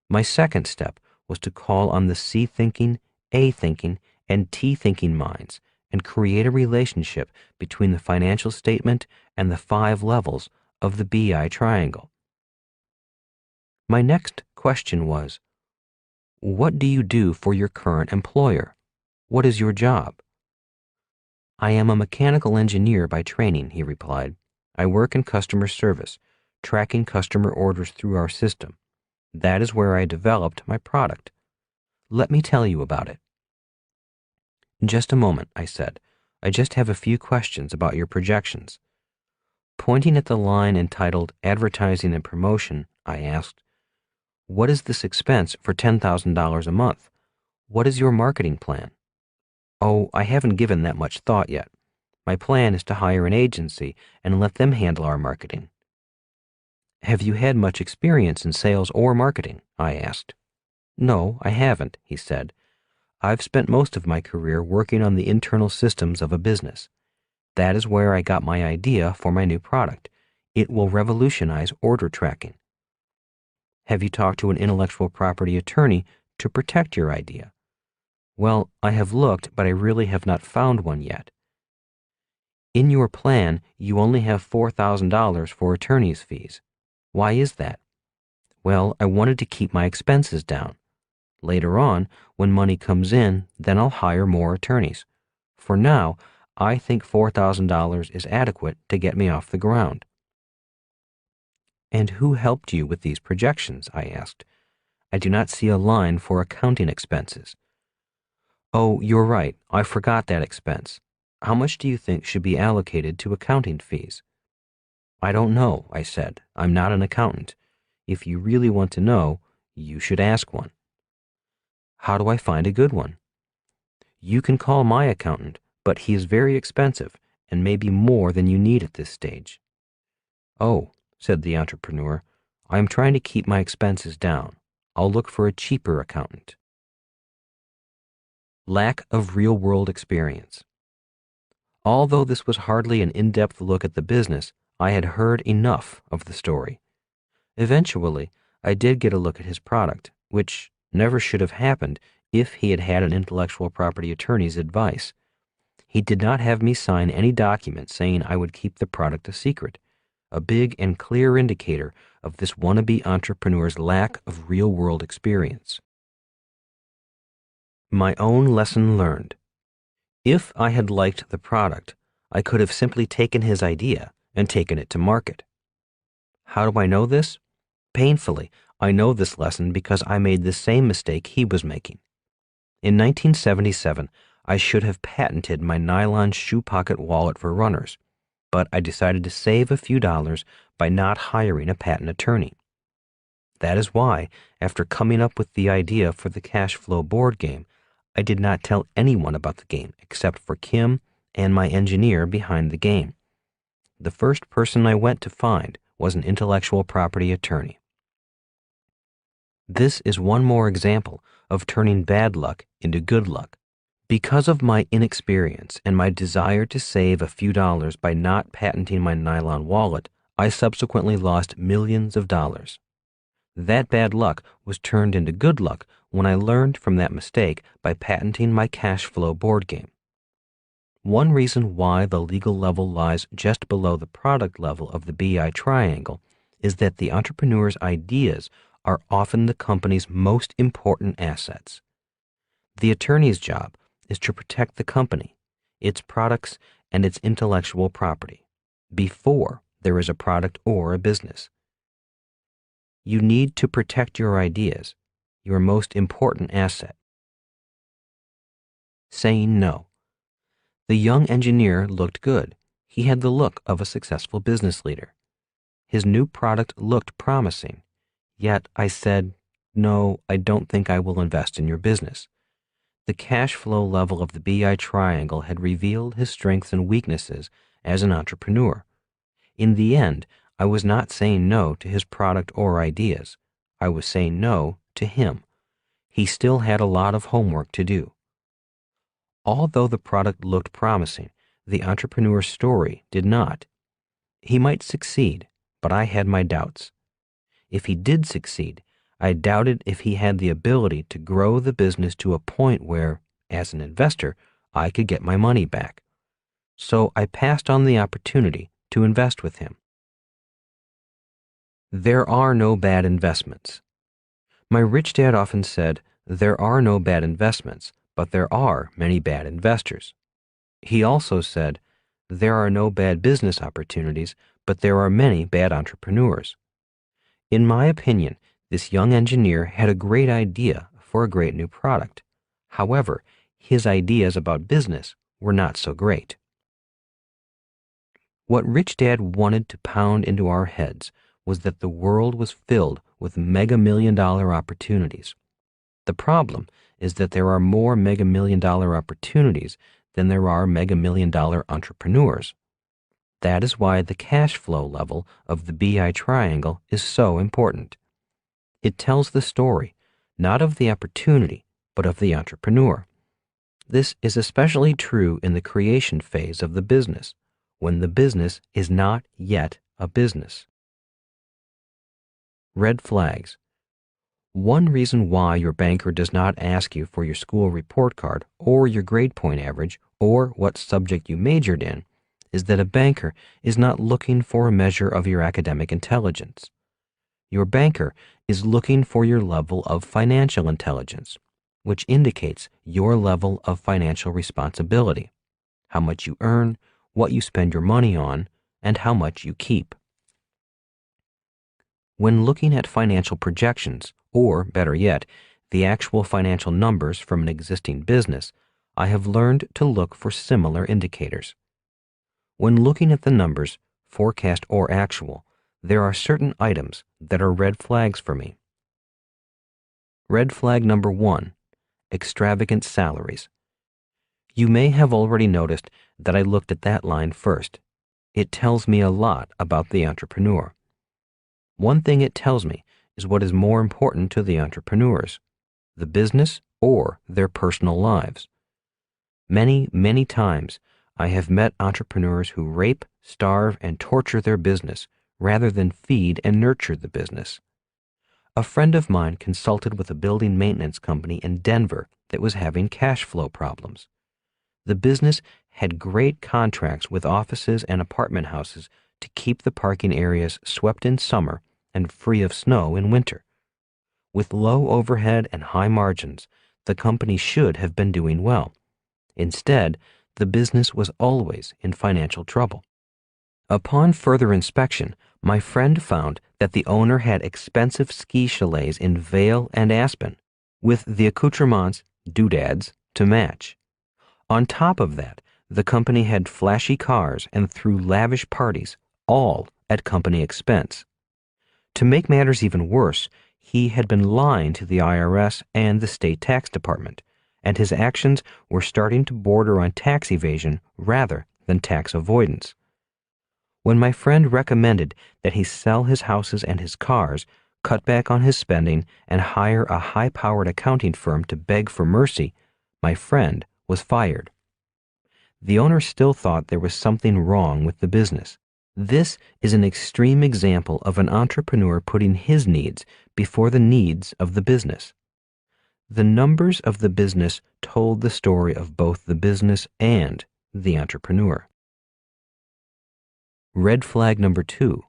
My second step was to call on the C-thinking, A-thinking, and T-thinking minds and create a relationship between the financial statement and the 5 levels of the BI triangle. My next question was, what do you do for your current employer? What is your job? "I am a mechanical engineer by training," he replied. "I work in customer service, tracking customer orders through our system. That is where I developed my product. Let me tell you about it." "Just a moment," I said. "I just have a few questions about your projections." Pointing at the line entitled Advertising and Promotion, I asked, "What is this expense for $10,000 a month? What is your marketing plan?" "Oh, I haven't given that much thought yet. My plan is to hire an agency and let them handle our marketing." "Have you had much experience in sales or marketing?" I asked. "No, I haven't," he said. "I've spent most of my career working on the internal systems of a business. That is where I got my idea for my new product. It will revolutionize order tracking." "Have you talked to an intellectual property attorney to protect your idea?" "Well, I have looked, but I really have not found one yet." "In your plan, you only have $4,000 for attorney's fees. Why is that?" "Well, I wanted to keep my expenses down. Later on, when money comes in, then I'll hire more attorneys. For now, I think $4,000 is adequate to get me off the ground." "And who helped you with these projections?" I asked. "I do not see a line for accounting expenses." "Oh, you're right. I forgot that expense. How much do you think should be allocated to accounting fees?" "I don't know," I said. "I'm not an accountant. If you really want to know, you should ask one." "How do I find a good one?" "You can call my accountant, but he is very expensive and may be more than you need at this stage." "Oh," said the entrepreneur, "I am trying to keep my expenses down. I'll look for a cheaper accountant." Lack of real-world experience. Although this was hardly an in-depth look at the business, I had heard enough of the story. Eventually, I did get a look at his product, which never should have happened if he had had an intellectual property attorney's advice. He did not have me sign any document saying I would keep the product a secret. a big and clear indicator of this wannabe entrepreneur's lack of real-world experience. My own lesson learned. If I had liked the product, I could have simply taken his idea and taken it to market. How do I know this? Painfully, I know this lesson because I made the same mistake he was making. In 1977, I should have patented my nylon shoe pocket wallet for runners, but I decided to save a few dollars by not hiring a patent attorney. That is why, after coming up with the idea for the cash flow board game, I did not tell anyone about the game except for Kim and my engineer behind the game. The first person I went to find was an intellectual property attorney. This is one more example of turning bad luck into good luck. Because of my inexperience and my desire to save a few dollars by not patenting my nylon wallet, I subsequently lost millions of dollars. That bad luck was turned into good luck when I learned from that mistake by patenting my cash flow board game. One reason why the legal level lies just below the product level of the BI triangle is that the entrepreneur's ideas are often the company's most important assets. The attorney's job is to protect the company, its products, and its intellectual property before there is a product or a business. You need to protect your ideas, your most important asset. Saying no. The young engineer looked good. He had the look of a successful business leader. His new product looked promising. Yet I said, "No, I don't think I will invest in your business." The cash flow level of the BI triangle had revealed his strengths and weaknesses as an entrepreneur. In the end, I was not saying no to his product or ideas. I was saying no to him. He still had a lot of homework to do. Although the product looked promising, the entrepreneur's story did not. He might succeed, but I had my doubts. If he did succeed, I doubted if he had the ability to grow the business to a point where, as an investor, I could get my money back. So I passed on the opportunity to invest with him. There are no bad investments. My rich dad often said, "There are no bad investments, but there are many bad investors." He also said, "There are no bad business opportunities, but there are many bad entrepreneurs." In my opinion, this young engineer had a great idea for a great new product. However, his ideas about business were not so great. What Rich Dad wanted to pound into our heads was that the world was filled with mega-million-dollar opportunities. The problem is that there are more mega-million-dollar opportunities than there are mega-million-dollar entrepreneurs. That is why the cash flow level of the BI triangle is so important. It tells the story, not of the opportunity, but of the entrepreneur. This is especially true in the creation phase of the business, when the business is not yet a business. Red flags. One reason why your banker does not ask you for your school report card or your grade point average or what subject you majored in is that a banker is not looking for a measure of your academic intelligence. Your banker is looking for your level of financial intelligence, which indicates your level of financial responsibility, how much you earn, what you spend your money on, and how much you keep. When looking at financial projections, or better yet, the actual financial numbers from an existing business, I have learned to look for similar indicators. When looking at the numbers, forecast or actual, there are certain items that are red flags for me. Red flag number 1, extravagant salaries. You may have already noticed that I looked at that line first. It tells me a lot about the entrepreneur. One thing it tells me is what is more important to the entrepreneurs, the business or their personal lives. Many, many times, I have met entrepreneurs who rape, starve, and torture their business rather than feed and nurture the business. A friend of mine consulted with a building maintenance company in Denver that was having cash flow problems. The business had great contracts with offices and apartment houses to keep the parking areas swept in summer and free of snow in winter. With low overhead and high margins, the company should have been doing well. Instead, the business was always in financial trouble. Upon further inspection, my friend found that the owner had expensive ski chalets in Vail and Aspen, with the accoutrements, doodads, to match. On top of that, the company had flashy cars and threw lavish parties, all at company expense. To make matters even worse, he had been lying to the IRS and the state tax department, and his actions were starting to border on tax evasion rather than tax avoidance. When my friend recommended that he sell his houses and his cars, cut back on his spending, and hire a high-powered accounting firm to beg for mercy, my friend was fired. The owner still thought there was something wrong with the business. This is an extreme example of an entrepreneur putting his needs before the needs of the business. The numbers of the business told the story of both the business and the entrepreneur. Red flag number 2,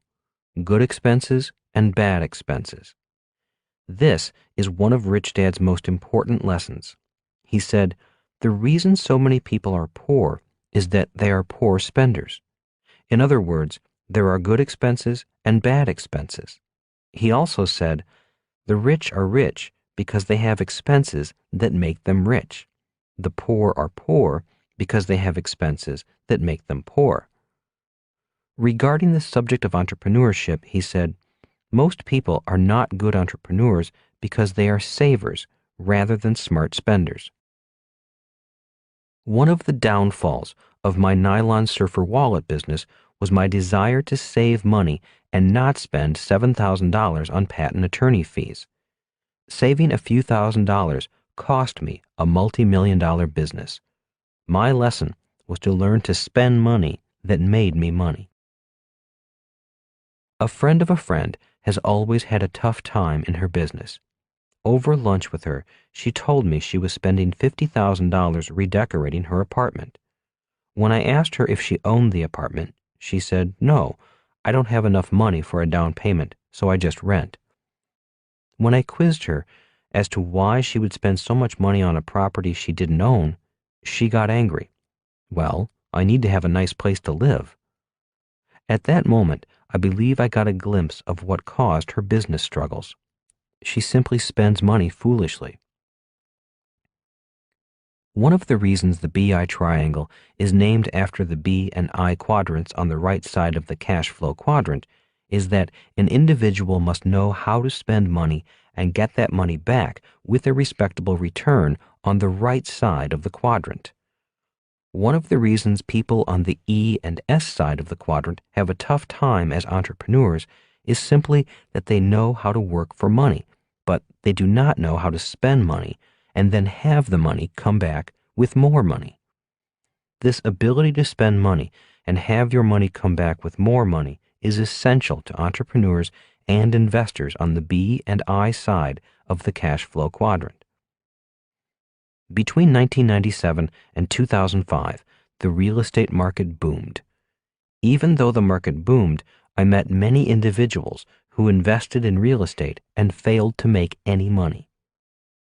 good expenses and bad expenses. This is one of Rich Dad's most important lessons. He said, "The reason so many people are poor is that they are poor spenders." In other words, there are good expenses and bad expenses. He also said, "The rich are rich because they have expenses that make them rich. The poor are poor because they have expenses that make them poor." Regarding the subject of entrepreneurship, he said, "Most people are not good entrepreneurs because they are savers rather than smart spenders." One of the downfalls of my nylon surfer wallet business was my desire to save money and not spend $7,000 on patent attorney fees. Saving a few $1,000s cost me a multi-million-dollar business. My lesson was to learn to spend money that made me money. A friend of a friend has always had a tough time in her business. Over lunch with her, she told me she was spending $50,000 redecorating her apartment. When I asked her if she owned the apartment, she said, "No, I don't have enough money for a down payment, so I just rent." When I quizzed her as to why she would spend so much money on a property she didn't own, she got angry. "Well, I need to have a nice place to live." At that moment, I believe I got a glimpse of what caused her business struggles. She simply spends money foolishly. One of the reasons the BI triangle is named after the B and I quadrants on the right side of the cash flow quadrant is that an individual must know how to spend money and get that money back with a respectable return on the right side of the quadrant. One of the reasons people on the E and S side of the quadrant have a tough time as entrepreneurs is simply that they know how to work for money, but they do not know how to spend money and then have the money come back with more money. This ability to spend money and have your money come back with more money is essential to entrepreneurs and investors on the B and I side of the cash flow quadrant. Between 1997 and 2005, the real estate market boomed. Even though the market boomed, I met many individuals who invested in real estate and failed to make any money.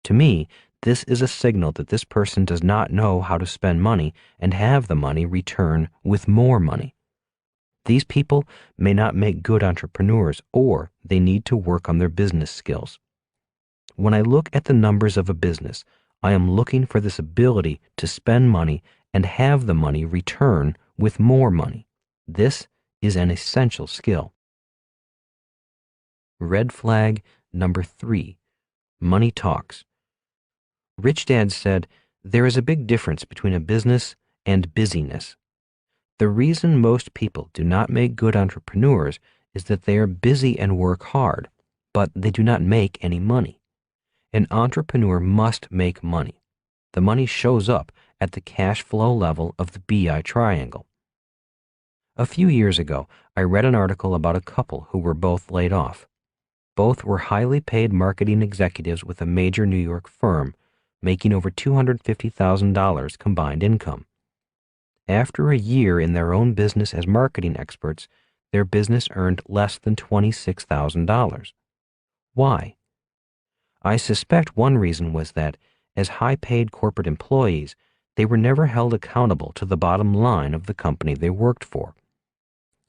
To me, this is a signal that this person does not know how to spend money and have the money return with more money. These people may not make good entrepreneurs, or they need to work on their business skills. When I look at the numbers of a business, I am looking for this ability to spend money and have the money return with more money. This is an essential skill. Red flag number 3, money talks. Rich Dad said, "There is a big difference between a business and busyness." The reason most people do not make good entrepreneurs is that they are busy and work hard, but they do not make any money. An entrepreneur must make money. The money shows up at the cash flow level of the BI triangle. A few years ago, I read an article about a couple who were both laid off. Both were highly paid marketing executives with a major New York firm, making over $250,000 combined income. After a year in their own business as marketing experts, their business earned less than $26,000. Why? I suspect one reason was that, as high-paid corporate employees, they were never held accountable to the bottom line of the company they worked for.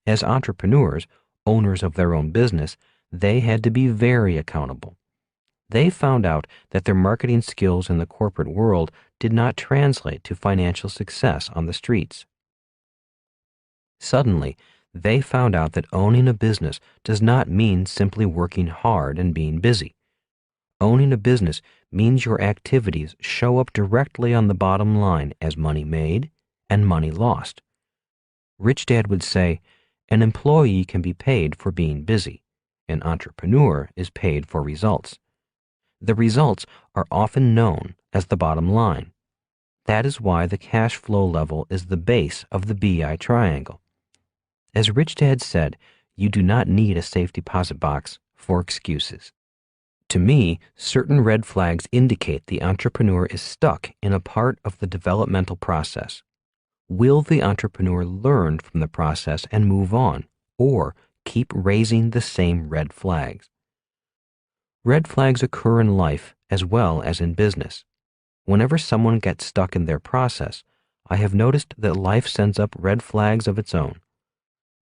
As entrepreneurs, owners of their own business, they had to be very accountable. They found out that their marketing skills in the corporate world did not translate to financial success on the streets. Suddenly, they found out that owning a business does not mean simply working hard and being busy. Owning a business means your activities show up directly on the bottom line as money made and money lost. Rich Dad would say, an employee can be paid for being busy. An entrepreneur is paid for results. The results are often known as the bottom line. That is why the cash flow level is the base of the BI triangle. As Rich Dad said, you do not need a safe deposit box for excuses. To me, certain red flags indicate the entrepreneur is stuck in a part of the developmental process. Will the entrepreneur learn from the process and move on, or keep raising the same red flags? Red flags occur in life as well as in business. Whenever someone gets stuck in their process, I have noticed that life sends up red flags of its own.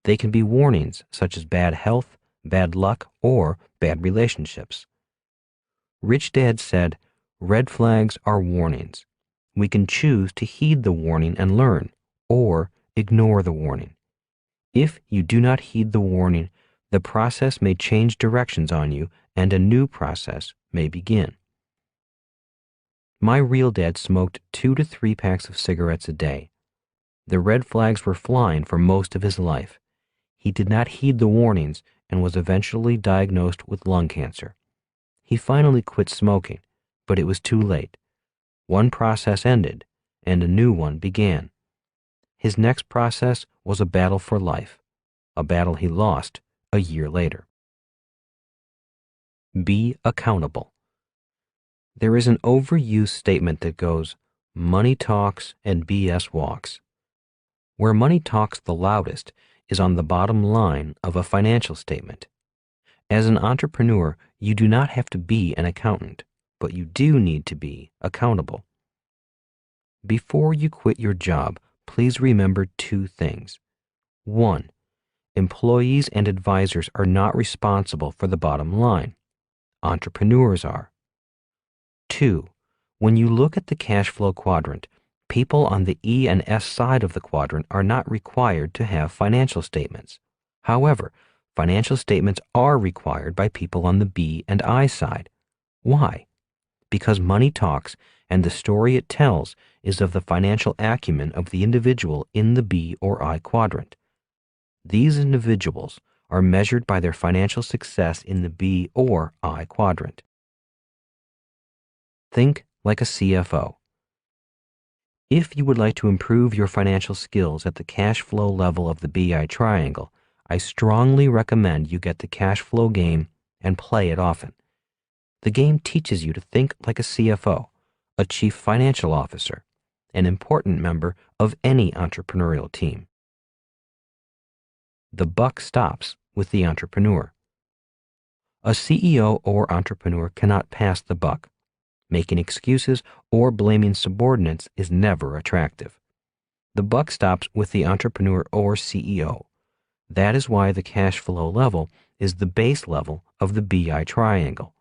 They can be warnings such as bad health, bad luck, or bad relationships. Rich Dad said, red flags are warnings. We can choose to heed the warning and learn, or ignore the warning. If you do not heed the warning, the process may change directions on you and a new process may begin. My real dad smoked 2 to 3 packs of cigarettes a day. The red flags were flying for most of his life. He did not heed the warnings and was eventually diagnosed with lung cancer. He finally quit smoking, but it was too late. One process ended, and a new one began. His next process was a battle for life, a battle he lost a year later. Be accountable. There is an overused statement that goes, money talks and BS walks. Where money talks the loudest is on the bottom line of a financial statement. As an entrepreneur, you do not have to be an accountant, but you do need to be accountable. Before you quit your job, please remember 2 things. 1. Employees and advisors are not responsible for the bottom line. Entrepreneurs are. 2. When you look at the cash flow quadrant, people on the E and S side of the quadrant are not required to have financial statements. However, financial statements are required by people on the B and I side. Why? Because money talks, and the story it tells is of the financial acumen of the individual in the B or I quadrant. These individuals are measured by their financial success in the B or I quadrant. Think like a CFO. If you would like to improve your financial skills at the cash flow level of the BI triangle, I strongly recommend you get the cash flow game and play it often. The game teaches you to think like a CFO, a chief financial officer, an important member of any entrepreneurial team. The buck stops with the entrepreneur. A CEO or entrepreneur cannot pass the buck. Making excuses or blaming subordinates is never attractive. The buck stops with the entrepreneur or CEO. That is why the cash flow level is the base level of the BI triangle.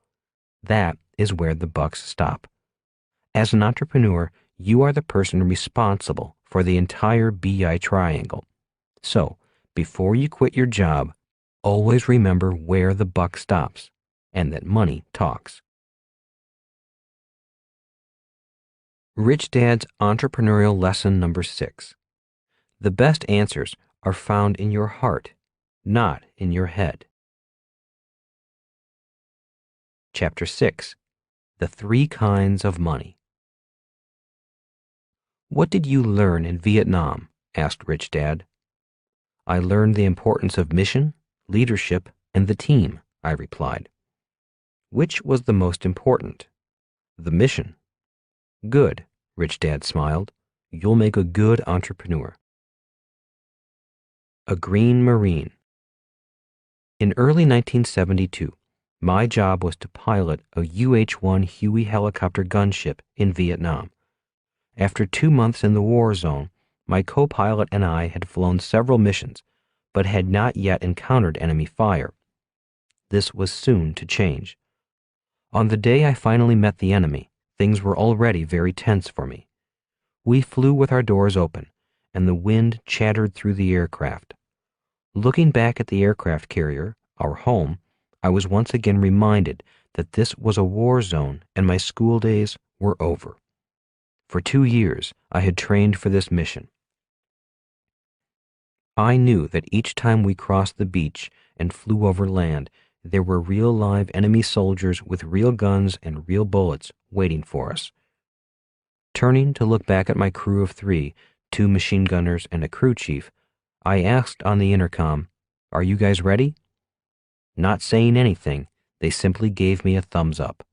That is where the bucks stop. As an entrepreneur, you are the person responsible for the entire BI triangle. So, before you quit your job, always remember where the buck stops and that money talks. Rich Dad's entrepreneurial lesson number 6. The best answers are found in your heart, not in your head. Chapter 6. The 3 kinds of money. What did you learn in Vietnam? Asked Rich Dad. I learned the importance of mission, leadership, and the team, I replied. Which was the most important? The mission. Good, Rich Dad smiled. You'll make a good entrepreneur. A green marine. In early 1972, my job was to pilot a UH-1 Huey helicopter gunship in Vietnam. After 2 months in the war zone, my co-pilot and I had flown several missions, but had not yet encountered enemy fire. This was soon to change. On the day I finally met the enemy, things were already very tense for me. We flew with our doors open, and the wind chattered through the aircraft. Looking back at the aircraft carrier, our home, I was once again reminded that this was a war zone and my school days were over. For 2 years, I had trained for this mission. I knew that each time we crossed the beach and flew over land, there were real live enemy soldiers with real guns and real bullets waiting for us. Turning to look back at my crew of 3, 2 machine gunners and a crew chief, I asked on the intercom, "Are you guys ready?" Not saying anything, they simply gave me a thumbs up.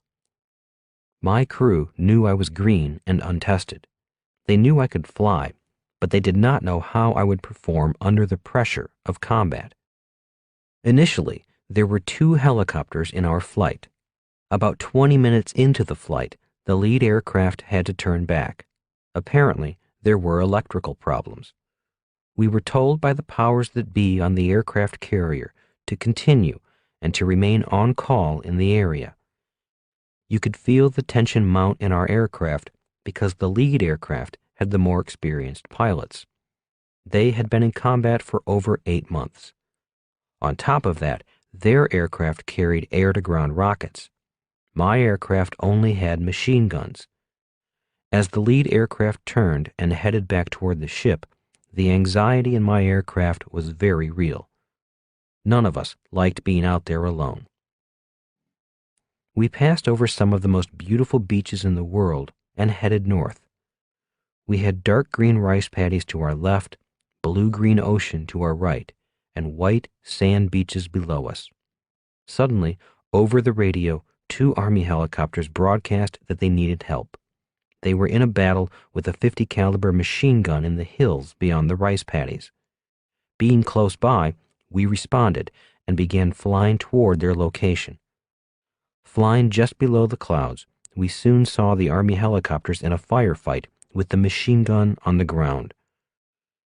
My crew knew I was green and untested. They knew I could fly, but they did not know how I would perform under the pressure of combat. Initially, there were 2 helicopters in our flight. About 20 minutes into the flight, the lead aircraft had to turn back. Apparently, there were electrical problems. We were told by the powers that be on the aircraft carrier to continue and to remain on call in the area. You could feel the tension mount in our aircraft because the lead aircraft had the more experienced pilots. They had been in combat for over 8 months. On top of that, their aircraft carried air-to-ground rockets. My aircraft only had machine guns. As the lead aircraft turned and headed back toward the ship, the anxiety in my aircraft was very real. None of us liked being out there alone. We passed over some of the most beautiful beaches in the world and headed north. We had dark green rice paddies to our left, blue-green ocean to our right, and white sand beaches below us. Suddenly, over the radio, 2 Army helicopters broadcast that they needed help. They were in a battle with a .50 caliber machine gun in the hills beyond the rice paddies. Being close by, we responded and began flying toward their location. Flying just below the clouds, we soon saw the Army helicopters in a firefight with the machine gun on the ground.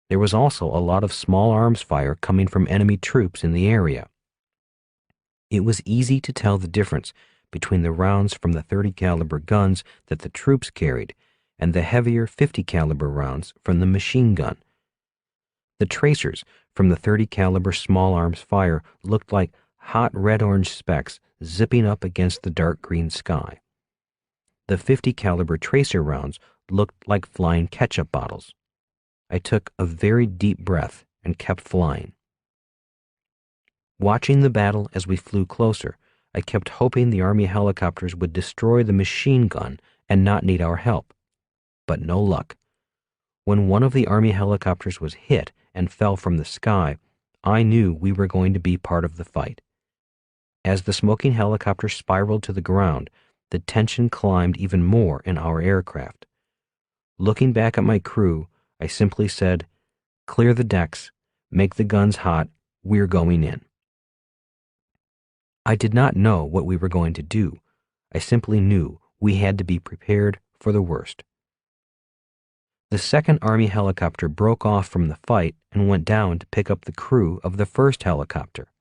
There was also a lot of small arms fire coming from enemy troops in the area. It was easy to tell the difference between the rounds from the .30 caliber guns that the troops carried and the heavier .50 caliber rounds from the machine gun. The tracers from the .30 caliber small arms fire looked like hot red-orange specks zipping up against the dark green sky. The .50 caliber tracer rounds looked like flying ketchup bottles. I took a very deep breath and kept flying. Watching the battle as we flew closer, I kept hoping the Army helicopters would destroy the machine gun and not need our help. But no luck. When one of the Army helicopters was hit and fell from the sky, I knew we were going to be part of the fight. As the smoking helicopter spiraled to the ground, the tension climbed even more in our aircraft. Looking back at my crew, I simply said, "Clear the decks, make the guns hot, we're going in." I did not know what we were going to do. I simply knew we had to be prepared for the worst. The second Army helicopter broke off from the fight and went down to pick up the crew of the first helicopter.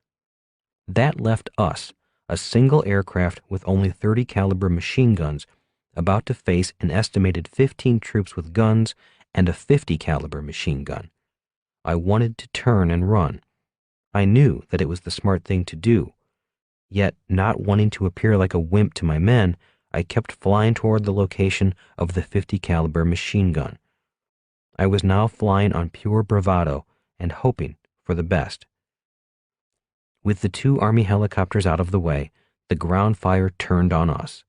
That left us, a single aircraft with only .30 caliber machine guns, about to face an estimated 15 troops with guns and a .50 caliber machine gun. I wanted to turn and run. I knew that it was the smart thing to do. Yet, not wanting to appear like a wimp to my men, I kept flying toward the location of the .50 caliber machine gun. I was now flying on pure bravado and hoping for the best. With the 2 Army helicopters out of the way, the ground fire turned on us.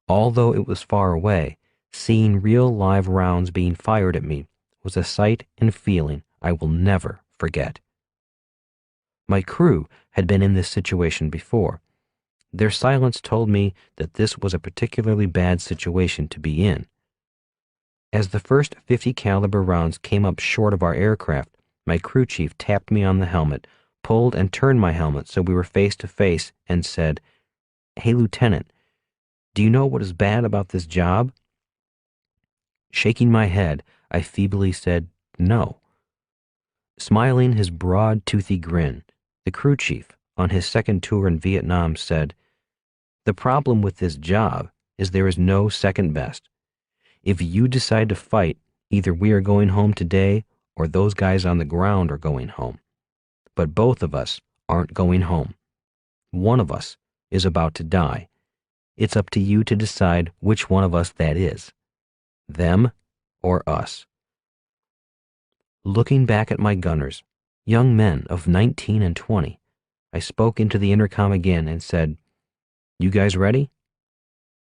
Although it was far away, seeing real live rounds being fired at me was a sight and feeling I will never forget. My crew had been in this situation before. Their silence told me that this was a particularly bad situation to be in. As the first .50 caliber rounds came up short of our aircraft, my crew chief tapped me on the helmet, pulled and turned my helmet so we were face to face and said, "Hey, Lieutenant, do you know what is bad about this job?" Shaking my head, I feebly said, "No." Smiling his broad, toothy grin, the crew chief, on his second tour in Vietnam, said, "The problem with this job is there is no second best. If you decide to fight, either we are going home today or those guys on the ground are going home. But both of us aren't going home. One of us is about to die. It's up to you to decide which one of us that is. Them or us." Looking back at my gunners, young men of 19 and 20, I spoke into the intercom again and said, "You guys ready?"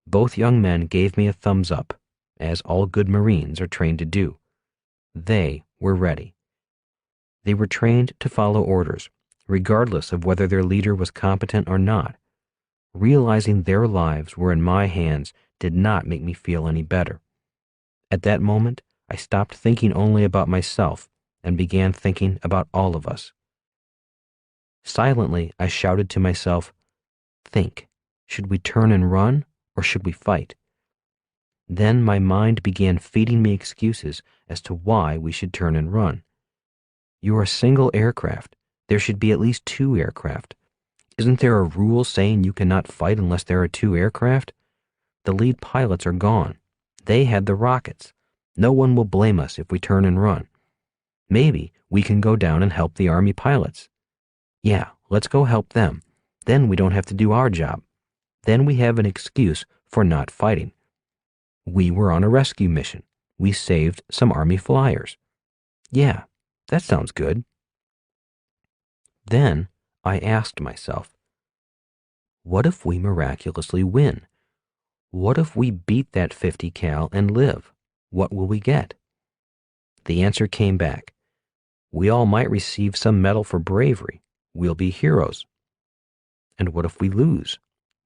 Both young men gave me a thumbs up, as all good Marines are trained to do. They were ready. They were trained to follow orders, regardless of whether their leader was competent or not. Realizing their lives were in my hands did not make me feel any better. At that moment, I stopped thinking only about myself and began thinking about all of us. Silently, I shouted to myself, "Think, should we turn and run or should we fight?" Then my mind began feeding me excuses as to why we should turn and run. You're a single aircraft. There should be at least 2 aircraft. Isn't there a rule saying you cannot fight unless there are 2 aircraft? The lead pilots are gone. They had the rockets. No one will blame us if we turn and run. Maybe we can go down and help the Army pilots. Yeah, let's go help them. Then we don't have to do our job. Then we have an excuse for not fighting. We were on a rescue mission. We saved some Army flyers. Yeah, that sounds good. Then I asked myself, what if we miraculously win? What if we beat that 50 cal and live? What will we get? The answer came back. We all might receive some medal for bravery. We'll be heroes. And what if we lose?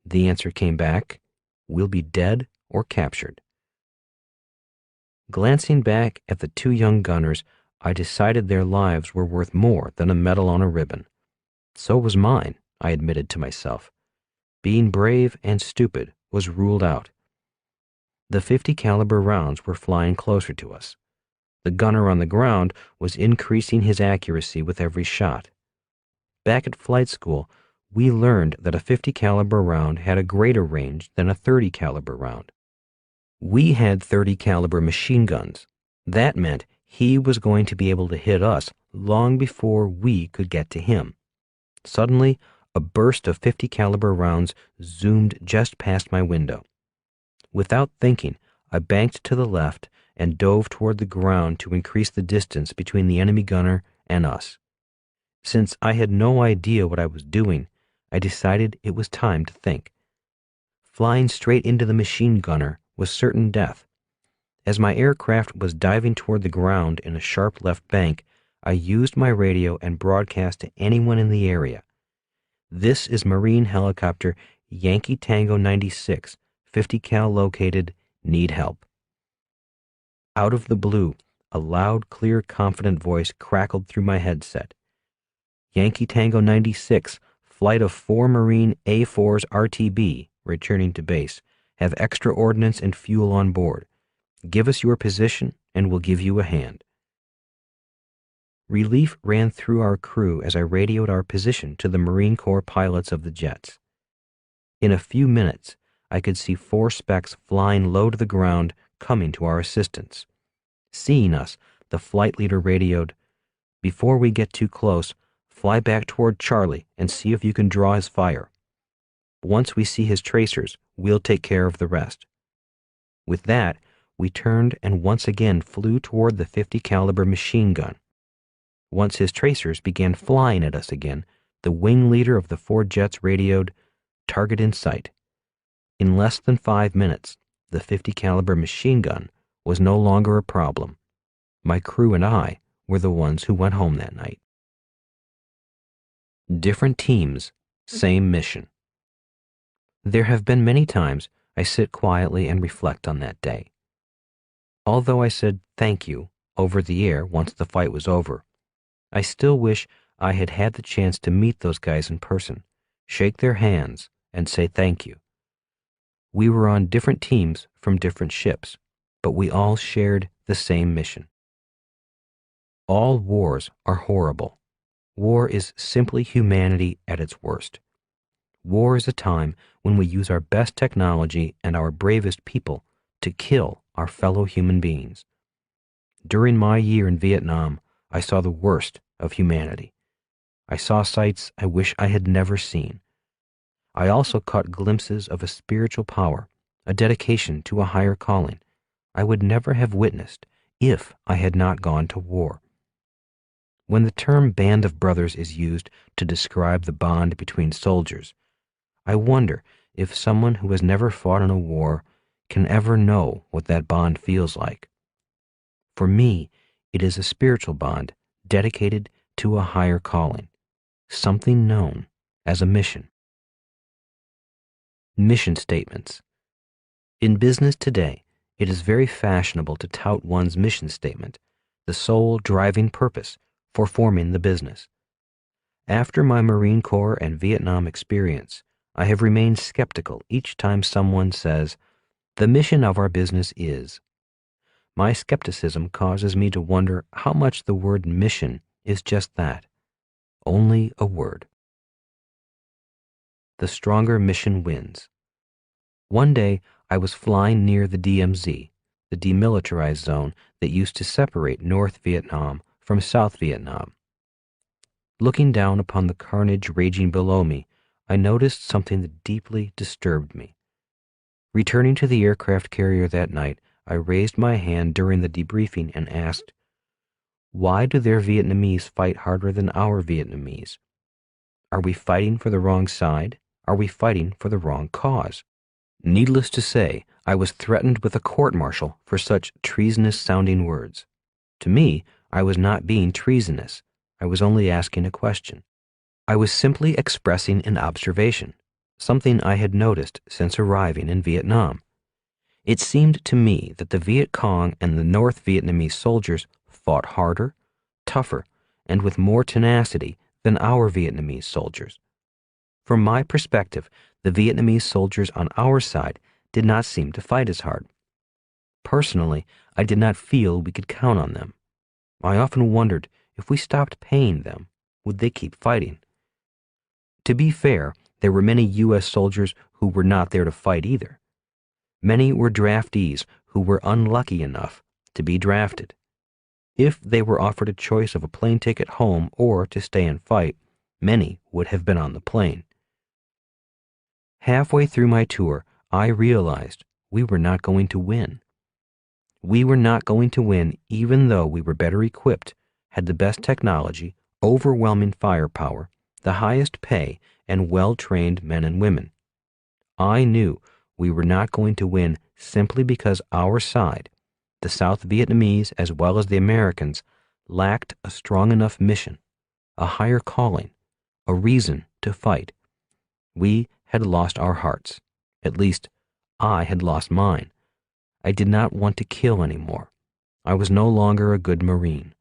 The answer came back. We'll be dead or captured. Glancing back at the 2 young gunners, I decided their lives were worth more than a medal on a ribbon. So was mine, I admitted to myself. Being brave and stupid was ruled out. The 50 caliber rounds were flying closer to us. The gunner on the ground was increasing his accuracy with every shot. Back at flight school, we learned that a 50 caliber round had a greater range than a 30 caliber round. We had 30 caliber machine guns. That meant he was going to be able to hit us long before we could get to him. Suddenly, a burst of 50 caliber rounds zoomed just past my window. Without thinking, I banked to the left and dove toward the ground to increase the distance between the enemy gunner and us. Since I had no idea what I was doing, I decided it was time to think. Flying straight into the machine gunner was certain death. As my aircraft was diving toward the ground in a sharp left bank, I used my radio and broadcast to anyone in the area. This is Marine helicopter Yankee Tango 96, 50 cal located, need help. Out of the blue, a loud, clear, confident voice crackled through my headset. Yankee Tango 96, flight of 4 Marine A4s RTB, returning to base, have extra ordnance and fuel on board. Give us your position and we'll give you a hand. Relief ran through our crew as I radioed our position to the Marine Corps pilots of the jets. In a few minutes, I could see 4 specks flying low to the ground coming to our assistance. Seeing us, the flight leader radioed, "Before we get too close, fly back toward Charlie and see if you can draw his fire. Once we see his tracers, we'll take care of the rest." With that, we turned and once again flew toward the 50 caliber machine gun. Once his tracers began flying at us again, the wing leader of the 4 jets radioed, "Target in sight." In less than 5 minutes, the 50 caliber machine gun was no longer a problem. My crew and I were the ones who went home that night. Different teams, same mission. There have been many times I sit quietly and reflect on that day. Although I said thank you over the air once the fight was over, I still wish I had had the chance to meet those guys in person, shake their hands, and say thank you. We were on different teams from different ships, but we all shared the same mission. All wars are horrible. War is simply humanity at its worst. War is a time when we use our best technology and our bravest people to kill our fellow human beings. During my year in Vietnam, I saw the worst of humanity. I saw sights I wish I had never seen. I also caught glimpses of a spiritual power, a dedication to a higher calling I would never have witnessed if I had not gone to war. When the term band of brothers is used to describe the bond between soldiers, I wonder if someone who has never fought in a war can ever know what that bond feels like. For me, it is a spiritual bond dedicated to a higher calling, something known as a mission. Mission statements. In business today, it is very fashionable to tout one's mission statement, the sole driving purpose for forming the business. After my Marine Corps and Vietnam experience, I have remained skeptical each time someone says, "The mission of our business is." My skepticism causes me to wonder how much the word mission is just that, only a word. The stronger mission wins. One day, I was flying near the DMZ, the demilitarized zone that used to separate North Vietnam from South Vietnam. Looking down upon the carnage raging below me, I noticed something that deeply disturbed me. Returning to the aircraft carrier that night, I raised my hand during the debriefing and asked, "Why do their Vietnamese fight harder than our Vietnamese? Are we fighting for the wrong side? Are we fighting for the wrong cause?" Needless to say, I was threatened with a court-martial for such treasonous-sounding words. To me, I was not being treasonous. I was only asking a question. I was simply expressing an observation, something I had noticed since arriving in Vietnam. It seemed to me that the Viet Cong and the North Vietnamese soldiers fought harder, tougher, and with more tenacity than our Vietnamese soldiers. From my perspective, the Vietnamese soldiers on our side did not seem to fight as hard. Personally, I did not feel we could count on them. I often wondered if we stopped paying them, would they keep fighting? To be fair, there were many U.S. soldiers who were not there to fight either. Many were draftees who were unlucky enough to be drafted. If they were offered a choice of a plane ticket home or to stay and fight, many would have been on the plane. Halfway through my tour, I realized we were not going to win. We were not going to win even though we were better equipped, had the best technology, overwhelming firepower, the highest pay, and well-trained men and women. I knew we were not going to win simply because our side, the South Vietnamese as well as the Americans, lacked a strong enough mission, a higher calling, a reason to fight. We had lost our hearts. At least, I had lost mine. I did not want to kill anymore. I was no longer a good Marine.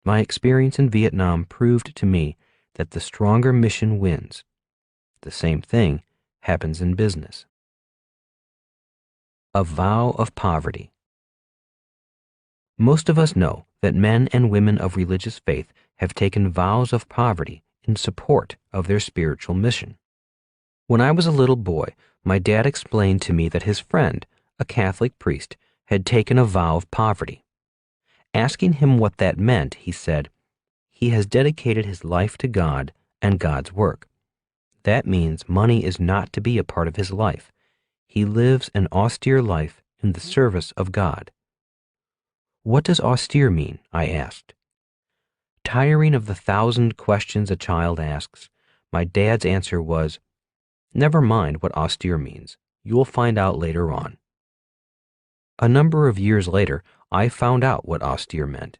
My experience in Vietnam proved to me that the stronger mission wins. The same thing happens in business. A vow of poverty. Most of us know that men and women of religious faith have taken vows of poverty in support of their spiritual mission. When I was a little boy, my dad explained to me that his friend, a Catholic priest, had taken a vow of poverty. Asking him what that meant, he said, "He has dedicated his life to God and God's work. That means money is not to be a part of his life. He lives an austere life in the service of God." "What does austere mean?" I asked. Tiring of the 1,000 questions a child asks, my dad's answer was, "Never mind what austere means. You'll find out later on." A number of years later, I found out what austere meant.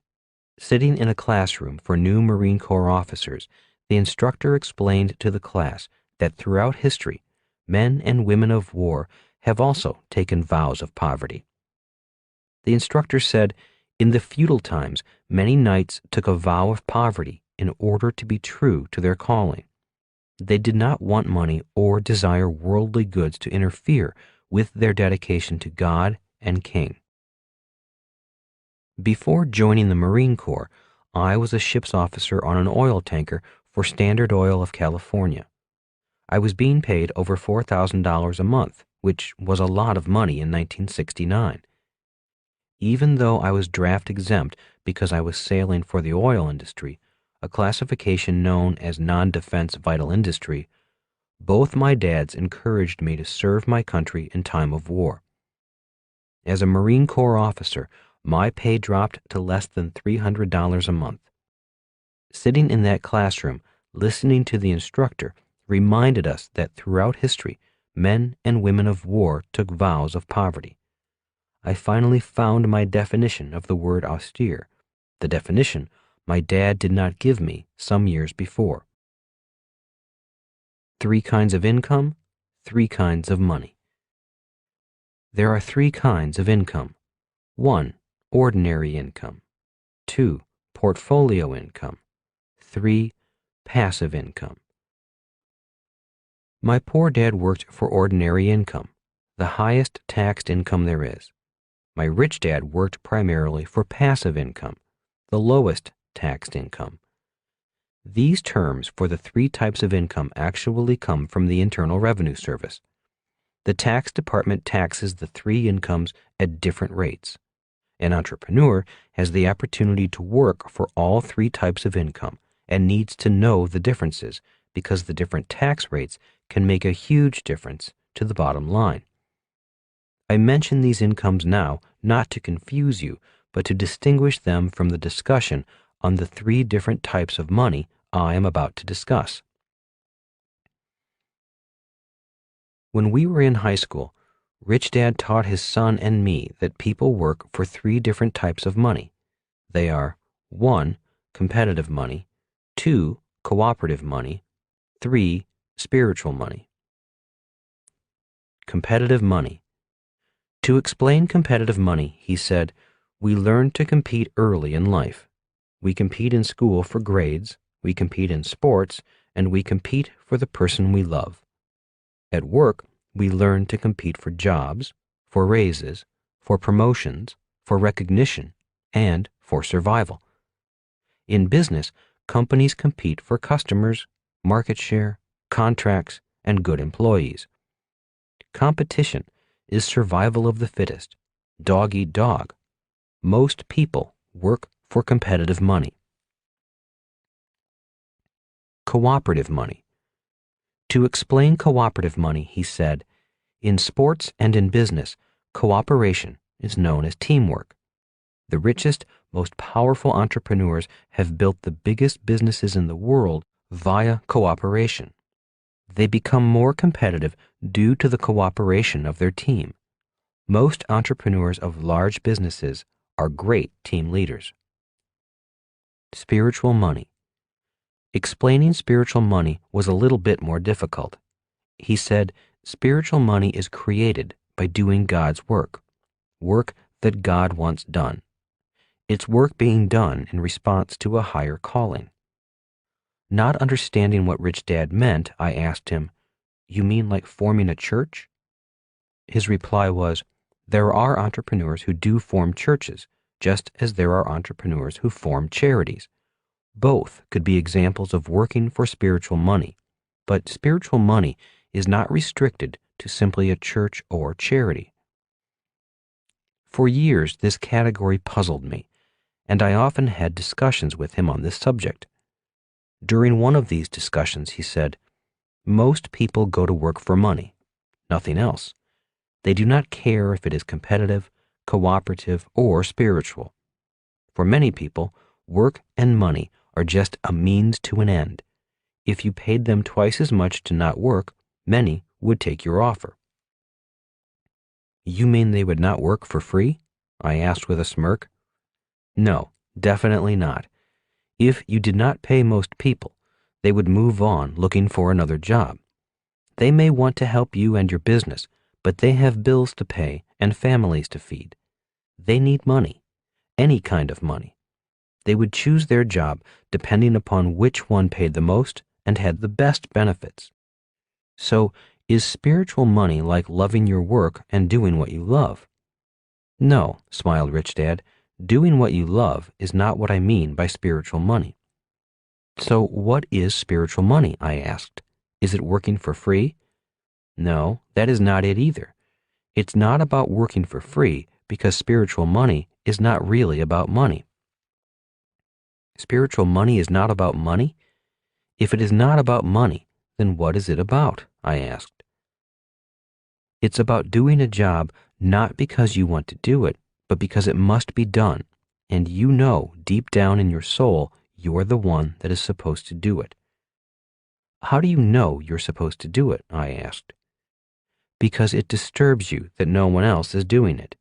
Sitting in a classroom for new Marine Corps officers, the instructor explained to the class that throughout history, men and women of war have also taken vows of poverty. The instructor said, in the feudal times, many knights took a vow of poverty in order to be true to their calling. They did not want money or desire worldly goods to interfere with their dedication to God and King. Before joining the Marine Corps, I was a ship's officer on an oil tanker for Standard Oil of California. I was being paid over $4,000 a month, which was a lot of money in 1969. Even though I was draft exempt because I was sailing for the oil industry, a classification known as non-defense vital industry, both my dads encouraged me to serve my country in time of war. As a Marine Corps officer, my pay dropped to less than $300 a month. Sitting in that classroom, listening to the instructor, reminded us that throughout history, men and women of war took vows of poverty. I finally found my definition of the word austere, the definition my dad did not give me some years before. 3 kinds of income, 3 kinds of money. There are 3 kinds of income. 1. Ordinary income. 2. Portfolio income. 3. Passive income. My poor dad worked for ordinary income, the highest taxed income there is. My rich dad worked primarily for passive income, the lowest taxed income. These terms for the 3 types of income actually come from the Internal Revenue Service. The tax department taxes the 3 incomes at different rates. An entrepreneur has the opportunity to work for all 3 types of income and needs to know the differences because the different tax rates can make a huge difference to the bottom line. I mention these incomes now not to confuse you, but to distinguish them from the discussion on the 3 different types of money I am about to discuss. When we were in high school, Rich Dad taught his son and me that people work for 3 different types of money. They are 1. Competitive money, 2. Cooperative money, 3. Spiritual money. Competitive money. To explain competitive money, he said, we learn to compete early in life. We compete in school for grades, we compete in sports, and we compete for the person we love. At work, we learn to compete for jobs, for raises, for promotions, for recognition, and for survival. In business, companies compete for customers, market share, contracts, and good employees. Competition is survival of the fittest, dog eat dog. Most people work for competitive money. Cooperative money. To explain cooperative money, he said, in sports and in business, cooperation is known as teamwork. The richest, most powerful entrepreneurs have built the biggest businesses in the world via cooperation. They become more competitive due to the cooperation of their team. Most entrepreneurs of large businesses are great team leaders. Spiritual money. Explaining spiritual money was a little bit more difficult. He said, spiritual money is created by doing God's work that God wants done. It's work being done in response to a higher calling. Not understanding what Rich Dad meant, I asked him, you mean like forming a church? His reply was, there are entrepreneurs who do form churches, just as there are entrepreneurs who form charities. Both could be examples of working for spiritual money, but spiritual money is not restricted to simply a church or charity. For years, this category puzzled me, and I often had discussions with him on this subject. During one of these discussions, he said, most people go to work for money, nothing else. They do not care if it is competitive, cooperative, or spiritual. For many people, work and money are just a means to an end. If you paid them twice as much to not work, many would take your offer. You mean they would not work for free? I asked with a smirk. No, definitely not. If you did not pay most people, they would move on looking for another job. They may want to help you and your business, but they have bills to pay and families to feed. They need money, any kind of money. They would choose their job depending upon which one paid the most and had the best benefits. So, is spiritual money like loving your work and doing what you love? No, smiled Rich Dad. Doing what you love is not what I mean by spiritual money. So, what is spiritual money? I asked. Is it working for free? No, that is not it either. It's not about working for free because spiritual money is not really about money. Spiritual money is not about money? If it is not about money, then what is it about? I asked. It's about doing a job not because you want to do it, but because it must be done, and you know deep down in your soul you're the one that is supposed to do it. How do you know you're supposed to do it? I asked. Because it disturbs you that no one else is doing it.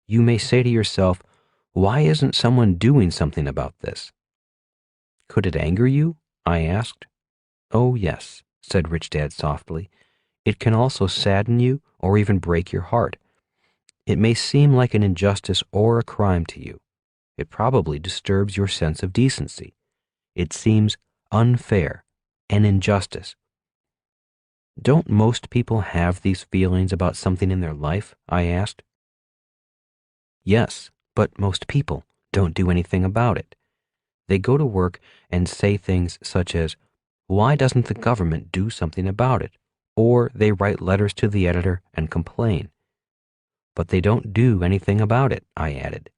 You may say to yourself, why isn't someone doing something about this? Could it anger you? I asked. Oh, yes, said Rich Dad softly. It can also sadden you or even break your heart. It may seem like an injustice or a crime to you. It probably disturbs your sense of decency. It seems unfair, an injustice. Don't most people have these feelings about something in their life? I asked. Yes, but most people don't do anything about it. They go to work and say things such as, why doesn't the government do something about it? Or they write letters to the editor and complain. But they don't do anything about it, I added.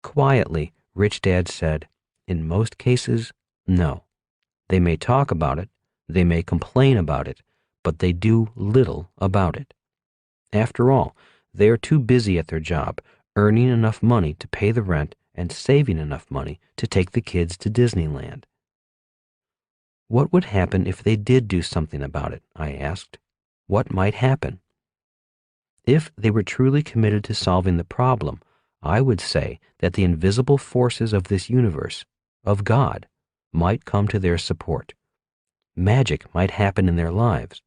Quietly, Rich Dad said, in most cases, no. They may talk about it, they may complain about it, but they do little about it. After all, they are too busy at their job, earning enough money to pay the rent and saving enough money to take the kids to Disneyland. What would happen if they did do something about it? I asked. What might happen? If they were truly committed to solving the problem, I would say that the invisible forces of this universe, of God, might come to their support. Magic might happen in their lives.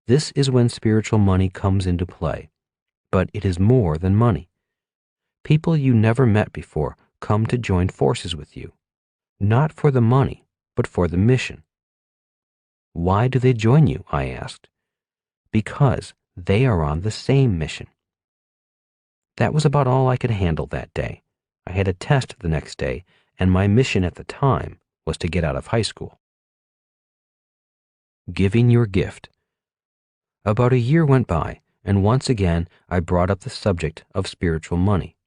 This is when spiritual money comes into play. But it is more than money. People you never met before come to join forces with you, not for the money, but for the mission. Why do they join you? I asked. Because they are on the same mission. That was about all I could handle that day. I had a test the next day, and my mission at the time was to get out of high school. Giving your gift. About a year went by, and once again I brought up the subject of spiritual money.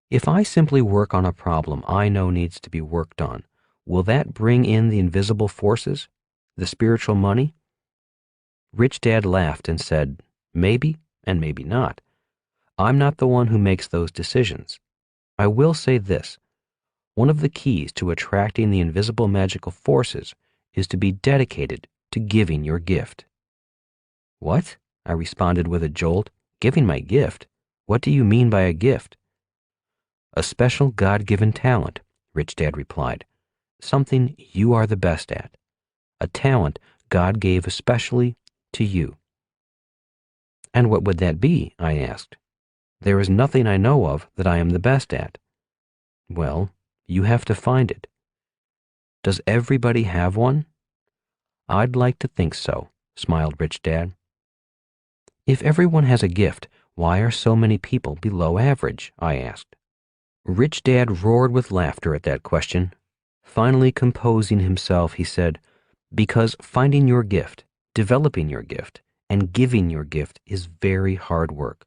If I simply work on a problem I know needs to be worked on, will that bring in the invisible forces, the spiritual money? Rich Dad laughed and said, maybe and maybe not. I'm not the one who makes those decisions. I will say this. One of the keys to attracting the invisible magical forces is to be dedicated to giving your gift. What? I responded with a jolt. Giving my gift? What do you mean by a gift? A special God-given talent, Rich Dad replied. Something you are the best at. A talent God gave especially to you. And what would that be? I asked. There is nothing I know of that I am the best at. Well, you have to find it. Does everybody have one? I'd like to think so, smiled Rich Dad. If everyone has a gift, why are so many people below average? I asked. Rich Dad roared with laughter at that question. Finally composing himself, he said, because finding your gift, developing your gift, and giving your gift is very hard work.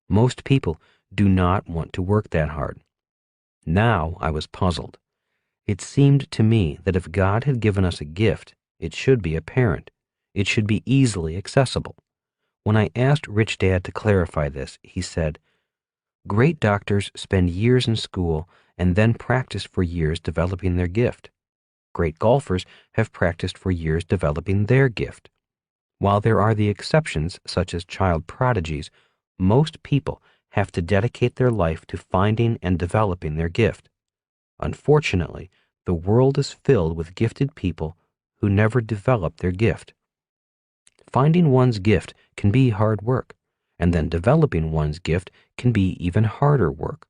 Most people do not want to work that hard. Now I was puzzled. It seemed to me that if God had given us a gift, it should be apparent. It should be easily accessible. When I asked Rich Dad to clarify this, he said, great doctors spend years in school and then practice for years developing their gift. Great golfers have practiced for years developing their gift. While there are the exceptions, such as child prodigies, most people have to dedicate their life to finding and developing their gift. Unfortunately, the world is filled with gifted people who never develop their gift. Finding one's gift can be hard work, and then developing one's gift can be even harder work.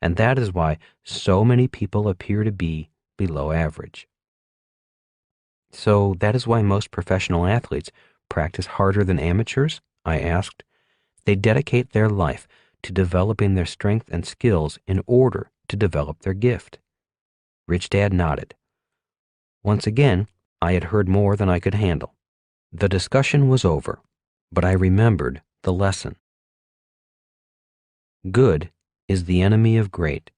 and that is why so many people appear to be below average. So that is why most professional athletes practice harder than amateurs? I asked. They dedicate their life to developing their strength and skills in order to develop their gift. Rich Dad nodded. Once again, I had heard more than I could handle. The discussion was over, but I remembered the lesson. Good is the enemy of great.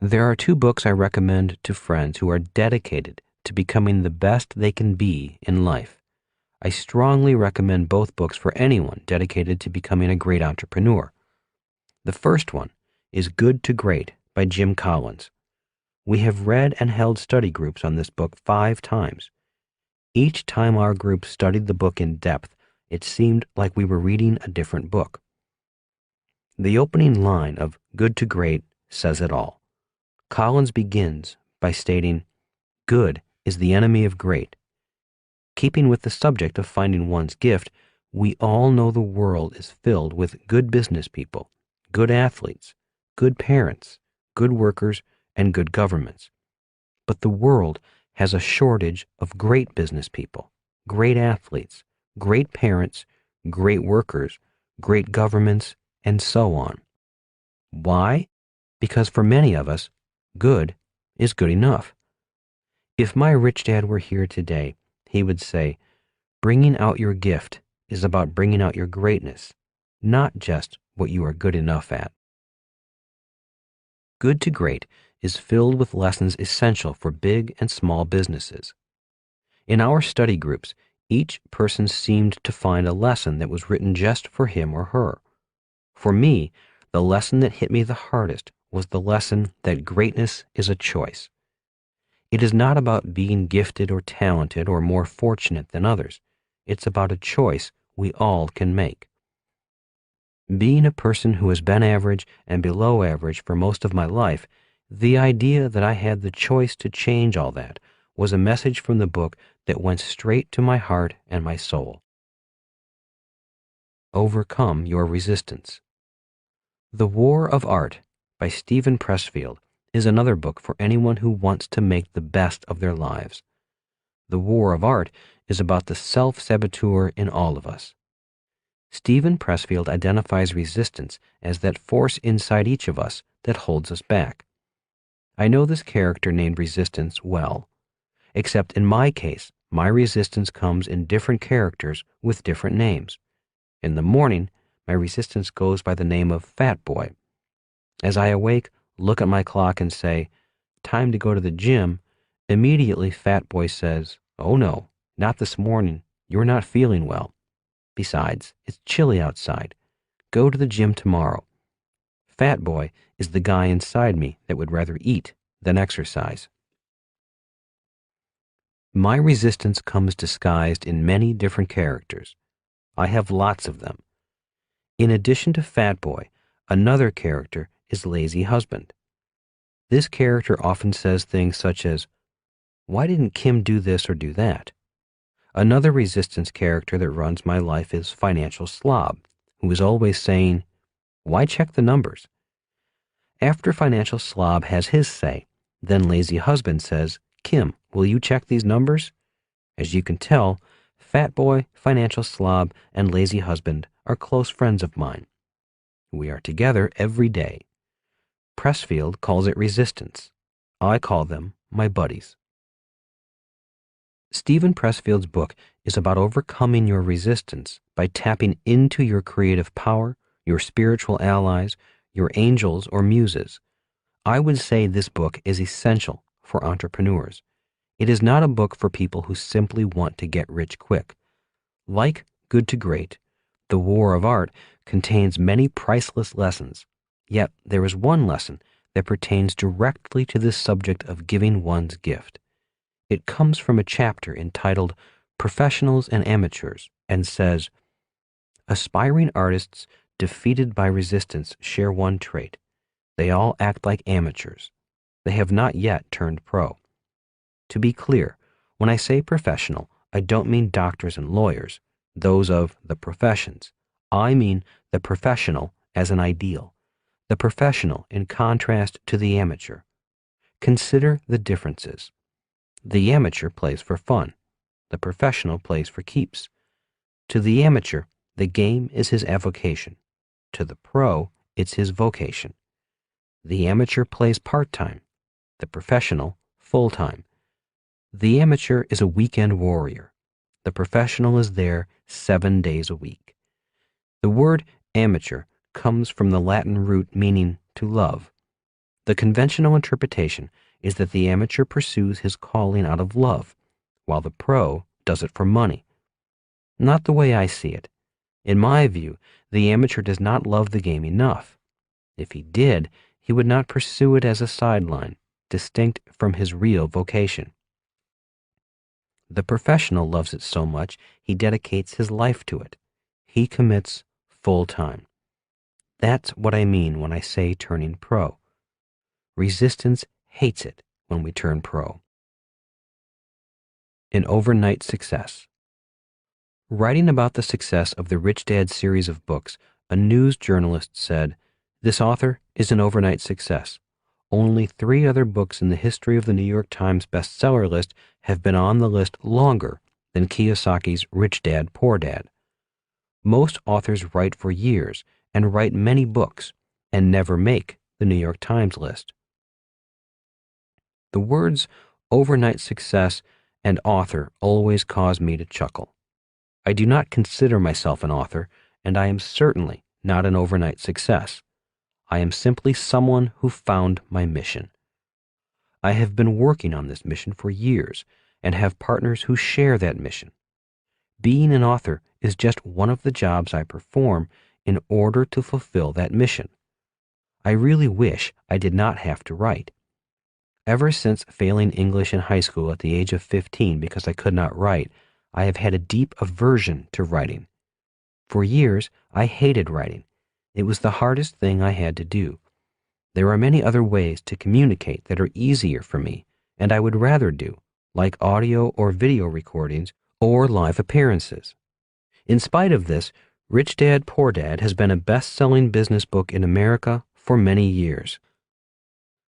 There are 2 books I recommend to friends who are dedicated to becoming the best they can be in life. I strongly recommend both books for anyone dedicated to becoming a great entrepreneur. The first one is Good to Great by Jim Collins. We have read and held study groups on this book 5 times. Each time our group studied the book in depth, it seemed like we were reading a different book. The opening line of Good to Great says it all. Collins begins by stating, "Good is the enemy of great." Keeping with the subject of finding one's gift, we all know the world is filled with good business people, good athletes, good parents, good workers, and good governments. But the world has a shortage of great business people, great athletes, great parents, great workers, great governments, and so on. Why? Because for many of us, good is good enough. If my rich dad were here today, he would say, bringing out your gift is about bringing out your greatness, not just what you are good enough at. Good to Great is filled with lessons essential for big and small businesses. In our study groups, each person seemed to find a lesson that was written just for him or her. For me, the lesson that hit me the hardest was the lesson that greatness is a choice. It is not about being gifted or talented or more fortunate than others. It's about a choice we all can make. Being a person who has been average and below average for most of my life, the idea that I had the choice to change all that was a message from the book that went straight to my heart and my soul. Overcome Your Resistance. The War of Art by Steven Pressfield is another book for anyone who wants to make the best of their lives. The War of Art is about the self-saboteur in all of us. Steven Pressfield identifies resistance as that force inside each of us that holds us back. I know this character named Resistance well, except in my case, my resistance comes in different characters with different names. In the morning, my resistance goes by the name of Fat Boy. As I awake, look at my clock and say, "Time to go to the gym," immediately Fat Boy says, "Oh no, not this morning. You're not feeling well. Besides, it's chilly outside. Go to the gym tomorrow." Fat Boy is the guy inside me that would rather eat than exercise. My resistance comes disguised in many different characters. I have lots of them. In addition to Fat Boy, another character is Lazy Husband. This character often says things such as, "Why didn't Kim do this or do that?" Another resistance character that runs my life is Financial Slob, who is always saying, "Why check the numbers?" After Financial Slob has his say, then Lazy Husband says, "Kim, will you check these numbers?" As you can tell, Fat Boy, Financial Slob, and Lazy Husband are close friends of mine. We are together every day. Pressfield calls it resistance. I call them my buddies. Steven Pressfield's book is about overcoming your resistance by tapping into your creative power, your spiritual allies, your angels or muses. I would say this book is essential for entrepreneurs. It is not a book for people who simply want to get rich quick. Like Good to Great, The War of Art contains many priceless lessons, yet there is one lesson that pertains directly to this subject of giving one's gift. It comes from a chapter entitled Professionals and Amateurs and says, "Aspiring artists defeated by resistance share one trait. They all act like amateurs. They have not yet turned pro." To be clear, when I say professional, I don't mean doctors and lawyers, those of the professions. I mean the professional as an ideal. the professional in contrast to the amateur. Consider the differences. The amateur plays for fun. The professional plays for keeps. To the amateur, the game is his avocation. To the pro, it's his vocation. The amateur plays part-time. The professional, full-time. The amateur is a weekend warrior. The professional is there 7 days a week. The word amateur comes from the Latin root meaning to love. The conventional interpretation is that the amateur pursues his calling out of love, while the pro does it for money. Not the way I see it. In my view, the amateur does not love the game enough. If he did, he would not pursue it as a sideline, distinct from his real vocation. The professional loves it so much he dedicates his life to it. He commits full time. That's what I mean when I say turning pro. Resistance hates it when we turn pro. An overnight success. Writing about the success of the Rich Dad series of books, a news journalist said, "This author is an overnight success. Only 3 other books in the history of the New York Times bestseller list have been on the list longer than Kiyosaki's Rich Dad, Poor Dad. Most authors write for years and write many books and never make the New York Times list." The words overnight success and author always cause me to chuckle. I do not consider myself an author, and I am certainly not an overnight success. I am simply someone who found my mission. I have been working on this mission for years and have partners who share that mission. Being an author is just one of the jobs I perform in order to fulfill that mission. I really wish I did not have to write. Ever since failing English in high school at the age of 15 because I could not write, I have had a deep aversion to writing. For years, I hated writing. It was the hardest thing I had to do. There are many other ways to communicate that are easier for me, and I would rather do, like audio or video recordings or live appearances. In spite of this, Rich Dad, Poor Dad has been a best-selling business book in America for many years.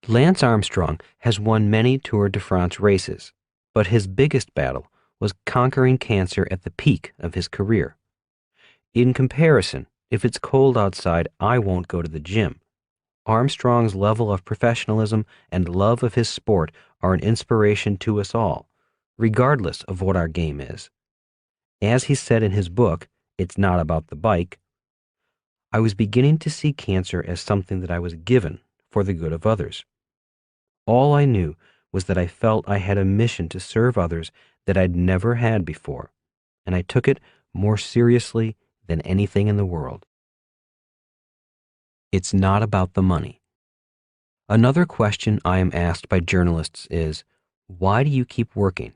Lance Armstrong has won many Tour de France races, but his biggest battle was conquering cancer at the peak of his career. In comparison, if it's cold outside, I won't go to the gym. Armstrong's level of professionalism and love of his sport are an inspiration to us all, regardless of what our game is. As he said in his book, It's Not About the Bike, I was beginning to see cancer as something that I was given for the good of others. All I knew was that I felt I had a mission to serve others that I'd never had before, and I took it more seriously than anything in the world. It's not about the money. Another question I am asked by journalists is, why do you keep working?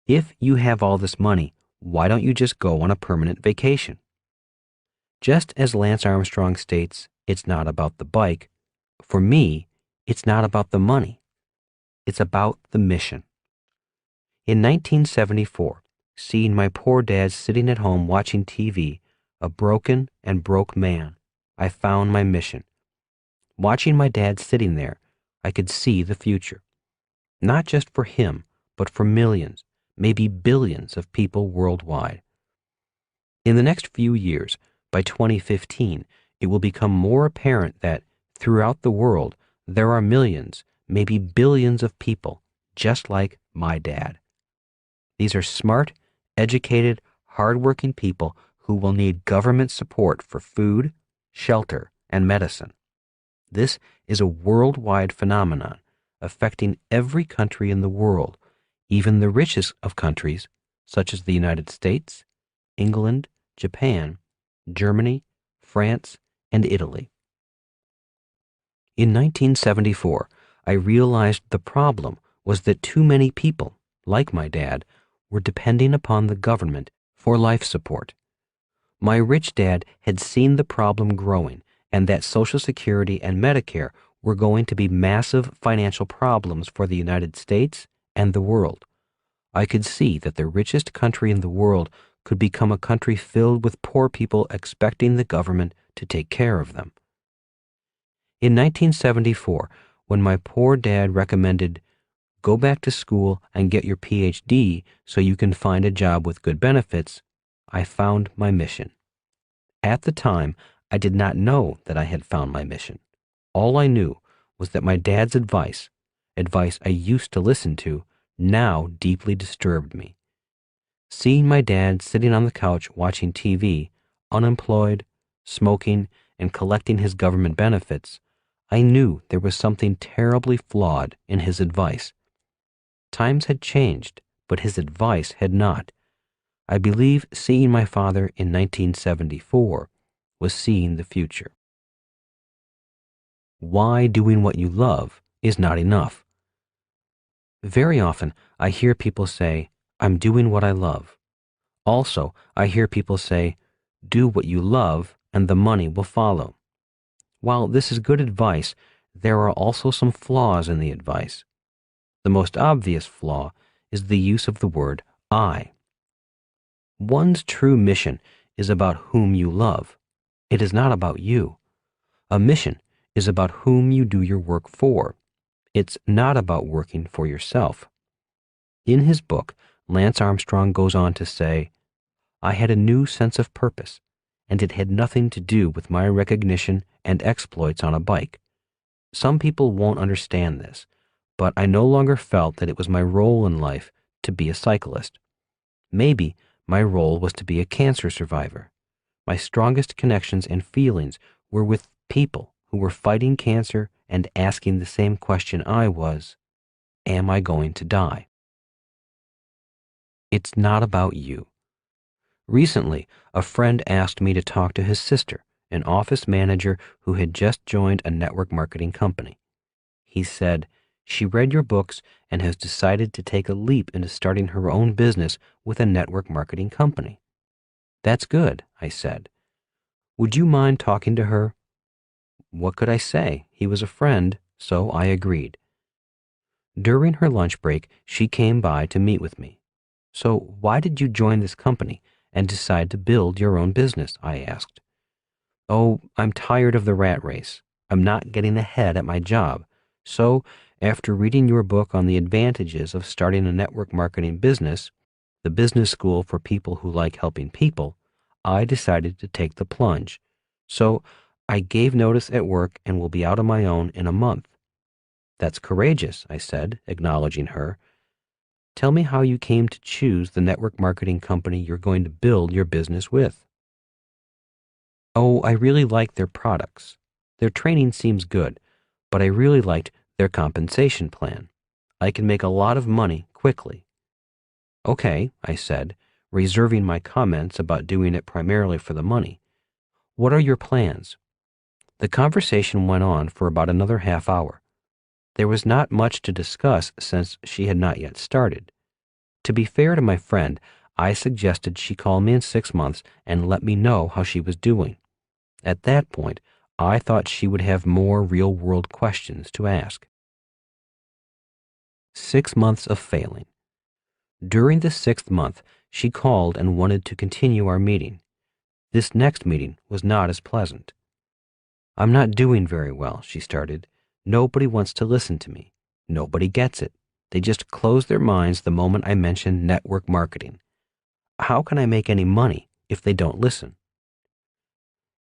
If you have all this money, why don't you just go on a permanent vacation? Just as Lance Armstrong states, it's not about the bike, for me, it's not about the money. It's about the mission. In 1974, seeing my poor dad sitting at home watching TV, a broken and broke man, I found my mission. Watching my dad sitting there, I could see the future. Not just for him, but for millions, maybe billions of people worldwide. In the next few years, by 2015, it will become more apparent that throughout the world, there are millions, maybe billions of people just like my dad. These are smart, educated, hardworking people who will need government support for food, shelter, and medicine. This is a worldwide phenomenon affecting every country in the world, even the richest of countries, such as the United States, England, Japan, Germany, France, and Italy. In 1974, I realized the problem was that too many people, like my dad, were depending upon the government for life support. My rich dad had seen the problem growing and that Social Security and Medicare were going to be massive financial problems for the United States and the world. I could see that the richest country in the world could become a country filled with poor people expecting the government to take care of them. In 1974, when my poor dad recommended, go back to school and get your PhD so you can find a job with good benefits, I found my mission. At the time, I did not know that I had found my mission. All I knew was that my dad's advice I used to listen to, now deeply disturbed me. Seeing my dad sitting on the couch watching TV, unemployed, smoking, and collecting his government benefits, I knew there was something terribly flawed in his advice. Times had changed, but his advice had not. I believe seeing my father in 1974 was seeing the future. Why doing what you love is not enough. Very often, I hear people say, I'm doing what I love. Also, I hear people say, do what you love and the money will follow. While this is good advice, there are also some flaws in the advice. The most obvious flaw is the use of the word I. One's true mission is about whom you love. It is not about you. A mission is about whom you do your work for. It's not about working for yourself. In his book, Lance Armstrong goes on to say, I had a new sense of purpose, and it had nothing to do with my recognition and exploits on a bike. Some people won't understand this, but I no longer felt that it was my role in life to be a cyclist. Maybe my role was to be a cancer survivor. My strongest connections and feelings were with people who were fighting cancer and asking the same question I was, am I going to die? It's not about you. Recently, a friend asked me to talk to his sister, an office manager who had just joined a network marketing company. He said, she read your books and has decided to take a leap into starting her own business with a network marketing company. That's good, I said. Would you mind talking to her? What could I say? He was a friend, so I agreed. During her lunch break, she came by to meet with me. So why did you join this company and decide to build your own business? I asked. Oh, I'm tired of the rat race. I'm not getting ahead at my job. So, after reading your book on the advantages of starting a network marketing business, the business school for people who like helping people, I decided to take the plunge. So, I gave notice at work and will be out on my own in a month. That's courageous, I said, acknowledging her. Tell me how you came to choose the network marketing company you're going to build your business with. Oh, I really like their products. Their training seems good, but I really liked their compensation plan. I can make a lot of money quickly. Okay, I said, reserving my comments about doing it primarily for the money. What are your plans? The conversation went on for about another half hour. There was not much to discuss since she had not yet started. To be fair to my friend, I suggested she call me in 6 months and let me know how she was doing. At that point, I thought she would have more real-world questions to ask. 6 months of failing. During the 6th month, she called and wanted to continue our meeting. This next meeting was not as pleasant. I'm not doing very well, she started. Nobody wants to listen to me. Nobody gets it. They just close their minds the moment I mention network marketing. How can I make any money if they don't listen?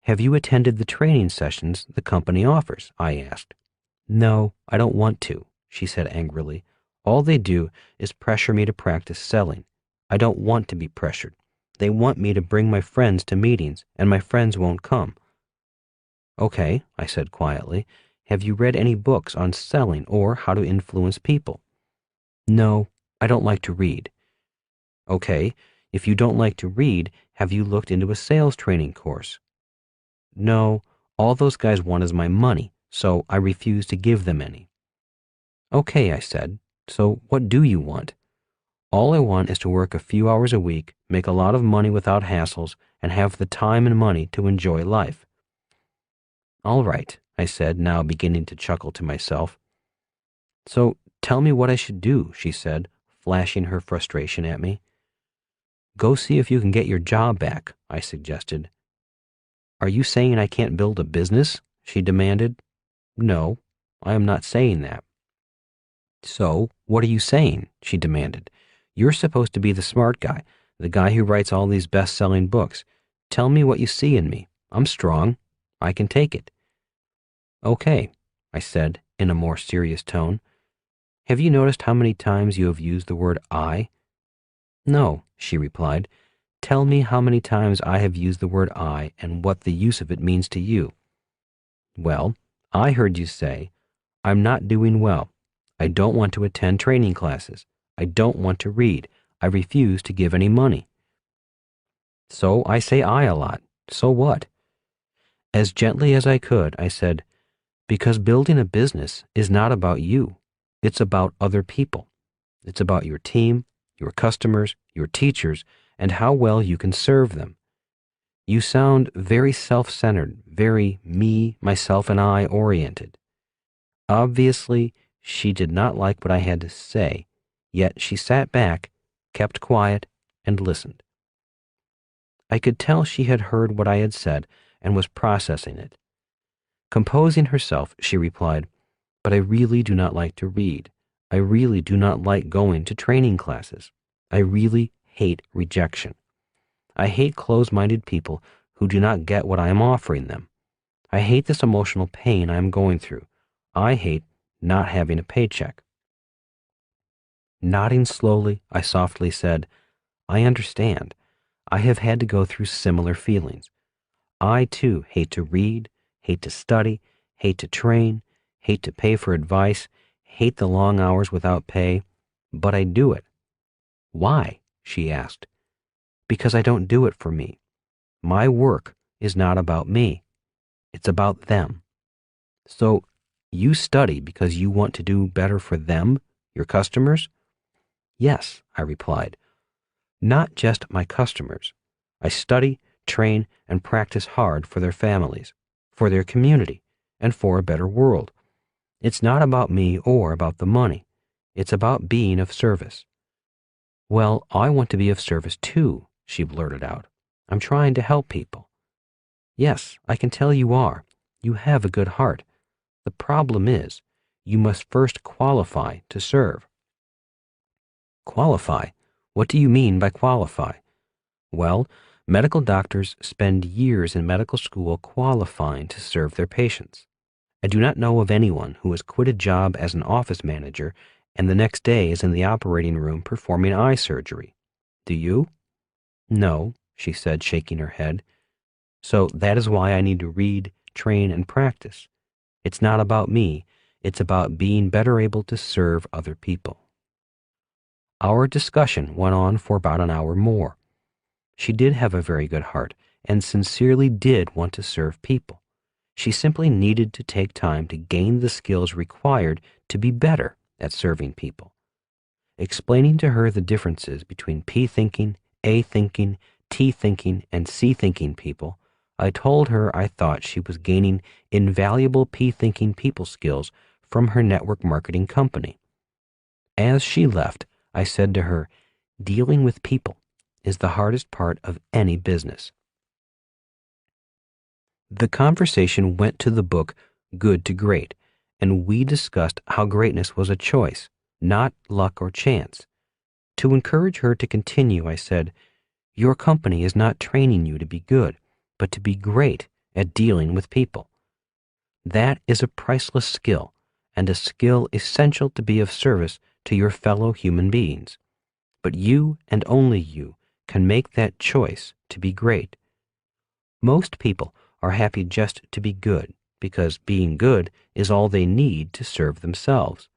Have you attended the training sessions the company offers? I asked. No, I don't want to, she said angrily. All they do is pressure me to practice selling. I don't want to be pressured. They want me to bring my friends to meetings, and my friends won't come. Okay, I said quietly. Have you read any books on selling or how to influence people? No, I don't like to read. Okay, if you don't like to read, have you looked into a sales training course? No, all those guys want is my money, so I refuse to give them any. Okay, I said, so what do you want? All I want is to work a few hours a week, make a lot of money without hassles, and have the time and money to enjoy life. All right, I said, now beginning to chuckle to myself. So tell me what I should do, she said, flashing her frustration at me. Go see if you can get your job back, I suggested. Are you saying I can't build a business? She demanded. No, I am not saying that. So, what are you saying? She demanded. You're supposed to be the smart guy, the guy who writes all these best-selling books. Tell me what you see in me. I'm strong. I can take it. Okay, I said in a more serious tone. Have you noticed how many times you have used the word I? No, she replied. Tell me how many times I have used the word I and what the use of it means to you. Well, I heard you say, I'm not doing well. I don't want to attend training classes. I don't want to read. I refuse to give any money. So I say I a lot. So what? As gently as I could, I said, because building a business is not about you. It's about other people. It's about your team, your customers, your teachers, and how well you can serve them. You sound very self-centered, very me, myself, and I oriented. Obviously, she did not like what I had to say, yet she sat back, kept quiet, and listened. I could tell she had heard what I had said and was processing it. Composing herself, she replied, but I really do not like to read. I really do not like going to training classes. I really hate rejection. I hate closed-minded people who do not get what I am offering them. I hate this emotional pain I am going through. I hate not having a paycheck. Nodding slowly, I softly said, I understand. I have had to go through similar feelings. I, too, hate to read, hate to study, hate to train, hate to pay for advice, hate the long hours without pay, but I do it. Why? She asked. Because I don't do it for me. My work is not about me. It's about them. So you study because you want to do better for them, your customers? Yes, I replied. Not just my customers. I study, train, and practice hard for their families, for their community, and for a better world. It's not about me or about the money. It's about being of service. Well, I want to be of service too, she blurted out. I'm trying to help people. Yes, I can tell you are. You have a good heart. The problem is, you must first qualify to serve. Qualify? What do you mean by qualify? Well, medical doctors spend years in medical school qualifying to serve their patients. I do not know of anyone who has quit a job as an office manager and the next day is in the operating room performing eye surgery. Do you? No, she said, shaking her head. So that is why I need to read, train, and practice. It's not about me. It's about being better able to serve other people. Our discussion went on for about an hour more. She did have a very good heart and sincerely did want to serve people. She simply needed to take time to gain the skills required to be better at serving people. Explaining to her the differences between P thinking, A thinking, T thinking, and C thinking people, I told her I thought she was gaining invaluable P thinking people skills from her network marketing company. As she left, I said to her, dealing with people is the hardest part of any business. The conversation went to the book Good to Great, and we discussed how greatness was a choice, not luck or chance. To encourage her to continue, I said, your company is not training you to be good, but to be great at dealing with people. That is a priceless skill, and a skill essential to be of service to your fellow human beings. But you and only you can make that choice to be great. Most people are happy just to be good because being good is all they need to serve themselves.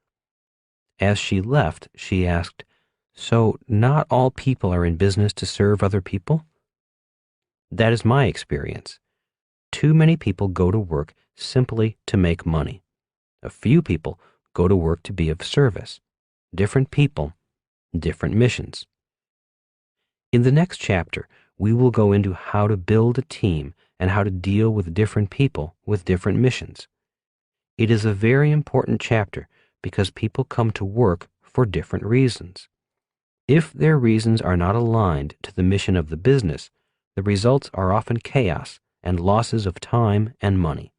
As she left, she asked, so not all people are in business to serve other people? That is my experience. Too many people go to work simply to make money. A few people go to work to be of service. Different people, different missions. In the next chapter, we will go into how to build a team and how to deal with different people with different missions. It is a very important chapter because people come to work for different reasons. If their reasons are not aligned to the mission of the business, the results are often chaos and losses of time and money.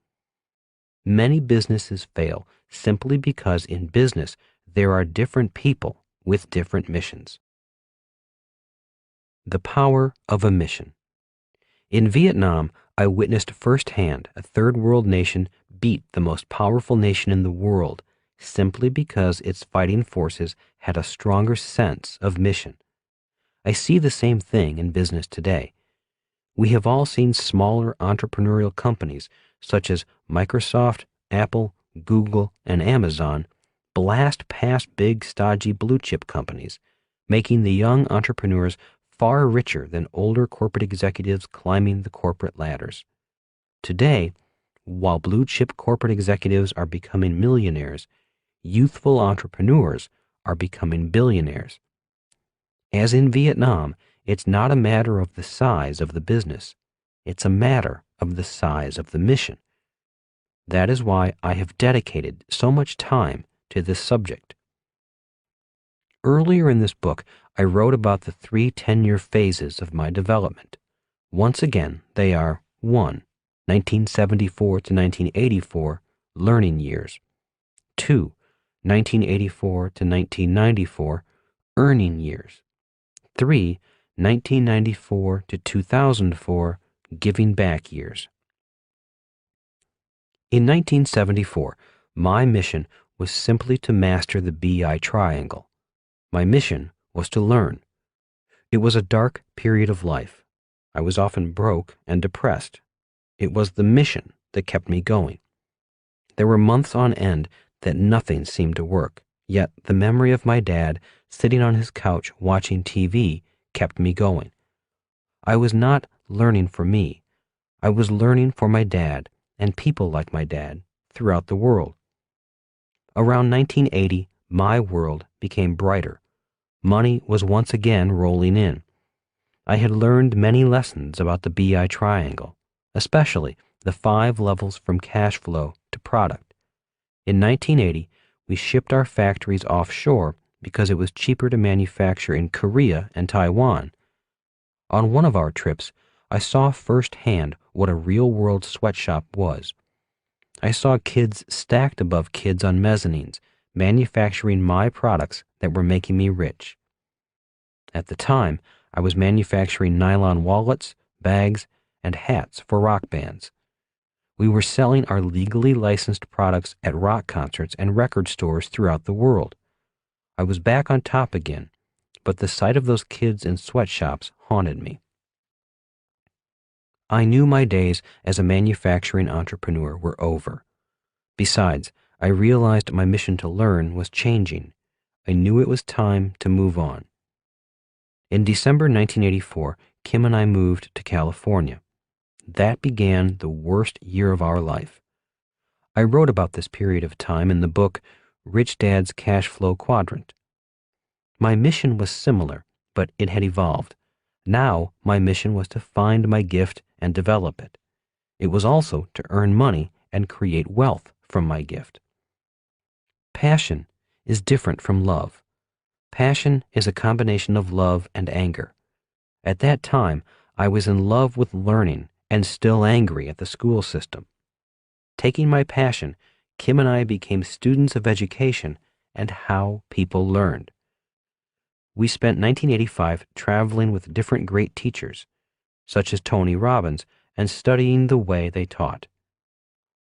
Many businesses fail simply because in business there are different people with different missions. The power of a mission. In Vietnam, I witnessed firsthand a third world nation beat the most powerful nation in the world simply because its fighting forces had a stronger sense of mission. I see the same thing in business today. We have all seen smaller entrepreneurial companies such as Microsoft, Apple, Google, and Amazon blast past big, stodgy blue chip companies, making the young entrepreneurs far richer than older corporate executives climbing the corporate ladders. Today, while blue chip corporate executives are becoming millionaires, youthful entrepreneurs are becoming billionaires. As in Vietnam, it's not a matter of the size of the business. It's a matter of the size of the mission. That is why I have dedicated so much time to this subject. Earlier in this book, I wrote about the 3 10-year phases of my development. Once again, they are 1. 1974 to 1984, learning years. 2. 1984 to 1994, earning years. 3. 1994 to 2004, giving back years. In 1974, my mission was simply to master the BI triangle. My mission was to learn. It was a dark period of life. I was often broke and depressed. It was the mission that kept me going. There were months on end that nothing seemed to work, yet the memory of my dad sitting on his couch watching TV kept me going. I was not learning for me. I was learning for my dad and people like my dad throughout the world. Around 1980, my world became brighter. Money was once again rolling in. I had learned many lessons about the BI triangle, especially the 5 levels from cash flow to product. In 1980, we shipped our factories offshore because it was cheaper to manufacture in Korea and Taiwan. On one of our trips, I saw firsthand what a real-world sweatshop was. I saw kids stacked above kids on mezzanines, manufacturing my products that were making me rich. At the time, I was manufacturing nylon wallets, bags, and hats for rock bands. We were selling our legally licensed products at rock concerts and record stores throughout the world. I was back on top again, but the sight of those kids in sweatshops haunted me. I knew my days as a manufacturing entrepreneur were over. Besides, I realized my mission to learn was changing. I knew it was time to move on. In December 1984, Kim and I moved to California. That began the worst year of our life. I wrote about this period of time in the book Rich Dad's Cash Flow Quadrant. My mission was similar, but it had evolved. Now my mission was to find my gift and develop it. It was also to earn money and create wealth from my gift. Passion is different from love. Passion is a combination of love and anger. At that time, I was in love with learning and still angry at the school system. Taking my passion, Kim and I became students of education and how people learned. We spent 1985 traveling with different great teachers, such as Tony Robbins, and studying the way they taught.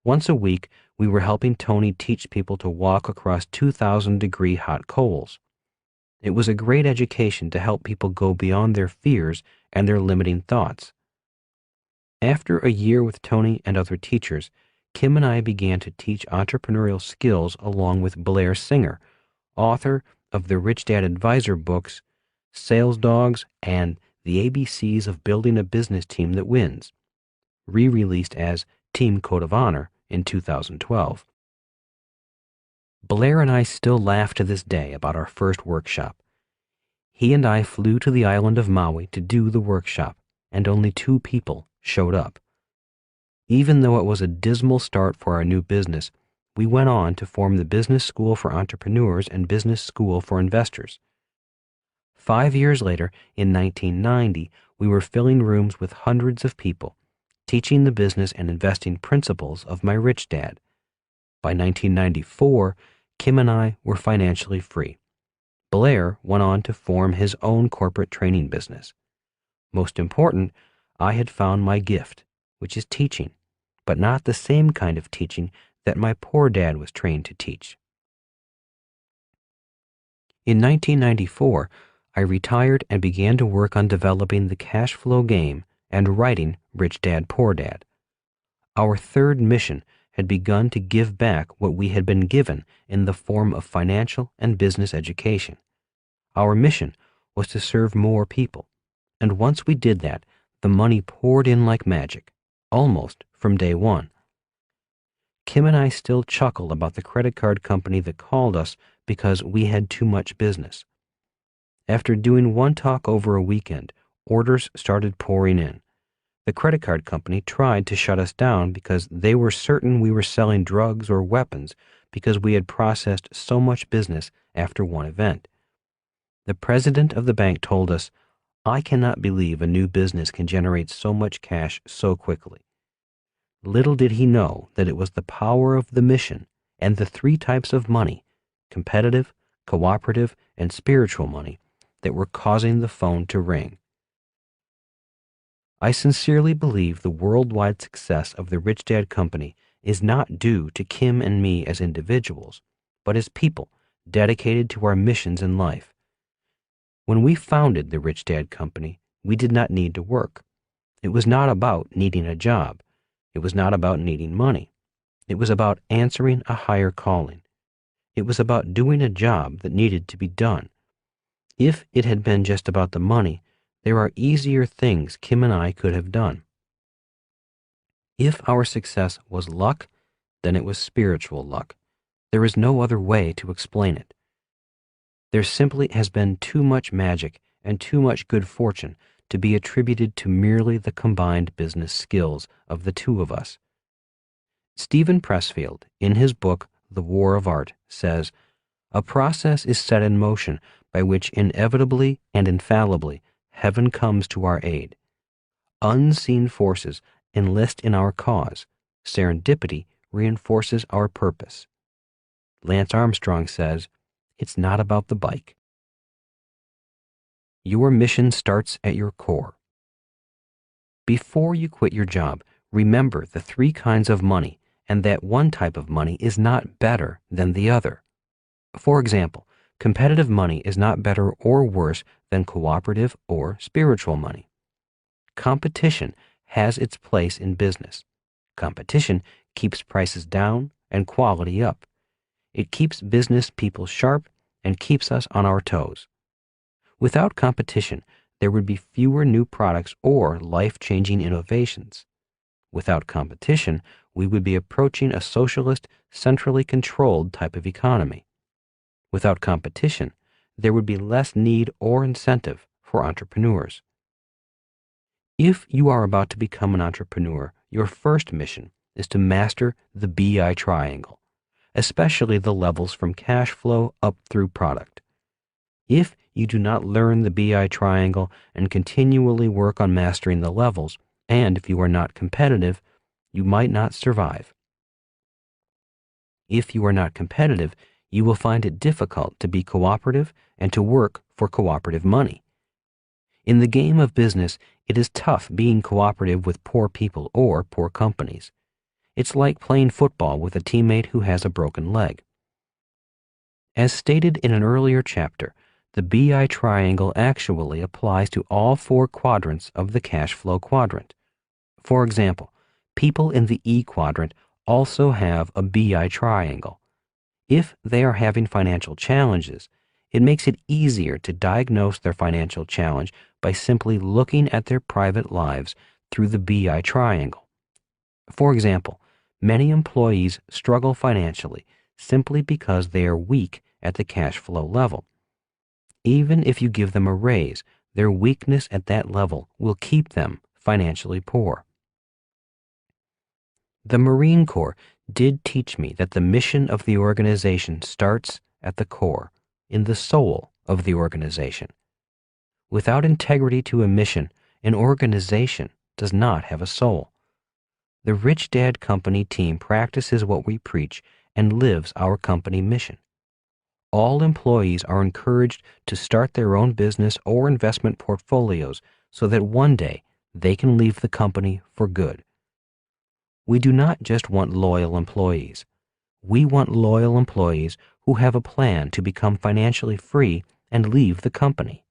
Once a week, we were helping Tony teach people to walk across 2,000-degree hot coals. It was a great education to help people go beyond their fears and their limiting thoughts. After a year with Tony and other teachers, Kim and I began to teach entrepreneurial skills along with Blair Singer, author of the Rich Dad Advisor books, Sales Dogs, and The ABCs of Building a Business Team That Wins, re-released as Team Code of Honor in 2012. Blair and I still laugh to this day about our first workshop. He and I flew to the island of Maui to do the workshop, and only 2 people showed up. Even though it was a dismal start for our new business, we went on to form the Business School for Entrepreneurs and Business School for Investors. 5 years later, in 1990, we were filling rooms with hundreds of people, teaching the business and investing principles of my rich dad. By 1994, Kim and I were financially free. Blair went on to form his own corporate training business. Most important, I had found my gift, which is teaching, but not the same kind of teaching that my poor dad was trained to teach. In 1994, I retired and began to work on developing the cash flow game and writing Rich Dad, Poor Dad. Our third mission had begun to give back what we had been given in the form of financial and business education. Our mission was to serve more people, and once we did that, the money poured in like magic, almost from day one. Kim and I still chuckle about the credit card company that called us because we had too much business. After doing one talk over a weekend, orders started pouring in. The credit card company tried to shut us down because they were certain we were selling drugs or weapons because we had processed so much business after one event. The president of the bank told us, "I cannot believe a new business can generate so much cash so quickly." Little did he know that it was the power of the mission and the three types of money, competitive, cooperative, and spiritual money, that were causing the phone to ring. I sincerely believe the worldwide success of the Rich Dad Company is not due to Kim and me as individuals, but as people dedicated to our missions in life. When we founded the Rich Dad Company, we did not need to work. It was not about needing a job. It was not about needing money. It was about answering a higher calling. It was about doing a job that needed to be done. If it had been just about the money, there are easier things Kim and I could have done. If our success was luck, then it was spiritual luck. There is no other way to explain it. There simply has been too much magic and too much good fortune to be attributed to merely the combined business skills of the two of us. Stephen Pressfield, in his book The War of Art, says, "A process is set in motion by which inevitably and infallibly heaven comes to our aid. Unseen forces enlist in our cause. Serendipity reinforces our purpose." Lance Armstrong says, "It's not about the bike." Your mission starts at your core. Before you quit your job, remember the three kinds of money and that one type of money is not better than the other. For example, competitive money is not better or worse than cooperative or spiritual money. Competition has its place in business. Competition keeps prices down and quality up. It keeps business people sharp and keeps us on our toes. Without competition, there would be fewer new products or life-changing innovations. Without competition, we would be approaching a socialist, centrally controlled type of economy. Without competition, there would be less need or incentive for entrepreneurs. If you are about to become an entrepreneur, your first mission is to master the BI triangle, especially the levels from cash flow up through product. If you do not learn the BI triangle and continually work on mastering the levels, and if you are not competitive, you might not survive. If you are not competitive, you will find it difficult to be cooperative and to work for cooperative money. In the game of business, it is tough being cooperative with poor people or poor companies. It's like playing football with a teammate who has a broken leg. As stated in an earlier chapter, the BI triangle actually applies to all four quadrants of the cash flow quadrant. For example, people in the E quadrant also have a BI triangle. If they are having financial challenges, it makes it easier to diagnose their financial challenge by simply looking at their private lives through the BI triangle. For example, many employees struggle financially simply because they are weak at the cash flow level. Even if you give them a raise, their weakness at that level will keep them financially poor. The Marine Corps did teach me that the mission of the organization starts at the core, in the soul of the organization. Without integrity to a mission, an organization does not have a soul. The Rich Dad Company team practices what we preach and lives our company mission. All employees are encouraged to start their own business or investment portfolios so that one day they can leave the company for good. We do not just want loyal employees. We want loyal employees who have a plan to become financially free and leave the company.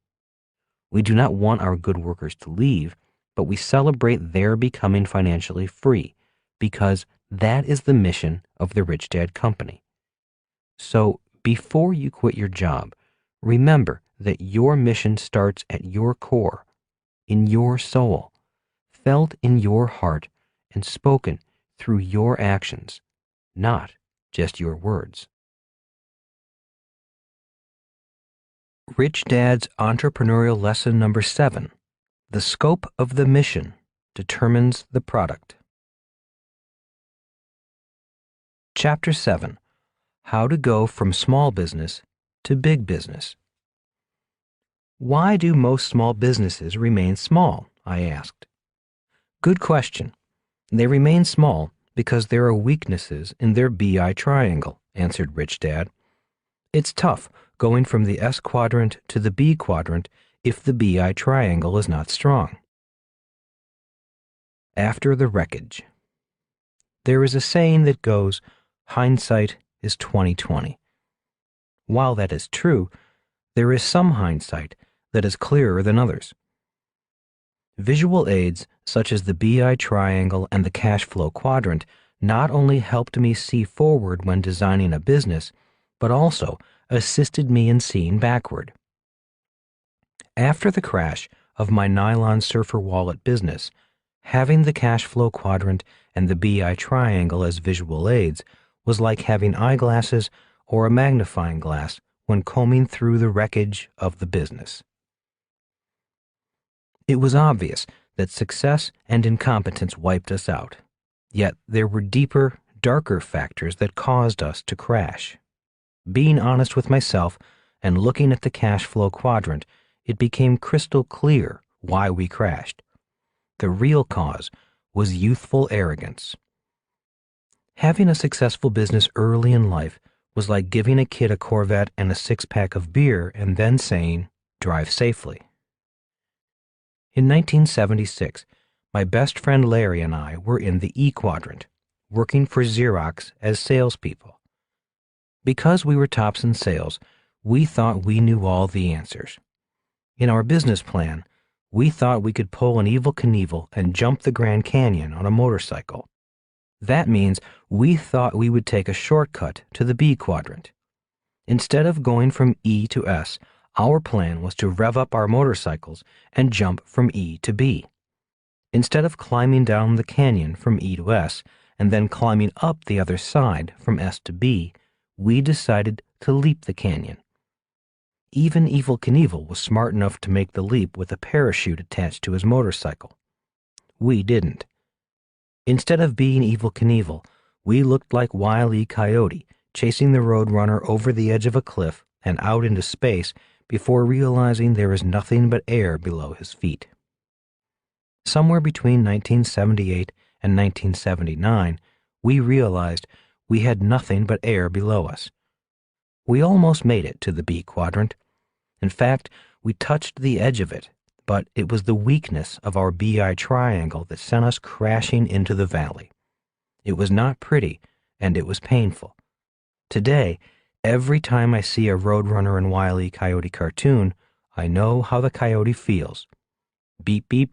We do not want our good workers to leave, but we celebrate their becoming financially free because that is the mission of the Rich Dad Company. So before you quit your job, remember that your mission starts at your core, in your soul, felt in your heart, and spoken through your actions, not just your words. Rich Dad's Entrepreneurial Lesson Number 7. The scope of the mission determines the product. Chapter 7. How to go from small business to big business. Why do most small businesses remain small? I asked. Good question. They remain small because there are weaknesses in their BI triangle, answered Rich Dad. It's tough going from the S quadrant to the B quadrant if the BI triangle is not strong. After the wreckage. There is a saying that goes, hindsight is 20/20. While that is true, there is some hindsight that is clearer than others. Visual aids such as the BI triangle and the cash flow quadrant not only helped me see forward when designing a business, but also assisted me in seeing backward. After the crash of my nylon surfer wallet business, having the cash flow quadrant and the BI triangle as visual aids was like having eyeglasses or a magnifying glass when combing through the wreckage of the business. It was obvious that success and incompetence wiped us out, yet there were deeper, darker factors that caused us to crash. Being honest with myself and looking at the cash flow quadrant, it became crystal clear why we crashed. The real cause was youthful arrogance. Having a successful business early in life was like giving a kid a Corvette and a six-pack of beer and then saying, "Drive safely." In 1976, my best friend Larry and I were in the E quadrant, working for Xerox as salespeople. Because we were tops in sales, we thought we knew all the answers. In our business plan, we thought we could pull an Evel Knievel and jump the Grand Canyon on a motorcycle. That means we thought we would take a shortcut to the B quadrant. Instead of going from E to S, our plan was to rev up our motorcycles and jump from E to B. Instead of climbing down the canyon from E to S and then climbing up the other side from S to B, we decided to leap the canyon. Even Evel Knievel was smart enough to make the leap with a parachute attached to his motorcycle. We didn't. Instead of being Evel Knievel, we looked like Wile E. Coyote chasing the Roadrunner over the edge of a cliff and out into space before realizing there is nothing but air below his feet. Somewhere between 1978 and 1979, we realized we had nothing but air below us. We almost made it to the B quadrant. In fact, we touched the edge of it, but it was the weakness of our BI triangle that sent us crashing into the valley. It was not pretty, and it was painful. Today, every time I see a Roadrunner and Wile E. Coyote cartoon, I know how the coyote feels. Beep, beep.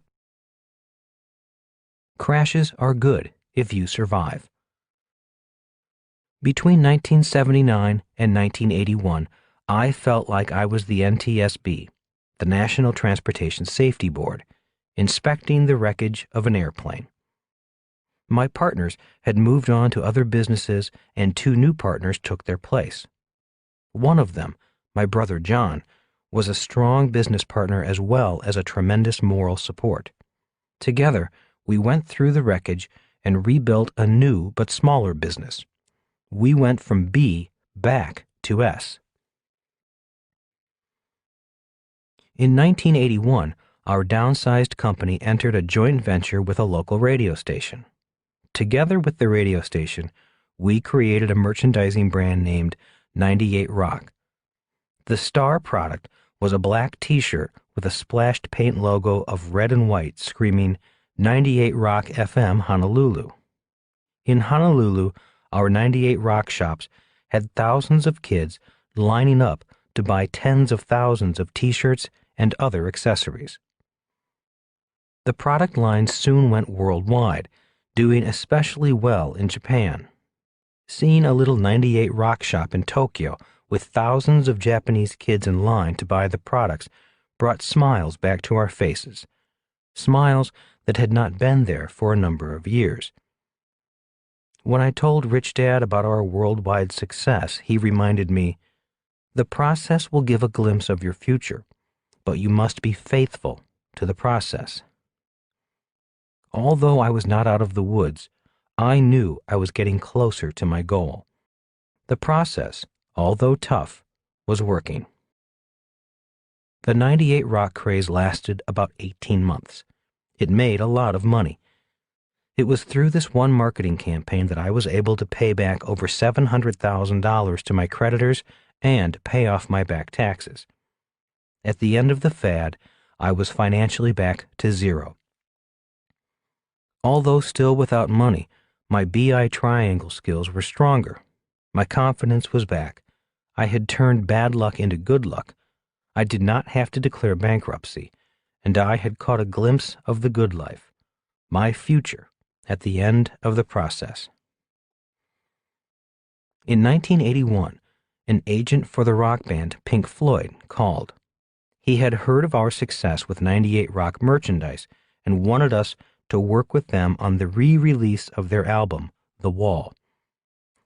Crashes are good if you survive. Between 1979 and 1981, I felt like I was the NTSB, the National Transportation Safety Board, inspecting the wreckage of an airplane. My partners had moved on to other businesses and 2 new partners took their place. One of them, my brother John, was a strong business partner as well as a tremendous moral support. Together, we went through the wreckage and rebuilt a new but smaller business. We went from B back to S. In 1981, our downsized company entered a joint venture with a local radio station. Together with the radio station, we created a merchandising brand named 98 Rock. The star product was a black t-shirt with a splashed paint logo of red and white screaming 98 Rock FM Honolulu. In Honolulu, our 98 Rock shops had thousands of kids lining up to buy tens of thousands of t-shirts and other accessories. The product line soon went worldwide, doing especially well in Japan. Seeing a little 98 Rock shop in Tokyo with thousands of Japanese kids in line to buy the products brought smiles back to our faces, smiles that had not been there for a number of years. When I told Rich Dad about our worldwide success, he reminded me, "The process will give a glimpse of your future, but you must be faithful to the process." Although I was not out of the woods, I knew I was getting closer to my goal. The process, although tough, was working. The 98 Rock craze lasted about 18 months. It made a lot of money. It was through this one marketing campaign that I was able to pay back over $700,000 to my creditors and pay off my back taxes. At the end of the fad, I was financially back to zero. Although still without money, my BI triangle skills were stronger. My confidence was back. I had turned bad luck into good luck. I did not have to declare bankruptcy, and I had caught a glimpse of the good life, my future, at the end of the process. In 1981, an agent for the rock band Pink Floyd called. He had heard of our success with 98 Rock merchandise and wanted us to work with them on the re-release of their album, The Wall.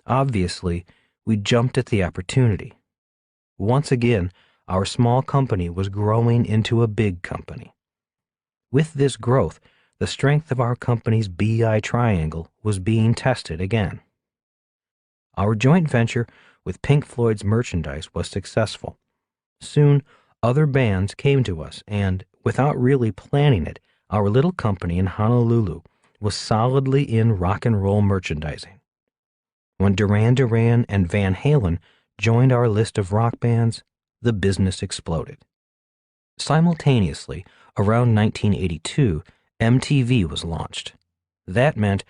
Obviously, we jumped at the opportunity. Once again, our small company was growing into a big company. With this growth, the strength of our company's BI triangle was being tested again. Our joint venture with Pink Floyd's merchandise was successful. Soon, other bands came to us, and, without really planning it, our little company in Honolulu was solidly in rock and roll merchandising. When Duran Duran and Van Halen joined our list of rock bands, the business exploded. Simultaneously, around 1982, MTV was launched. That meant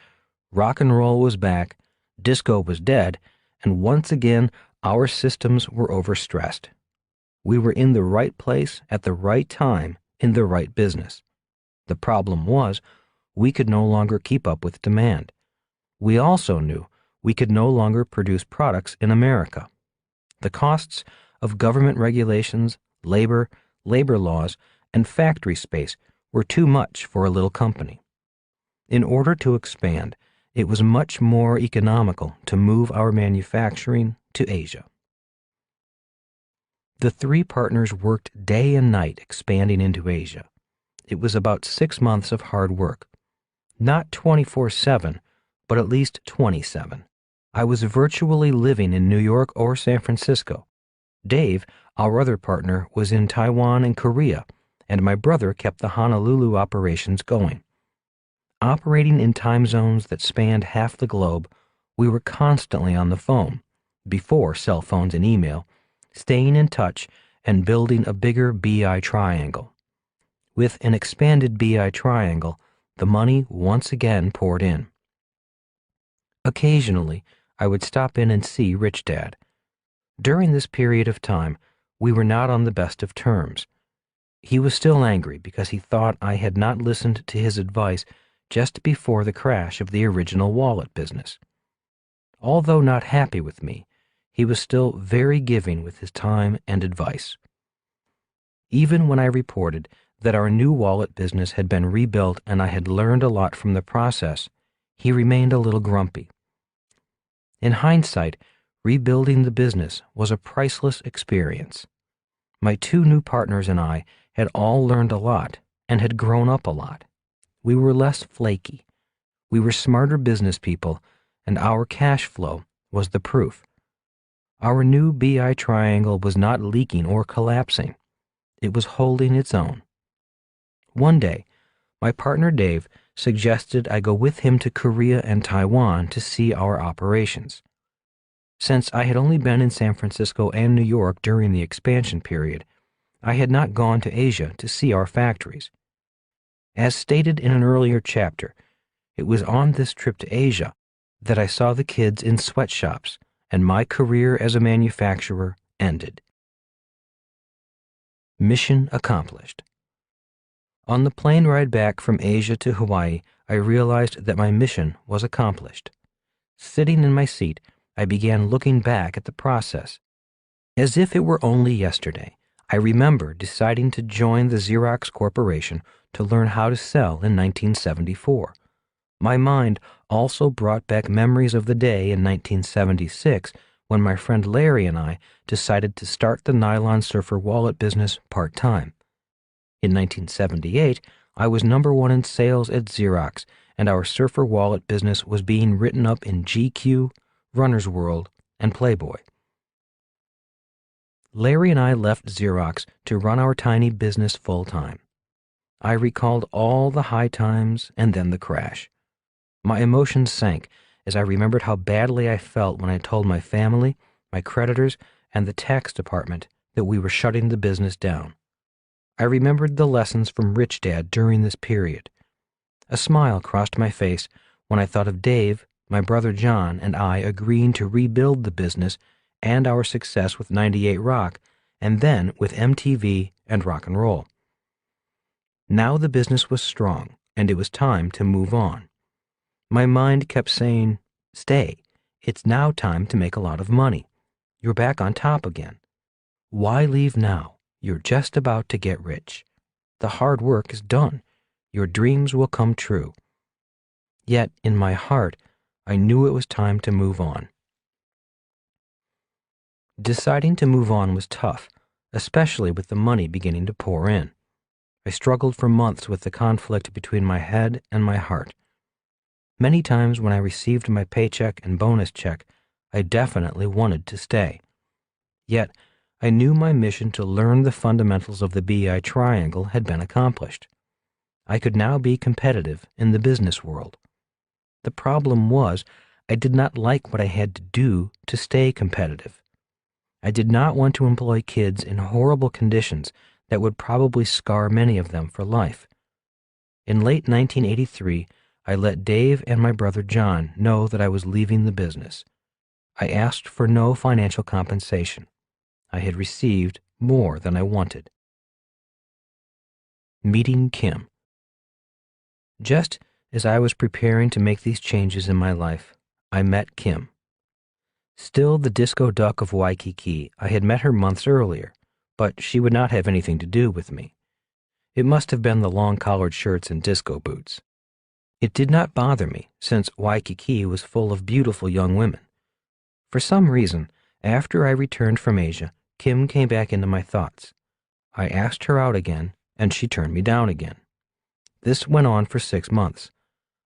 rock and roll was back, disco was dead, and once again our systems were overstressed. We were in the right place at the right time in the right business. The problem was, we could no longer keep up with demand. We also knew we could no longer produce products in America. The costs of government regulations, labor laws, and factory space were too much for a little company. In order to expand, it was much more economical to move our manufacturing to Asia. The three partners worked day and night expanding into Asia. It was about 6 months of hard work. Not 24/7, but at least 27. I was virtually living in New York or San Francisco. Dave, our other partner, was in Taiwan and Korea, and my brother kept the Honolulu operations going. Operating in time zones that spanned half the globe, we were constantly on the phone, before cell phones and email, staying in touch and building a bigger BI triangle. With an expanded BI triangle, the money once again poured in. Occasionally, I would stop in and see Rich Dad. During this period of time, we were not on the best of terms. He was still angry because he thought I had not listened to his advice just before the crash of the original wallet business. Although not happy with me, he was still very giving with his time and advice. Even when I reported that our new wallet business had been rebuilt and I had learned a lot from the process, he remained a little grumpy. In hindsight, rebuilding the business was a priceless experience. My two new partners and I had all learned a lot and had grown up a lot. We were less flaky. We were smarter business people, and our cash flow was the proof. Our new BI triangle was not leaking or collapsing. It was holding its own. One day, my partner Dave suggested I go with him to Korea and Taiwan to see our operations. Since I had only been in San Francisco and New York during the expansion period, I had not gone to Asia to see our factories. As stated in an earlier chapter, it was on this trip to Asia that I saw the kids in sweatshops and my career as a manufacturer ended. Mission accomplished. On the plane ride back from Asia to Hawaii, I realized that my mission was accomplished. Sitting in my seat, I began looking back at the process. As if it were only yesterday, I remember deciding to join the Xerox Corporation to learn how to sell in 1974. My mind also brought back memories of the day in 1976 when my friend Larry and I decided to start the nylon surfer wallet business part-time. In 1978, I was #1 in sales at Xerox, and our surfer wallet business was being written up in GQ, Runner's World, and Playboy. Larry and I left Xerox to run our tiny business full-time. I recalled all the high times and then the crash. My emotions sank as I remembered how badly I felt when I told my family, my creditors, and the tax department that we were shutting the business down. I remembered the lessons from Rich Dad during this period. A smile crossed my face when I thought of Dave, my brother John, and I agreeing to rebuild the business and our success with 98 Rock, and then with MTV and rock and roll. Now the business was strong, and it was time to move on. My mind kept saying, "Stay. It's now time to make a lot of money. You're back on top again. Why leave now? You're just about to get rich. The hard work is done. Your dreams will come true." Yet, in my heart, I knew it was time to move on. Deciding to move on was tough, especially with the money beginning to pour in. I struggled for months with the conflict between my head and my heart. Many times when I received my paycheck and bonus check, I definitely wanted to stay. Yet, I knew my mission to learn the fundamentals of the BI triangle had been accomplished. I could now be competitive in the business world. The problem was, I did not like what I had to do to stay competitive. I did not want to employ kids in horrible conditions that would probably scar many of them for life. In late 1983, I let Dave and my brother John know that I was leaving the business. I asked for no financial compensation. I had received more than I wanted. Meeting Kim. Just as I was preparing to make these changes in my life, I met Kim. Still the disco duck of Waikiki, I had met her months earlier, but she would not have anything to do with me. It must have been the long collared shirts and disco boots. It did not bother me, since Waikiki was full of beautiful young women. For some reason, after I returned from Asia, Kim came back into my thoughts. I asked her out again, and she turned me down again. This went on for 6 months.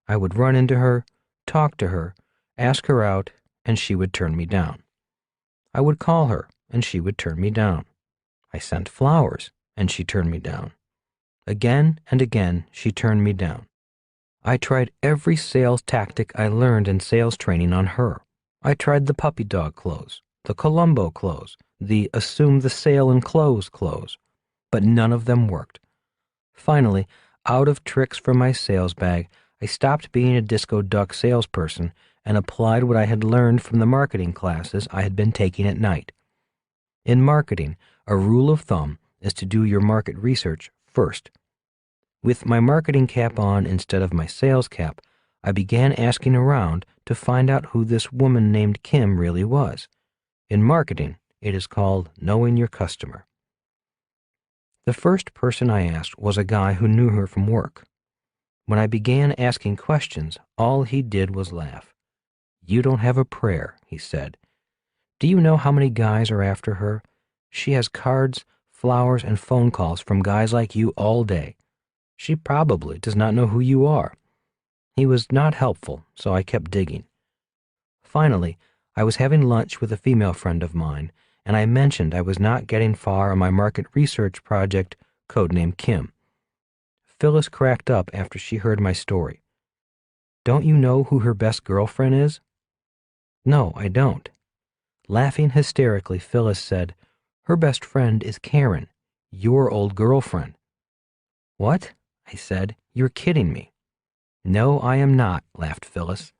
I would run into her, talk to her, ask her out, and she would turn me down. I would call her, and she would turn me down. I sent flowers, and she turned me down. Again and again, she turned me down. I tried every sales tactic I learned in sales training on her. I tried the puppy dog close, the Columbo close, the assume the sale and close, but none of them worked. Finally, out of tricks from my sales bag, I stopped being a disco duck salesperson and applied what I had learned from the marketing classes I had been taking at night. In marketing, a rule of thumb is to do your market research first. With my marketing cap on instead of my sales cap, I began asking around to find out who this woman named Kim really was. In marketing, it is called knowing your customer. The first person I asked was a guy who knew her from work. When I began asking questions, all he did was laugh. "You don't have a prayer," he said. "Do you know how many guys are after her? She has cards, flowers, and phone calls from guys like you all day. She probably does not know who you are." He was not helpful, so I kept digging. Finally, I was having lunch with a female friend of mine, and I mentioned I was not getting far on my market research project, codenamed Kim. Phyllis cracked up after she heard my story. Don't you know who her best girlfriend is? No, I don't. Laughing hysterically, Phyllis said, her best friend is Karen, your old girlfriend. What? I said, you're kidding me. No, I am not, laughed Phyllis.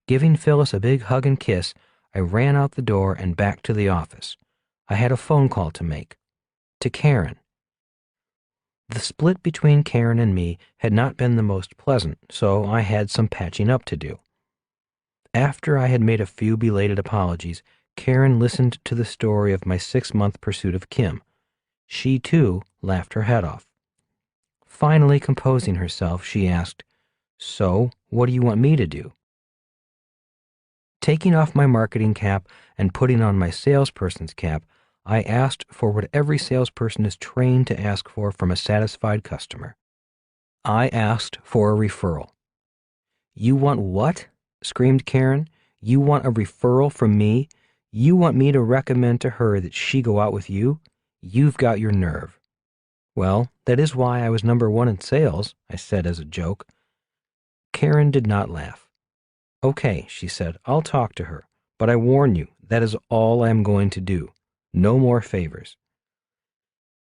Giving Phyllis a big hug and kiss, I ran out the door and back to the office. I had a phone call to make. To Karen. The split between Karen and me had not been the most pleasant, so I had some patching up to do. After I had made a few belated apologies, Karen listened to the story of my 6-month pursuit of Kim. She, too, laughed her head off. Finally composing herself, she asked, So, what do you want me to do? Taking off my marketing cap and putting on my salesperson's cap, I asked for what every salesperson is trained to ask for from a satisfied customer. I asked for a referral. You want what? Screamed Karen. You want a referral from me? You want me to recommend to her that she go out with you? You've got your nerve. Well, that is why I was number 1 in sales, I said as a joke. Karen did not laugh. Okay, she said, I'll talk to her, but I warn you, that is all I am going to do. No more favors.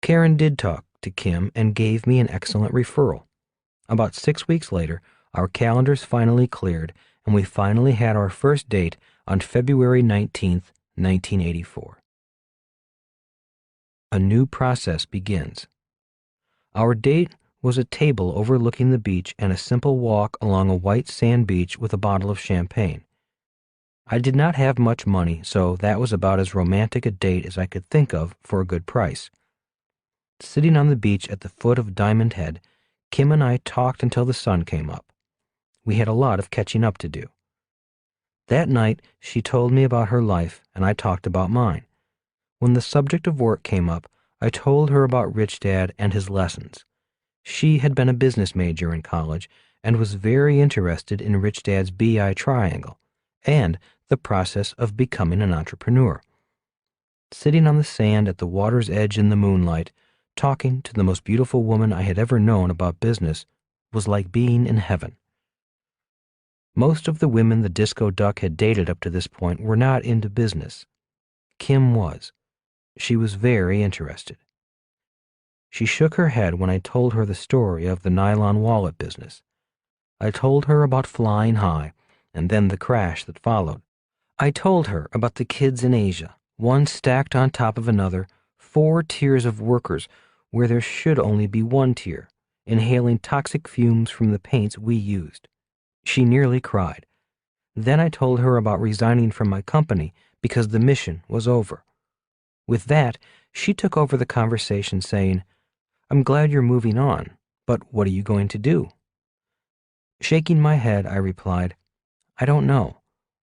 Karen did talk to Kim and gave me an excellent referral. About 6 weeks later, our calendars finally cleared, and we finally had our first date on February 19th, 1984. A new process begins. Our date was a table overlooking the beach and a simple walk along a white sand beach with a bottle of champagne. I did not have much money, so that was about as romantic a date as I could think of for a good price. Sitting on the beach at the foot of Diamond Head, Kim and I talked until the sun came up. We had a lot of catching up to do. That night, she told me about her life, and I talked about mine. When the subject of work came up, I told her about Rich Dad and his lessons. She had been a business major in college and was very interested in Rich Dad's BI triangle and the process of becoming an entrepreneur. Sitting on the sand at the water's edge in the moonlight, talking to the most beautiful woman I had ever known about business was like being in heaven. Most of the women the Disco Duck had dated up to this point were not into business. Kim was. She was very interested. She shook her head when I told her the story of the nylon wallet business. I told her about flying high, and then the crash that followed. I told her about the kids in Asia, one stacked on top of another, 4 tiers of workers where there should only be 1 tier, inhaling toxic fumes from the paints we used. She nearly cried. Then I told her about resigning from my company because the mission was over. With that, she took over the conversation, saying, I'm glad you're moving on, but what are you going to do? Shaking my head, I replied, I don't know.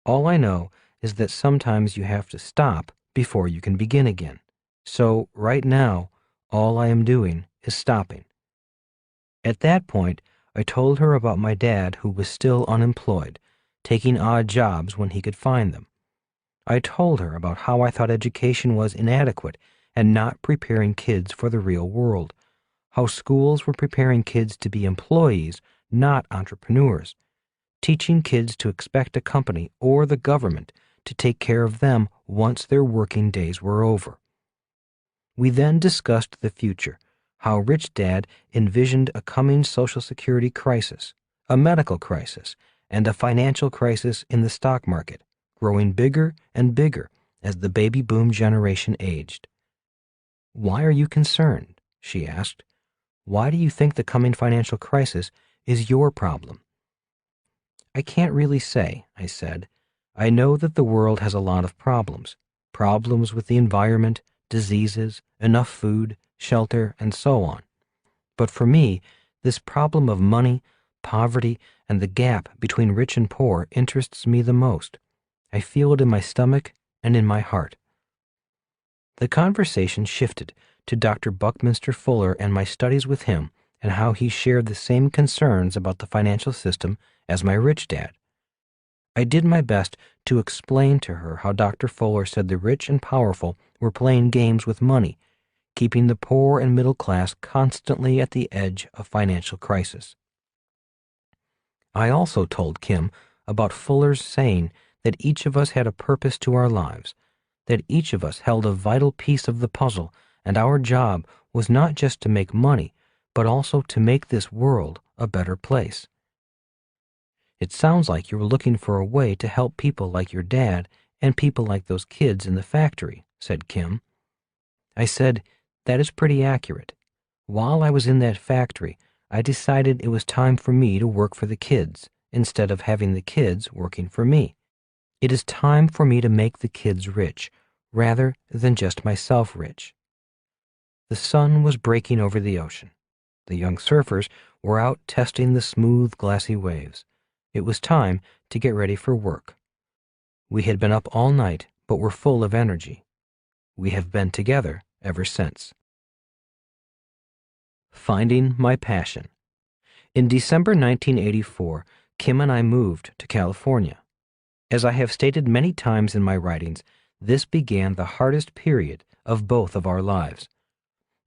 All I know is that sometimes you have to stop before you can begin again. So right now, all I am doing is stopping. At that point, I told her about my dad who was still unemployed, taking odd jobs when he could find them. I told her about how I thought education was inadequate and not preparing kids for the real world, how schools were preparing kids to be employees, not entrepreneurs, teaching kids to expect a company or the government to take care of them once their working days were over. We then discussed the future, how Rich Dad envisioned a coming Social Security crisis, a medical crisis, and a financial crisis in the stock market, growing bigger and bigger as the baby boom generation aged. Why are you concerned? She asked. Why do you think the coming financial crisis is your problem? I can't really say, I said. I know that the world has a lot of problems. Problems with the environment, diseases, enough food, shelter, and so on. But for me, this problem of money, poverty, and the gap between rich and poor interests me the most. I feel it in my stomach and in my heart. The conversation shifted to Dr. Buckminster Fuller and my studies with him and how he shared the same concerns about the financial system as my rich dad. I did my best to explain to her how Dr. Fuller said the rich and powerful were playing games with money, keeping the poor and middle class constantly at the edge of financial crisis. I also told Kim about Fuller's saying that each of us had a purpose to our lives, that each of us held a vital piece of the puzzle, and our job was not just to make money, but also to make this world a better place. It sounds like you were looking for a way to help people like your dad and people like those kids in the factory, said Kim. I said, that is pretty accurate. While I was in that factory, I decided it was time for me to work for the kids instead of having the kids working for me. It is time for me to make the kids rich, rather than just myself rich. The sun was breaking over the ocean. The young surfers were out testing the smooth, glassy waves. It was time to get ready for work. We had been up all night, but were full of energy. We have been together ever since. Finding my passion. In December 1984, Kim and I moved to California. As I have stated many times in my writings, this began the hardest period of both of our lives.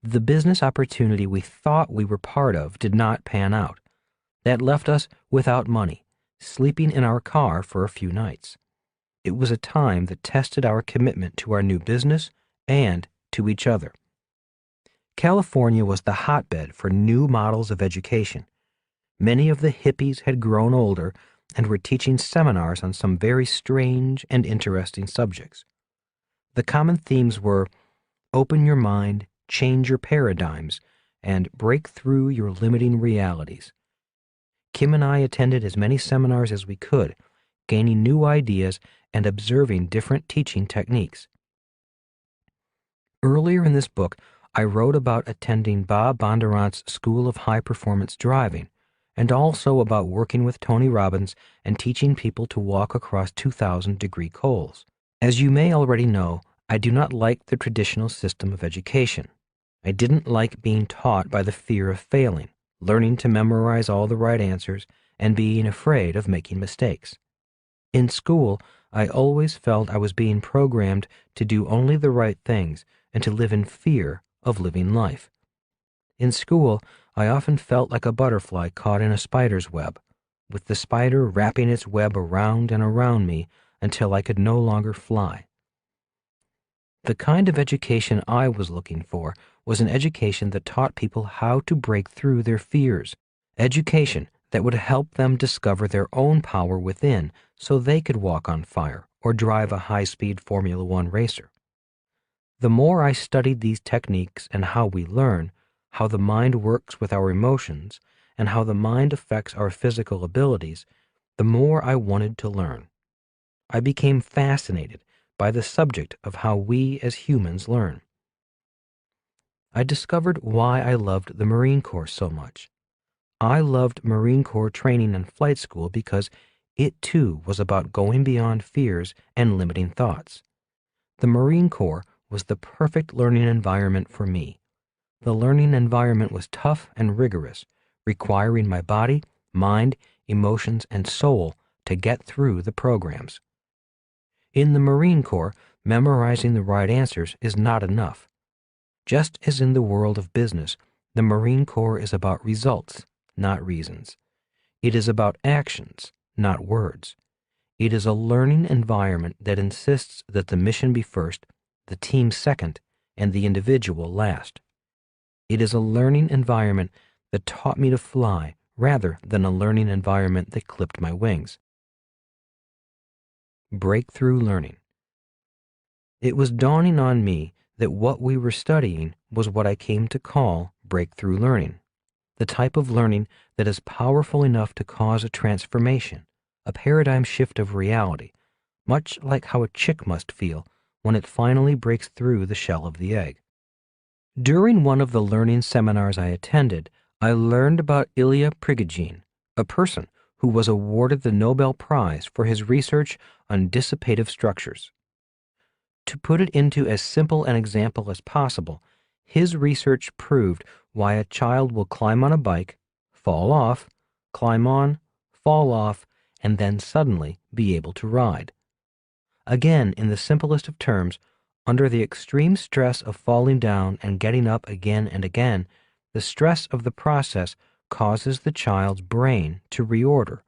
The business opportunity we thought we were part of did not pan out. That left us without money, sleeping in our car for a few nights. It was a time that tested our commitment to our new business and to each other. California was the hotbed for new models of education. Many of the hippies had grown older and were teaching seminars on some very strange and interesting subjects. The common themes were open your mind, change your paradigms, and break through your limiting realities. Kim and I attended as many seminars as we could, gaining new ideas and observing different teaching techniques. Earlier in this book, I wrote about attending Bob Bondurant's School of High Performance Driving, and also about working with Tony Robbins and teaching people to walk across 2,000-degree coals. As you may already know, I do not like the traditional system of education. I didn't like being taught by the fear of failing, learning to memorize all the right answers, and being afraid of making mistakes. In school, I always felt I was being programmed to do only the right things and to live in fear of living life. In school, I often felt like a butterfly caught in a spider's web, with the spider wrapping its web around and around me until I could no longer fly. The kind of education I was looking for was an education that taught people how to break through their fears, education that would help them discover their own power within so they could walk on fire or drive a high-speed Formula One racer. The more I studied these techniques and how we learn, how the mind works with our emotions, and how the mind affects our physical abilities, the more I wanted to learn. I became fascinated by the subject of how we as humans learn. I discovered why I loved the Marine Corps so much. I loved Marine Corps training and flight school because it too was about going beyond fears and limiting thoughts. The Marine Corps was the perfect learning environment for me. The learning environment was tough and rigorous, requiring my body, mind, emotions, and soul to get through the programs. In the Marine Corps, memorizing the right answers is not enough. Just as in the world of business, the Marine Corps is about results, not reasons. It is about actions, not words. It is a learning environment that insists that the mission be first, the team second, and the individual last. It is a learning environment that taught me to fly rather than a learning environment that clipped my wings. Breakthrough learning. It was dawning on me that what we were studying was what I came to call breakthrough learning, the type of learning that is powerful enough to cause a transformation, a paradigm shift of reality, much like how a chick must feel when it finally breaks through the shell of the egg. During one of the learning seminars I attended, I learned about Ilya Prigogine, a person who was awarded the Nobel Prize for his research on dissipative structures. To put it into as simple an example as possible, his research proved why a child will climb on a bike, fall off, climb on, fall off, and then suddenly be able to ride. Again, in the simplest of terms, Under the extreme stress of falling down and getting up again and again, the stress of the process causes the child's brain to reorder.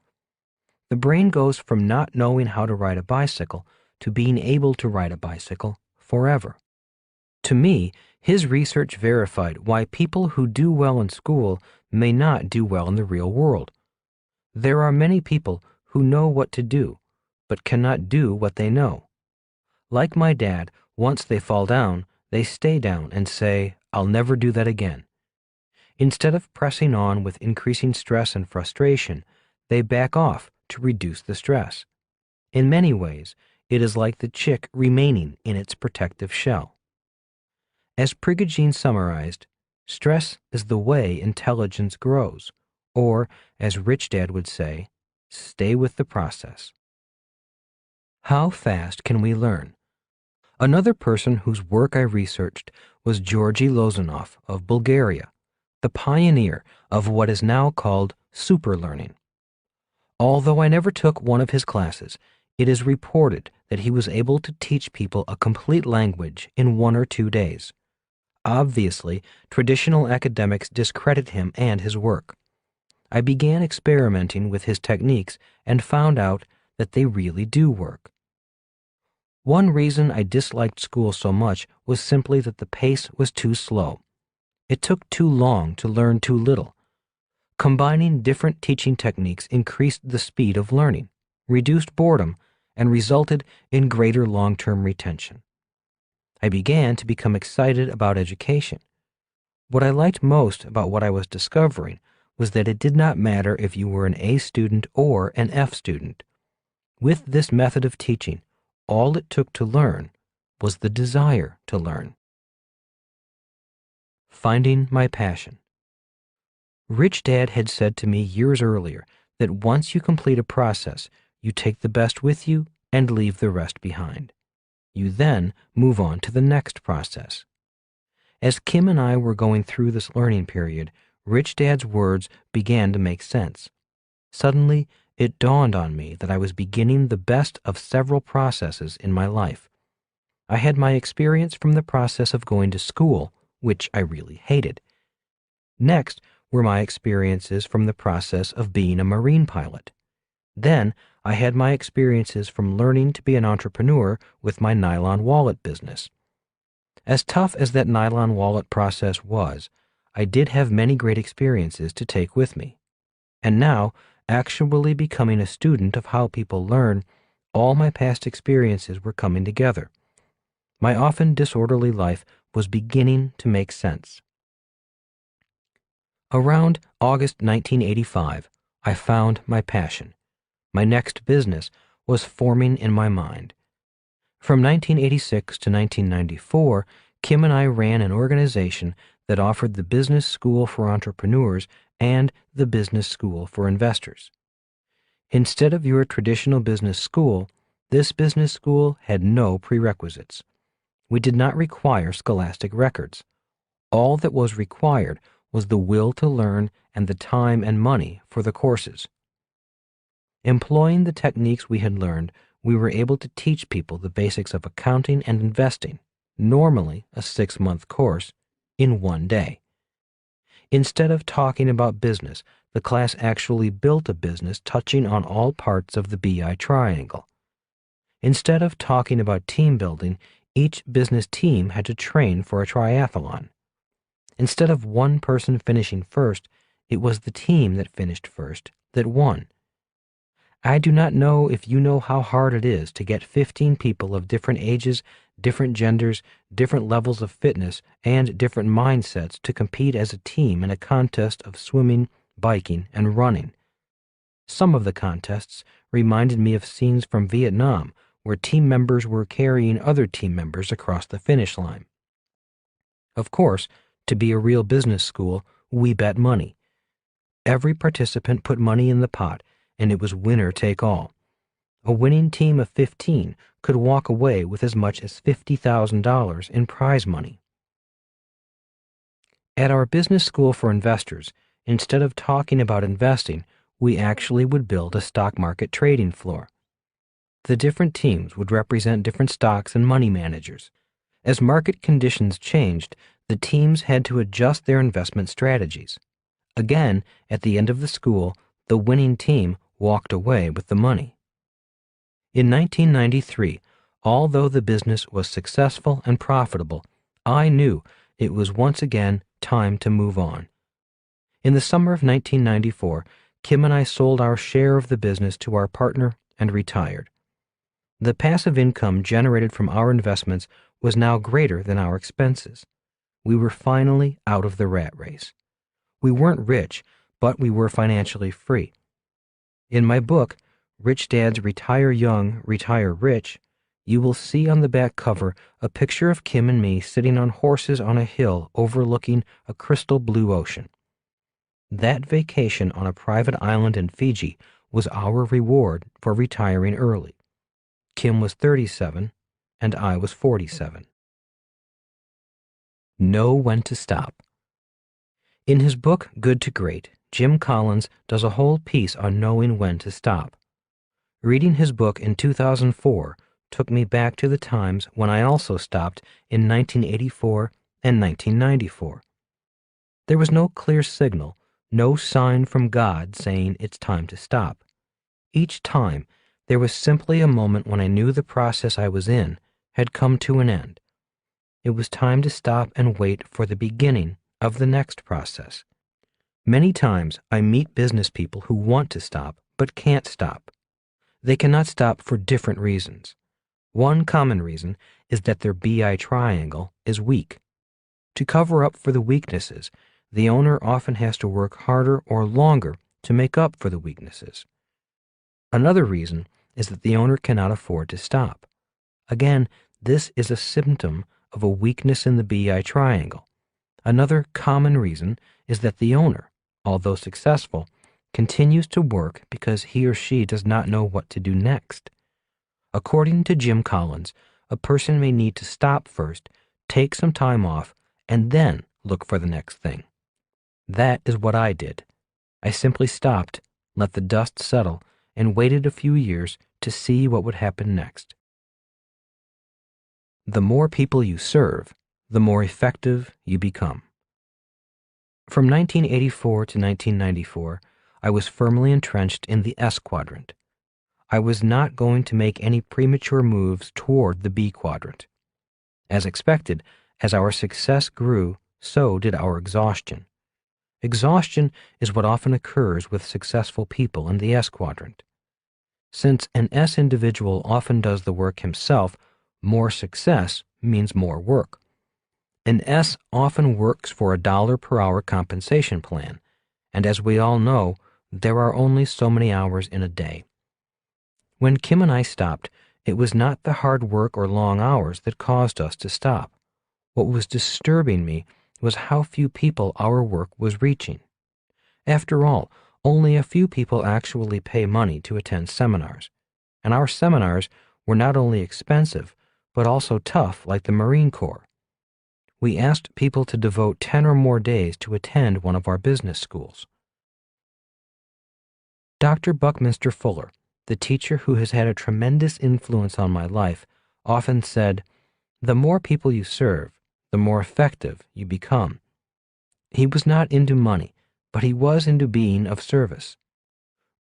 The brain goes from not knowing how to ride a bicycle to being able to ride a bicycle forever. To me, his research verified why people who do well in school may not do well in the real world. There are many people who know what to do, but cannot do what they know. Like my dad, once they fall down, they stay down and say, "I'll never do that again." Instead of pressing on with increasing stress and frustration, they back off to reduce the stress. In many ways, it is like the chick remaining in its protective shell. As Prigogine summarized, stress is the way intelligence grows, or, as Rich Dad would say, stay with the process. How fast can we learn? Another person whose work I researched was Georgy Lozanov of Bulgaria, the pioneer of what is now called superlearning. Although I never took one of his classes, it is reported that he was able to teach people a complete language in 1 or 2 days. Obviously, traditional academics discredit him and his work. I began experimenting with his techniques and found out that they really do work. One reason I disliked school so much was simply that the pace was too slow. It took too long to learn too little. Combining different teaching techniques increased the speed of learning, reduced boredom, and resulted in greater long-term retention. I began to become excited about education. What I liked most about what I was discovering was that it did not matter if you were an A student or an F student. With this method of teaching, all it took to learn was the desire to learn. Finding my passion. Rich Dad had said to me years earlier that once you complete a process, you take the best with you and leave the rest behind. You then move on to the next process. As Kim and I were going through this learning period, Rich Dad's words began to make sense. Suddenly, it dawned on me that I was beginning the best of several processes in my life. I had my experience from the process of going to school, which I really hated. Next were my experiences from the process of being a marine pilot. Then I had my experiences from learning to be an entrepreneur with my nylon wallet business. As tough as that nylon wallet process was, I did have many great experiences to take with me. And now, actually becoming a student of how people learn, all my past experiences were coming together. My often disorderly life was beginning to make sense. Around August 1985, I found my passion. My next business was forming in my mind. From 1986 to 1994, Kim and I ran an organization that offered the Business School for Entrepreneurs and the Business School for Investors. Instead of your traditional business school, this business school had no prerequisites. We did not require scholastic records. All that was required was the will to learn and the time and money for the courses. Employing the techniques we had learned, we were able to teach people the basics of accounting and investing, normally a 6-month course, in 1 day. Instead of talking about business, the class actually built a business touching on all parts of the BI triangle. Instead of talking about team building, each business team had to train for a triathlon. Instead of one person finishing first, it was the team that finished first that won. I do not know if you know how hard it is to get 15 people of different ages, different genders, different levels of fitness, and different mindsets to compete as a team in a contest of swimming, biking, and running. Some of the contests reminded me of scenes from Vietnam, where team members were carrying other team members across the finish line. Of course, to be a real business school, we bet money. Every participant put money in the pot, and it was winner take all. A winning team of 15 could walk away with as much as $50,000 in prize money. At our business school for investors, instead of talking about investing, we actually would build a stock market trading floor. The different teams would represent different stocks and money managers. As market conditions changed, the teams had to adjust their investment strategies. Again, at the end of the school, the winning team walked away with the money. In 1993, although the business was successful and profitable, I knew it was once again time to move on. In the summer of 1994, Kim and I sold our share of the business to our partner and retired. The passive income generated from our investments was now greater than our expenses. We were finally out of the rat race. We weren't rich, but we were financially free. In my book, Rich Dads Retire Young, Retire Rich, you will see on the back cover a picture of Kim and me sitting on horses on a hill overlooking a crystal blue ocean. That vacation on a private island in Fiji was our reward for retiring early. Kim was 37, and I was 47. Know when to stop. In his book, Good to Great, Jim Collins does a whole piece on knowing when to stop. Reading his book in 2004 took me back to the times when I also stopped in 1984 and 1994. There was no clear signal, no sign from God saying it's time to stop. Each time, there was simply a moment when I knew the process I was in had come to an end. It was time to stop and wait for the beginning of the next process. Many times I meet business people who want to stop but can't stop. They cannot stop for different reasons. One common reason is that their BI triangle is weak. To cover up for the weaknesses, the owner often has to work harder or longer to make up for the weaknesses. Another reason is that the owner cannot afford to stop. Again, this is a symptom of a weakness in the BI triangle. Another common reason is that the owner, although successful, continues to work because he or she does not know what to do next. According to Jim Collins, a person may need to stop first, take some time off, and then look for the next thing. That is what I did. I simply stopped, let the dust settle, and waited a few years to see what would happen next. The more people you serve, the more effective you become. From 1984 to 1994, I was firmly entrenched in the S quadrant. I was not going to make any premature moves toward the B quadrant. As expected, as our success grew, so did our exhaustion. Exhaustion is what often occurs with successful people in the S quadrant. Since an S individual often does the work himself, more success means more work. An S often works for $1 per hour compensation plan, and as we all know, there are only so many hours in a day. When Kim and I stopped, it was not the hard work or long hours that caused us to stop. What was disturbing me was how few people our work was reaching. After all, only a few people actually pay money to attend seminars, and our seminars were not only expensive, but also tough like the Marine Corps. We asked people to devote 10 or more days to attend one of our business schools. Dr. Buckminster Fuller, the teacher who has had a tremendous influence on my life, often said, "The more people you serve, the more effective you become." He was not into money, but he was into being of service.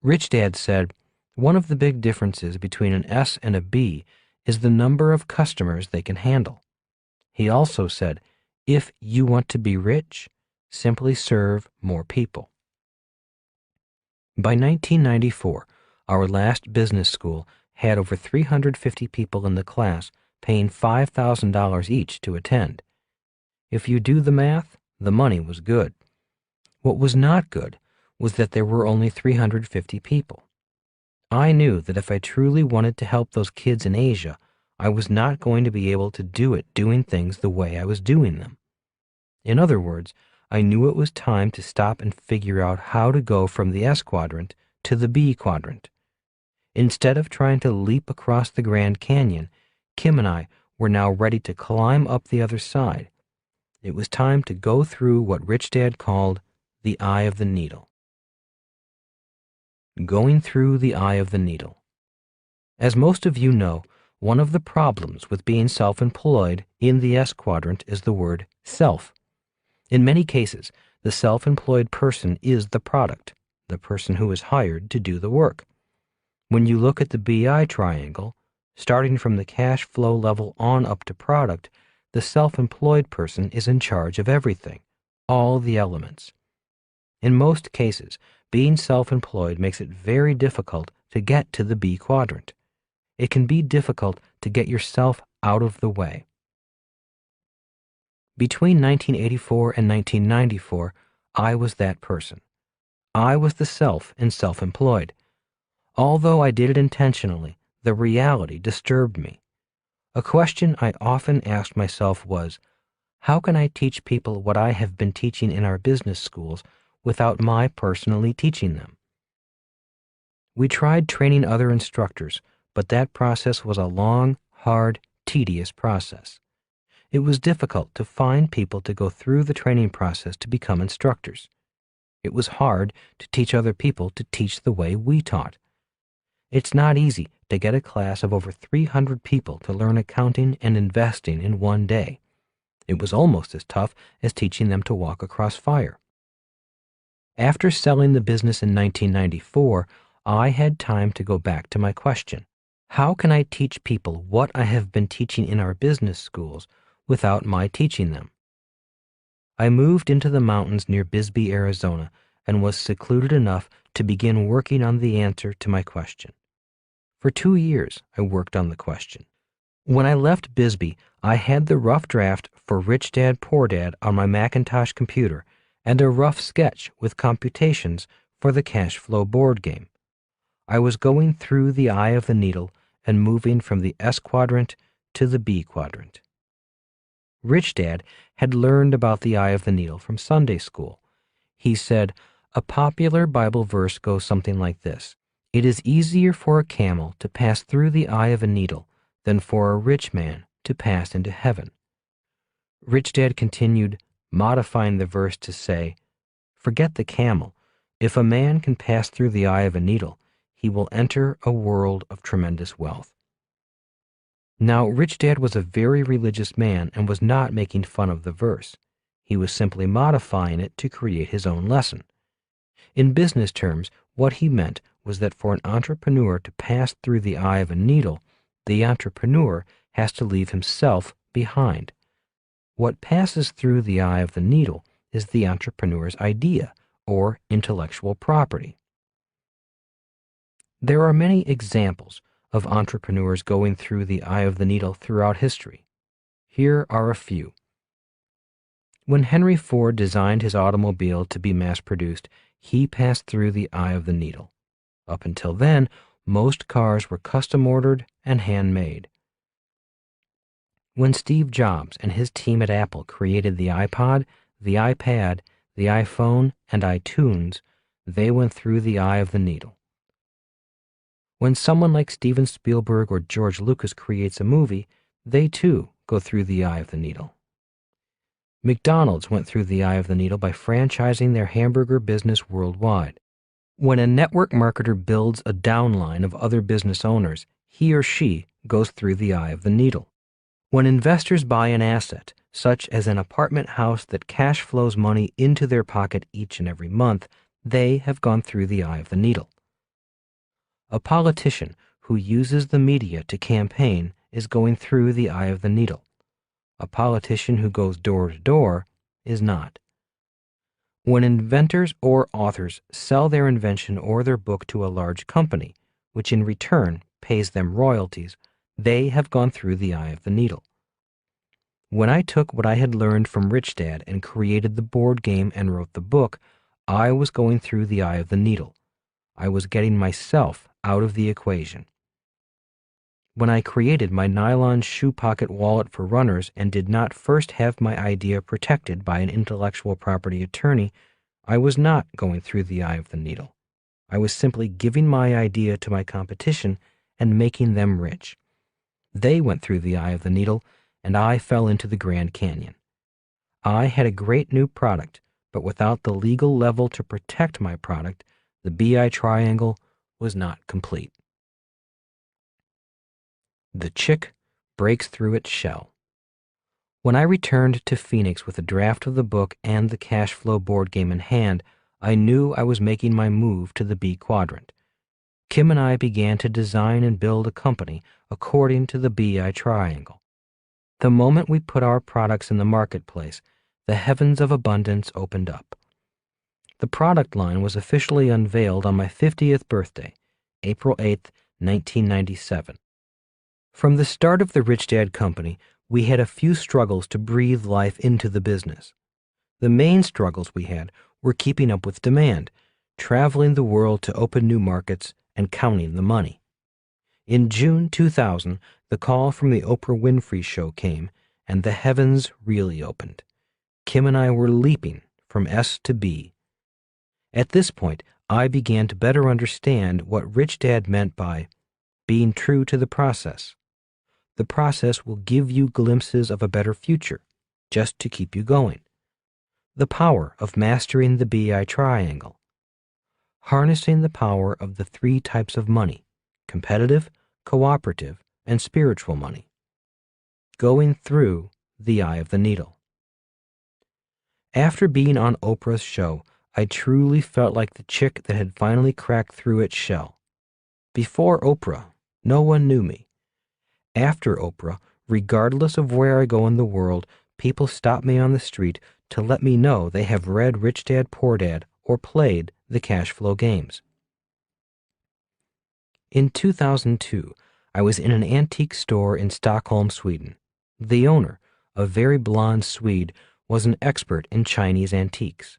Rich Dad said, "One of the big differences between an S and a B is the number of customers they can handle." He also said, "If you want to be rich, simply serve more people." By 1994, our last business school had over 350 people in the class, paying $5,000 each to attend. If you do the math, the money was good. What was not good was that there were only 350 people. I knew that if I truly wanted to help those kids in Asia, I was not going to be able to do it doing things the way I was doing them. In other words, I knew it was time to stop and figure out how to go from the S quadrant to the B quadrant. Instead of trying to leap across the Grand Canyon, Kim and I were now ready to climb up the other side. It was time to go through what Rich Dad called the eye of the needle. Going through the eye of the needle. As most of you know, One of the problems with being self-employed in the S quadrant is the word self. In many cases, the self-employed person is the product, the person who is hired to do the work. When you look at the BI triangle, starting from the cash flow level on up to product, the self-employed person is in charge of everything, all the elements. In most cases, being self-employed makes it very difficult to get to the B quadrant. It can be difficult to get yourself out of the way. Between 1984 and 1994, I was that person. I was the self in self-employed. Although I did it intentionally, the reality disturbed me. A question I often asked myself was, how can I teach people what I have been teaching in our business schools without my personally teaching them? We tried training other instructors, but that process was a long, hard, tedious process. It was difficult to find people to go through the training process to become instructors. It was hard to teach other people to teach the way we taught. It's not easy to get a class of over 300 people to learn accounting and investing in one day. It was almost as tough as teaching them to walk across fire. After selling the business in 1994, I had time to go back to my question. How can I teach people what I have been teaching in our business schools without my teaching them? I moved into the mountains near Bisbee, Arizona, and was secluded enough to begin working on the answer to my question. For 2 years, I worked on the question. When I left Bisbee, I had the rough draft for Rich Dad, Poor Dad on my Macintosh computer and a rough sketch with computations for the cash flow board game. I was going through the eye of the needle and moving from the S quadrant to the B quadrant. Rich Dad had learned about the eye of the needle from Sunday school. He said, a popular Bible verse goes something like this: "It is easier for a camel to pass through the eye of a needle than for a rich man to pass into heaven." Rich Dad continued, modifying the verse to say, "Forget the camel. If a man can pass through the eye of a needle, he will enter a world of tremendous wealth." Now, Rich Dad was a very religious man and was not making fun of the verse. He was simply modifying it to create his own lesson. In business terms, what he meant was that for an entrepreneur to pass through the eye of a needle, the entrepreneur has to leave himself behind. What passes through the eye of the needle is the entrepreneur's idea or intellectual property. There are many examples of entrepreneurs going through the eye of the needle throughout history. Here are a few. When Henry Ford designed his automobile to be mass-produced, he passed through the eye of the needle. Up until then, most cars were custom-ordered and handmade. When Steve Jobs and his team at Apple created the iPod, the iPad, the iPhone, and iTunes, they went through the eye of the needle. When someone like Steven Spielberg or George Lucas creates a movie, they too go through the eye of the needle. McDonald's went through the eye of the needle by franchising their hamburger business worldwide. When a network marketer builds a downline of other business owners, he or she goes through the eye of the needle. When investors buy an asset, such as an apartment house that cash flows money into their pocket each and every month, they have gone through the eye of the needle. A politician who uses the media to campaign is going through the eye of the needle. A politician who goes door to door is not. When inventors or authors sell their invention or their book to a large company, which in return pays them royalties, they have gone through the eye of the needle. When I took what I had learned from Rich Dad and created the board game and wrote the book, I was going through the eye of the needle. I was getting myself out of the equation. When I created my nylon shoe pocket wallet for runners and did not first have my idea protected by an intellectual property attorney, I was not going through the eye of the needle. I was simply giving my idea to my competition and making them rich. They went through the eye of the needle, and I fell into the Grand Canyon. I had a great new product, but without the legal level to protect my product, the BI triangle was not complete. The chick breaks through its shell. When I returned to Phoenix with a draft of the book and the cash flow board game in hand, I knew I was making my move to the B quadrant. Kim and I began to design and build a company according to the BI triangle. The moment we put our products in the marketplace, the heavens of abundance opened up. The product line was officially unveiled on my 50th birthday, April 8th, 1997. From the start of the Rich Dad Company, we had a few struggles to breathe life into the business. The main struggles we had were keeping up with demand, traveling the world to open new markets, and counting the money. In June 2000, the call from the Oprah Winfrey Show came, and the heavens really opened. Kim and I were leaping from S to B. At this point, I began to better understand what Rich Dad meant by being true to the process. The process will give you glimpses of a better future, just to keep you going. The power of mastering the BI triangle. Harnessing the power of the three types of money: competitive, cooperative, and spiritual money. Going through the eye of the needle. After being on Oprah's show, I truly felt like the chick that had finally cracked through its shell. Before Oprah, no one knew me. After Oprah, regardless of where I go in the world, people stop me on the street to let me know they have read Rich Dad Poor Dad or played the cash flow games. In 2002, I was in an antique store in Stockholm, Sweden. The owner, a very blonde Swede, was an expert in Chinese antiques.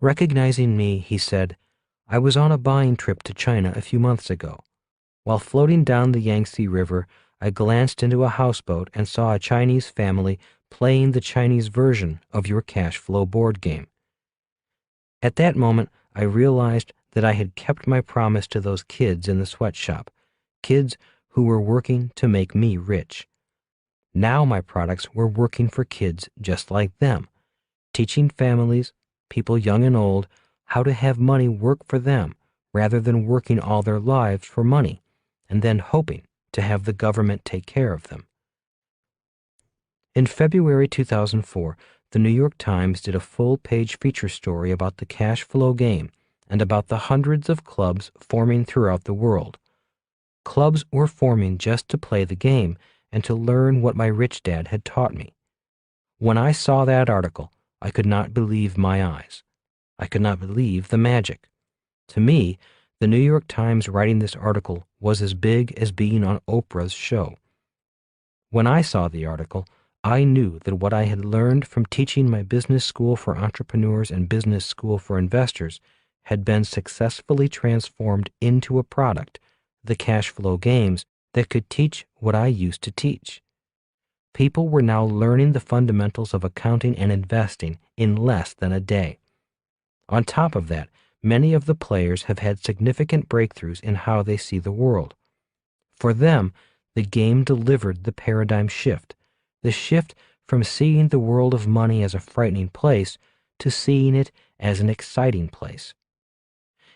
Recognizing me, he said, "I was on a buying trip to China a few months ago. While floating down the Yangtze River, I glanced into a houseboat and saw a Chinese family playing the Chinese version of your cash flow board game. At that moment, I realized that I had kept my promise to those kids in the sweatshop, kids who were working to make me rich. Now my products were working for kids just like them, teaching families, people young and old, how to have money work for them rather than working all their lives for money and then hoping to have the government take care of them." In February 2004, the New York Times did a full-page feature story about the cash flow game and about the hundreds of clubs forming throughout the world. Clubs were forming just to play the game and to learn what my rich dad had taught me. When I saw that article, I could not believe my eyes. I could not believe the magic. To me, the New York Times writing this article was as big as being on Oprah's show. When I saw the article, I knew that what I had learned from teaching my business school for entrepreneurs and business school for investors had been successfully transformed into a product, the cash flow games, that could teach what I used to teach. People were now learning the fundamentals of accounting and investing in less than a day. On top of that, many of the players have had significant breakthroughs in how they see the world. For them, the game delivered the paradigm shift, the shift from seeing the world of money as a frightening place to seeing it as an exciting place.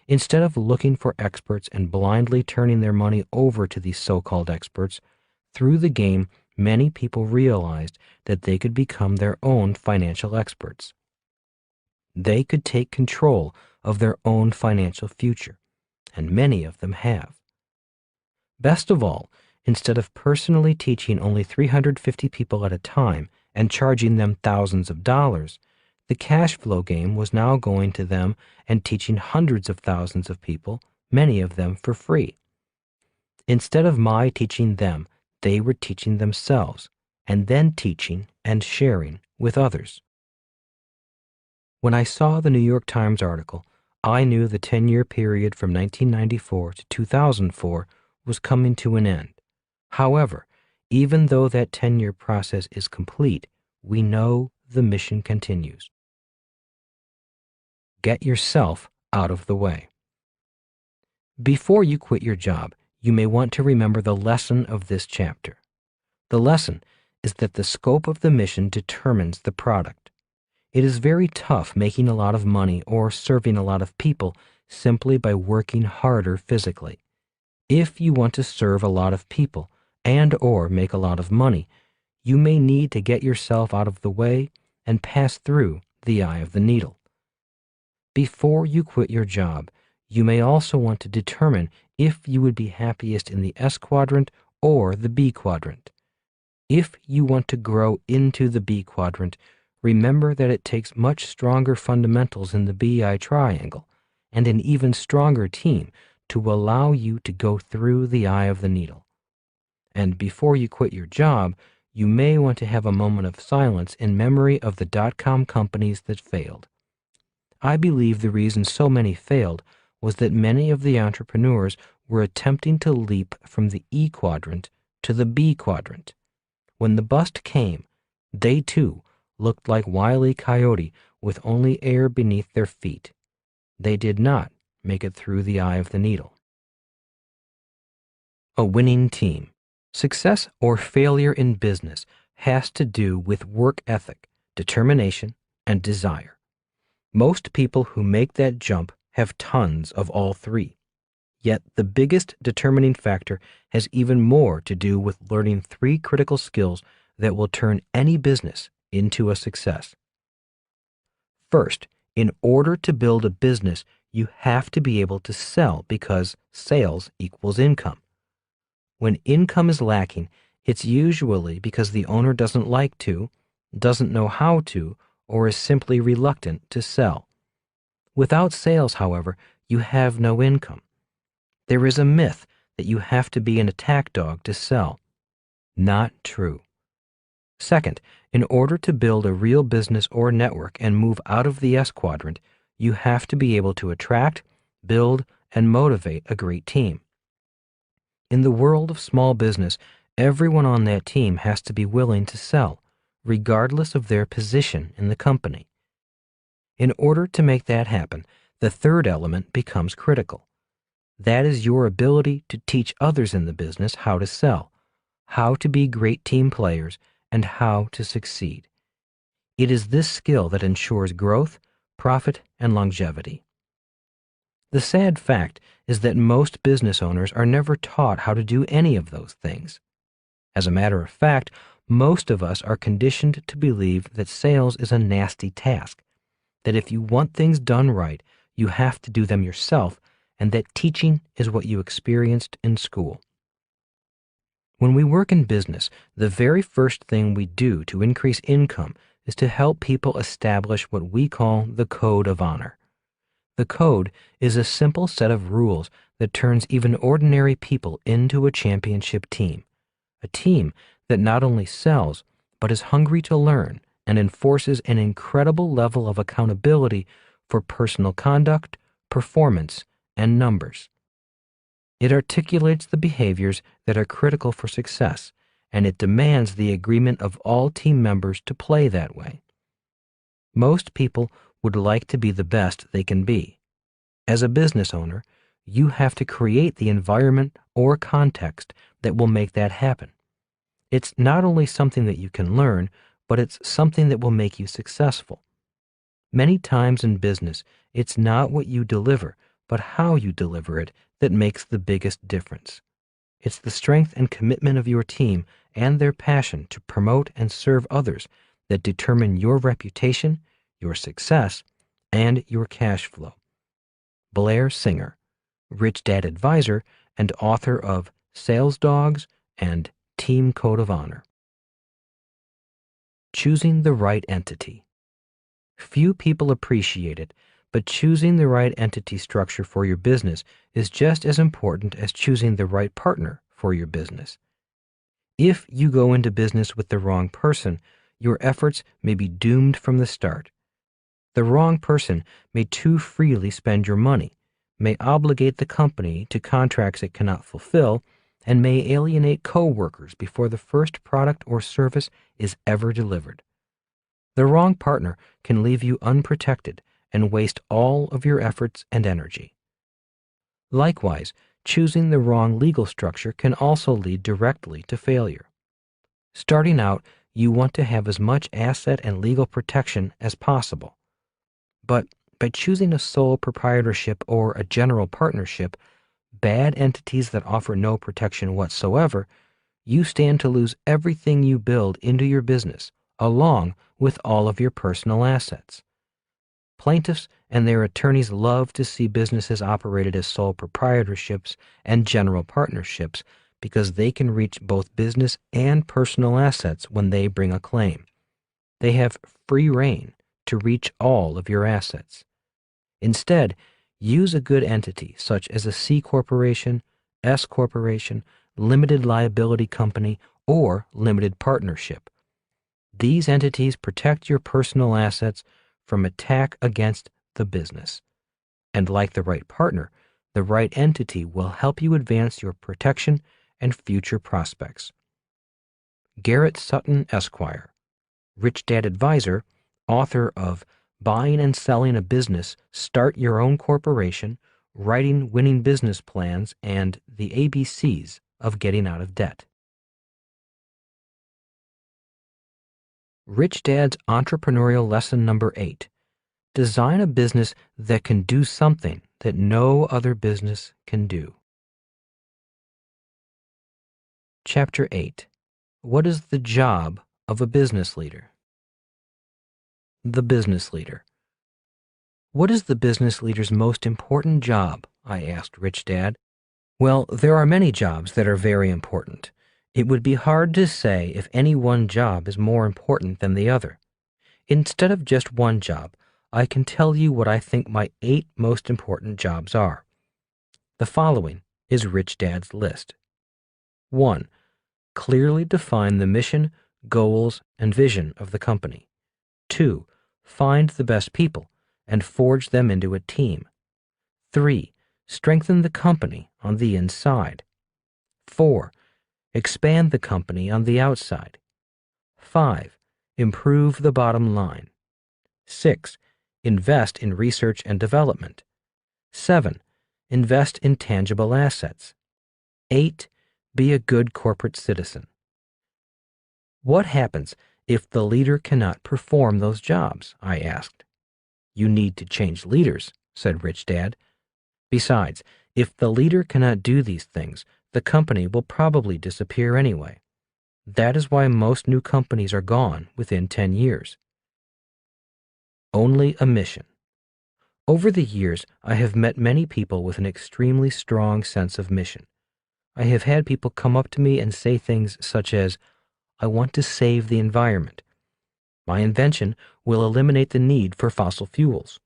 Instead of looking for experts and blindly turning their money over to these so-called experts, through the game, many people realized that they could become their own financial experts. They could take control of their own financial future, and many of them have. Best of all, instead of personally teaching only 350 people at a time and charging them thousands of dollars, the cash flow game was now going to them and teaching hundreds of thousands of people, many of them for free. Instead of my teaching them, they were teaching themselves, and then teaching and sharing with others. When I saw the New York Times article, I knew the 10-year period from 1994 to 2004 was coming to an end. However, even though that 10-year process is complete, we know the mission continues. Get yourself out of the way. Before you quit your job, you may want to remember the lesson of this chapter. The lesson is that the scope of the mission determines the product. It is very tough making a lot of money or serving a lot of people simply by working harder physically. If you want to serve a lot of people, and/or make a lot of money, you may need to get yourself out of the way and pass through the eye of the needle. Before you quit your job, you may also want to determine if you would be happiest in the S quadrant or the B quadrant. If you want to grow into the B quadrant, remember that it takes much stronger fundamentals in the BI triangle and an even stronger team to allow you to go through the eye of the needle. And before you quit your job, you may want to have a moment of silence in memory of the dot-com companies that failed. I believe the reason so many failed was that many of the entrepreneurs were attempting to leap from the E quadrant to the B quadrant. When the bust came, they too looked like Wile E. Coyote with only air beneath their feet. They did not make it through the eye of the needle. A winning team. Success or failure in business has to do with work ethic, determination, and desire. Most people who make that jump have tons of all three. Yet the biggest determining factor has even more to do with learning three critical skills that will turn any business into a success. First, in order to build a business, you have to be able to sell because sales equals income. When income is lacking, it's usually because the owner doesn't like to, doesn't know how to, or is simply reluctant to sell. Without sales, however, you have no income. There is a myth that you have to be an attack dog to sell. Not true. Second, in order to build a real business or network and move out of the S quadrant, you have to be able to attract, build, and motivate a great team. In the world of small business, everyone on that team has to be willing to sell, regardless of their position in the company. In order to make that happen, the third element becomes critical. That is your ability to teach others in the business how to sell, how to be great team players, and how to succeed. It is this skill that ensures growth, profit, and longevity. The sad fact is that most business owners are never taught how to do any of those things. As a matter of fact, most of us are conditioned to believe that sales is a nasty task, that if you want things done right, you have to do them yourself, and that teaching is what you experienced in school. When we work in business, the very first thing we do to increase income is to help people establish what we call the code of honor. The code is a simple set of rules that turns even ordinary people into a championship team, a team that not only sells, but is hungry to learn and enforces an incredible level of accountability for personal conduct, performance, and numbers. It articulates the behaviors that are critical for success, and it demands the agreement of all team members to play that way. Most people would like to be the best they can be. As a business owner, you have to create the environment or context that will make that happen. It's not only something that you can learn, but it's something that will make you successful. Many times in business, it's not what you deliver, but how you deliver it that makes the biggest difference. It's the strength and commitment of your team and their passion to promote and serve others that determine your reputation, your success, and your cash flow. Blair Singer, Rich Dad Advisor and author of Sales Dogs and Team Code of Honor. Choosing the right entity. Few people appreciate it, but choosing the right entity structure for your business is just as important as choosing the right partner for your business. If you go into business with the wrong person, your efforts may be doomed from the start. The wrong person may too freely spend your money, may obligate the company to contracts it cannot fulfill, and may alienate co-workers before the first product or service is ever delivered. The wrong partner can leave you unprotected and waste all of your efforts and energy. Likewise, choosing the wrong legal structure can also lead directly to failure. Starting out, you want to have as much asset and legal protection as possible. But by choosing a sole proprietorship or a general partnership, bad entities that offer no protection whatsoever, you stand to lose everything you build into your business, along with all of your personal assets. Plaintiffs and their attorneys love to see businesses operated as sole proprietorships and general partnerships because they can reach both business and personal assets when they bring a claim. They have free rein to reach all of your assets. Instead, use a good entity such as a C corporation, S corporation, limited liability company, or limited partnership. These entities protect your personal assets from attack against the business. And like the right partner, the right entity will help you advance your protection and future prospects. Garrett Sutton, Esquire, Rich Dad Advisor, author of Buying and Selling a Business, Start Your Own Corporation, Writing Winning Business Plans, and the ABCs of Getting Out of Debt. Rich Dad's Entrepreneurial Lesson Number 8. Design a business that can do something that no other business can do. Chapter 8. What is the job of a business leader? The business leader. What is the business leader's most important job? I asked Rich Dad. Well, there are many jobs that are very important. It would be hard to say if any one job is more important than the other. Instead of just one job, I can tell you what I think my 8 most important jobs are. The following is Rich Dad's list. 1. Clearly define the mission, goals, and vision of the company. 2. Find the best people and forge them into a team. 3. Strengthen the company on the inside. 4. Expand the company on the outside. 5. Improve the bottom line. 6. Invest in research and development. 7. Invest in tangible assets. 8. Be a good corporate citizen. What happens if the leader cannot perform those jobs? I asked. You need to change leaders, said Rich Dad. Besides, if the leader cannot do these things, the company will probably disappear anyway. That is why most new companies are gone within 10 years. Only a mission. Over the years, I have met many people with an extremely strong sense of mission. I have had people come up to me and say things such as, I want to save the environment. My invention will eliminate the need for fossil fuels.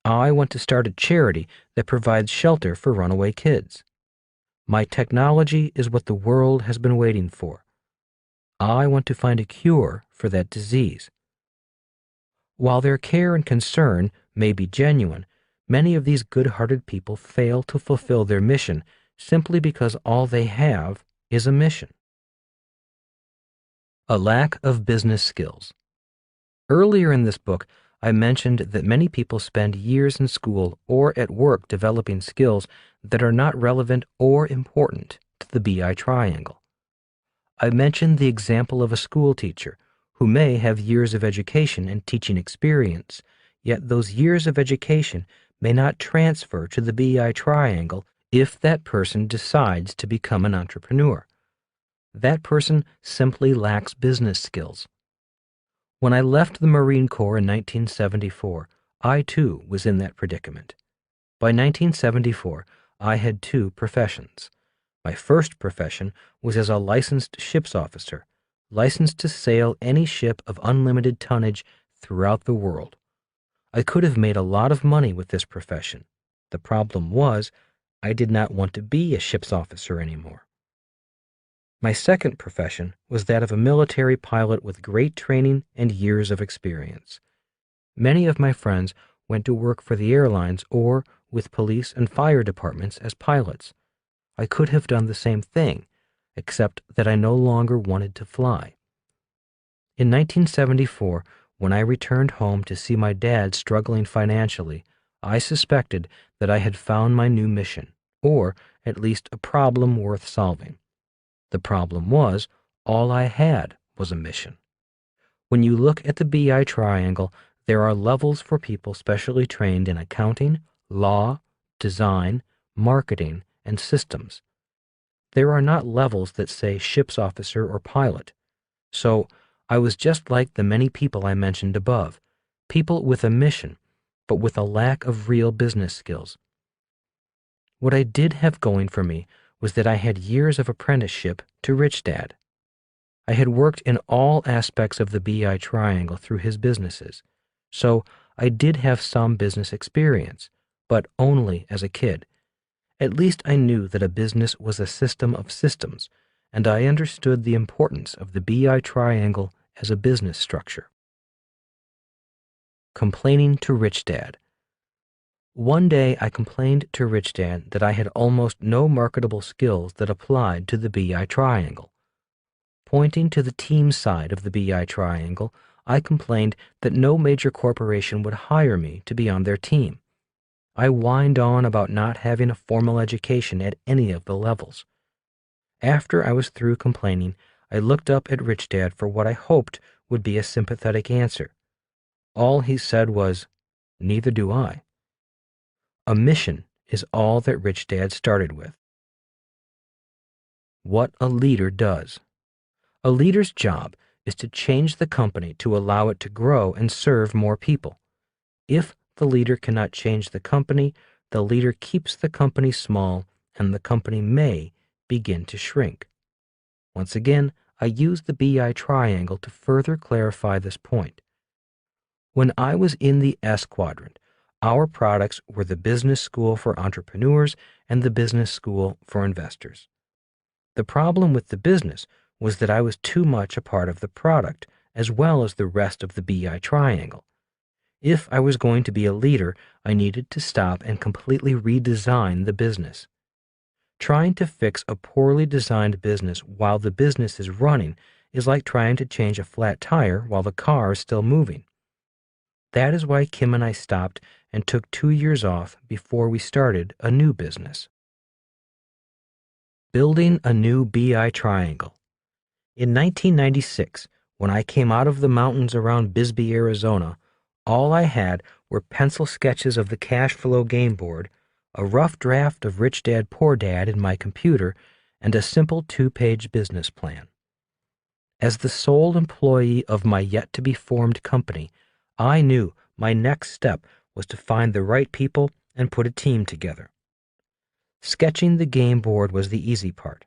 I want to start a charity that provides shelter for runaway kids. My technology is what the world has been waiting for. I want to find a cure for that disease. While their care and concern may be genuine, many of these good-hearted people fail to fulfill their mission simply because all they have is a mission. A lack of business skills. Earlier in this book, I mentioned that many people spend years in school or at work developing skills that are not relevant or important to the BI triangle. I mentioned the example of a school teacher who may have years of education and teaching experience, yet those years of education may not transfer to the BI triangle if that person decides to become an entrepreneur. That person simply lacks business skills. When I left the Marine Corps in 1974, I too was in that predicament. By 1974, I had 2 professions. My first profession was as a licensed ships officer, licensed to sail any ship of unlimited tonnage throughout the world. I could have made a lot of money with this profession. The problem was, I did not want to be a ship's officer anymore. My second profession was that of a military pilot with great training and years of experience. Many of my friends went to work for the airlines or with police and fire departments as pilots. I could have done the same thing, except that I no longer wanted to fly. In 1974, when I returned home to see my dad struggling financially, I suspected that I had found my new mission, or at least a problem worth solving. The problem was, all I had was a mission. When you look at the BI triangle, there are levels for people specially trained in accounting, law, design, marketing, and systems. There are not levels that say ship's officer or pilot. So I was just like the many people I mentioned above, people with a mission, but with a lack of real business skills. What I did have going for me was that I had years of apprenticeship to Rich Dad. I had worked in all aspects of the BI triangle through his businesses, so I did have some business experience, but only as a kid. At least I knew that a business was a system of systems, and I understood the importance of the BI triangle as a business structure. Complaining to Rich Dad. One day I complained to Rich Dad that I had almost no marketable skills that applied to the BI triangle. Pointing to the team side of the BI triangle, I complained that no major corporation would hire me to be on their team. I whined on about not having a formal education at any of the levels. After I was through complaining, I looked up at Rich Dad for what I hoped would be a sympathetic answer. All he said was, "Neither do I." A mission is all that Rich Dad started with. What a leader does. A leader's job is to change the company to allow it to grow and serve more people. If the leader cannot change the company, the leader keeps the company small and the company may begin to shrink. Once again, I use the BI triangle to further clarify this point. When I was in the S quadrant, our products were the business school for entrepreneurs and the business school for investors. The problem with the business was that I was too much a part of the product as well as the rest of the BI triangle. If I was going to be a leader, I needed to stop and completely redesign the business. Trying to fix a poorly designed business while the business is running is like trying to change a flat tire while the car is still moving. That is why Kim and I stopped and took 2 years off before we started a new business. Building a new BI triangle. In 1996, when I came out of the mountains around Bisbee, Arizona, all I had were pencil sketches of the cash flow game board, a rough draft of Rich Dad Poor Dad in my computer, and a simple 2-page business plan. As the sole employee of my yet-to-be-formed company, I knew my next step was to find the right people and put a team together. Sketching the game board was the easy part.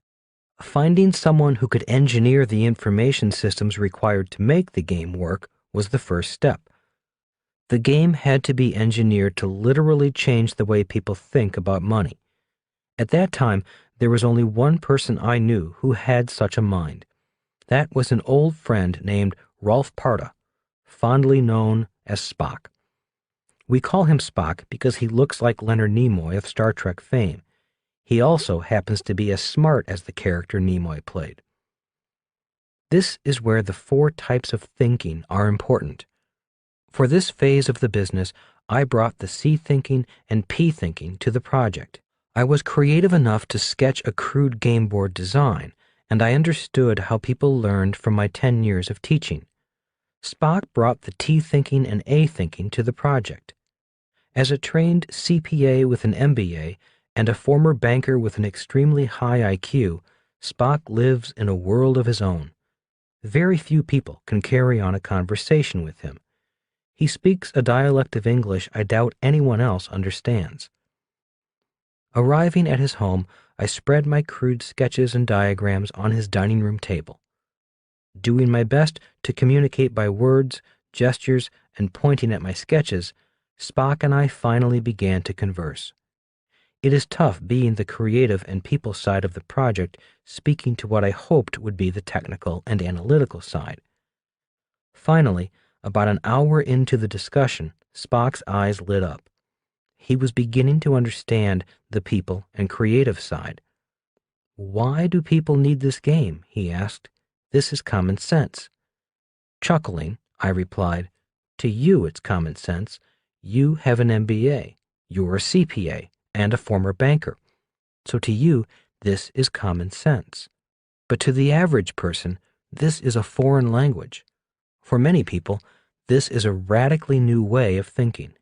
Finding someone who could engineer the information systems required to make the game work was the first step. The game had to be engineered to literally change the way people think about money. At that time, there was only one person I knew who had such a mind. That was an old friend named Rolf Parda, fondly known as Spock. We call him Spock because he looks like Leonard Nimoy of Star Trek fame. He also happens to be as smart as the character Nimoy played. This is where the 4 types of thinking are important. For this phase of the business, I brought the C thinking and P thinking to the project. I was creative enough to sketch a crude game board design, and I understood how people learned from my 10 years of teaching. Spock brought the T thinking and A thinking to the project. As a trained CPA with an MBA and a former banker with an extremely high IQ, Spock lives in a world of his own. Very few people can carry on a conversation with him. He speaks a dialect of English I doubt anyone else understands. Arriving at his home, I spread my crude sketches and diagrams on his dining room table. Doing my best to communicate by words, gestures, and pointing at my sketches, Spock and I finally began to converse. It is tough being the creative and people side of the project, speaking to what I hoped would be the technical and analytical side. Finally, about an hour into the discussion, Spock's eyes lit up. He was beginning to understand the people and creative side. "Why do people need this game?" he asked. "This is common sense." Chuckling, I replied, "To you it's common sense. You have an MBA, you're a CPA, and a former banker. So to you, this is common sense. But to the average person, this is a foreign language. For many people, this is a radically new way of thinking."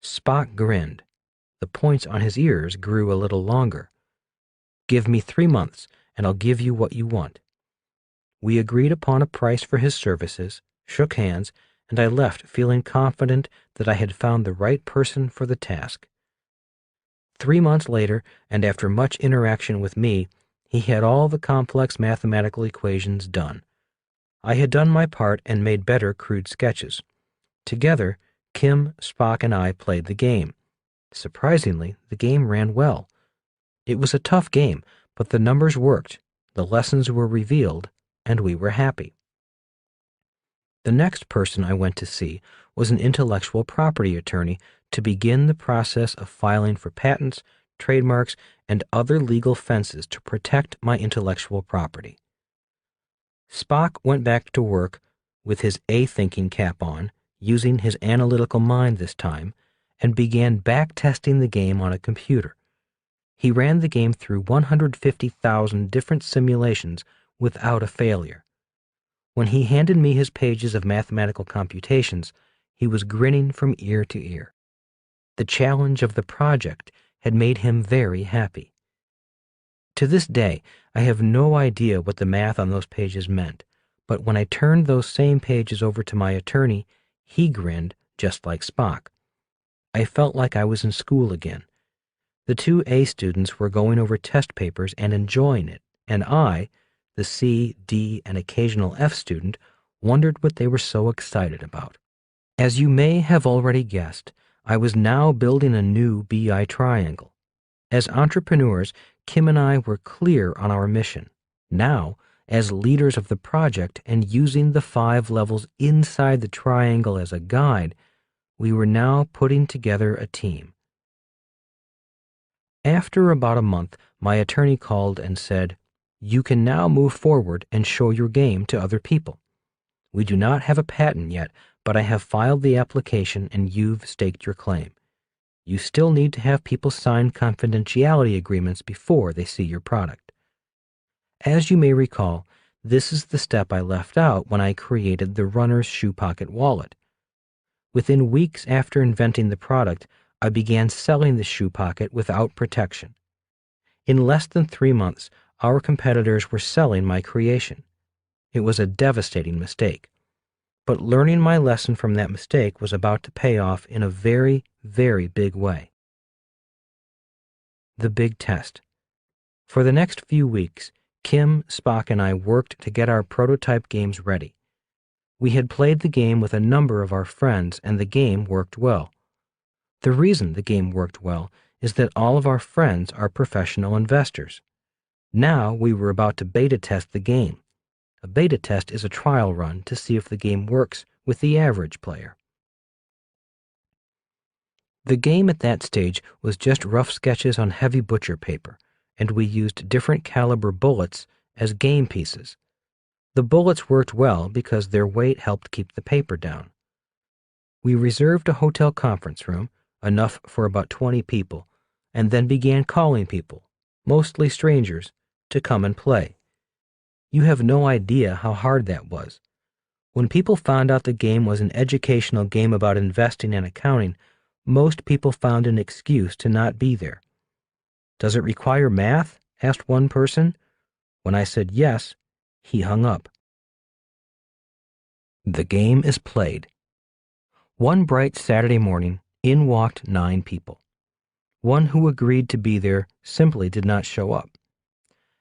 Spock grinned. The points on his ears grew a little longer. Give me 3 months, and I'll give you what you want." We agreed upon a price for his services, shook hands, and I left feeling confident that I had found the right person for the task. 3 months later, and after much interaction with me, he had all the complex mathematical equations done. I had done my part and made better crude sketches. Together, Kim, Spock, and I played the game. Surprisingly, the game ran well. It was a tough game, but the numbers worked, the lessons were revealed, and we were happy. The next person I went to see was an intellectual property attorney to begin the process of filing for patents, trademarks, and other legal fences to protect my intellectual property. Spock went back to work with his A-thinking cap on, using his analytical mind this time, and began back-testing the game on a computer. He ran the game through 150,000 different simulations without a failure. When he handed me his pages of mathematical computations, he was grinning from ear to ear. The challenge of the project had made him very happy. To this day, I have no idea what the math on those pages meant, but when I turned those same pages over to my attorney, he grinned just like Spock. I felt like I was in school again. The two A students were going over test papers and enjoying it, and I, the C, D, and occasional F student, wondered what they were so excited about. As you may have already guessed, I was now building a new BI triangle. As entrepreneurs, Kim and I were clear on our mission. Now, as leaders of the project and using the 5 levels inside the triangle as a guide, we were now putting together a team. After about a month, my attorney called and said, "You can now move forward and show your game to other people. We do not have a patent yet, but I have filed the application and you've staked your claim. You still need to have people sign confidentiality agreements before they see your product." As you may recall, this is the step I left out when I created the Runner's Shoe Pocket wallet. Within weeks after inventing the product, I began selling the shoe pocket without protection. In less than 3 months, our competitors were selling my creation. It was a devastating mistake. But learning my lesson from that mistake was about to pay off in a very, very big way. The big test. For the next few weeks, Kim, Spock, and I worked to get our prototype games ready. We had played the game with a number of our friends, and the game worked well. The reason the game worked well is that all of our friends are professional investors. Now we were about to beta test the game. A beta test is a trial run to see if the game works with the average player. The game at that stage was just rough sketches on heavy butcher paper, and we used different caliber bullets as game pieces. The bullets worked well because their weight helped keep the paper down. We reserved a hotel conference room, enough for about 20 people, and then began calling people, mostly strangers, to come and play. You have no idea how hard that was. When people found out the game was an educational game about investing and accounting, most people found an excuse to not be there. "Does it require math?" asked one person. When I said yes, he hung up. The game is played. One bright Saturday morning, in walked 9 people. One who agreed to be there simply did not show up.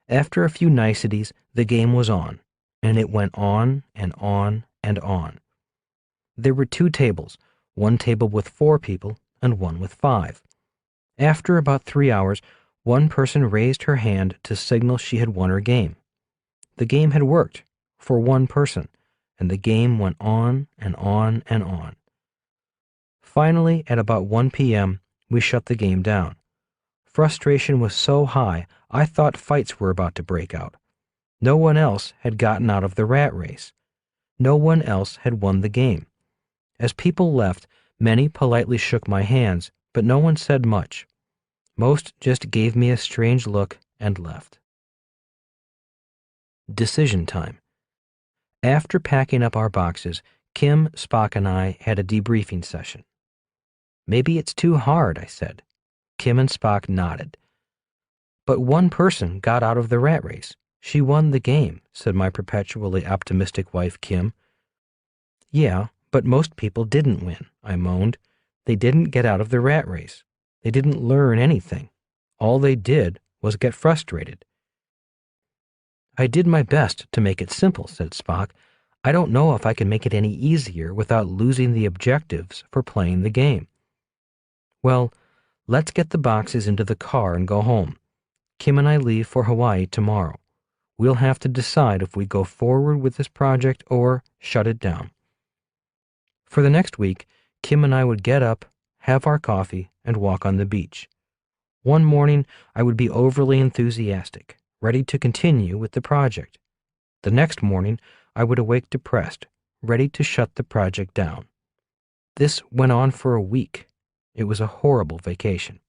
After a few niceties, the game was on, and it went on and on and on. There were 2 tables, one table with 4 people and one with 5. After about 3 hours, one person raised her hand to signal she had won her game. The game had worked for one person, and the game went on and on and on. Finally, at about 1 p.m., we shut the game down. Frustration was so high, I thought fights were about to break out. No one else had gotten out of the rat race. No one else had won the game. As people left, many politely shook my hands, but no one said much. Most just gave me a strange look and left. Decision time. After packing up our boxes, Kim, Spock, and I had a debriefing session. "Maybe it's too hard," I said. Kim and Spock nodded. But one person got out of the rat race. She won the game, said my perpetually optimistic wife, Kim. Yeah, but most people didn't win, I moaned. They didn't get out of the rat race. They didn't learn anything. All they did was get frustrated. I did my best to make it simple, said Spock. I don't know if I can make it any easier without losing the objectives for playing the game. Well, let's get the boxes into the car and go home. Kim and I leave for Hawaii tomorrow. We'll have to decide if we go forward with this project or shut it down. For the next week, Kim and I would get up, have our coffee, and walk on the beach. One morning, I would be overly enthusiastic, ready to continue with the project. The next morning, I would awake depressed, ready to shut the project down. This went on for a week. It was a horrible vacation.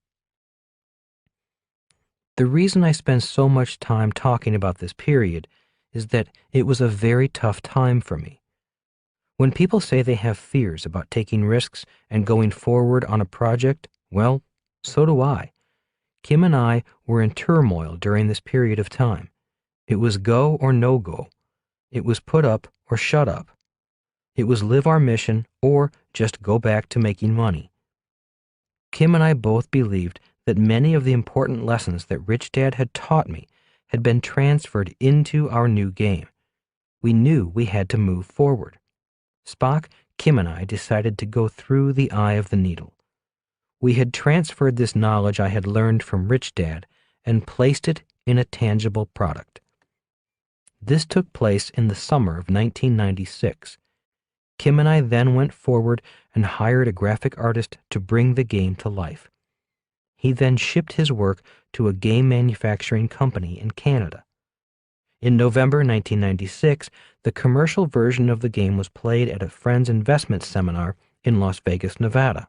The reason I spend so much time talking about this period is that it was a very tough time for me. When people say they have fears about taking risks and going forward on a project, well, so do I. Kim and I were in turmoil during this period of time. It was go or no go. It was put up or shut up. It was live our mission or just go back to making money. Kim and I both believed that many of the important lessons that Rich Dad had taught me had been transferred into our new game. We knew we had to move forward. Spock, Kim, and I decided to go through the eye of the needle. We had transferred this knowledge I had learned from Rich Dad and placed it in a tangible product. This took place in the summer of 1996. Kim and I then went forward and hired a graphic artist to bring the game to life. He then shipped his work to a game manufacturing company in Canada. In November 1996, the commercial version of the game was played at a friend's investment seminar in Las Vegas, Nevada.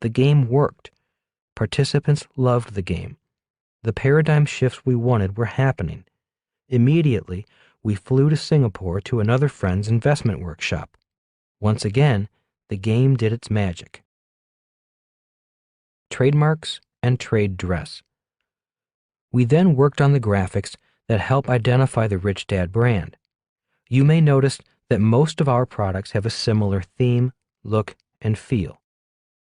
The game worked. Participants loved the game. The paradigm shifts we wanted were happening. Immediately, we flew to Singapore to another friend's investment workshop. Once again, the game did its magic. Trademarks and trade dress. We then worked on the graphics that help identify the Rich Dad brand. You may notice that most of our products have a similar theme, look, and feel.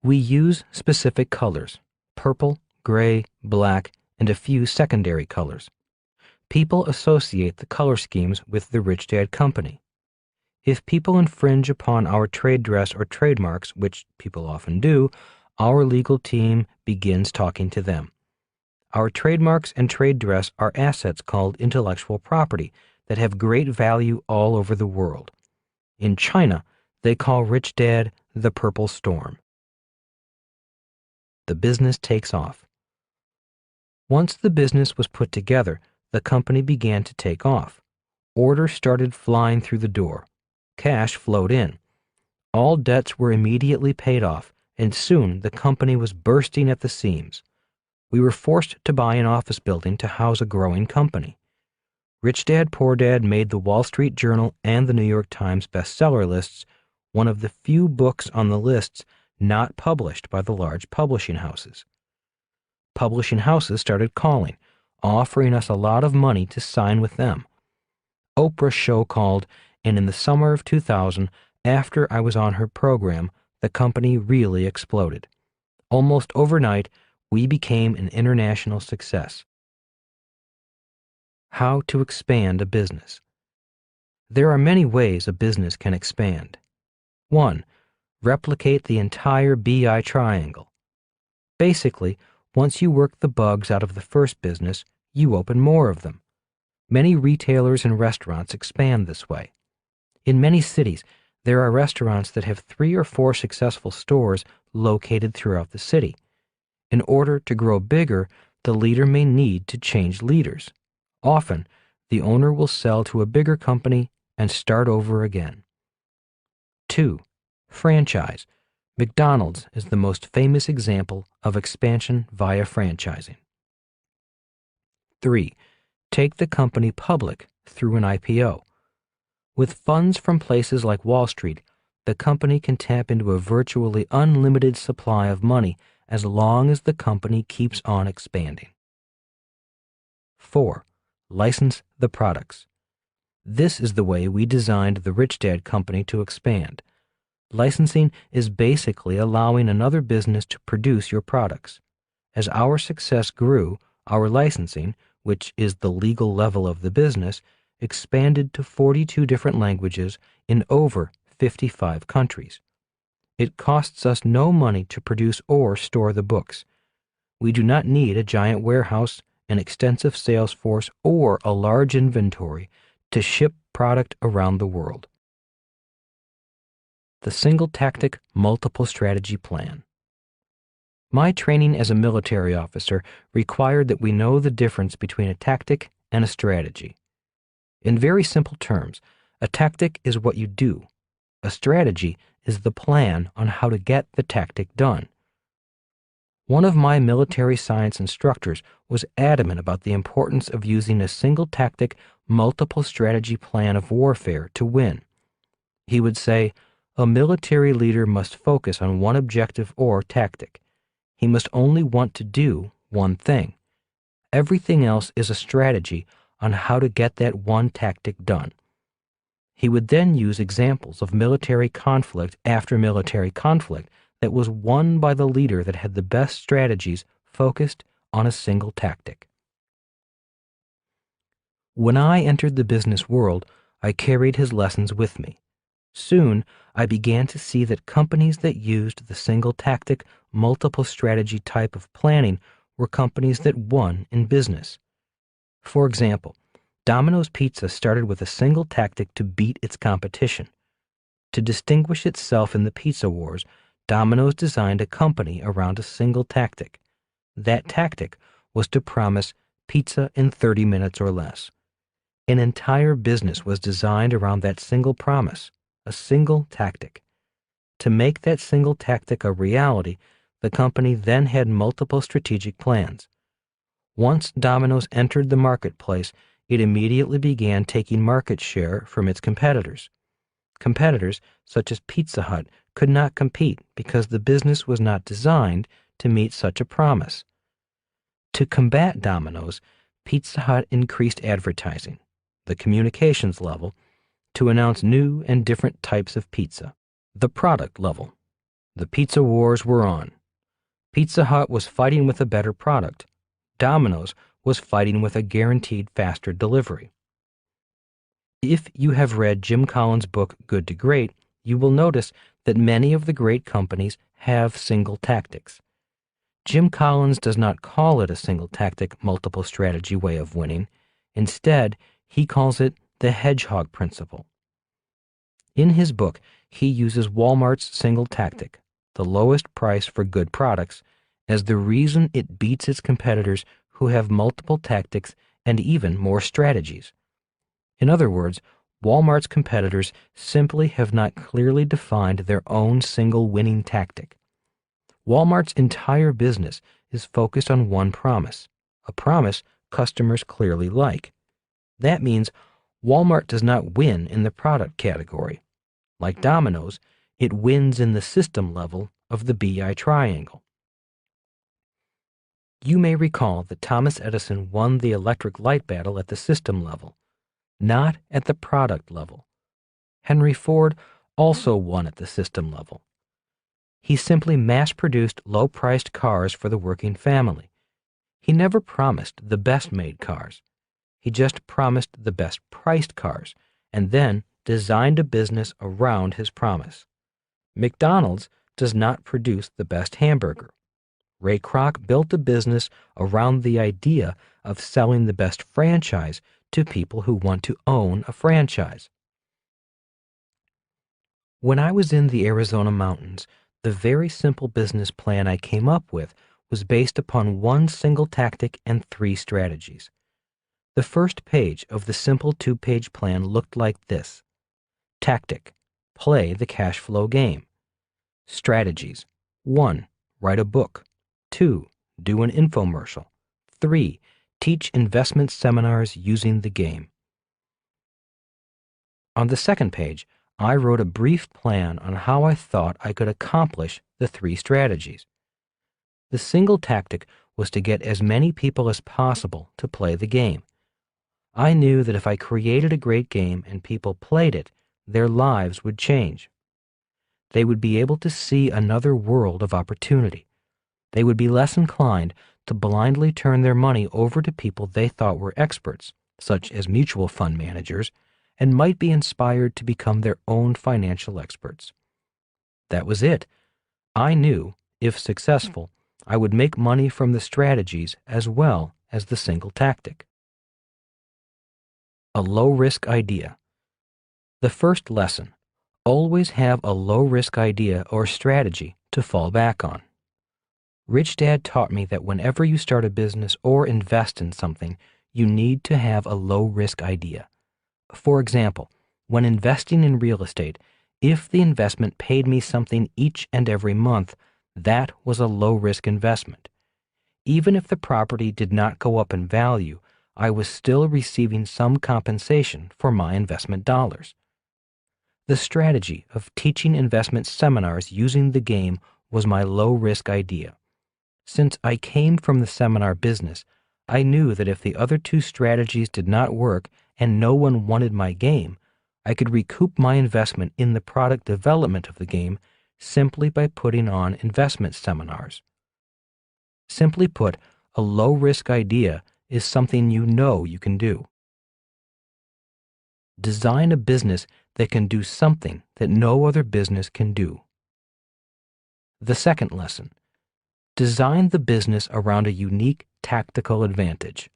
We use specific colors: purple, gray, black, and a few secondary colors. People associate the color schemes with the Rich Dad Company. If people infringe upon our trade dress or trademarks, which people often do, our legal team begins talking to them. Our trademarks and trade dress are assets called intellectual property that have great value all over the world. In China, they call Rich Dad the Purple Storm. The business takes off. Once the business was put together, the company began to take off. Orders started flying through the door. Cash flowed in. All debts were immediately paid off, and soon the company was bursting at the seams. We were forced to buy an office building to house a growing company. Rich Dad, Poor Dad made the Wall Street Journal and the New York Times bestseller lists, one of the few books on the lists not published by the large publishing houses. Publishing houses started calling, offering us a lot of money to sign with them. Oprah's show called, and in the summer of 2000, after I was on her program, the company really exploded. Almost overnight, we became an international success. How to expand a business. There are many ways a business can expand. 1. Replicate the entire BI triangle. Basically, once you work the bugs out of the first business, you open more of them. Many retailers and restaurants expand this way. In many cities, there are restaurants that have 3 or 4 successful stores located throughout the city. In order to grow bigger, the leader may need to change leaders. Often, the owner will sell to a bigger company and start over again. 2. Franchise. McDonald's is the most famous example of expansion via franchising. 3. Take the company public through an IPO. With funds from places like Wall Street, the company can tap into a virtually unlimited supply of money as long as the company keeps on expanding. 4. License the products. This is the way we designed the Rich Dad Company to expand. Licensing is basically allowing another business to produce your products. As our success grew, our licensing, which is the legal level of the business, expanded to 42 different languages in over 55 countries. It costs us no money to produce or store the books. We do not need a giant warehouse, an extensive sales force, or a large inventory to ship product around the world. The Single Tactic Multiple Strategy Plan. My training as a military officer required that we know the difference between a tactic and a strategy. In very simple terms, a tactic is what you do. A strategy is the plan on how to get the tactic done. One of my military science instructors was adamant about the importance of using a single tactic, multiple strategy plan of warfare to win. He would say, a military leader must focus on one objective or tactic. He must only want to do one thing. Everything else is a strategy on how to get that one tactic done. He would then use examples of military conflict after military conflict that was won by the leader that had the best strategies focused on a single tactic. When I entered the business world, I carried his lessons with me. Soon, I began to see that companies that used the single tactic, multiple strategy type of planning were companies that won in business. For example, Domino's Pizza started with a single tactic to beat its competition. To distinguish itself in the pizza wars, Domino's designed a company around a single tactic. That tactic was to promise pizza in 30 minutes or less. An entire business was designed around that single promise, a single tactic. To make that single tactic a reality, the company then had multiple strategic plans. Once Domino's entered the marketplace, it immediately began taking market share from its competitors. Competitors, such as Pizza Hut, could not compete because the business was not designed to meet such a promise. To combat Domino's, Pizza Hut increased advertising, the communications level, to announce new and different types of pizza. The product level. The pizza wars were on. Pizza Hut was fighting with a better product. Domino's was fighting with a guaranteed faster delivery. If you have read Jim Collins' book Good to Great, you will notice that many of the great companies have single tactics. Jim Collins does not call it a single tactic, multiple strategy way of winning. Instead, he calls it the hedgehog principle. In his book, he uses Walmart's single tactic, the lowest price for good products, as the reason it beats its competitors who have multiple tactics and even more strategies. In other words, Walmart's competitors simply have not clearly defined their own single winning tactic. Walmart's entire business is focused on one promise, a promise customers clearly like. That means Walmart does not win in the product category. Like Domino's, it wins in the system level of the BI triangle. You may recall that Thomas Edison won the electric light battle at the system level, not at the product level. Henry Ford also won at the system level. He simply mass-produced low-priced cars for the working family. He never promised the best-made cars. He just promised the best-priced cars, and then designed a business around his promise. McDonald's does not produce the best hamburger. Ray Kroc built a business around the idea of selling the best franchise to people who want to own a franchise. When I was in the Arizona mountains, the very simple business plan I came up with was based upon one single tactic and 3 strategies. The first page of the simple 2-page plan looked like this. Tactic: play the cash flow game. Strategies: 1. Write a book. 2. Do an infomercial. 3. Teach investment seminars using the game. On the second page, I wrote a brief plan on how I thought I could accomplish the 3 strategies. The single tactic was to get as many people as possible to play the game. I knew that if I created a great game and people played it, their lives would change. They would be able to see another world of opportunity. They would be less inclined to blindly turn their money over to people they thought were experts, such as mutual fund managers, and might be inspired to become their own financial experts. That was it. I knew, if successful, I would make money from the strategies as well as the single tactic. A low-risk idea. The first lesson: always have a low-risk idea or strategy to fall back on. Rich Dad taught me that whenever you start a business or invest in something, you need to have a low-risk idea. For example, when investing in real estate, if the investment paid me something each and every month, that was a low-risk investment. Even if the property did not go up in value, I was still receiving some compensation for my investment dollars. The strategy of teaching investment seminars using the game was my low-risk idea. Since I came from the seminar business, I knew that if the other two strategies did not work and no one wanted my game, I could recoup my investment in the product development of the game simply by putting on investment seminars. Simply put, a low-risk idea is something you know you can do. Design a business that can do something that no other business can do. The second lesson: design the business around a unique tactical advantage.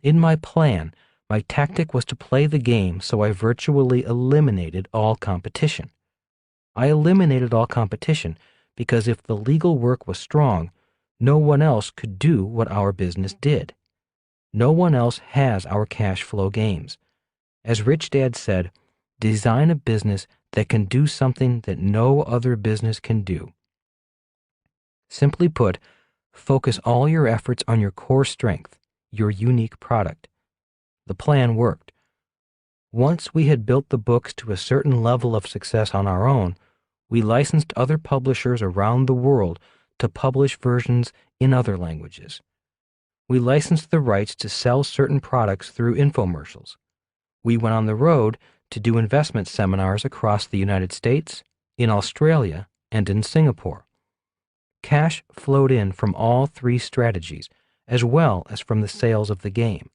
In my plan, my tactic was to play the game, so I virtually eliminated all competition. I eliminated all competition because if the legal work was strong, no one else could do what our business did. No one else has our cash flow games. As Rich Dad said, design a business that can do something that no other business can do. Simply put, focus all your efforts on your core strength, your unique product. The plan worked. Once we had built the books to a certain level of success on our own, we licensed other publishers around the world to publish versions in other languages. We licensed the rights to sell certain products through infomercials. We went on the road to do investment seminars across the United States, in Australia, and in Singapore. Cash flowed in from all three strategies, as well as from the sales of the game.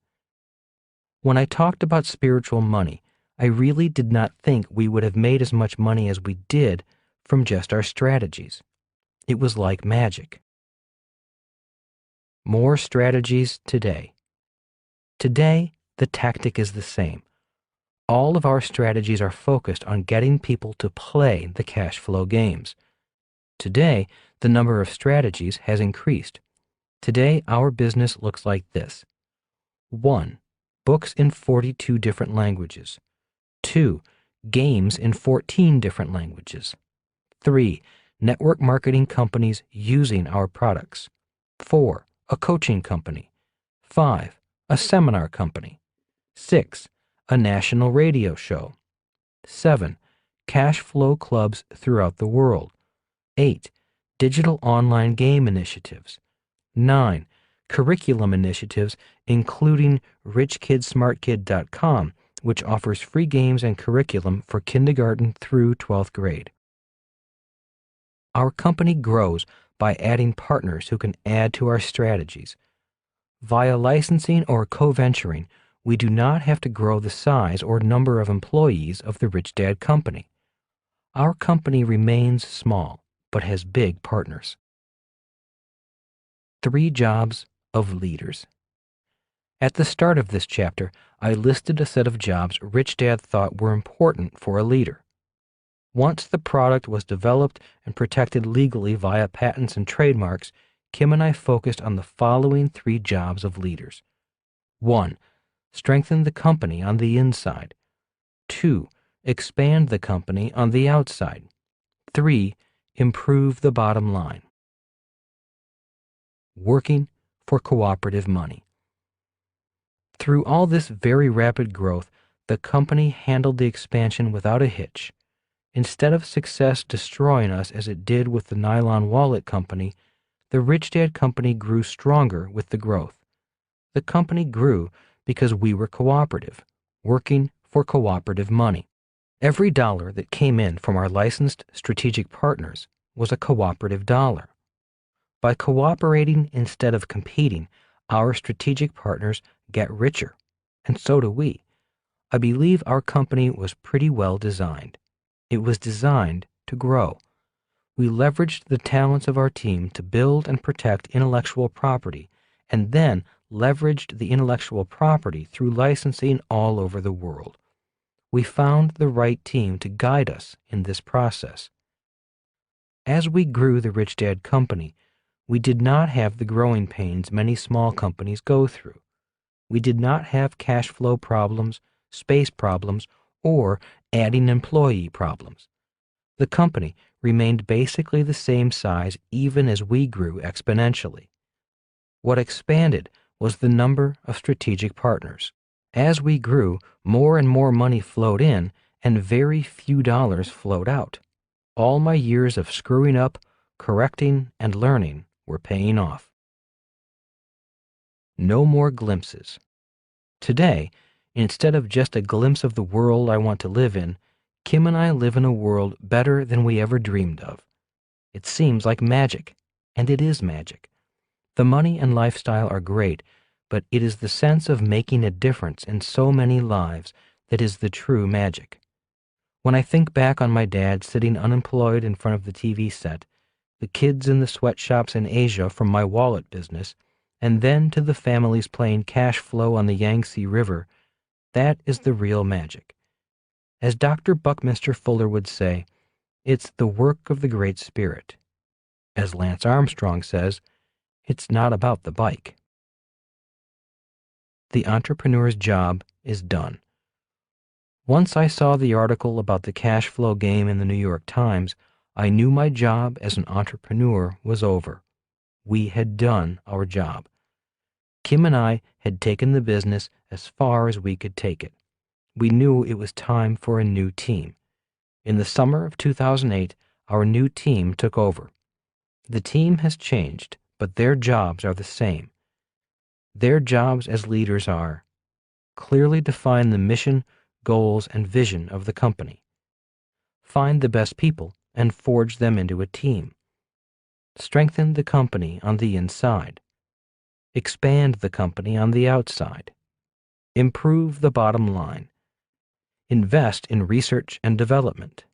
When I talked about spiritual money, I really did not think we would have made as much money as we did from just our strategies. It was like magic. More strategies today. Today, the tactic is the same. All of our strategies are focused on getting people to play the cash flow games. Today, the number of strategies has increased. Today, our business looks like this. 1. Books in 42 different languages. 2. Games in 14 different languages. 3. Network marketing companies using our products. 4. A coaching company. 5. A seminar company. 6. A national radio show. 7. Cash flow clubs throughout the world. 8. Digital online game initiatives. 9. Curriculum initiatives, including richkidsmartkid.com, which offers free games and curriculum for kindergarten through 12th grade. Our company grows by adding partners who can add to our strategies. Via licensing or co-venturing, we do not have to grow the size or number of employees of the Rich Dad Company. Our company remains small, but has big partners. 3 jobs of leaders. At the start of this chapter, I listed a set of jobs Rich Dad thought were important for a leader. Once the product was developed and protected legally via patents and trademarks, Kim and I focused on the following 3 jobs of leaders. 1. Strengthen the company on the inside. 2. Expand the company on the outside. 3. Improve the bottom line. Working for cooperative money. Through all this very rapid growth, the company handled the expansion without a hitch. Instead of success destroying us as it did with the nylon wallet company, the Rich Dad Company grew stronger with the growth. The company grew because we were cooperative, working for cooperative money. Every dollar that came in from our licensed strategic partners was a cooperative dollar. By cooperating instead of competing, our strategic partners get richer, and so do we. I believe our company was pretty well designed. It was designed to grow. We leveraged the talents of our team to build and protect intellectual property, and then leveraged the intellectual property through licensing all over the world. We found the right team to guide us in this process. As we grew the Rich Dad Company, we did not have the growing pains many small companies go through. We did not have cash flow problems, space problems, or adding employee problems. The company remained basically the same size even as we grew exponentially. What expanded was the number of strategic partners. As we grew, more and more money flowed in and very few dollars flowed out. All my years of screwing up, correcting, and learning were paying off. No more glimpses. Today, instead of just a glimpse of the world I want to live in, Kim and I live in a world better than we ever dreamed of. It seems like magic, and it is magic. The money and lifestyle are great, but it is the sense of making a difference in so many lives that is the true magic. When I think back on my dad sitting unemployed in front of the TV set, the kids in the sweatshops in Asia from my wallet business, and then to the families playing cash flow on the Yangtze River, that is the real magic. As Dr. Buckminster Fuller would say, it's the work of the Great Spirit. As Lance Armstrong says, it's not about the bike. The entrepreneur's job is done. Once I saw the article about the cash flow game in the New York Times, I knew my job as an entrepreneur was over. We had done our job. Kim and I had taken the business as far as we could take it. We knew it was time for a new team. In the summer of 2008, our new team took over. The team has changed, but their jobs are the same. Their jobs as leaders are clearly define the mission, goals, and vision of the company. Find the best people and forge them into a team. Strengthen the company on the inside. Expand the company on the outside. Improve the bottom line. Invest in research and development.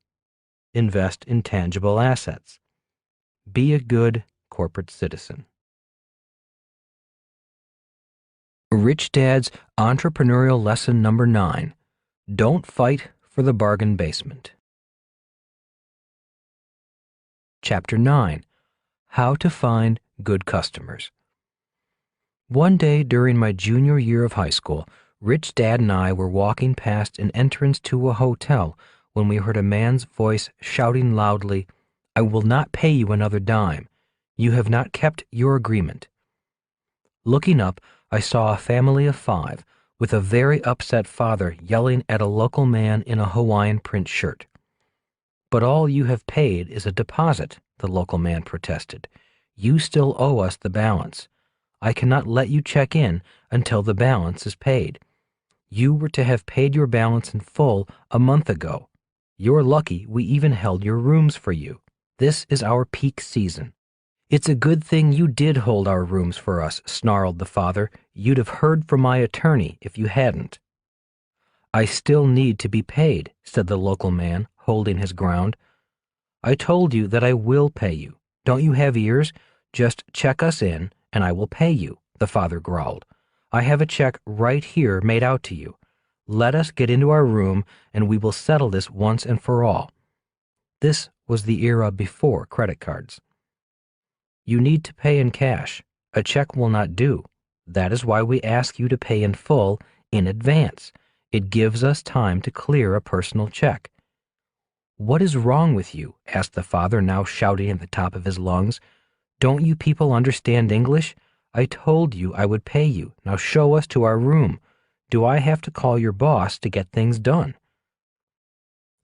Invest in tangible assets. Be a good corporate citizen. Rich Dad's Entrepreneurial Lesson Number 9. Don't fight for the bargain basement. Chapter 9. How to Find Good Customers. One day during my junior year of high school, Rich Dad and I were walking past an entrance to a hotel when we heard a man's voice shouting loudly, "I will not pay you another dime. You have not kept your agreement." Looking up, I saw a family of 5 with a very upset father yelling at a local man in a Hawaiian print shirt. "But all you have paid is a deposit," the local man protested. "You still owe us the balance. I cannot let you check in until the balance is paid. You were to have paid your balance in full a month ago. You're lucky we even held your rooms for you. This is our peak season." "It's a good thing you did hold our rooms for us," snarled the father. "You'd have heard from my attorney if you hadn't." "I still need to be paid," said the local man, holding his ground. "I told you that I will pay you. Don't you have ears? Just check us in, and I will pay you," the father growled. "I have a check right here made out to you. Let us get into our room, and we will settle this once and for all." This was the era before credit cards. "You need to pay in cash. A check will not do. That is why we ask you to pay in full in advance. It gives us time to clear a personal check." "What is wrong with you?" asked the father, now shouting at the top of his lungs. "Don't you people understand English? I told you I would pay you. Now show us to our room. Do I have to call your boss to get things done?"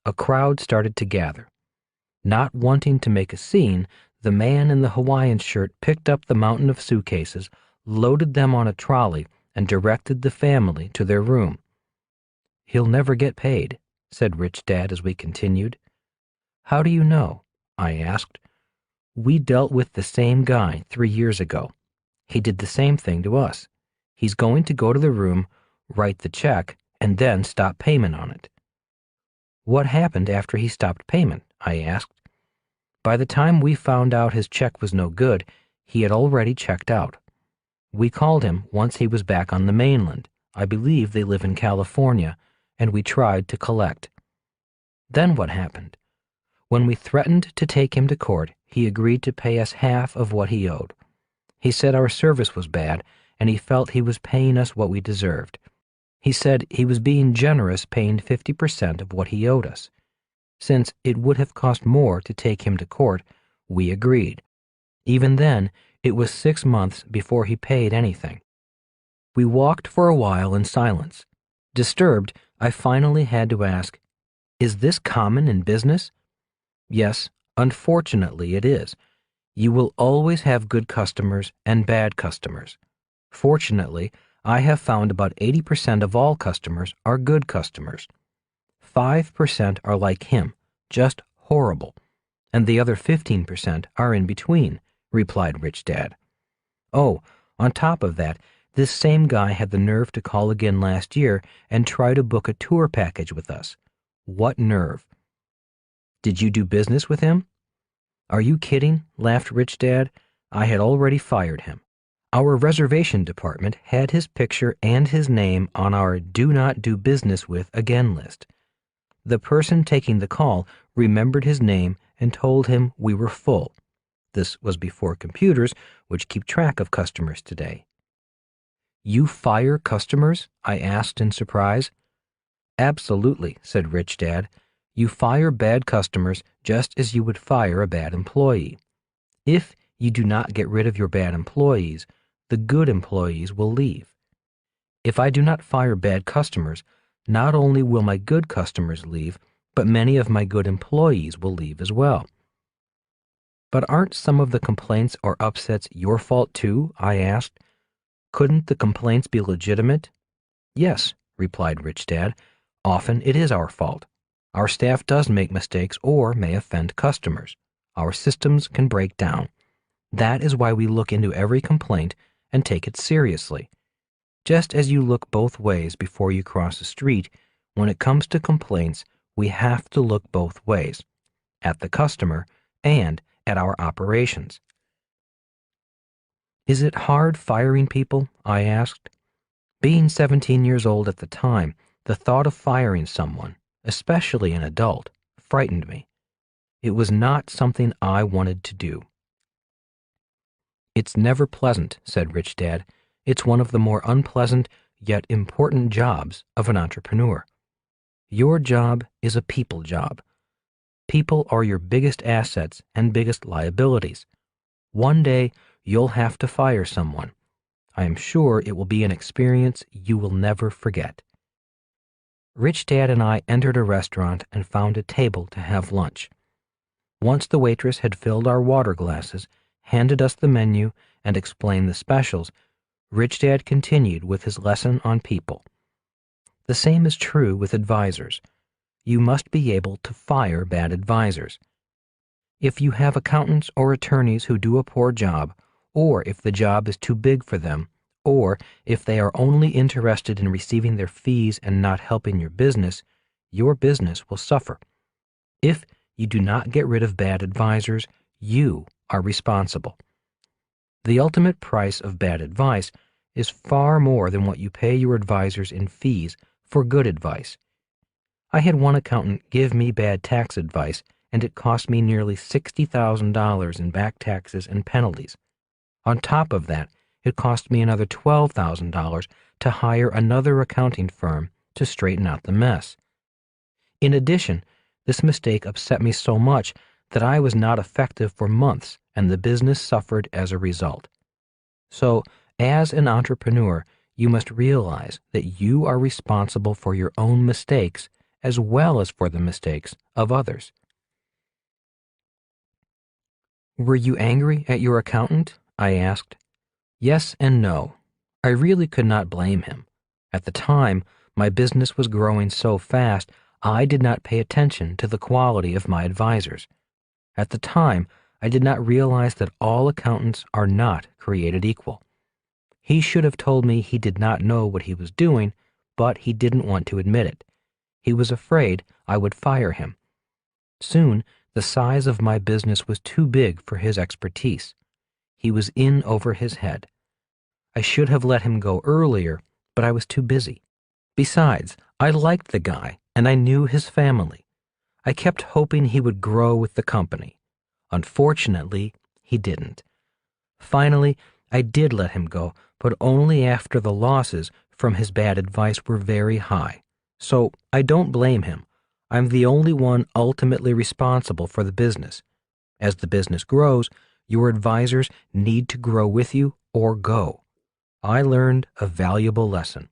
A crowd started to gather. Not wanting to make a scene, The man in the Hawaiian shirt picked up the mountain of suitcases, loaded them on a trolley, and directed the family to their room. "He'll never get paid," said Rich Dad as we continued. "How do you know?" I asked. "We dealt with the same guy 3 years ago. He did the same thing to us. He's going to go to the room, write the check, and then stop payment on it." "What happened after he stopped payment?" I asked. "By the time we found out his check was no good, he had already checked out. We called him once he was back on the mainland. I believe they live in California, and we tried to collect." "Then what happened?" "When we threatened to take him to court, he agreed to pay us half of what he owed. He said our service was bad, and he felt he was paying us what we deserved. He said he was being generous, paying 50% of what he owed us. Since it would have cost more to take him to court, we agreed. Even then, it was 6 months before he paid anything." We walked for a while in silence. Disturbed, I finally had to ask, "Is this common in business?" "Yes, unfortunately it is. You will always have good customers and bad customers. Fortunately, I have found about 80% of all customers are good customers. 5% are like him, just horrible, and the other 15% are in between," replied Rich Dad. "Oh, on top of that, this same guy had the nerve to call again last year and try to book a tour package with us. What nerve!" "Did you do business with him?" "Are you kidding?" laughed Rich Dad. "I had already fired him. Our reservation department had his picture and his name on our Do Not Do Business With Again list. The person taking the call remembered his name and told him we were full. This was before computers, which keep track of customers today." "You fire customers?" I asked in surprise. "Absolutely," said Rich Dad. "You fire bad customers just as you would fire a bad employee. If you do not get rid of your bad employees, the good employees will leave. If I do not fire bad customers, not only will my good customers leave, but many of my good employees will leave as well." "But aren't some of the complaints or upsets your fault too?" I asked. "Couldn't the complaints be legitimate?" "Yes," replied Rich Dad. "Often it is our fault. Our staff does make mistakes or may offend customers. Our systems can break down. That is why we look into every complaint and take it seriously. Just as you look both ways before you cross the street, when it comes to complaints, we have to look both ways, at the customer and at our operations." "Is it hard firing people?" I asked. Being 17 years old at the time, the thought of firing someone, especially an adult, frightened me. It was not something I wanted to do. "It's never pleasant," said Rich Dad. "It's one of the more unpleasant yet important jobs of an entrepreneur. Your job is a people job. People are your biggest assets and biggest liabilities. One day you'll have to fire someone. I am sure it will be an experience you will never forget." Rich Dad and I entered a restaurant and found a table to have lunch. Once the waitress had filled our water glasses, handed us the menu, and explained the specials, Rich Dad continued with his lesson on people. "The same is true with advisors. You must be able to fire bad advisors. If you have accountants or attorneys who do a poor job, or if the job is too big for them, or if they are only interested in receiving their fees and not helping your business will suffer. If you do not get rid of bad advisors, you are responsible. The ultimate price of bad advice is far more than what you pay your advisors in fees for good advice. I had one accountant give me bad tax advice, and it cost me nearly $60,000 in back taxes and penalties. On top of that, it cost me another $12,000 to hire another accounting firm to straighten out the mess. In addition, this mistake upset me so much that I was not effective for months, and the business suffered as a result. So, as an entrepreneur, you must realize that you are responsible for your own mistakes as well as for the mistakes of others." Were you angry at your accountant? I asked. Yes and no. I really could not blame him. At the time, my business was growing so fast, I did not pay attention to the quality of my advisors. At the time, I did not realize that all accountants are not created equal. He should have told me he did not know what he was doing, but he didn't want to admit it. He was afraid I would fire him. Soon, the size of my business was too big for his expertise. He was in over his head. I should have let him go earlier, but I was too busy. Besides, I liked the guy, and I knew his family. I kept hoping he would grow with the company. Unfortunately, he didn't. Finally, I did let him go, but only after the losses from his bad advice were very high. So I don't blame him. I'm the only one ultimately responsible for the business. As the business grows, your advisors need to grow with you or go. I learned a valuable lesson.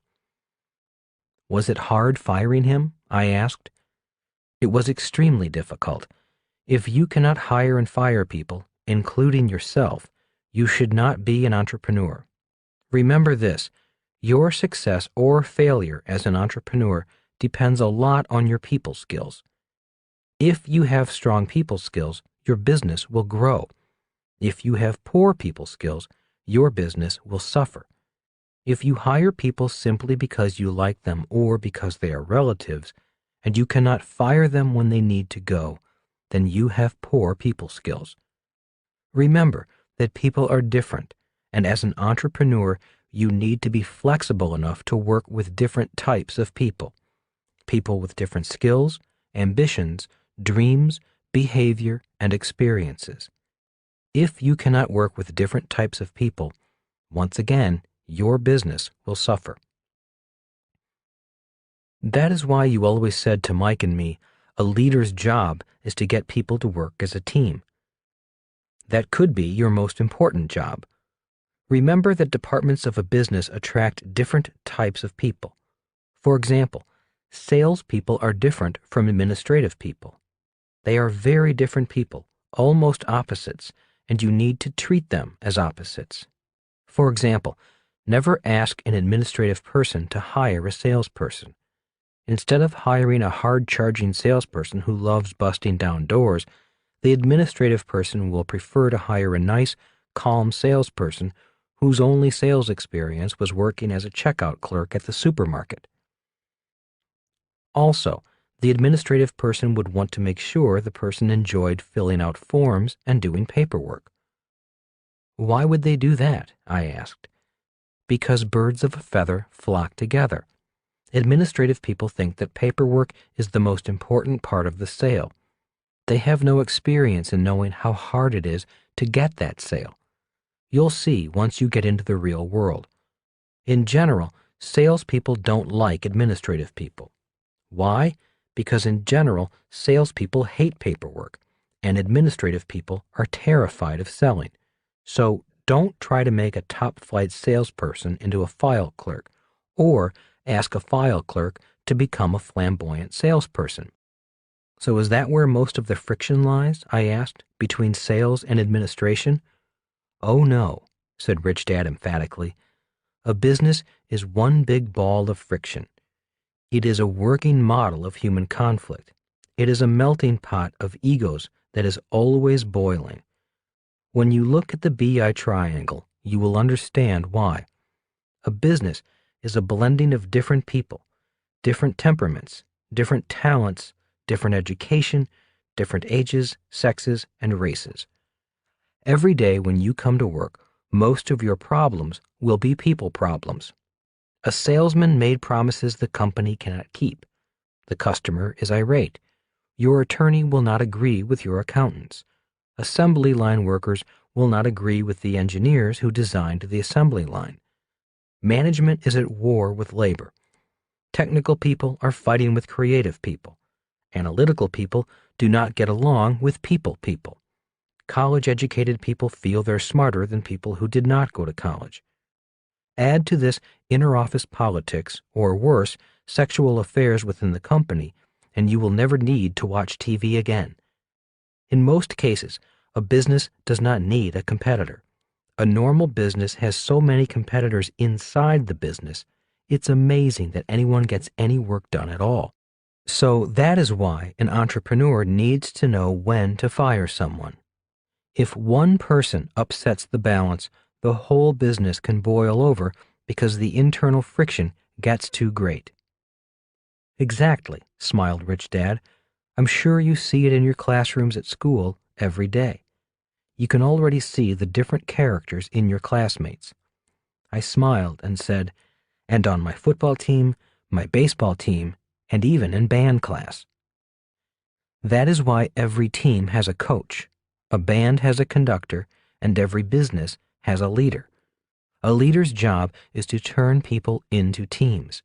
Was it hard firing him? I asked. It was extremely difficult. If you cannot hire and fire people, including yourself, you should not be an entrepreneur. Remember this, your success or failure as an entrepreneur depends a lot on your people skills. If you have strong people skills, your business will grow. If you have poor people skills, your business will suffer. If you hire people simply because you like them or because they are relatives, and you cannot fire them when they need to go, then you have poor people skills. Remember that people are different, and as an entrepreneur, you need to be flexible enough to work with different types of people. People with different skills, ambitions, dreams, behavior, and experiences. If you cannot work with different types of people, once again, your business will suffer. That is why you always said to Mike and me, a leader's job is to get people to work as a team. That could be your most important job. Remember that departments of a business attract different types of people. For example, salespeople are different from administrative people. They are very different people, almost opposites, and you need to treat them as opposites. For example, never ask an administrative person to hire a salesperson. Instead of hiring a hard-charging salesperson who loves busting down doors, the administrative person will prefer to hire a nice, calm salesperson whose only sales experience was working as a checkout clerk at the supermarket. Also, the administrative person would want to make sure the person enjoyed filling out forms and doing paperwork. Why would they do that? I asked. Because birds of a feather flock together. Administrative people think that paperwork is the most important part of the sale. They have no experience in knowing how hard it is to get that sale. You'll see once you get into the real world. In general, salespeople don't like administrative people. Why? Because in general, salespeople hate paperwork, and administrative people are terrified of selling. So don't try to make a top-flight salesperson into a file clerk, or ask a file clerk to become a flamboyant salesperson. So is that where most of the friction lies, I asked, between sales and administration? Oh no, said Rich Dad emphatically. A business is one big ball of friction. It is a working model of human conflict. It is a melting pot of egos that is always boiling. When you look at the BI triangle, you will understand why. A business is a blending of different people, different temperaments, different talents, different education, different ages, sexes, and races. Every day when you come to work, most of your problems will be people problems. A salesman made promises the company cannot keep. The customer is irate. Your attorney will not agree with your accountants. Assembly line workers will not agree with the engineers who designed the assembly line. Management is at war with labor. Technical people are fighting with creative people. Analytical people do not get along with people. College-educated people feel they're smarter than people who did not go to college. Add to this inter-office politics, or worse, sexual affairs within the company, and you will never need to watch TV again. In most cases, A business does not need a competitor. A normal business has so many competitors inside the business, it's amazing that anyone gets any work done at all. So that is why an entrepreneur needs to know when to fire someone. If one person upsets the balance, the whole business can boil over because the internal friction gets too great. Exactly, smiled Rich Dad. I'm sure you see it in your classrooms at school every day. You can already see the different characters in your classmates. I smiled and said, and on my football team, my baseball team, and even in band class. That is why every team has a coach, a band has a conductor, and every business has a leader. A leader's job is to turn people into teams.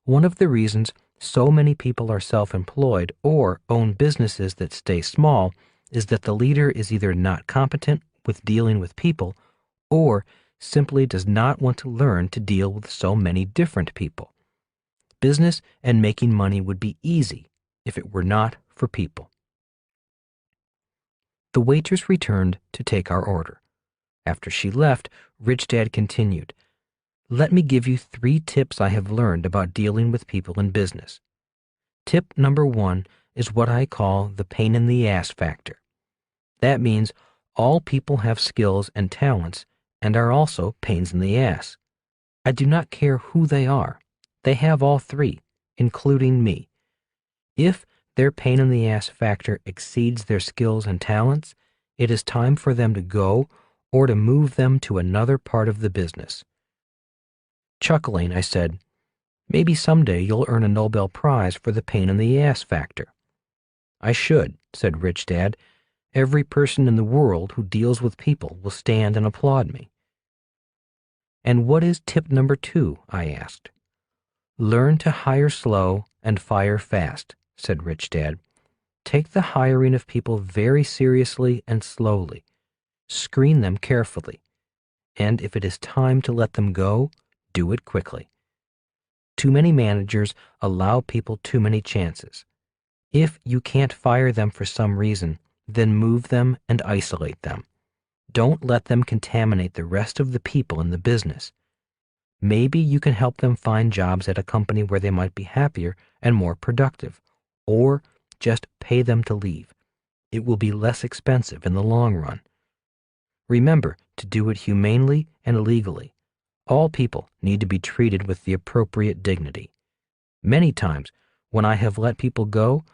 One of the reasons so many people are self-employed or own businesses that stay small is that the leader is either not competent with dealing with people or simply does not want to learn to deal with so many different people. Business and making money would be easy if it were not for people. The waitress returned to take our order. After she left, Rich Dad continued, "Let me give you 3 tips I have learned about dealing with people in business. Tip number 1 is what I call the pain in the ass factor. That means all people have skills and talents and are also pains in the ass. I do not care who they are. They have all 3, including me. If their pain in the ass factor exceeds their skills and talents, it is time for them to go or to move them to another part of the business." Chuckling, I said, "Maybe someday you'll earn a Nobel Prize for the pain in the ass factor." "I should," said Rich Dad. "Every person in the world who deals with people will stand and applaud me." "And what is tip number 2?" I asked. "Learn to hire slow and fire fast," said Rich Dad. "Take the hiring of people very seriously and slowly. Screen them carefully. And if it is time to let them go, do it quickly. Too many managers allow people too many chances. If you can't fire them for some reason, then move them and isolate them. Don't let them contaminate the rest of the people in the business. Maybe you can help them find jobs at a company where they might be happier and more productive, or just pay them to leave. It will be less expensive in the long run. Remember to do it humanely and legally. All people need to be treated with the appropriate dignity. Many times, when I have let people go,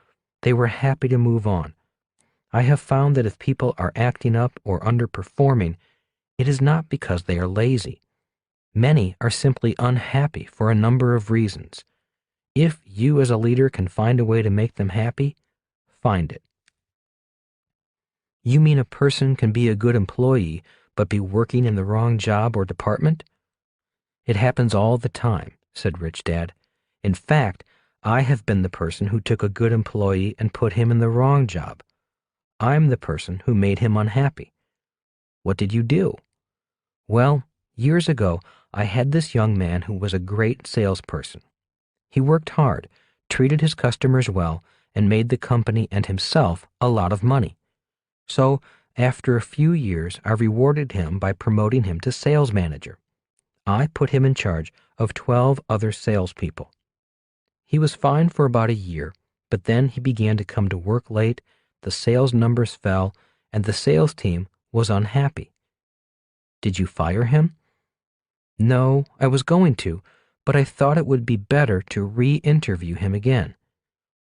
they were happy to move on. I have found that if people are acting up or underperforming, it is not because they are lazy. Many are simply unhappy for a number of reasons. If you as a leader can find a way to make them happy, find it. You mean a person can be a good employee but be working in the wrong job or department? It happens all the time, said Rich Dad. In fact, I have been the person who took a good employee and put him in the wrong job. I'm the person who made him unhappy. What did you do? Well, years ago, I had this young man who was a great salesperson. He worked hard, treated his customers well, and made the company and himself a lot of money. So, after a few years, I rewarded him by promoting him to sales manager. I put him in charge of 12 other salespeople. He was fine for about a year, but then he began to come to work late, the sales numbers fell, and the sales team was unhappy. Did you fire him? No, I was going to, but I thought it would be better to re-interview him again.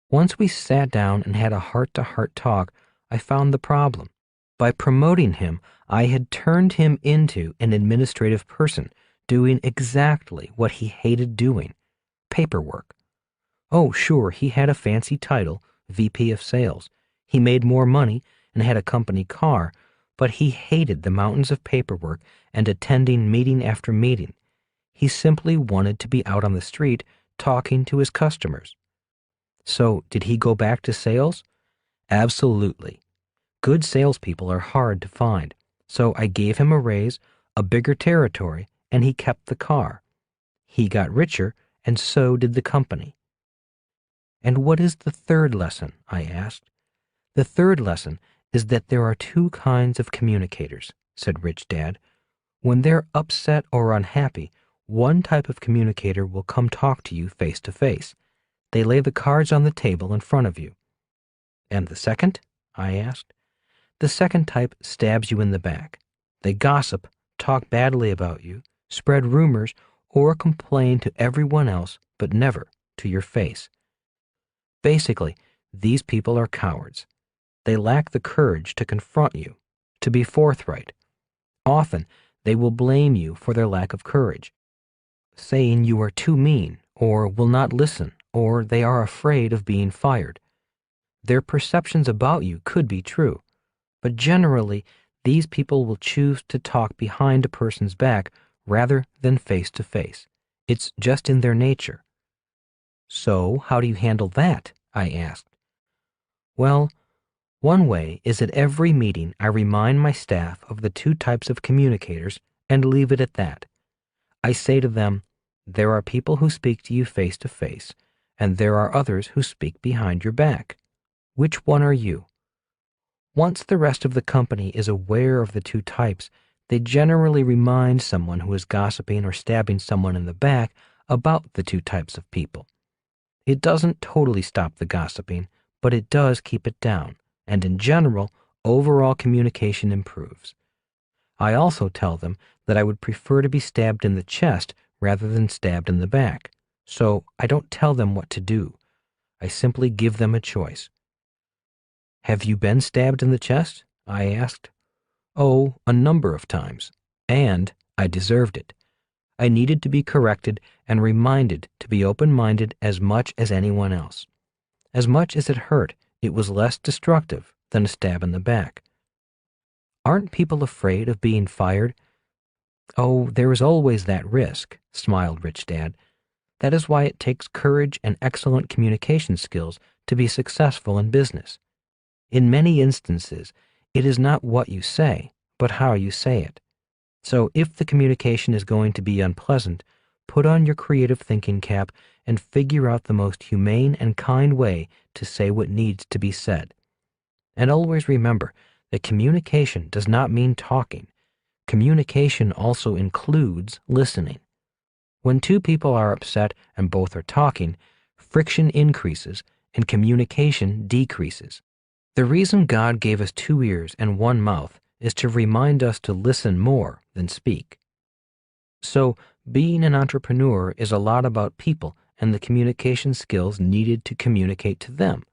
Once we sat down and had a heart-to-heart talk, I found the problem. By promoting him, I had turned him into an administrative person, doing exactly what he hated doing, paperwork. Oh, sure, he had a fancy title, VP of Sales. He made more money and had a company car, but he hated the mountains of paperwork and attending meeting after meeting. He simply wanted to be out on the street talking to his customers. So, did he go back to sales? Absolutely. Good salespeople are hard to find, so I gave him a raise, a bigger territory, and he kept the car. He got richer, and so did the company. And what is the third lesson? I asked. The third lesson is that there are two kinds of communicators, said Rich Dad. When they're upset or unhappy, one type of communicator will come talk to you face to face. They lay the cards on the table in front of you. And the second? I asked. The second type stabs you in the back. They gossip, talk badly about you, spread rumors, or complain to everyone else, but never to your face. Basically, these people are cowards. They lack the courage to confront you, to be forthright. Often, they will blame you for their lack of courage, saying you are too mean, or will not listen, or they are afraid of being fired. Their perceptions about you could be true, but generally, these people will choose to talk behind a person's back rather than face to face. It's just in their nature. So, how do you handle that? I asked. Well, one way is at every meeting I remind my staff of the two types of communicators and leave it at that. I say to them, there are people who speak to you face to face, and there are others who speak behind your back. Which one are you? Once the rest of the company is aware of the two types, they generally remind someone who is gossiping or stabbing someone in the back about the two types of people. It doesn't totally stop the gossiping, but it does keep it down, and in general, overall communication improves. I also tell them that I would prefer to be stabbed in the chest rather than stabbed in the back, so I don't tell them what to do. I simply give them a choice. Have you been stabbed in the chest? I asked. Oh, a number of times, and I deserved it. I needed to be corrected and reminded to be open-minded as much as anyone else. As much as it hurt, it was less destructive than a stab in the back. Aren't people afraid of being fired? Oh, there is always that risk, smiled Rich Dad. That is why it takes courage and excellent communication skills to be successful in business. In many instances, it is not what you say, but how you say it. So if the communication is going to be unpleasant, put on your creative thinking cap and figure out the most humane and kind way to say what needs to be said. And always remember that communication does not mean talking. Communication also includes listening. When two people are upset and both are talking, friction increases and communication decreases. The reason God gave us 2 ears and 1 mouth is to remind us to listen more than speak. So, being an entrepreneur is a lot about people and the communication skills needed to communicate to them.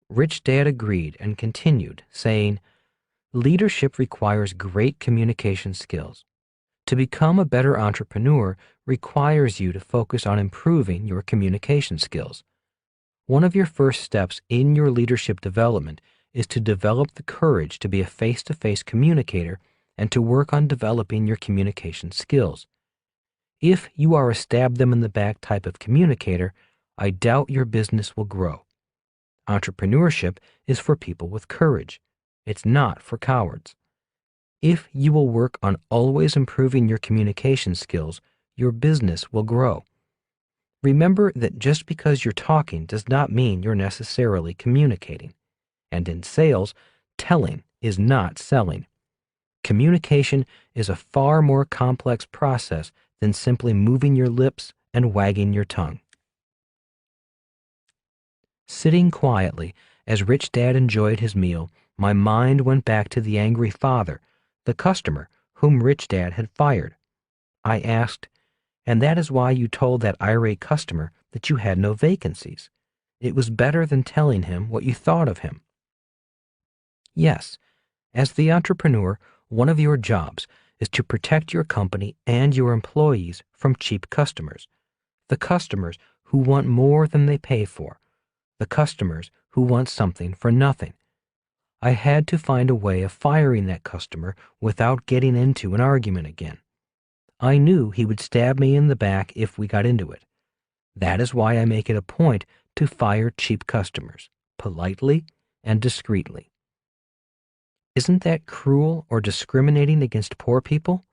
Rich Dad agreed and continued, saying, leadership requires great communication skills. To become a better entrepreneur requires you to focus on improving your communication skills. One of your first steps in your leadership development is to develop the courage to be a face-to-face communicator and to work on developing your communication skills. If you are a stab them in the back type of communicator, I doubt your business will grow. Entrepreneurship is for people with courage. It's not for cowards. If you will work on always improving your communication skills, your business will grow. Remember that just because you're talking does not mean you're necessarily communicating. And in sales, telling is not selling. Communication is a far more complex process than simply moving your lips and wagging your tongue. Sitting quietly as Rich Dad enjoyed his meal, my mind went back to the angry father, the customer whom Rich Dad had fired. I asked, and that is why you told that irate customer that you had no vacancies. It was better than telling him what you thought of him. Yes, as the entrepreneur, one of your jobs is to protect your company and your employees from cheap customers, the customers who want more than they pay for, the customers who want something for nothing. I had to find a way of firing that customer without getting into an argument again. I knew he would stab me in the back if we got into it. That is why I make it a point to fire cheap customers, politely and discreetly. Isn't that cruel or discriminating against poor people?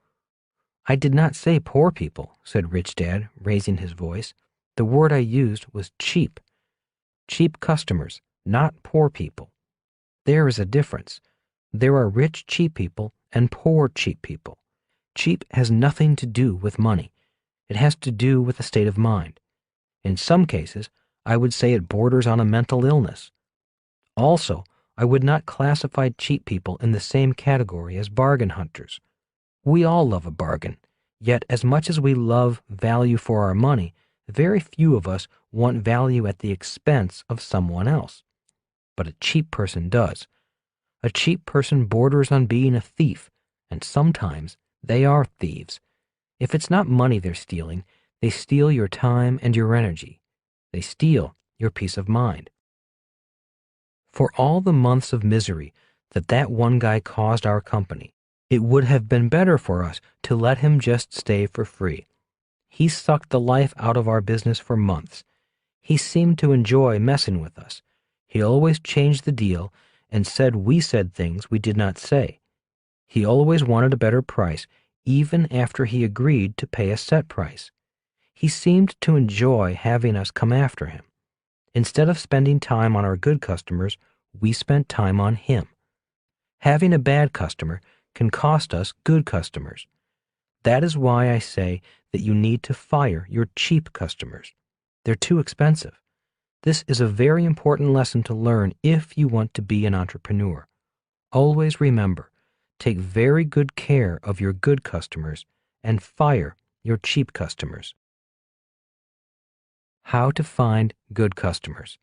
I did not say poor people, said Rich Dad, raising his voice. The word I used was cheap. Cheap customers, not poor people. There is a difference. There are rich, cheap people and poor, cheap people. Cheap has nothing to do with money. It has to do with a state of mind. In some cases, I would say it borders on a mental illness. Also, I would not classify cheap people in the same category as bargain hunters. We all love a bargain, yet as much as we love value for our money, very few of us want value at the expense of someone else. But a cheap person does. A cheap person borders on being a thief, and sometimes they are thieves. If it's not money they're stealing, they steal your time and your energy. They steal your peace of mind. For all the months of misery that one guy caused our company, it would have been better for us to let him just stay for free. He sucked the life out of our business for months. He seemed to enjoy messing with us. He always changed the deal and said we said things we did not say. He always wanted a better price, even after he agreed to pay a set price. He seemed to enjoy having us come after him. Instead of spending time on our good customers, we spent time on him. Having a bad customer can cost us good customers. That is why I say that you need to fire your cheap customers. They're too expensive. This is a very important lesson to learn if you want to be an entrepreneur. Always remember, take very good care of your good customers and fire your cheap customers. How to find good customers.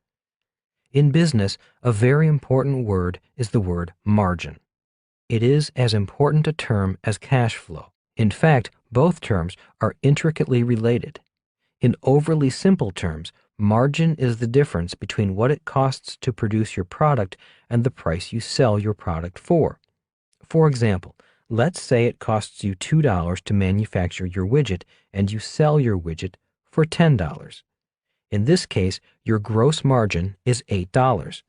In business, a very important word is the word margin. It is as important a term as cash flow. In fact, both terms are intricately related. In overly simple terms, margin is the difference between what it costs to produce your product and the price you sell your product for. For example, let's say it costs you $2 to manufacture your widget and you sell your widget for $10. In this case, your gross margin is $8.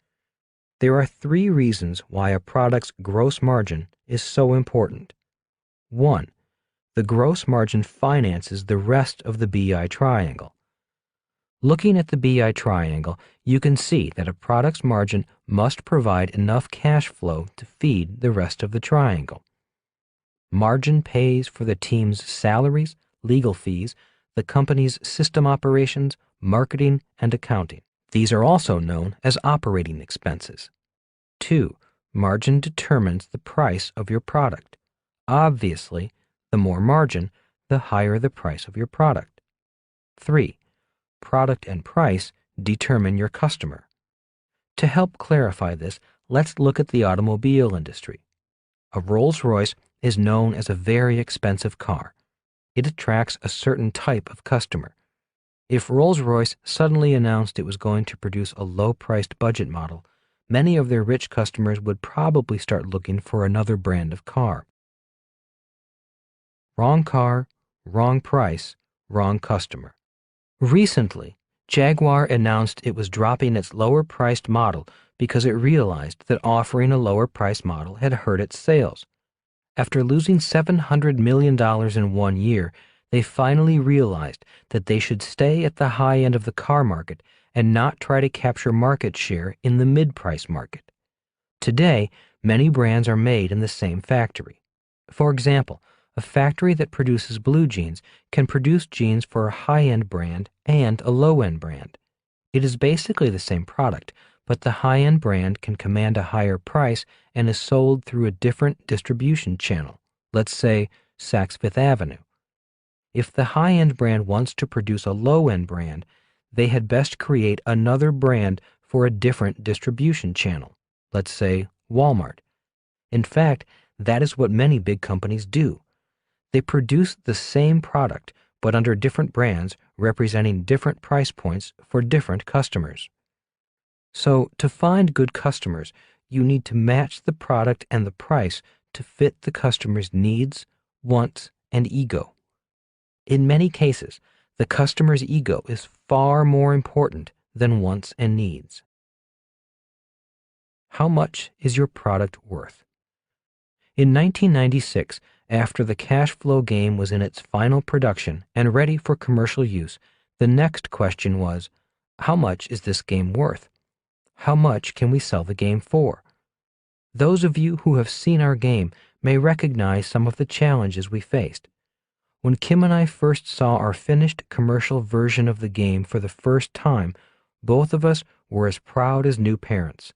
There are 3 reasons why a product's gross margin is so important. 1. The gross margin finances the rest of the BI triangle. Looking at the BI triangle, you can see that a product's margin must provide enough cash flow to feed the rest of the triangle. Margin pays for the team's salaries, legal fees, the company's system operations, marketing, and accounting. These are also known as operating expenses. 2. Margin determines the price of your product. Obviously, the more margin, the higher the price of your product. 3. Product and price determine your customer. To help clarify this, let's look at the automobile industry. A Rolls-Royce is known as a very expensive car. It attracts a certain type of customer. If Rolls-Royce suddenly announced it was going to produce a low-priced budget model, many of their rich customers would probably start looking for another brand of car. Wrong car, wrong price, wrong customer. Recently, Jaguar announced it was dropping its lower-priced model because it realized that offering a lower-priced model had hurt its sales. After losing $700 million in 1 year, they finally realized that they should stay at the high end of the car market and not try to capture market share in the mid-price market. Today, many brands are made in the same factory. For example, a factory that produces blue jeans can produce jeans for a high-end brand and a low-end brand. It is basically the same product, but the high-end brand can command a higher price and is sold through a different distribution channel, let's say Saks Fifth Avenue. If the high-end brand wants to produce a low-end brand, they had best create another brand for a different distribution channel, let's say Walmart. In fact, that is what many big companies do. They produce the same product, but under different brands representing different price points for different customers. So, to find good customers, you need to match the product and the price to fit the customer's needs, wants, and ego. In many cases, the customer's ego is far more important than wants and needs. How much is your product worth? In 1996, after the cash flow game was in its final production and ready for commercial use, the next question was, how much is this game worth? How much can we sell the game for? Those of you who have seen our game may recognize some of the challenges we faced. When Kim and I first saw our finished commercial version of the game for the first time, both of us were as proud as new parents.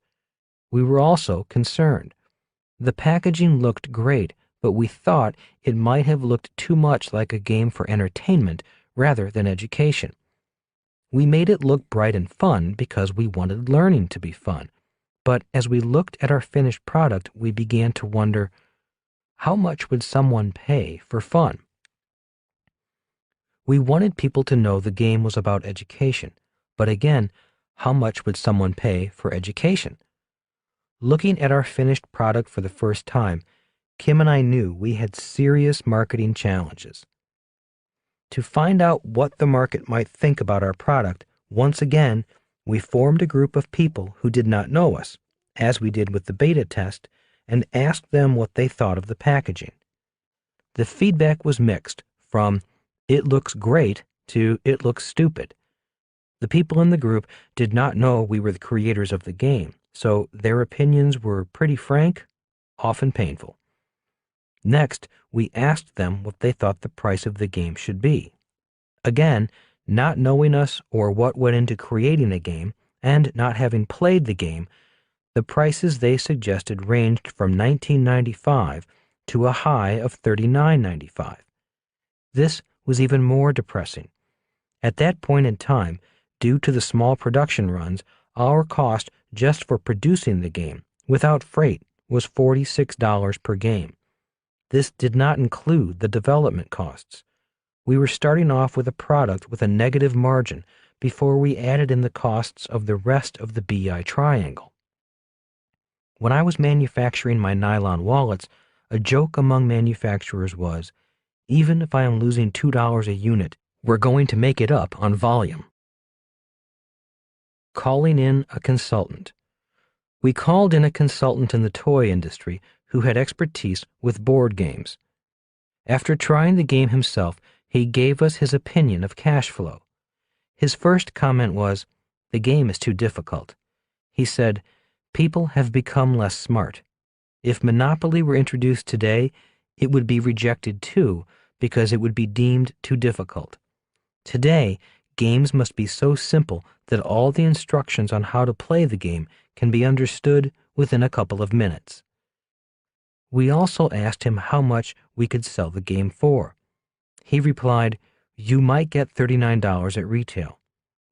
We were also concerned. The packaging looked great, but we thought it might have looked too much like a game for entertainment rather than education. We made it look bright and fun because we wanted learning to be fun. But as we looked at our finished product, we began to wonder, how much would someone pay for fun? We wanted people to know the game was about education, but again, how much would someone pay for education? Looking at our finished product for the first time, Kim and I knew we had serious marketing challenges. To find out what the market might think about our product, once again, we formed a group of people who did not know us, as we did with the beta test, and asked them what they thought of the packaging. The feedback was mixed, from "it looks great" to "it looks stupid." The people in the group did not know we were the creators of the game, so their opinions were pretty frank, often painful. Next, we asked them what they thought the price of the game should be. Again, not knowing us or what went into creating a game, and not having played the game, the prices they suggested ranged from $19.95 to a high of $39.95. This was even more depressing. At that point in time, due to the small production runs, our cost just for producing the game, without freight, was $46 per game. This did not include the development costs. We were starting off with a product with a negative margin before we added in the costs of the rest of the BI triangle. When I was manufacturing my nylon wallets, a joke among manufacturers was, even if I am losing $2 a unit, we're going to make it up on volume. Calling in a consultant. We called in a consultant in the toy industry who had expertise with board games. After trying the game himself, he gave us his opinion of cash flow. His first comment was, "The game is too difficult." He said, "People have become less smart. If Monopoly were introduced today, it would be rejected too because it would be deemed too difficult. Today, games must be so simple that all the instructions on how to play the game can be understood within a couple of minutes." We also asked him how much we could sell the game for. He replied, "You might get $39 at retail.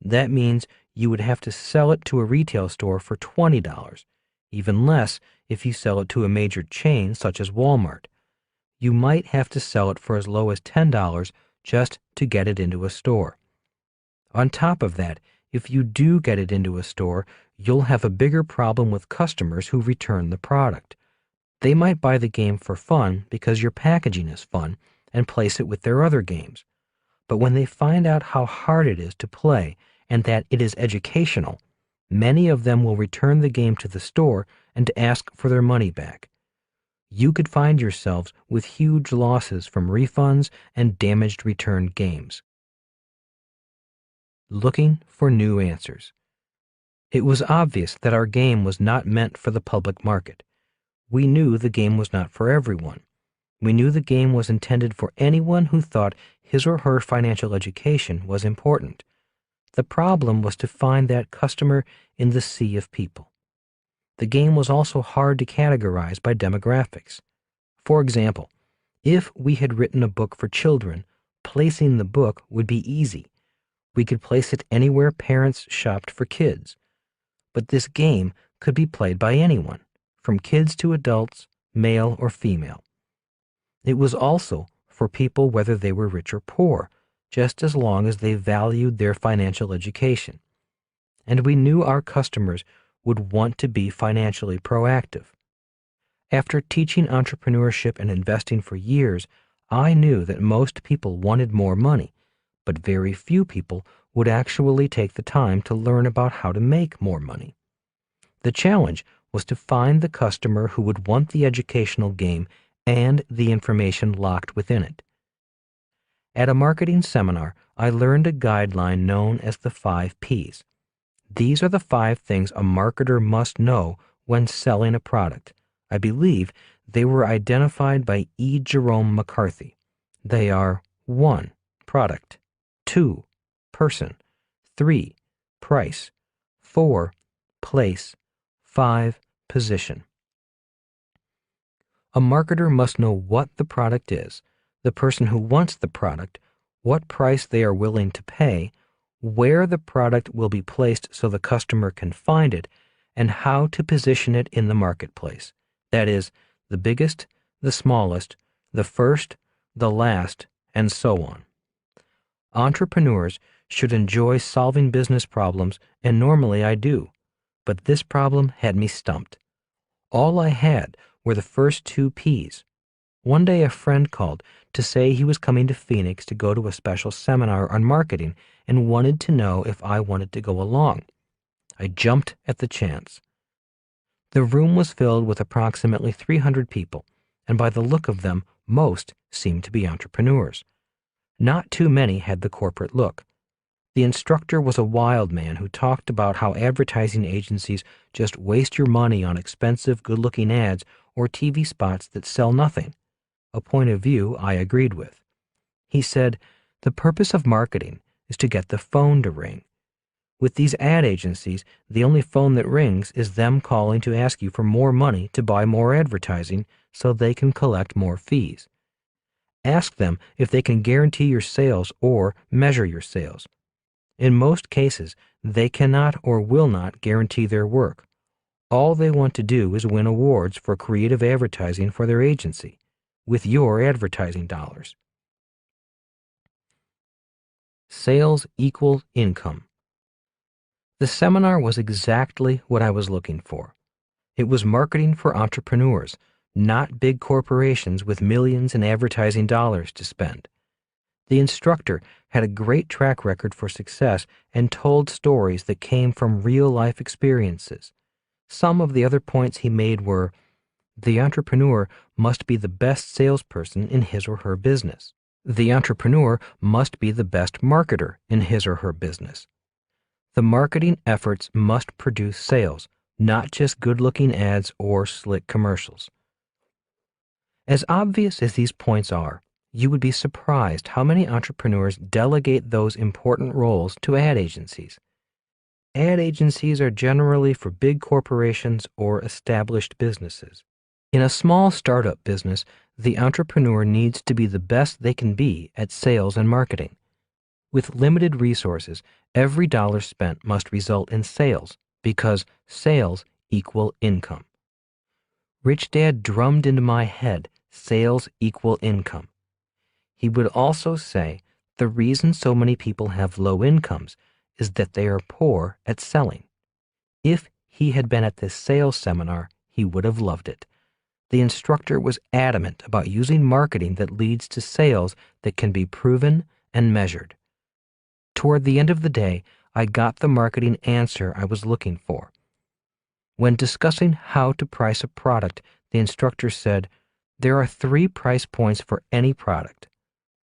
That means you would have to sell it to a retail store for $20, even less if you sell it to a major chain such as Walmart. You might have to sell it for as low as $10 just to get it into a store. On top of that, if you do get it into a store, you'll have a bigger problem with customers who return the product. They might buy the game for fun because your packaging is fun and place it with their other games. But when they find out how hard it is to play and that it is educational, many of them will return the game to the store and ask for their money back. You could find yourselves with huge losses from refunds and damaged returned games. Looking for new answers. It was obvious that our game was not meant for the public market. We knew the game was not for everyone. We knew the game was intended for anyone who thought his or her financial education was important. The problem was to find that customer in the sea of people. The game was also hard to categorize by demographics. For example, if we had written a book for children, placing the book would be easy. We could place it anywhere parents shopped for kids. But this game could be played by anyone, from kids to adults, male or female. It was also for people whether they were rich or poor, just as long as they valued their financial education. And we knew our customers would want to be financially proactive. After teaching entrepreneurship and investing for years, I knew that most people wanted more money, but very few people would actually take the time to learn about how to make more money. The challenge was to find the customer who would want the educational game and the information locked within it. At a marketing seminar, I learned a guideline known as the 5 Ps. These are the 5 things a marketer must know when selling a product: I believe they were identified by E. Jerome McCarthy. They are 1. Product, 2. Person, 3. Price, 4. Place, 5. Position. A marketer must know what the product is, the person who wants the product, what price they are willing to pay, where the product will be placed so the customer can find it, and how to position it in the marketplace. That is, the biggest, the smallest, the first, the last, and so on. Entrepreneurs should enjoy solving business problems, and normally I do. But this problem had me stumped. All I had were the first 2 P's. One day a friend called to say he was coming to Phoenix to go to a special seminar on marketing and wanted to know if I wanted to go along. I jumped at the chance. The room was filled with approximately 300 people, and by the look of them, most seemed to be entrepreneurs. Not too many had the corporate look. The instructor was a wild man who talked about how advertising agencies just waste your money on expensive, good-looking ads or TV spots that sell nothing, a point of view I agreed with. He said, the purpose of marketing is to get the phone to ring. With these ad agencies, the only phone that rings is them calling to ask you for more money to buy more advertising so they can collect more fees. Ask them if they can guarantee your sales or measure your sales. In most cases, they cannot or will not guarantee their work. All they want to do is win awards for creative advertising for their agency, with your advertising dollars. Sales equals income. The seminar was exactly what I was looking for. It was marketing for entrepreneurs, not big corporations with millions in advertising dollars to spend. The instructor had a great track record for success and told stories that came from real-life experiences. Some of the other points he made were, the entrepreneur must be the best salesperson in his or her business. The entrepreneur must be the best marketer in his or her business. The marketing efforts must produce sales, not just good-looking ads or slick commercials. As obvious as these points are, you would be surprised how many entrepreneurs delegate those important roles to ad agencies. Ad agencies are generally for big corporations or established businesses. In a small startup business, the entrepreneur needs to be the best they can be at sales and marketing. With limited resources, every dollar spent must result in sales because sales equal income. Rich Dad drummed into my head, sales equal income. He would also say the reason so many people have low incomes is that they are poor at selling. If he had been at this sales seminar, he would have loved it. The instructor was adamant about using marketing that leads to sales that can be proven and measured. Toward the end of the day, I got the marketing answer I was looking for. When discussing how to price a product, the instructor said, there are 3 price points for any product: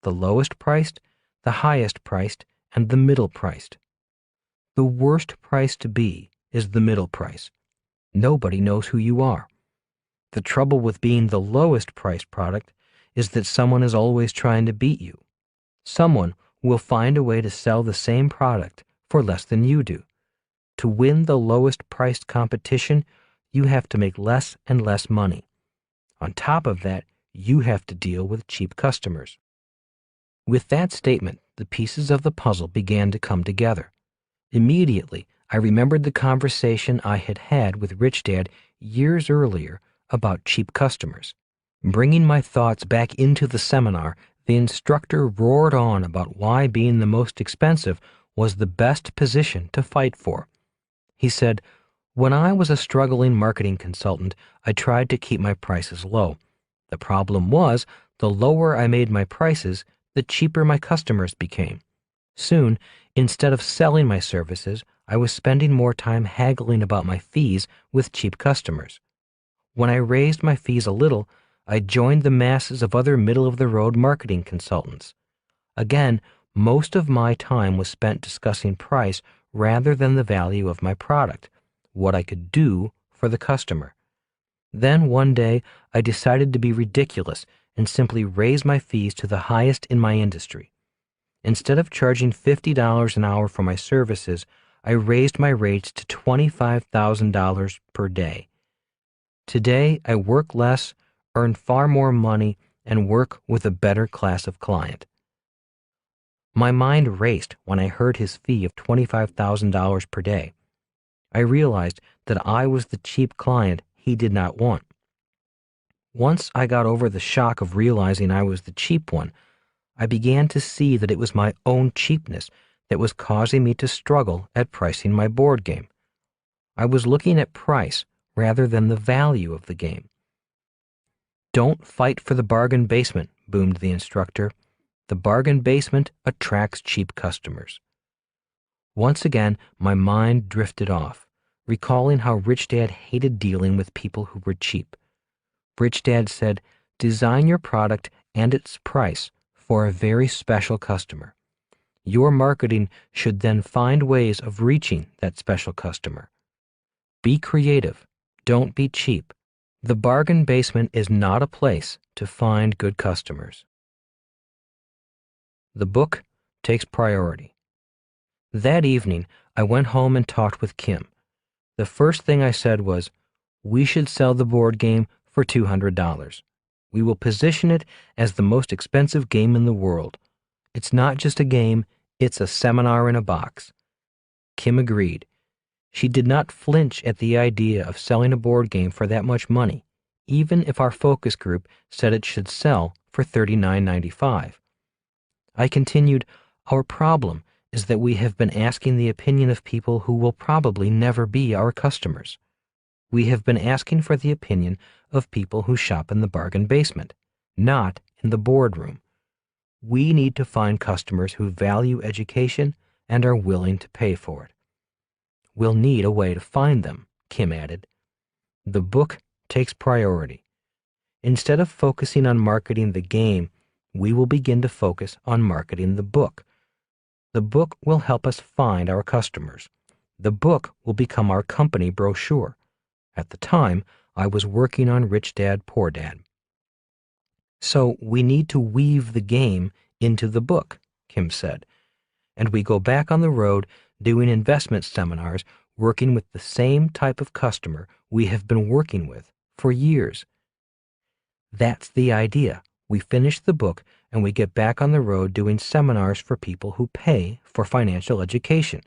the lowest priced, the highest priced, and the middle priced. The worst price to be is the middle price. Nobody knows who you are. The trouble with being the lowest priced product is that someone is always trying to beat you. Someone will find a way to sell the same product for less than you do. To win the lowest priced competition, you have to make less and less money. On top of that, you have to deal with cheap customers. With that statement, the pieces of the puzzle began to come together. Immediately, I remembered the conversation I had had with Rich Dad years earlier about cheap customers. Bringing my thoughts back into the seminar, the instructor roared on about why being the most expensive was the best position to fight for. He said, when I was a struggling marketing consultant, I tried to keep my prices low. The problem was, the lower I made my prices, the cheaper my customers became. Soon, instead of selling my services, I was spending more time haggling about my fees with cheap customers. When I raised my fees a little, I joined the masses of other middle-of-the-road marketing consultants. Again, most of my time was spent discussing price rather than the value of my product, what I could do for the customer. Then one day, I decided to be ridiculous and simply raise my fees to the highest in my industry. Instead of charging $50 an hour for my services, I raised my rates to $25,000 per day. Today, I work less, earn far more money, and work with a better class of client. My mind raced when I heard his fee of $25,000 per day. I realized that I was the cheap client he did not want. Once I got over the shock of realizing I was the cheap one, I began to see that it was my own cheapness that was causing me to struggle at pricing my board game. I was looking at price rather than the value of the game. "Don't fight for the bargain basement," boomed the instructor. "The bargain basement attracts cheap customers." Once again, my mind drifted off, recalling how Rich Dad hated dealing with people who were cheap. Rich Dad said, "Design your product and its price for a very special customer. Your marketing should then find ways of reaching that special customer. Be creative. Don't be cheap. The bargain basement is not a place to find good customers." The book takes priority. That evening, I went home and talked with Kim. The first thing I said was, "We should sell the board game for $200. We will position it as the most expensive game in the world. It's not just a game, it's a seminar in a box." Kim agreed. She did not flinch at the idea of selling a board game for that much money, even if our focus group said it should sell for $39.95. I continued, "Our problem is that we have been asking the opinion of people who will probably never be our customers. We have been asking for the opinion of people who shop in the bargain basement, not in the boardroom. We need to find customers who value education and are willing to pay for it." "We'll need a way to find them," Kim added. The book takes priority. Instead of focusing on marketing the game, we will begin to focus on marketing the book. The book will help us find our customers. The book will become our company brochure. At the time, I was working on Rich Dad, Poor Dad. "So we need to weave the game into the book," Kim said. And we go back on the road doing investment seminars, working with the same type of customer we have been working with for years. That's the idea. We finish the book and we get back on the road doing seminars for people who pay for financial education.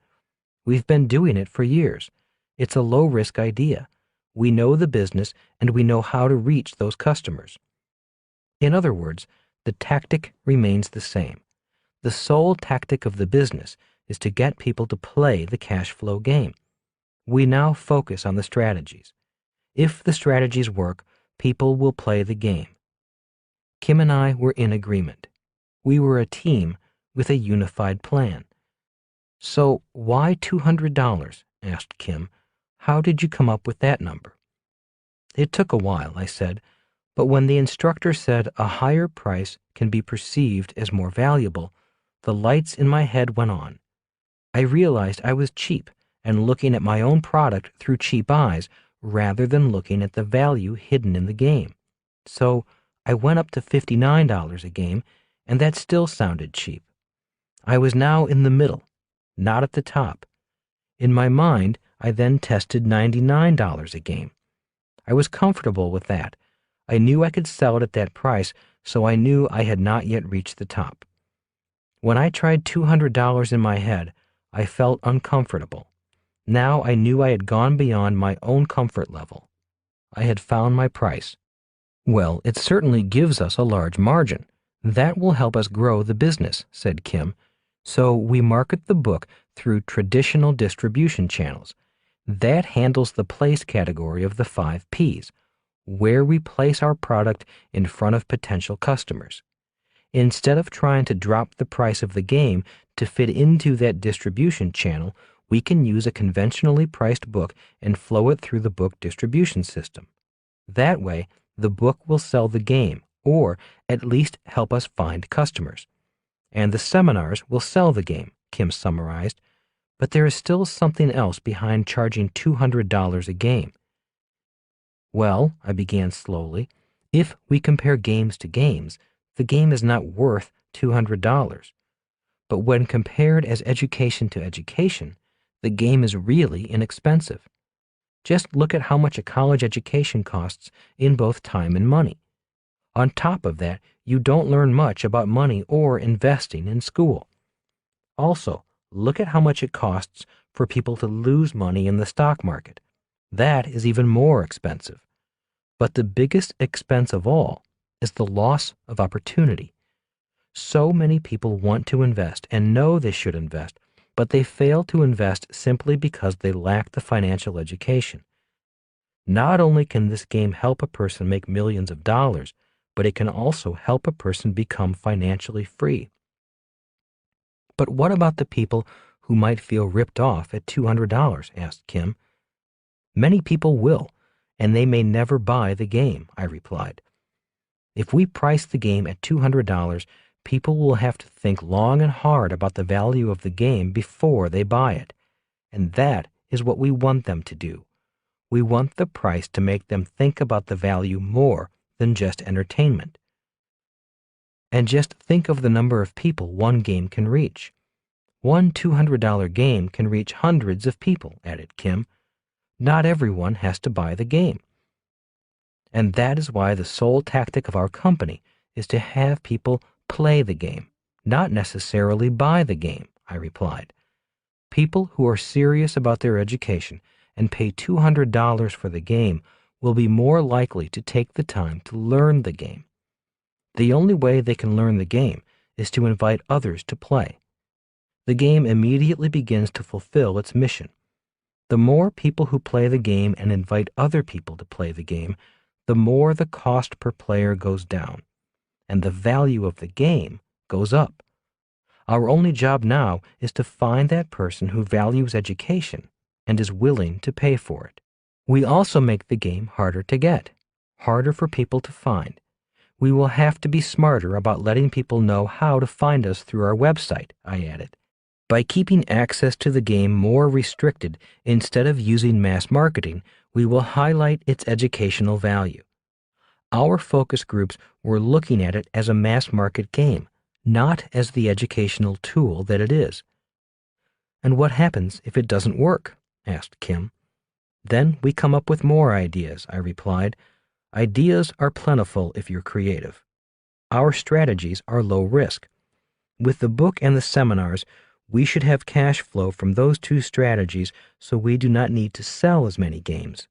We've been doing it for years. It's a low-risk idea. We know the business and we know how to reach those customers. In other words, the tactic remains the same. The sole tactic of the business is to get people to play the cash flow game. We now focus on the strategies. If the strategies work, people will play the game. Kim and I were in agreement. We were a team with a unified plan. "So why $200? Asked Kim. "How did you come up with that number?" "It took a while," I said, "but when the instructor said a higher price can be perceived as more valuable, the lights in my head went on. I realized I was cheap and looking at my own product through cheap eyes rather than looking at the value hidden in the game. So I went up to $59 a game, and that still sounded cheap. I was now in the middle, not at the top. In my mind, I then tested $99 a game. I was comfortable with that. I knew I could sell it at that price, so I knew I had not yet reached the top. When I tried $200 in my head, I felt uncomfortable. Now I knew I had gone beyond my own comfort level. I had found my price. Well, it certainly gives us a large margin. That will help us grow the business, said Kim. So we market the book through traditional distribution channels. That handles the place category of the 5 Ps, where we place our product in front of potential customers. Instead of trying to drop the price of the game to fit into that distribution channel, we can use a conventionally priced book and flow it through the book distribution system. That way, the book will sell the game, or at least help us find customers. And the seminars will sell the game, Kim summarized, but there is still something else behind charging $200 a game. Well, I began slowly, if we compare games to games, the game is not worth $200. But when compared as education to education, the game is really inexpensive. Just look at how much a college education costs in both time and money. On top of that, you don't learn much about money or investing in school. Also, look at how much it costs for people to lose money in the stock market. That is even more expensive. But the biggest expense of all is the loss of opportunity. So many people want to invest and know they should invest, but they fail to invest simply because they lack the financial education. Not only can this game help a person make millions of dollars, but it can also help a person become financially free. But what about the people who might feel ripped off at $200? Asked Kim. Many people will, and they may never buy the game, I replied. If we price the game at $200, people will have to think long and hard about the value of the game before they buy it. And that is what we want them to do. We want the price to make them think about the value more than just entertainment. And just think of the number of people one game can reach. One $200 game can reach hundreds of people, added Kim. Not everyone has to buy the game. And that is why the sole tactic of our company is to have people play the game, not necessarily buy the game, I replied. People who are serious about their education and pay $200 for the game will be more likely to take the time to learn the game. The only way they can learn the game is to invite others to play. The game immediately begins to fulfill its mission. The more people who play the game and invite other people to play the game, the more the cost per player goes down, and the value of the game goes up. Our only job now is to find that person who values education and is willing to pay for it. We also make the game harder to get, harder for people to find. We will have to be smarter about letting people know how to find us through our website, I added. By keeping access to the game more restricted instead of using mass marketing, we will highlight its educational value. Our focus groups were looking at it as a mass market game, not as the educational tool that it is. And what happens if it doesn't work? Asked Kim. Then we come up with more ideas, I replied. Ideas are plentiful if you're creative. Our strategies are low risk. With the book and the seminars, we should have cash flow from those two strategies so we do not need to sell as many games.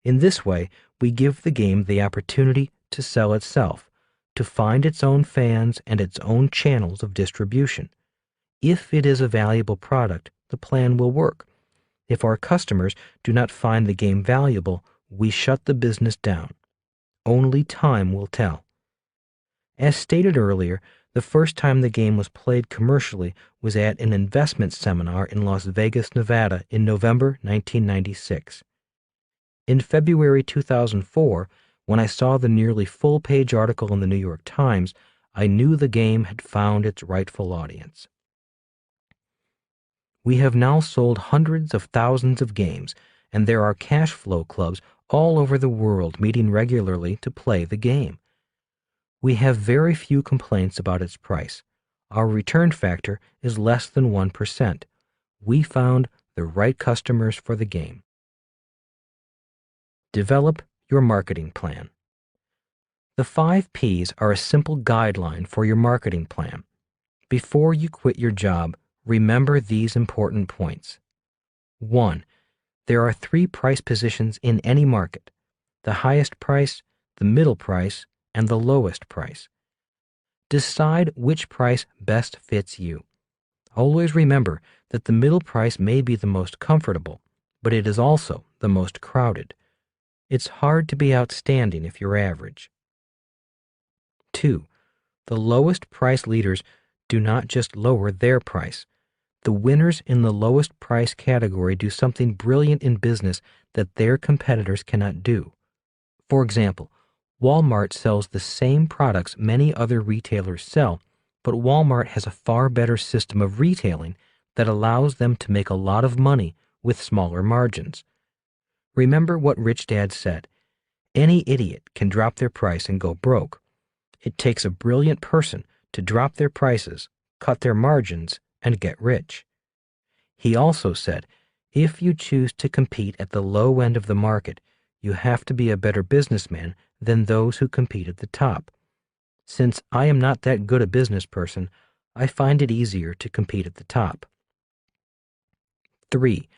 In this way, we give the game the opportunity to sell itself, to find its own fans and its own channels of distribution. If it is a valuable product, the plan will work. If our customers do not find the game valuable, we shut the business down. Only time will tell. As stated earlier, the first time the game was played commercially was at an investment seminar in Las Vegas, Nevada in November 1996. In February 2004, when I saw the nearly full-page article in the New York Times, I knew the game had found its rightful audience. We have now sold hundreds of thousands of games, and there are cash flow clubs all over the world meeting regularly to play the game. We have very few complaints about its price. Our return factor is less than 1%. We found the right customers for the game. Develop your marketing plan. The 5 Ps are a simple guideline for your marketing plan. Before you quit your job, remember these important points. 1. There are 3 price positions in any market: the highest price, the middle price, and the lowest price. Decide which price best fits you. Always remember that the middle price may be the most comfortable, but it is also the most crowded. It's hard to be outstanding if you're average. 2. The lowest price leaders do not just lower their price. The winners in the lowest price category do something brilliant in business that their competitors cannot do. For example, Walmart sells the same products many other retailers sell, but Walmart has a far better system of retailing that allows them to make a lot of money with smaller margins. Remember what Rich Dad said: Any idiot can drop their price and go broke. It takes a brilliant person to drop their prices, cut their margins, and get rich. He also said, if you choose to compete at the low end of the market, you have to be a better businessman than those who compete at the top. Since I am not that good a business person, I find it easier to compete at the top. 3.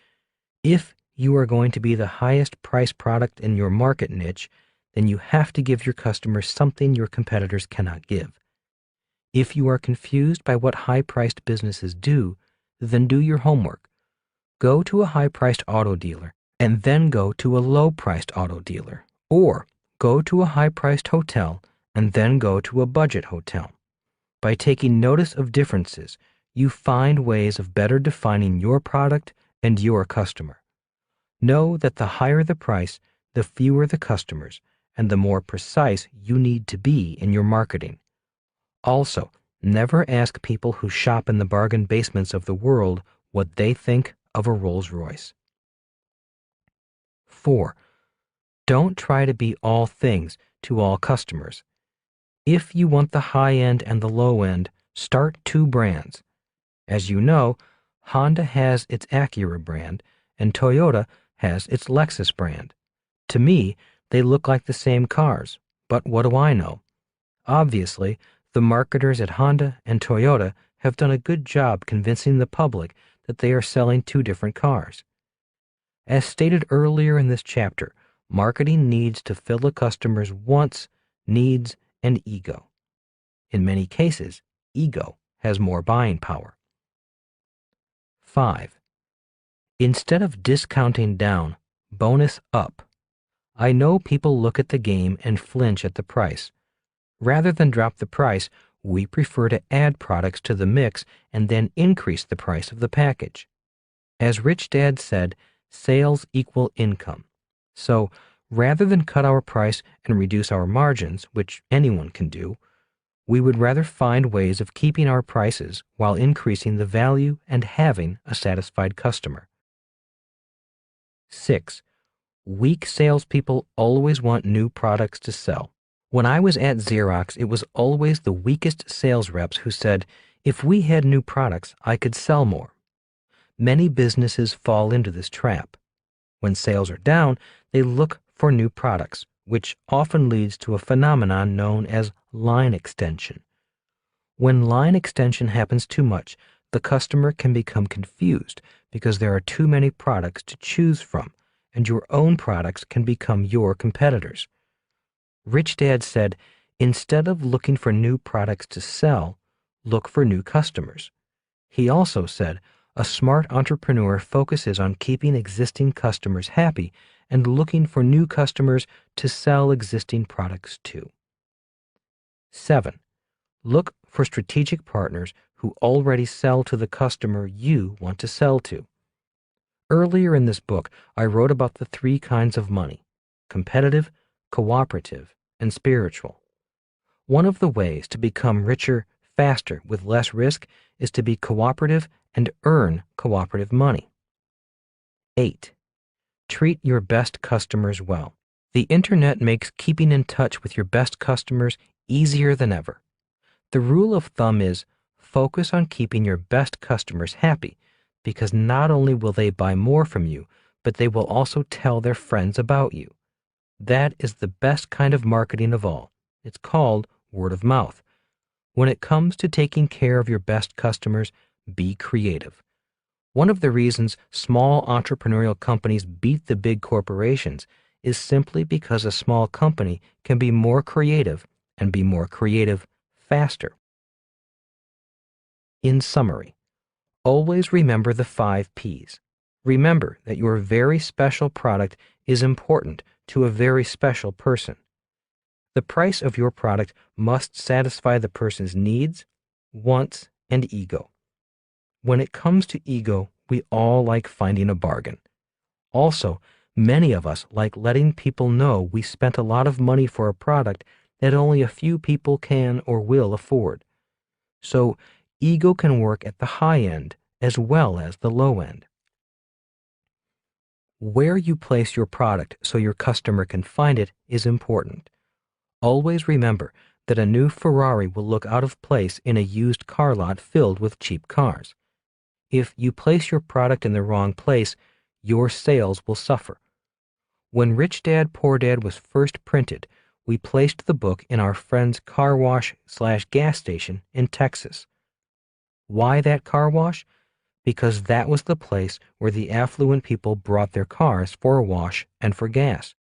If you are going to be the highest price product in your market niche, then you have to give your customers something your competitors cannot give. If you are confused by what high-priced businesses do, then do your homework. Go to a high-priced auto dealer and then go to a low-priced auto dealer, or go to a high-priced hotel and then go to a budget hotel. By taking notice of differences, you find ways of better defining your product and your customer. Know that the higher the price, the fewer the customers, and the more precise you need to be in your marketing. Also, never ask people who shop in the bargain basements of the world what they think of a Rolls-Royce. 4. Don't try to be all things to all customers. If you want the high end and the low end, start two brands. As you know, Honda has its Acura brand and Toyota has its Lexus brand. To me, they look like the same cars, but what do I know? Obviously, the marketers at Honda and Toyota have done a good job convincing the public that they are selling two different cars. As stated earlier in this chapter, marketing needs to fill a customer's wants, needs, and ego. In many cases, ego has more buying power. 5. Instead of discounting down, bonus up. I know people look at the game and flinch at the price. Rather than drop the price, we prefer to add products to the mix and then increase the price of the package. As Rich Dad said, sales equal income. So, rather than cut our price and reduce our margins, which anyone can do, we would rather find ways of keeping our prices while increasing the value and having a satisfied customer. 6. Weak salespeople always want new products to sell. When I was at Xerox, it was always the weakest sales reps who said, if we had new products, I could sell more. Many businesses fall into this trap. When sales are down, they look for new products, which often leads to a phenomenon known as line extension. When line extension happens too much, the customer can become confused because there are too many products to choose from, and your own products can become your competitors. Rich Dad said, instead of looking for new products to sell, look for new customers. He also said, a smart entrepreneur focuses on keeping existing customers happy and looking for new customers to sell existing products to. 7. Look for strategic partners who already sell to the customer you want to sell to. Earlier in this book, I wrote about the three kinds of money: competitive, cooperative, and spiritual. One of the ways to become richer faster with less risk is to be cooperative and earn cooperative money. 8. Treat your best customers well. The internet makes keeping in touch with your best customers easier than ever. The rule of thumb is focus on keeping your best customers happy, because not only will they buy more from you, but they will also tell their friends about you. That is the best kind of marketing of all. It's called word of mouth. When it comes to taking care of your best customers, be creative. One of the reasons small entrepreneurial companies beat the big corporations is simply because a small company can be more creative and be more creative faster. In summary, always remember the 5 Ps. Remember that your very special product is important to a very special person. The price of your product must satisfy the person's needs, wants, and ego. When it comes to ego, we all like finding a bargain. Also, many of us like letting people know we spent a lot of money for a product that only a few people can or will afford. So, ego can work at the high end as well as the low end. Where you place your product so your customer can find it is important. Always remember that a new Ferrari will look out of place in a used car lot filled with cheap cars. If you place your product in the wrong place, your sales will suffer. When Rich Dad, Poor Dad was first printed, we placed the book in our friend's car wash/gas station in Texas. Why that car wash? Because that was the place where the affluent people brought their cars for a wash and for gas.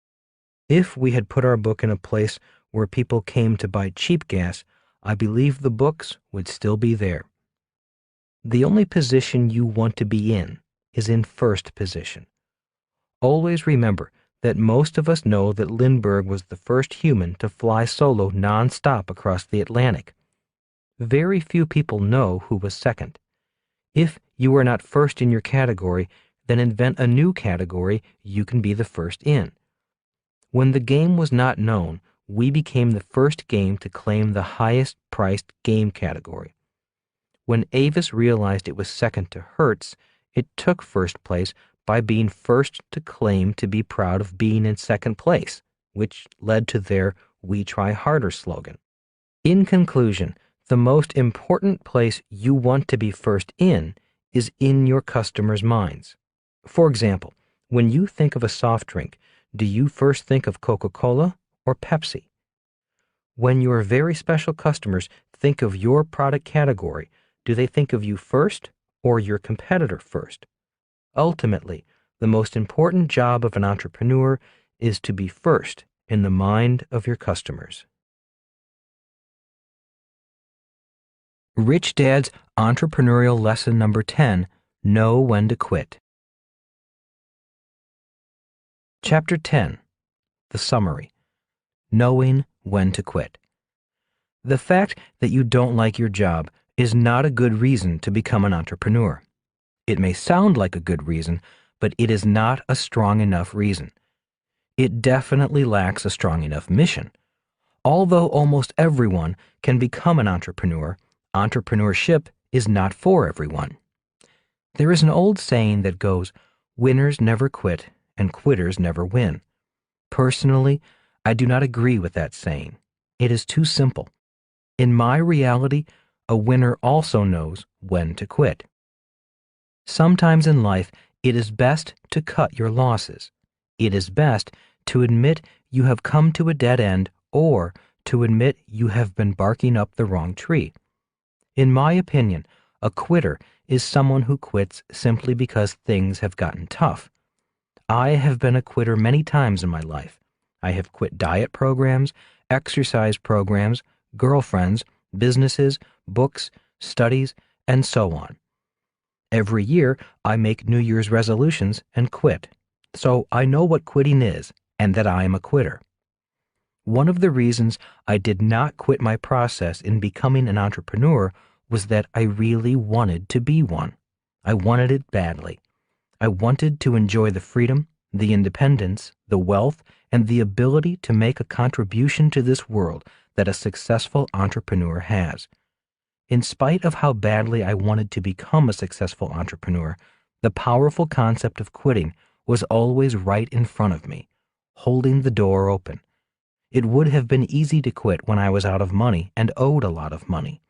If we had put our book in a place where people came to buy cheap gas, I believe the books would still be there. The only position you want to be in is in first position. Always remember that most of us know that Lindbergh was the first human to fly solo non-stop across the Atlantic. Very few people know who was second. If you are not first in your category, then invent a new category you can be the first in. When the game was not known, we became the first game to claim the highest priced game category. When Avis realized it was second to Hertz, it took first place by being first to claim to be proud of being in second place, which led to their "We Try Harder" slogan. In conclusion, the most important place you want to be first in is in your customers' minds. For example, when you think of a soft drink, do you first think of Coca-Cola or Pepsi? When your very special customers think of your product category, do they think of you first or your competitor first? Ultimately, the most important job of an entrepreneur is to be first in the mind of your customers. Rich Dad's Entrepreneurial Lesson Number 10, Know When to Quit. Chapter 10, the summary, Knowing When to Quit. The fact that you don't like your job is not a good reason to become an entrepreneur. It may sound like a good reason, but it is not a strong enough reason. It definitely lacks a strong enough mission. Although almost everyone can become an entrepreneur, entrepreneurship is not for everyone. There is an old saying that goes, "Winners never quit and quitters never win." Personally, I do not agree with that saying. It is too simple. In my reality, a winner also knows when to quit. Sometimes in life, it is best to cut your losses. It is best to admit you have come to a dead end or to admit you have been barking up the wrong tree. In my opinion, a quitter is someone who quits simply because things have gotten tough. I have been a quitter many times in my life. I have quit diet programs, exercise programs, girlfriends, businesses, books, studies, and so on. Every year, I make New Year's resolutions and quit. So I know what quitting is and that I am a quitter. One of the reasons I did not quit my process in becoming an entrepreneur was that I really wanted to be one. I wanted it badly. I wanted to enjoy the freedom, the independence, the wealth, and the ability to make a contribution to this world that a successful entrepreneur has. In spite of how badly I wanted to become a successful entrepreneur, the powerful concept of quitting was always right in front of me, holding the door open. It would have been easy to quit when I was out of money and owed a lot of money.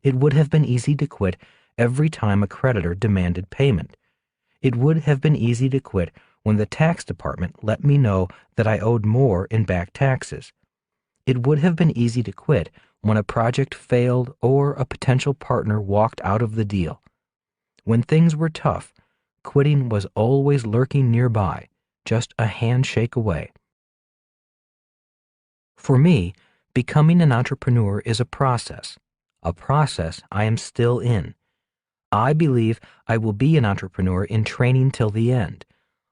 It would have been easy to quit every time a creditor demanded payment. It would have been easy to quit when the tax department let me know that I owed more in back taxes. It would have been easy to quit when a project failed or a potential partner walked out of the deal. When things were tough, quitting was always lurking nearby, just a handshake away. For me, becoming an entrepreneur is a process I am still in. I believe I will be an entrepreneur in training till the end.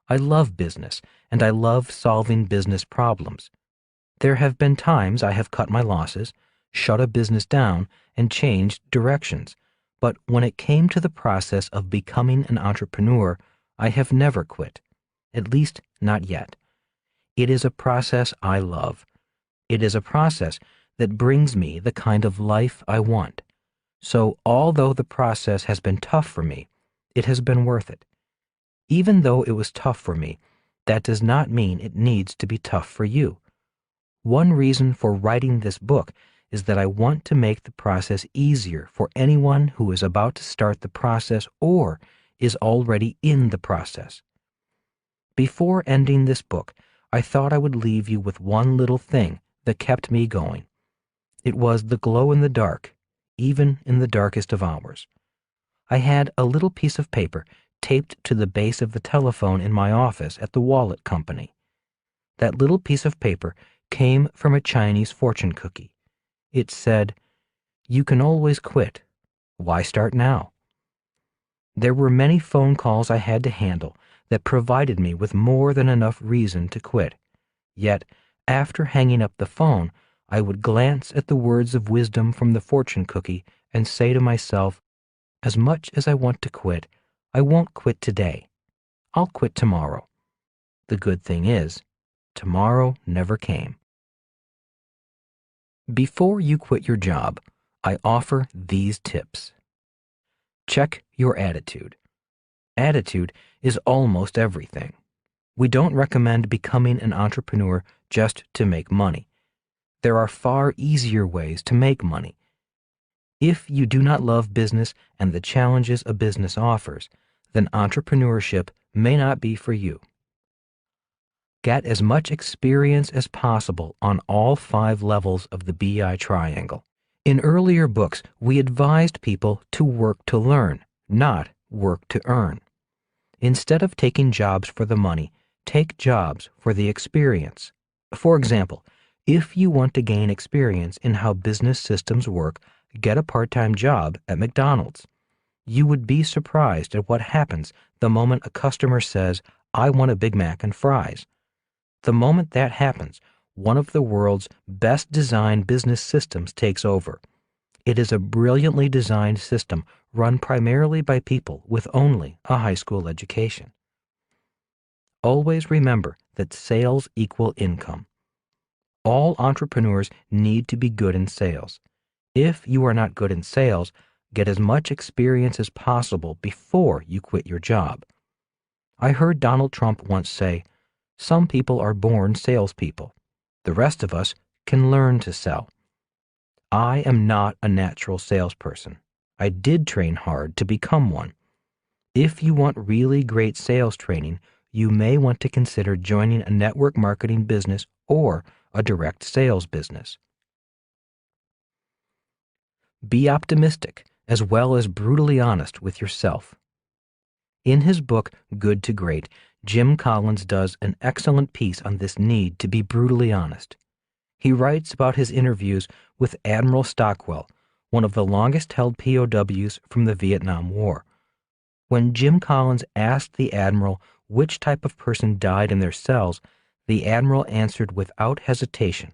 I love business, and I love solving business problems. There have been times I have cut my losses, shut a business down, and changed directions. But when it came to the process of becoming an entrepreneur, I have never quit. At least, not yet. It is a process I love. It is a process that brings me the kind of life I want. So although the process has been tough for me, it has been worth it. Even though it was tough for me, That does not mean it needs to be tough for you. One reason for writing this book is that I want to make the process easier for anyone who is about to start the process or is already in the process. Before ending this book, I thought I would leave you with one little thing that kept me going. It was the glow in the dark, even in the darkest of hours. I had a little piece of paper taped to the base of the telephone in my office at the Wallet Company. That little piece of paper came from a Chinese fortune cookie. It said, "You can always quit. Why start now?" There were many phone calls I had to handle that provided me with more than enough reason to quit. Yet, after hanging up the phone, I would glance at the words of wisdom from the fortune cookie and say to myself, as much as I want to quit, I won't quit today. I'll quit tomorrow. The good thing is, tomorrow never came. Before you quit your job, I offer these tips. Check your attitude. Attitude is almost everything. We don't recommend becoming an entrepreneur just to make money. There are far easier ways to make money. If you do not love business and the challenges a business offers, then entrepreneurship may not be for you. Get as much experience as possible on all 5 levels of the BI triangle. In earlier books, we advised people to work to learn, not work to earn. Instead of taking jobs for the money, take jobs for the experience. For example, if you want to gain experience in how business systems work, get a part-time job at McDonald's. You would be surprised at what happens the moment a customer says, "I want a Big Mac and fries." The moment that happens, one of the world's best designed business systems takes over. It is a brilliantly designed system run primarily by people with only a high school education. Always remember that sales equal income. All entrepreneurs need to be good in sales. If you are not good in sales, get as much experience as possible before you quit your job. I heard Donald Trump once say, "Some people are born salespeople. The rest of us can learn to sell." I am not a natural salesperson. I did train hard to become one. If you want really great sales training, you may want to consider joining a network marketing business or a direct sales business. Be optimistic as well as brutally honest with yourself. In his book, Good to Great, Jim Collins does an excellent piece on this need to be brutally honest. He writes about his interviews with Admiral Stockwell, one of the longest-held POWs from the Vietnam War. When Jim Collins asked the admiral which type of person died in their cells, the admiral answered without hesitation,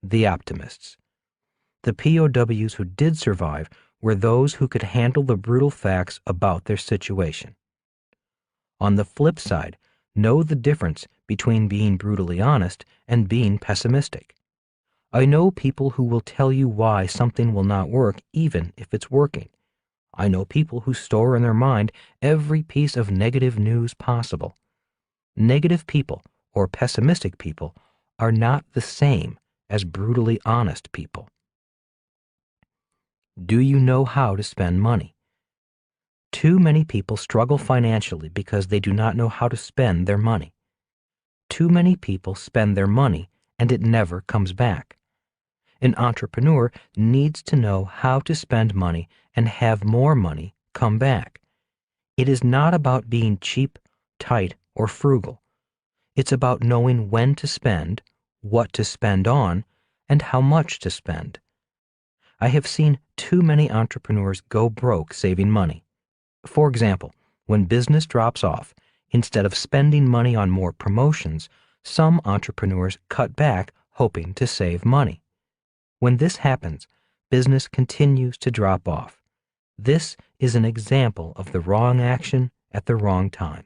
"The optimists." The POWs who did survive were those who could handle the brutal facts about their situation. On the flip side, know the difference between being brutally honest and being pessimistic. I know people who will tell you why something will not work even if it's working. I know people who store in their mind every piece of negative news possible. Negative people or pessimistic people are not the same as brutally honest people. Do you know how to spend money? Too many people struggle financially because they do not know how to spend their money. Too many people spend their money and it never comes back. An entrepreneur needs to know how to spend money and have more money come back. It is not about being cheap, tight, or frugal. It's about knowing when to spend, what to spend on, and how much to spend. I have seen too many entrepreneurs go broke saving money. For example, when business drops off, instead of spending money on more promotions, some entrepreneurs cut back hoping to save money. When this happens, business continues to drop off. This is an example of the wrong action at the wrong time.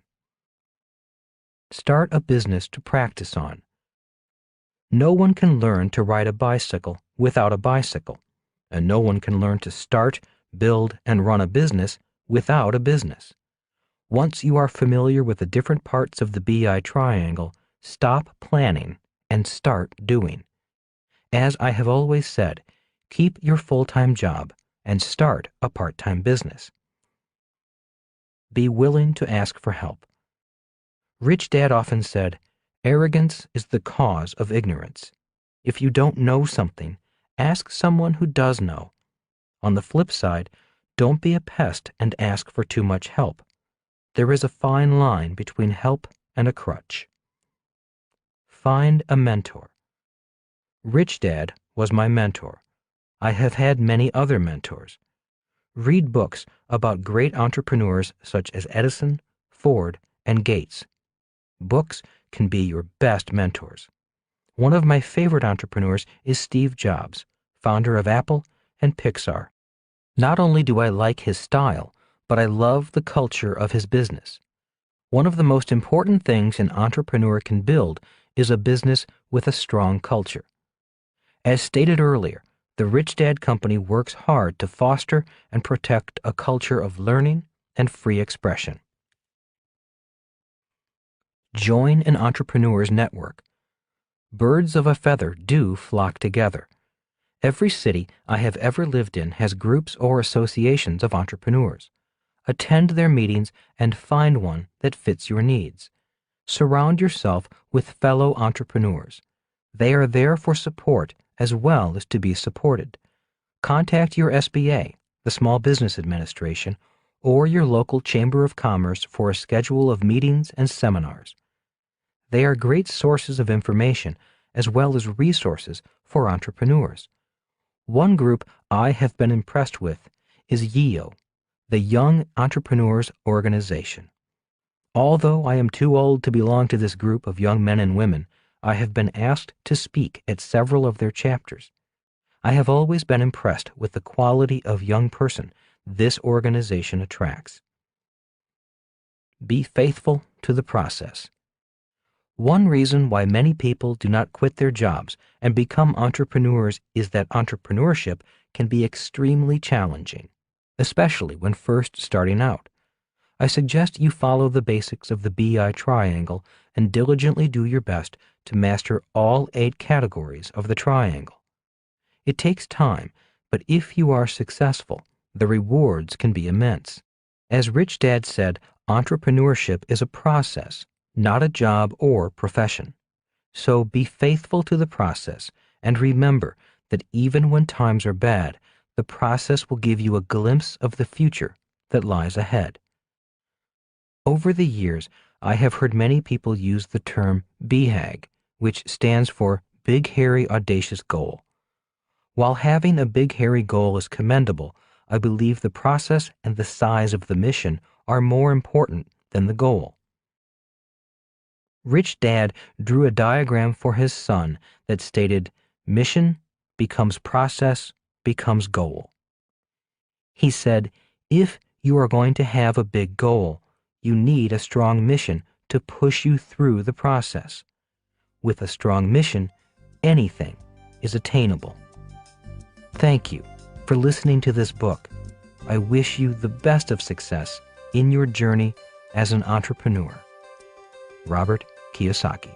Start a business to practice on. No one can learn to ride a bicycle without a bicycle, and no one can learn to start, build, and run a business without a business. Once you are familiar with the different parts of the BI triangle, stop planning and start doing. As I have always said, keep your full-time job and start a part-time business. Be willing to ask for help. Rich Dad often said, "Arrogance is the cause of ignorance." If you don't know something, ask someone who does know. On the flip side, don't be a pest and ask for too much help. There is a fine line between help and a crutch. Find a mentor. Rich Dad was my mentor. I have had many other mentors. Read books about great entrepreneurs such as Edison, Ford, and Gates. Books can be your best mentors. One of my favorite entrepreneurs is Steve Jobs, founder of Apple and Pixar. Not only do I like his style, but I love the culture of his business. One of the most important things an entrepreneur can build is a business with a strong culture. As stated earlier, the Rich Dad Company works hard to foster and protect a culture of learning and free expression. Join an entrepreneur's network. Birds of a feather do flock together. Every city I have ever lived in has groups or associations of entrepreneurs. Attend their meetings and find one that fits your needs. Surround yourself with fellow entrepreneurs. They are there for support as well as to be supported. Contact your SBA, the Small Business Administration, or your local Chamber of Commerce for a schedule of meetings and seminars. They are great sources of information as well as resources for entrepreneurs. One group I have been impressed with is YEO, the Young Entrepreneurs Organization. Although I am too old to belong to this group of young men and women, I have been asked to speak at several of their chapters. I have always been impressed with the quality of young person this organization attracts. Be faithful to the process. One reason why many people do not quit their jobs and become entrepreneurs is that entrepreneurship can be extremely challenging, especially when first starting out. I suggest you follow the basics of the BI triangle and diligently do your best to master all 8 categories of the triangle. It takes time, but if you are successful, the rewards can be immense. As Rich Dad said, entrepreneurship is a process, not a job or profession. So be faithful to the process and remember that even when times are bad, the process will give you a glimpse of the future that lies ahead. Over the years, I have heard many people use the term BHAG, which stands for Big Hairy Audacious Goal. While having a big hairy goal is commendable, I believe the process and the size of the mission are more important than the goal. Rich Dad drew a diagram for his son that stated, "Mission becomes process becomes goal." He said, if you are going to have a big goal, you need a strong mission to push you through the process. With a strong mission, anything is attainable. Thank you for listening to this book. I wish you the best of success in your journey as an entrepreneur. Robert Kiyosaki.